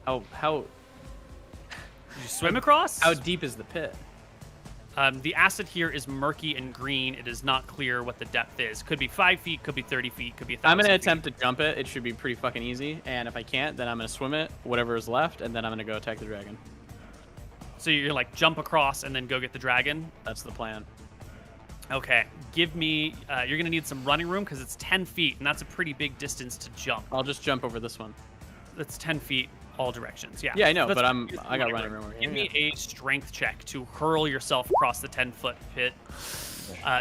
How You swim across? deep is the pit? The acid here is murky and green. It is not clear what the depth is. Could be 5 feet, could be 30 feet, could be 1,000 I'm gonna feet. attempt to jump it. It should be pretty fucking easy. And if I can't, then I'm gonna swim it, whatever is left, and then I'm gonna go attack the dragon. So you're like jump across and then go get the dragon? That's the plan. Okay. Give me, you're gonna need some running room because it's 10 feet and that's a pretty big distance to jump. I'll just jump over this one. That's 10 feet all directions. Yeah. Yeah, I know, That's- but I got running room over here. Give me a strength check to hurl yourself across the 10-foot pit.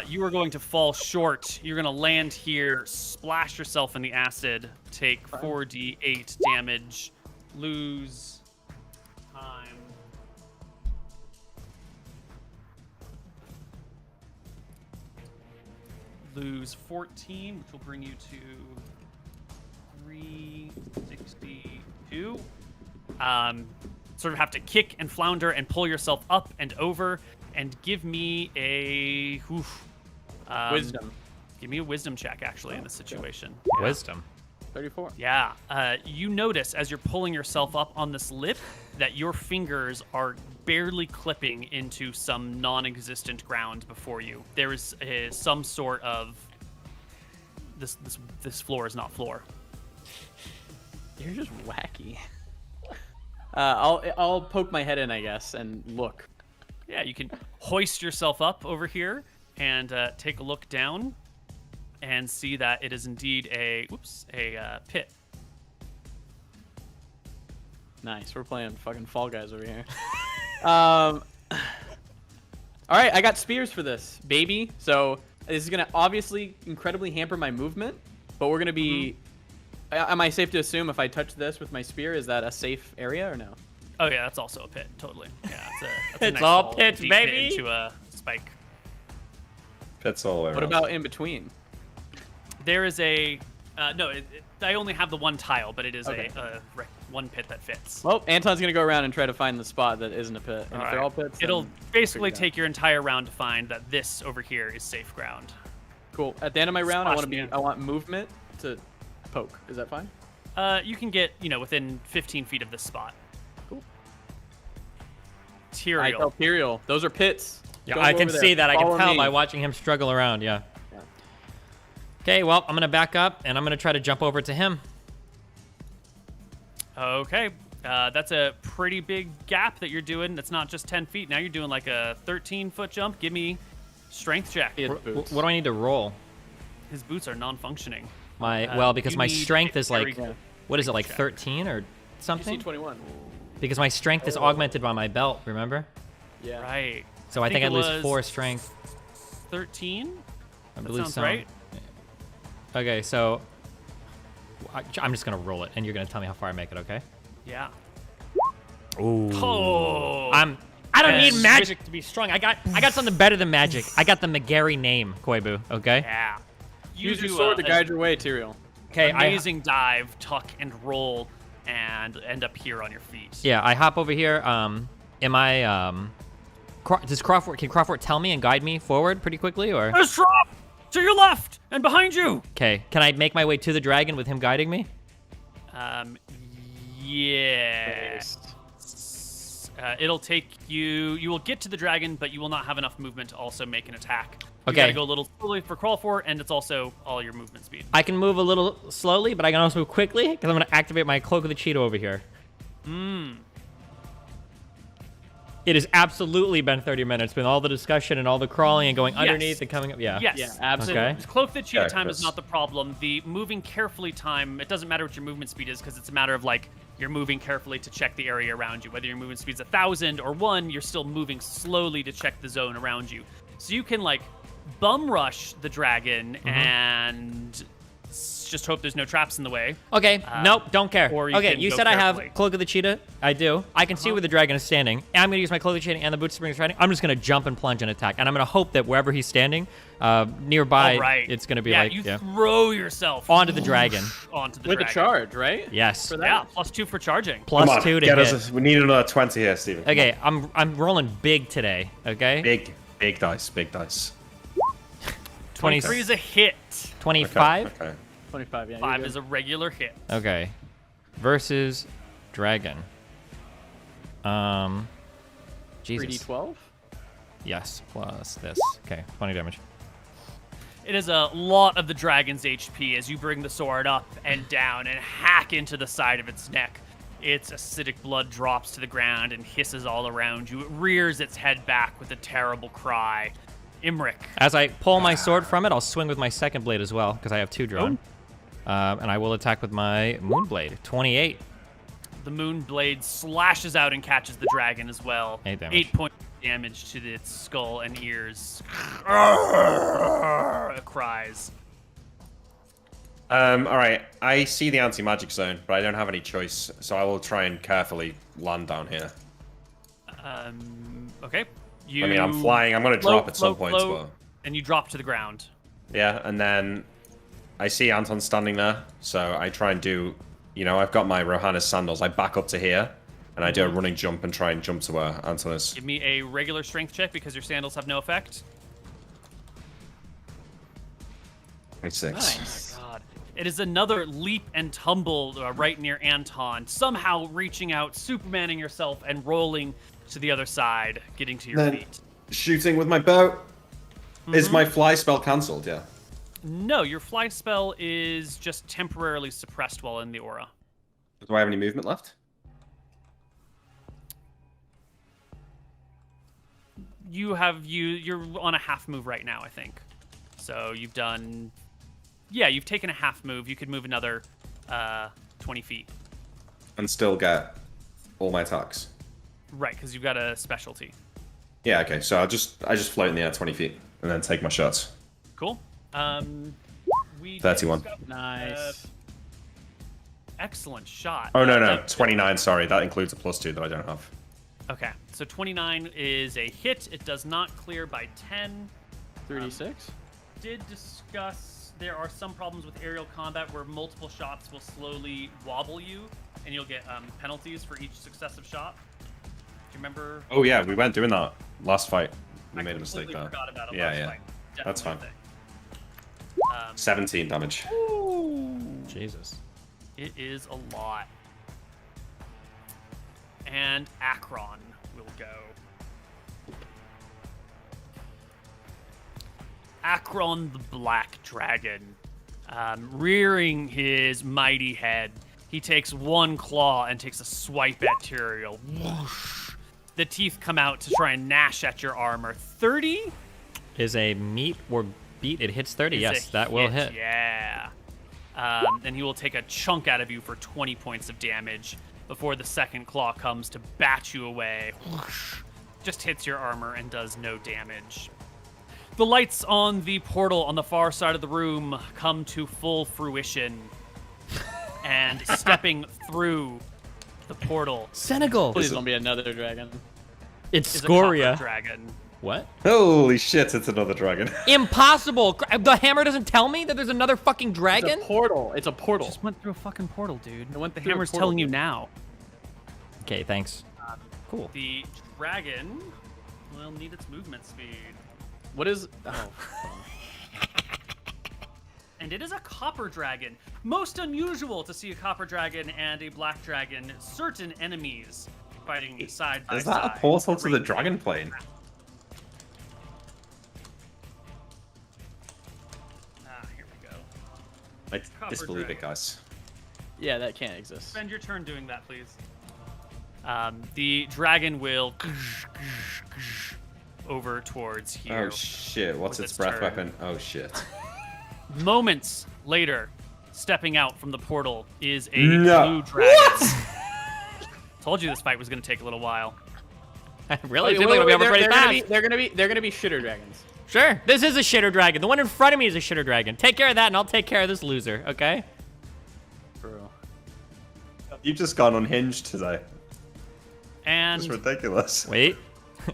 You are going to fall short. You're going to land here, splash yourself in the acid, take 4d8 damage, lose time. Lose 14, which will bring you to 362. Sort of have to kick and flounder and pull yourself up and over, and give me a Wisdom. Give me a wisdom check, actually, in this situation. Yeah. Wisdom. 34. Yeah. You notice as you're pulling yourself up on this lip that your fingers are barely clipping into some non-existent ground before you. There is some sort of this floor is not floor. You're just wacky. I'll poke my head in, I guess, and look. Yeah, you can hoist yourself up over here and take a look down and see that it is indeed a pit. Nice. We're playing fucking Fall Guys over here. All right, I got spears for this, baby. So this is gonna obviously incredibly hamper my movement, but we're gonna be. Am I safe to assume if I touch this with my spear, is that a safe area or no? Oh yeah, that's also a pit. Totally. Yeah, that's a It's nice all little pits, deep pit baby. into a spike. Pits all the way What around. about in between? There is a I only have the one tile, but it is Okay. one pit that fits. Well, Anton's gonna go around and try to find the spot that isn't a pit. And if they're all pits, then It'll we'll basically figure it out. take your entire round to find that this over here is safe ground. Cool. At the end of my round, Splashing in. I want movement to poke. Is that fine? You can get within 15 feet of this spot. Cool. Tyrael. Tyrael. Those are pits. Yeah, Don't I go can over see there. that. I can Follow tell me. by watching him struggle around. Yeah. Yeah. Okay, well, I'm gonna back up and I'm gonna try to jump over to him. Okay. That's a pretty big gap that you're doing. That's not just 10 feet. Now you're doing like a 13-foot jump. Give me strength check. He has What boots. do I need to roll? His boots are non-functioning. Because you my need strength a is very like, good what is it, like check. 13 or DC something? 21. Because my strength is augmented by my belt, remember? Yeah. Right. So I think I it lose was 4 strength. 13? I That believe sounds so. right. Okay, so I'm just gonna roll it, and you're gonna tell me how far I make it, okay? Yeah. Ooh. Oh. I don't Yes. need magic to be strong. I got something better than magic. I got the McGarry name, Koibu. Okay. Yeah. Use your do sword to a- guide your way, Tyrael. Okay. Amazing dive, tuck, and roll, and end up here on your feet. Yeah, I hop over here. Am I Can Crawford tell me and guide me forward pretty quickly, or? There's drop to your left and behind you. Okay, can I make my way to the dragon with him guiding me? Yeah. It'll take you. You will get to the dragon, but you will not have enough movement to also make an attack. You Okay. gotta go a little slowly for crawl for, and it's also all your movement speed. I can move a little slowly, but I can also move quickly because I'm going to activate my Cloak of the Cheetah over here. It has absolutely been 30 minutes. Been all the discussion and all the crawling and going underneath and coming up. Yeah. Yes. Yeah, absolutely. Okay. Cloak the cheetah Okay, time is Chris. not the problem. The moving carefully time, it doesn't matter what your movement speed is because it's a matter of like you're moving carefully to check the area around you. Whether your movement speed's 1,000 or 1, you're still moving slowly to check the zone around you. So you can like bum rush the dragon and just hope there's no traps in the way. Okay, nope, don't care. or you Okay, can you go said I have carefully. Cloak of the Cheetah. I do. I can see where the dragon is standing. And I'm going to use my Cloak of the Cheetah and the Boots of Spring Riding. I'm just going to jump and plunge and attack. And I'm going to hope that wherever he's standing, nearby, All right. it's going to be you like, throw yourself onto the dragon. onto the With a dragon. charge, right? Yes. For that? Yeah, +2 for charging. Plus Come on, 2 to get hit. us. We need another 20 here, Steven. Come Okay, I'm rolling big today, okay? on. Big dice, big dice. 23 is a hit. 25? Okay. 25, yeah. 5 is a regular hit. Okay. Versus dragon. Jesus. 3d12? Yes, plus this. Okay, 20 damage. It is a lot of the dragon's HP as you bring the sword up and down and hack into the side of its neck. Its acidic blood drops to the ground and hisses all around you. It rears its head back with a terrible cry. Imric. As I pull my sword from it, I'll swing with my second blade as well, because I have 2 drawn. And I will attack with my moon blade. 28. The moon blade slashes out and catches the dragon as well. 8 damage. 8 points of damage to its skull and ears. It cries. All right. I see the anti-magic zone, but I don't have any choice, so I will try and carefully land down here. Okay. I mean, I'm flying. I'm going to drop at some point, but and you drop to the ground. yeah. And then I see Anton standing there, so I try and do. You know, I've got my Rohanna's sandals. I back up to here, and I do a running jump and try and jump to where Anton is. Give me a regular strength check because your sandals have no effect. 26. Nice. God. It is another leap and tumble right near Anton, somehow reaching out, Supermaning yourself, and rolling to the other side, getting to your Then feet. shooting with my bow. Is my fly spell cancelled? Yeah. No, your fly spell is just temporarily suppressed while in the aura. Do I have any movement left? You're on a half move right now, I think. So you've done, yeah, you've taken a half move. You could move another 20 feet. And still get all my attacks. Right, because you've got a specialty. Yeah. Okay. So I just float in the air 20 feet and then take my shots. Cool. We 31. discussed, Nice. excellent shot. Oh no, 29. Sorry, that includes a +2 that I don't have. Okay, so 29 is a hit. It does not clear by 10. 3d6? Did discuss there are some problems with aerial combat where multiple shots will slowly wobble you, and you'll get penalties for each successive shot. Do you remember? Oh yeah, we weren't doing that last fight. We I made a mistake completely there. forgot about it Yeah, last yeah. fight. That's Definitely fine. a thing. 17 damage. Jesus. It is a lot. And Akron will go. Akron the Black Dragon, rearing his mighty head, he takes one claw and takes a swipe at Tyrael. Whoosh. The teeth come out to try and gnash at your armor. 30? Is a meet or beat? It hits 30. is Yes, a that will hit. Yeah. And he will take a chunk out of you for 20 points of damage before the second claw comes to bat you away. Whoosh. Just hits your armor and does no damage. The lights on the portal on the far side of the room come to full fruition. And stepping through the portal Senegal. Please don't be another dragon. It's is a copper Scoria. dragon. What? Holy shit! It's another dragon. Impossible. The hammer doesn't tell me that there's another fucking It's dragon? a portal. It's a portal. Just went through a fucking portal, dude. It went The through a hammer's portal, telling you dude. now. Okay, thanks. Cool. The dragon will need its movement speed. What is? Oh. And it is a copper dragon. Most unusual to see a copper dragon and a black dragon, certain enemies fighting side by Is side. that a portal to the dragon plane? Here we go. I Copper disbelieve dragon. it, guys. Yeah, that can't exist. Spend your turn doing that, please. The dragon will over towards here. Oh shit! What's with its its breath turn. weapon? Oh shit! Moments later, stepping out from the portal is a No. blue dragon. Told you this fight was going to take a little while. Really? Wait, Seems like it'll be over pretty fast. they're gonna be shitter dragons. Sure. This is a shitter dragon. The one in front of me is a shitter dragon. Take care of that, and I'll take care of this loser. Okay? Bro. You've just gone unhinged today. And It's ridiculous. Wait.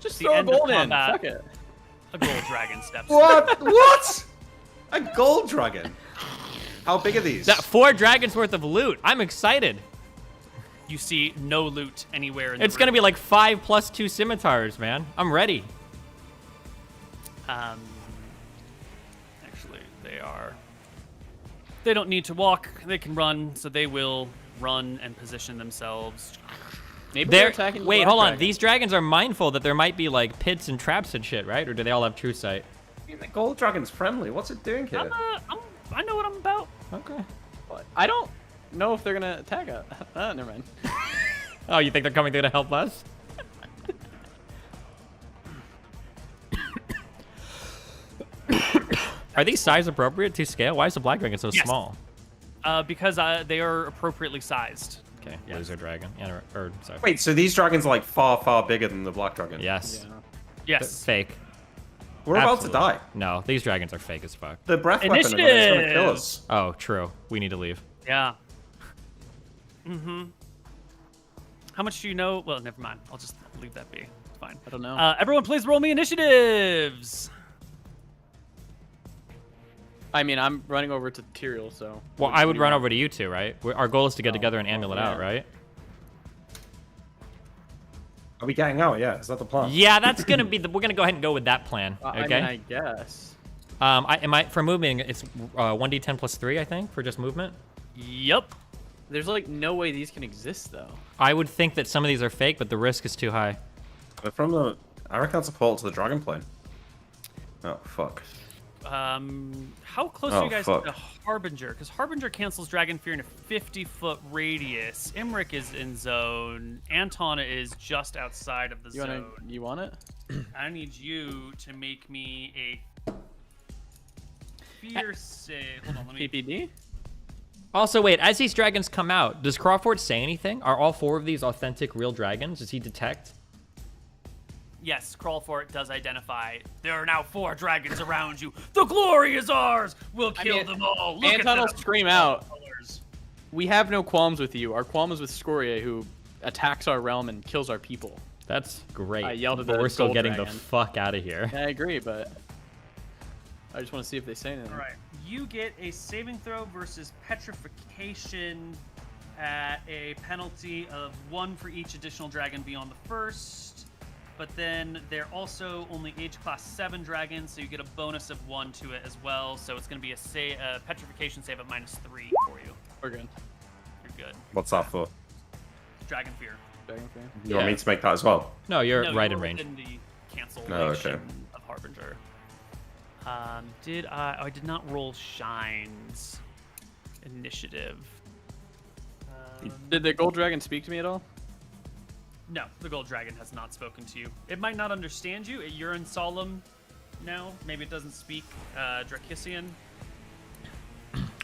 Just The throw a end of gold in. combat. Fuck it. a gold dragon steps. What? What? A gold dragon? How big are these? That 4 dragons worth of loot. I'm excited. You see no loot anywhere in It's the gonna be room. like 5 plus 2 scimitars, man. I'm ready. Actually, they don't need to walk. They can run, so they will run and position themselves. Maybe they're They're attacking. the wait, black hold on. dragon. These dragons are mindful that there might be like pits and traps and shit, right? Or do they all have true sight? The gold dragon's friendly. What's it doing here? I know what I'm about. Okay. What? I don't know if they're gonna attack us. Never mind. Oh, you think they're coming through to help us? Are these size appropriate to scale? Why is the black dragon so Yes. small? Because they are appropriately sized. Okay, loser dragon. Yeah, or sorry. Wait, so these dragons are like far, far bigger than the black dragon? Yes. Yeah. Yes. Fake. We're about to Absolutely. die. No, these dragons are fake as fuck. The breath weapon is going to Initiative! kill us. Oh, true. We need to leave. Yeah. Mm-hmm. How much do you know? Well, never mind. I'll just leave that be. It's fine. I don't know. Everyone, please roll me initiatives. I mean, I'm running over to Tyrael, so. Well, what I do would you run want? over to you two, right? Our goal is to get together and amulet out, yeah. right? Are we getting out? Yeah, is that the plan? Yeah, that's gonna be the. We're gonna go ahead and go with that plan. I Okay. mean, I guess. For moving, it's 1d10 plus 3, I think, for just movement. Yep. There's like no way these can exist though. I would think that some of these are fake, but the risk is too high. But from the... I reckon that's a portal to the dragon plane. Oh, fuck. How close Oh, are you guys fuck. to Harbinger? Because Harbinger cancels Dragon Fear in a 50-foot radius. Imric is in zone. Anton is just outside of the zone. You want it? I need you to make me a fear save. Hold on, let me. PPD? Also, wait, as these dragons come out, does Crawford say anything? Are all 4 of these authentic, real dragons? Does he detect? Yes, Crawl for it does identify. There are now 4 dragons around you. The glory is ours. We'll kill them all. Look Anton at will them. scream out. Colors. We have no qualms with you. Our qualm is with Scoria, who attacks our realm and kills our people. That's great. I yelled at but the we're still gold getting the dragon. fuck out of here. I agree, but I just want to see if they say anything. All right. You get a saving throw versus petrification at a penalty of 1 for each additional dragon beyond the first. But then they're also only age class 7 dragons, so you get a bonus of 1 to it as well. So it's going to be a petrification save at -3 for you. We're good. You're good. What's that for? Dragon Fear. Dragon Fear. You want me to make that as well? No, you're No, right you in were range. within the cancellation Oh, okay. of Harbinger. I did not roll Shine's initiative. Did the gold dragon speak to me at all? No, the gold dragon has not spoken to you. It might not understand you. You're in Solemn now. Maybe it doesn't speak Drakissian.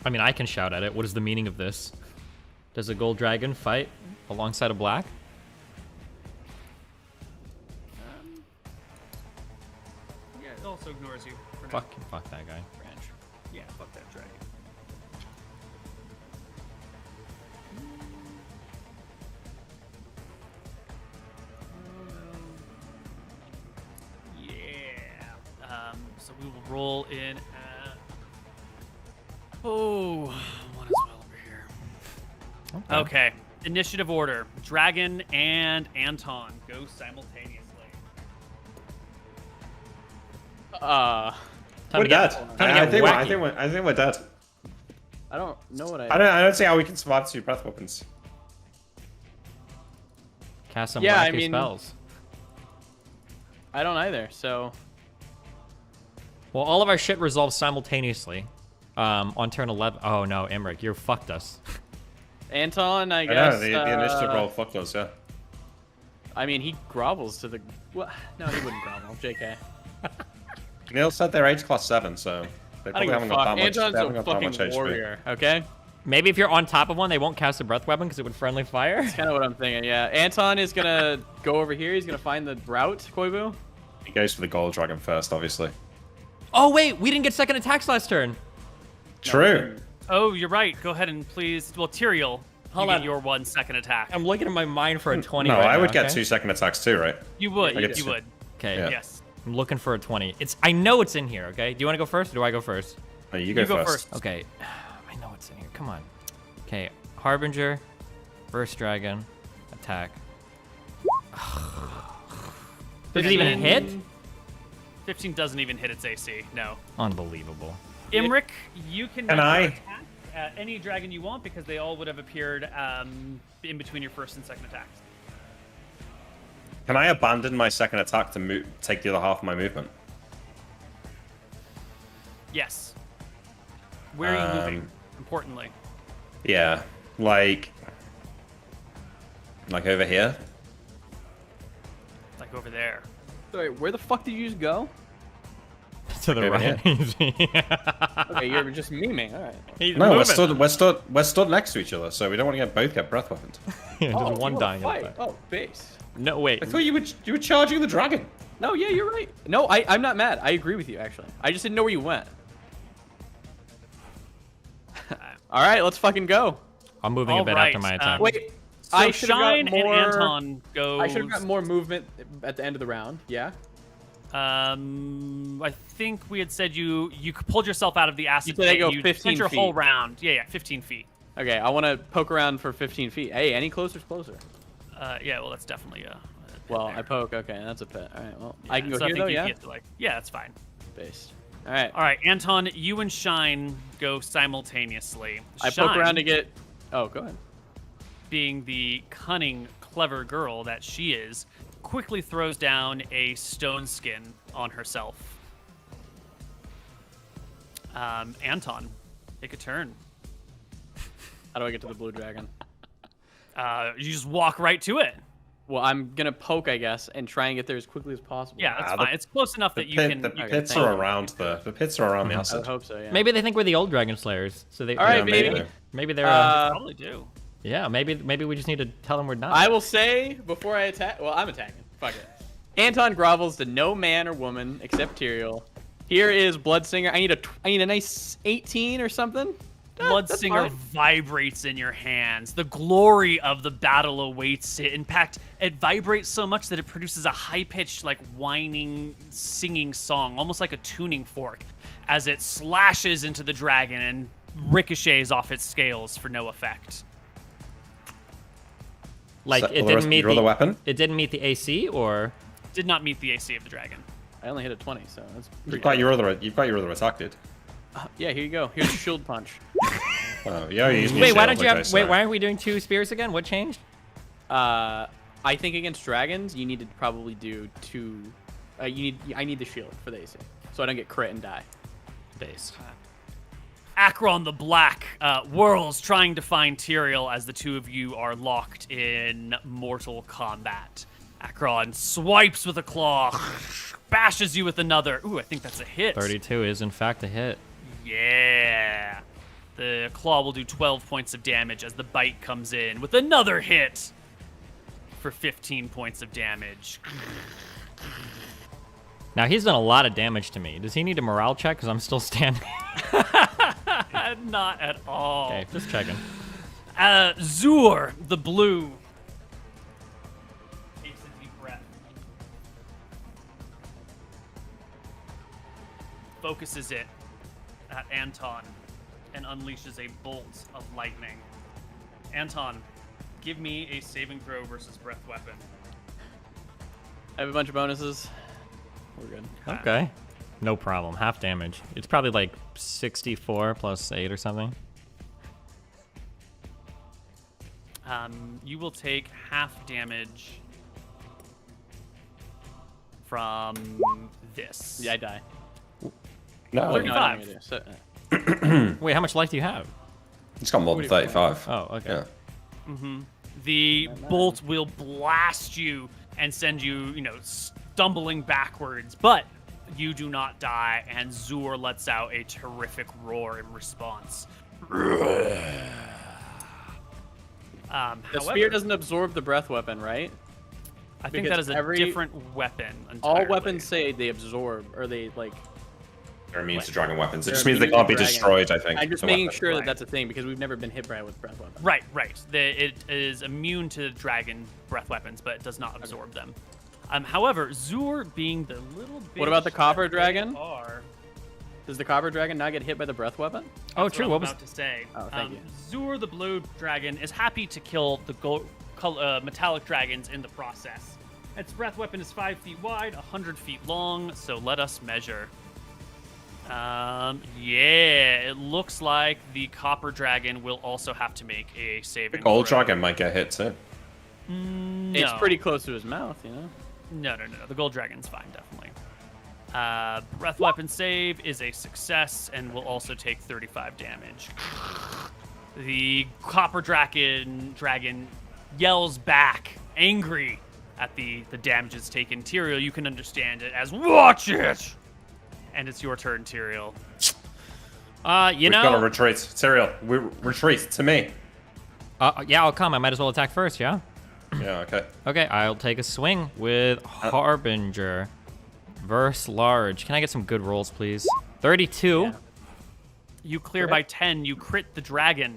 I mean, I can shout at it. What is the meaning of this? Does a gold dragon fight alongside a black? Yeah, it also ignores you for now. Fuck that guy. Branch. Yeah, fuck that dragon. Yeah. So we will roll in at... Oh, one as well over here. Okay. Initiative order. Dragon and Anton go simultaneously. Time We're to get- dead. time to I get think wacky. I think we're dead. I don't know what I don't see how we can survive 2 breath weapons. Cast some Yeah, I wacky mean- spells. I don't either. So Well, all of our shit resolves simultaneously on turn 11. Oh no, Emmerich, you fucked us. Anton, I I guess. know, the initiative roll fucked us, yeah. I mean, he grovels to the. What? No, he wouldn't grovel. JK. Neil said they're age class 7, so they I don't probably give a haven't got fuck. that much. Anton's They haven't a got that much fucking HP. warrior. Okay. Maybe if you're on top of one, they won't cast a breath weapon because it would friendly fire. That's kind of what I'm thinking. Yeah. Anton is gonna go over here. He's gonna find the route. Koibu. He goes for the gold dragon first, obviously. Oh wait, we didn't get second attacks last turn. True. Oh, you're right. Go ahead and please. Well, Tyrael, Hold you on. get your 1 second attack. I'm looking at my mind for a 20. No, right I now, would get okay? 2 second attacks too, right? You would. I get You two. would. Okay. Yeah. Yes. I'm looking for a 20. I know it's in here. Okay. Do you want to go first, or do I go first? No, you You go go first. first. Okay. I know it's in here. Come on. Okay. Harbinger, Burst Dragon, attack. Does it even hit? 15 doesn't even hit its AC. No. Unbelievable. Imric, you can Can make your I? attack at any dragon you want because they all would have appeared in between your first and second attacks. Can I abandon my second attack to take the other half of my movement? Yes. Where are you moving? Importantly. Yeah, like over here. Like over there. Sorry, where the fuck did you just go? To the Over right. Okay, you're just memeing. All right. He's No, moving. we're stood next to each other, so we don't want to both get breath weapons. Just Oh, one you wanna dying. fight? At a time. Oh, base. No, wait. I thought you were charging the dragon. No, yeah, you're right. No, I'm not mad. I agree with you, actually. I just didn't know where you went. All right, let's fucking go. I'm moving a All bit right, after my attack. Wait, So I should have Shine got more. and Anton go. I should have got more movement at the end of the round. Yeah. I think we had said you pulled yourself out of the acid said I pit. go You 15 spent your feet. whole round. Yeah, 15 feet. Okay, I want to poke around for 15 feet. Hey, any closer is closer. Yeah, well, that's definitely a pit Well, there. I poke. Okay, that's a pit. All right. Well, Yeah, I can go so here think though. you Yeah. get to, like, yeah, that's fine. Based. All right. All right, Anton, you and Shine go simultaneously. I poke Shine, around to get. Oh, go ahead. being the cunning, clever girl that she is, quickly throws down a stone skin on herself. Anton, take a turn. How do I get to the blue dragon? You just walk right to it. Well, I'm gonna poke, I guess, and try and get there as quickly as possible. Yeah, that's the- fine. It's close enough that you can. The you can pits think. are around the pits are around the I would acid. hope so. Yeah. Maybe they think we're the old Dragon Slayers. So they. All right, Yeah, baby. maybe. Maybe they're. Probably do. Yeah, maybe we just need to tell them we're not. I will say before I attack. Well, I'm attacking. Fuck it. Anton grovels to no man or woman except Tyrael. Here is Bloodsinger. I need a nice 18 or something. That's Bloodsinger fine. vibrates in your hands. The glory of the battle awaits it. In fact, it vibrates so much that it produces a high-pitched, like, whining, singing song, almost like a tuning fork, as it slashes into the dragon and ricochets off its scales for no effect. like So, it will didn't meet you roll the the weapon? It didn't meet the AC, or Did not meet the AC of the dragon. I only hit a 20, so that's pretty You've got your other attack, dude. Yeah, here you go. Here's a shield punch. Oh, yeah, you used wait, why don't you have? Wait, why aren't we doing 2 spears again? What changed? I think against dragons, you need to probably do 2. I need the shield for the AC, so I don't get crit and die. Base. Akron the Black whirls, trying to find Tyrael as the two of you are locked in mortal combat. Akron swipes with a claw, bashes you with another. Ooh, I think that's a hit. 32 is in fact a hit. Yeah. The claw will do 12 points of damage as the bite comes in with another hit for 15 points of damage. Now he's done a lot of damage to me. Does he need a morale check? Because I'm still standing. Not at all. Okay, just checking. Zur, the blue. Takes a deep breath. Focuses it at Anton and unleashes a bolt of lightning. Anton, give me a saving throw versus breath weapon. I have a bunch of bonuses. We're good. Okay. No problem. Half damage. It's probably like 64 plus 8 or something. You will take half damage from this. Yeah, I die. No, Thirty- No, I don't 35. either. So, Wait, how much life do you have? it's got more than 35. Oh, okay. Yeah. The bolt will blast you and send you, stumbling backwards, but you do not die, and Zur lets out a terrific roar in response. the spear doesn't absorb the breath weapon, right? I think because that is a different weapon All entirely. weapons say they absorb, or they like. They're immune to dragon weapons. It They're just means they immune to can't be dragon. destroyed, I think. I'm just the making weapon. sure Right. that that's a thing because we've never been hit by it with breath weapon. Right. It is immune to dragon breath weapons, but it does not absorb them. However, Zur being the little bitch What about the copper that they dragon? are, Does the copper dragon not get hit by the breath weapon? Oh, that's true. What What I'm was? about to say. Oh, thank you. Zur the blue dragon is happy to kill the metallic dragons in the process. Its breath weapon is 5 feet wide, 100 feet long, so let us measure. Yeah, it looks like the copper dragon will also have to make a The saving gold throw. dragon might get hit too. It's No. pretty close to his mouth, you know. No. The gold dragon's fine, definitely. Breath weapon save is a success and will also take 35 damage. The copper dragon yells back, angry at the damage it's taken. Tyrael, you can understand it as "Watch it!" And it's your turn, Tyrael. You We've got to know. retreat. Tyrael, we retreat to me. Yeah, I'll come. I might as well attack first. Yeah. Yeah, okay. Okay, I'll take a swing with Harbinger. Verse large. Can I get some good rolls, please? 32. Yeah. You clear by 10. You crit the dragon.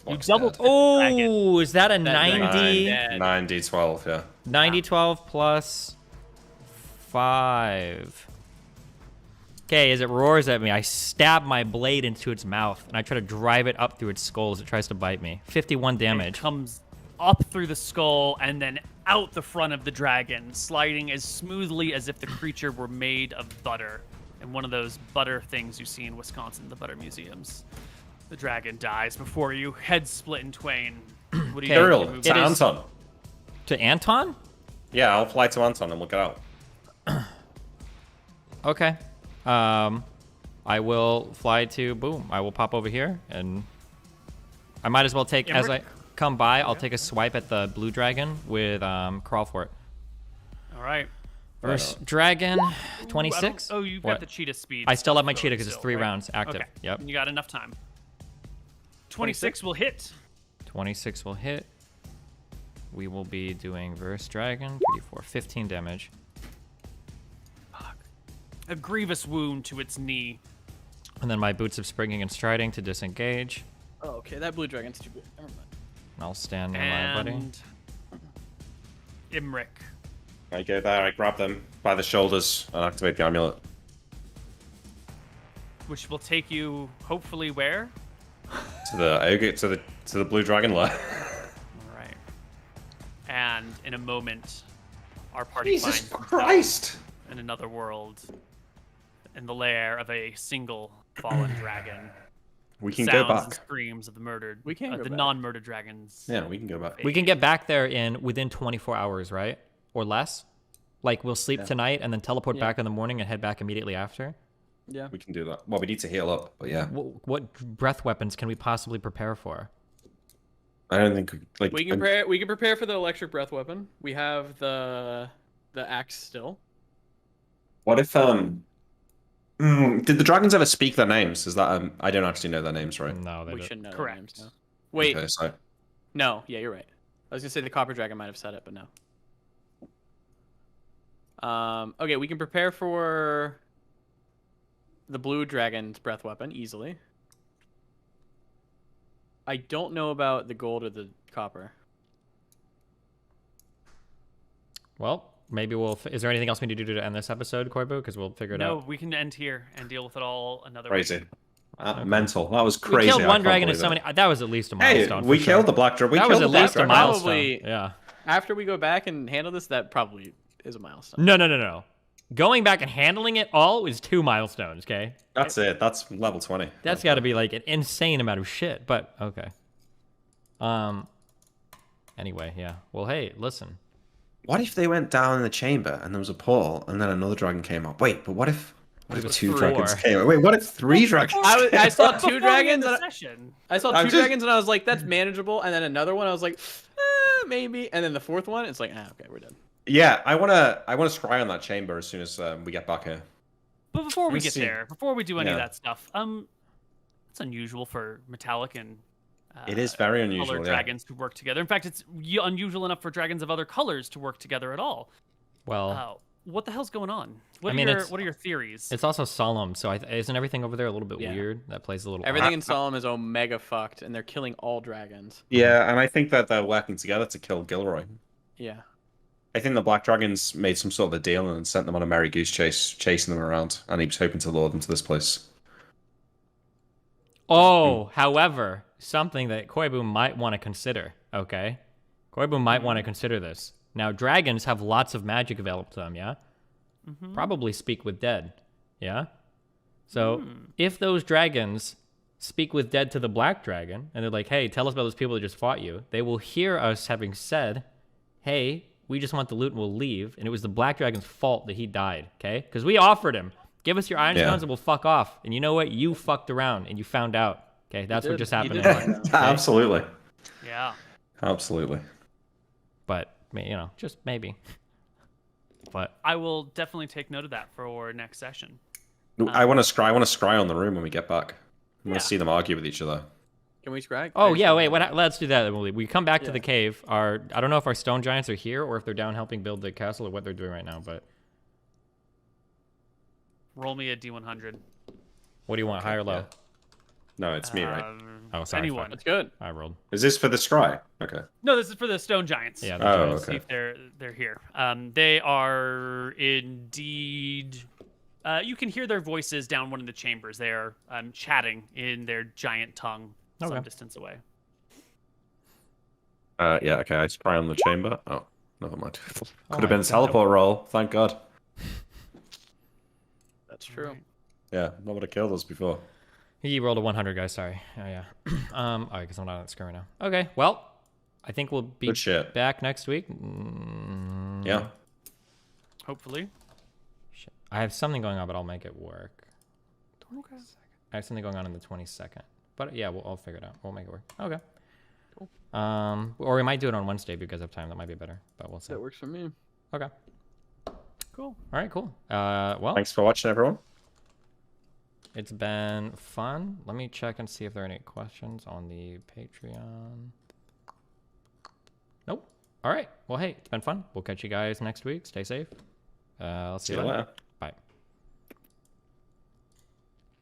You Fuck's double dead. crit the dragon. Oh, is that a dragon's 90? dead. 9d12, yeah. 90, 12 plus 5. Okay, as it roars at me, I stab my blade into its mouth, and I try to drive it up through its skull as it tries to bite me. 51 It damage. comes up through the skull and then out the front of the dragon, sliding as smoothly as if the creature were made of butter. And one of those butter things you see in Wisconsin, the butter museums. The dragon dies before you, head split in twain. What do you Tyrael, move to It is- Anton. To Anton? Yeah, I'll fly to Anton and we'll get out. Okay. I will fly to boom. I will pop over here, and I might as well take as I Emmerich? come by. I'll take a swipe at the blue dragon with crawl for it. All right. Verse dragon, Ooh, I don't- 26. Oh, you've What? got the cheetah speed. I still have my throw cheetah because it's still, 3 right? rounds active. Okay. Yep. You got enough time. 26 will hit. 26 will hit. We will be doing verse dragon, 34, 15 damage. A grievous wound to its knee. And then my boots of springing and striding to disengage. Oh, okay, that blue dragon's too big. Never mind. And I'll stand near my buddy. And Imric. I go there, I grab them by the shoulders and activate the amulet. Which will take you, hopefully, where? To the ogre, to the blue dragon lair. All right. And in a moment, our party Jesus finds themselves Christ! in another world, in the lair of a single fallen dragon. We can Sounds go and back. screams of the murdered, We can go the back. non-murdered dragons. Yeah, we can go back. We can get back there within 24 hours, right? Or less? Like, we'll sleep tonight and then teleport Yeah. back in the morning and head back immediately after? Yeah. We can do that. Well, we need to heal up, but yeah. What breath weapons can we possibly prepare for? I don't think like We can prepare for the electric breath weapon. We have the axe still. What if did the dragons ever speak their names? Is that I don't actually know their names, right? No, they We don't. should know. their Correct. names now. Wait, Okay, so no. Yeah, you're right. I was gonna say the copper dragon might have said it, but no. Okay, we can prepare for the blue dragon's breath weapon easily. I don't know about the gold or the copper. Well, maybe we'll... Is there anything else we need to do to end this episode, Koibu? Because we'll figure it No, out. we can end here and deal with it all another crazy. week. Mental. That was We crazy. killed I one can't dragon and believe so that. many... That was at least a Hey, milestone. we for killed sure. the black dragon. We That killed was the at black least a dragon. milestone. Probably- Yeah. After we go back and handle this, that probably is a milestone. No. Going back and handling it all is 2 milestones, okay? That's it. That's level 20. That's got to be like an insane amount of shit, but okay. Anyway, yeah. Well, hey, listen. What if they went down in the chamber and there was a portal and then another dragon came up? Wait, but what if it was 2 4? dragons came up? Wait, what if 3 dragons? I saw 2 Before we end dragons. the And session. I saw I'm 2 just- dragons, and I was like, "That's manageable." And then another one, I was like, "Maybe." And then the 4th one, it's like, okay, we're done. Yeah, I wanna scry on that chamber as soon as we get back here. But before we me get see. there, before we do any of Yeah. that stuff, it's unusual for metallic and It is very unusual, colored yeah. dragons to work together. In fact, it's unusual enough for dragons of other colors to work together at all. Well, What the hell's going on? What I are mean, your it's- what are your theories? it's also solemn, so isn't everything over there a little bit Yeah. weird? That plays a little. Everything in Solemn is omega fucked, and they're killing all dragons. Yeah, and I think that they're working together to kill Gilroy. Yeah. I think the Black Dragons made some sort of a deal and sent them on a merry goose chase, chasing them around, and he was hoping to lure them to this place. Oh, however, something that Koibu might want to consider. Okay, Koibu might want to consider this. Now, dragons have lots of magic available to them. Yeah, probably speak with dead. Yeah, so if those dragons speak with dead to the black dragon, and they're like, "Hey, tell us about those people that just fought you," they will hear us having said, "Hey, we just want the loot and we'll leave," and it was the black dragon's fault that he died. Okay, because we offered him. Give us your iron Yeah. stones and we'll fuck off. And you know what? You fucked around and you found out. Okay, that's what did. just You happened. did in find life. out. Absolutely. Yeah. Absolutely. But just maybe. But I will definitely take note of that for next session. I want to scry on the room when we get back. I want Yeah. to see them argue with each other. Can we scrag? oh yeah, wait. Let's do that. We come back to Yeah. the cave. I don't know if our stone giants are here or if they're down helping build the castle or what they're doing right now. But Roll me a D100. what do you want? High or low? Yeah. No, it's me, right? Oh, sorry. Anyone. fuck. That's good. I rolled. Is this for the scry? Okay. No, this is for the stone giants. Yeah. Oh, See okay. if they're here. They are indeed. You can hear their voices down one of the chambers. They are chatting in their giant tongue, some Okay. distance away. Yeah, okay. I scry on the chamber. Oh, never mind. Could my have been a God. teleport roll. Thank God. That's true. Right. Yeah, that would have killed us before. He rolled a 100, guys. Sorry. Oh yeah. All right, because I'm not at Scoria now. Okay. Well, I think we'll be Good shit. back next week. Yeah. Hopefully. Shit. I have something going on, but I'll make it work. Okay. I have something going on in the 22nd. But yeah, I'll figure it out. We'll make it work. Okay. Cool. Or we might do it on Wednesday if you guys have time. That might be better, but we'll see. That works for me. Okay. Cool. All right, cool. Well, Thanks for watching, everyone. it's been fun. Let me check and see if there are any questions on the Patreon. Nope. All right. Well, hey, it's been fun. We'll catch you guys next week. Stay safe. I'll see you later. later. Bye.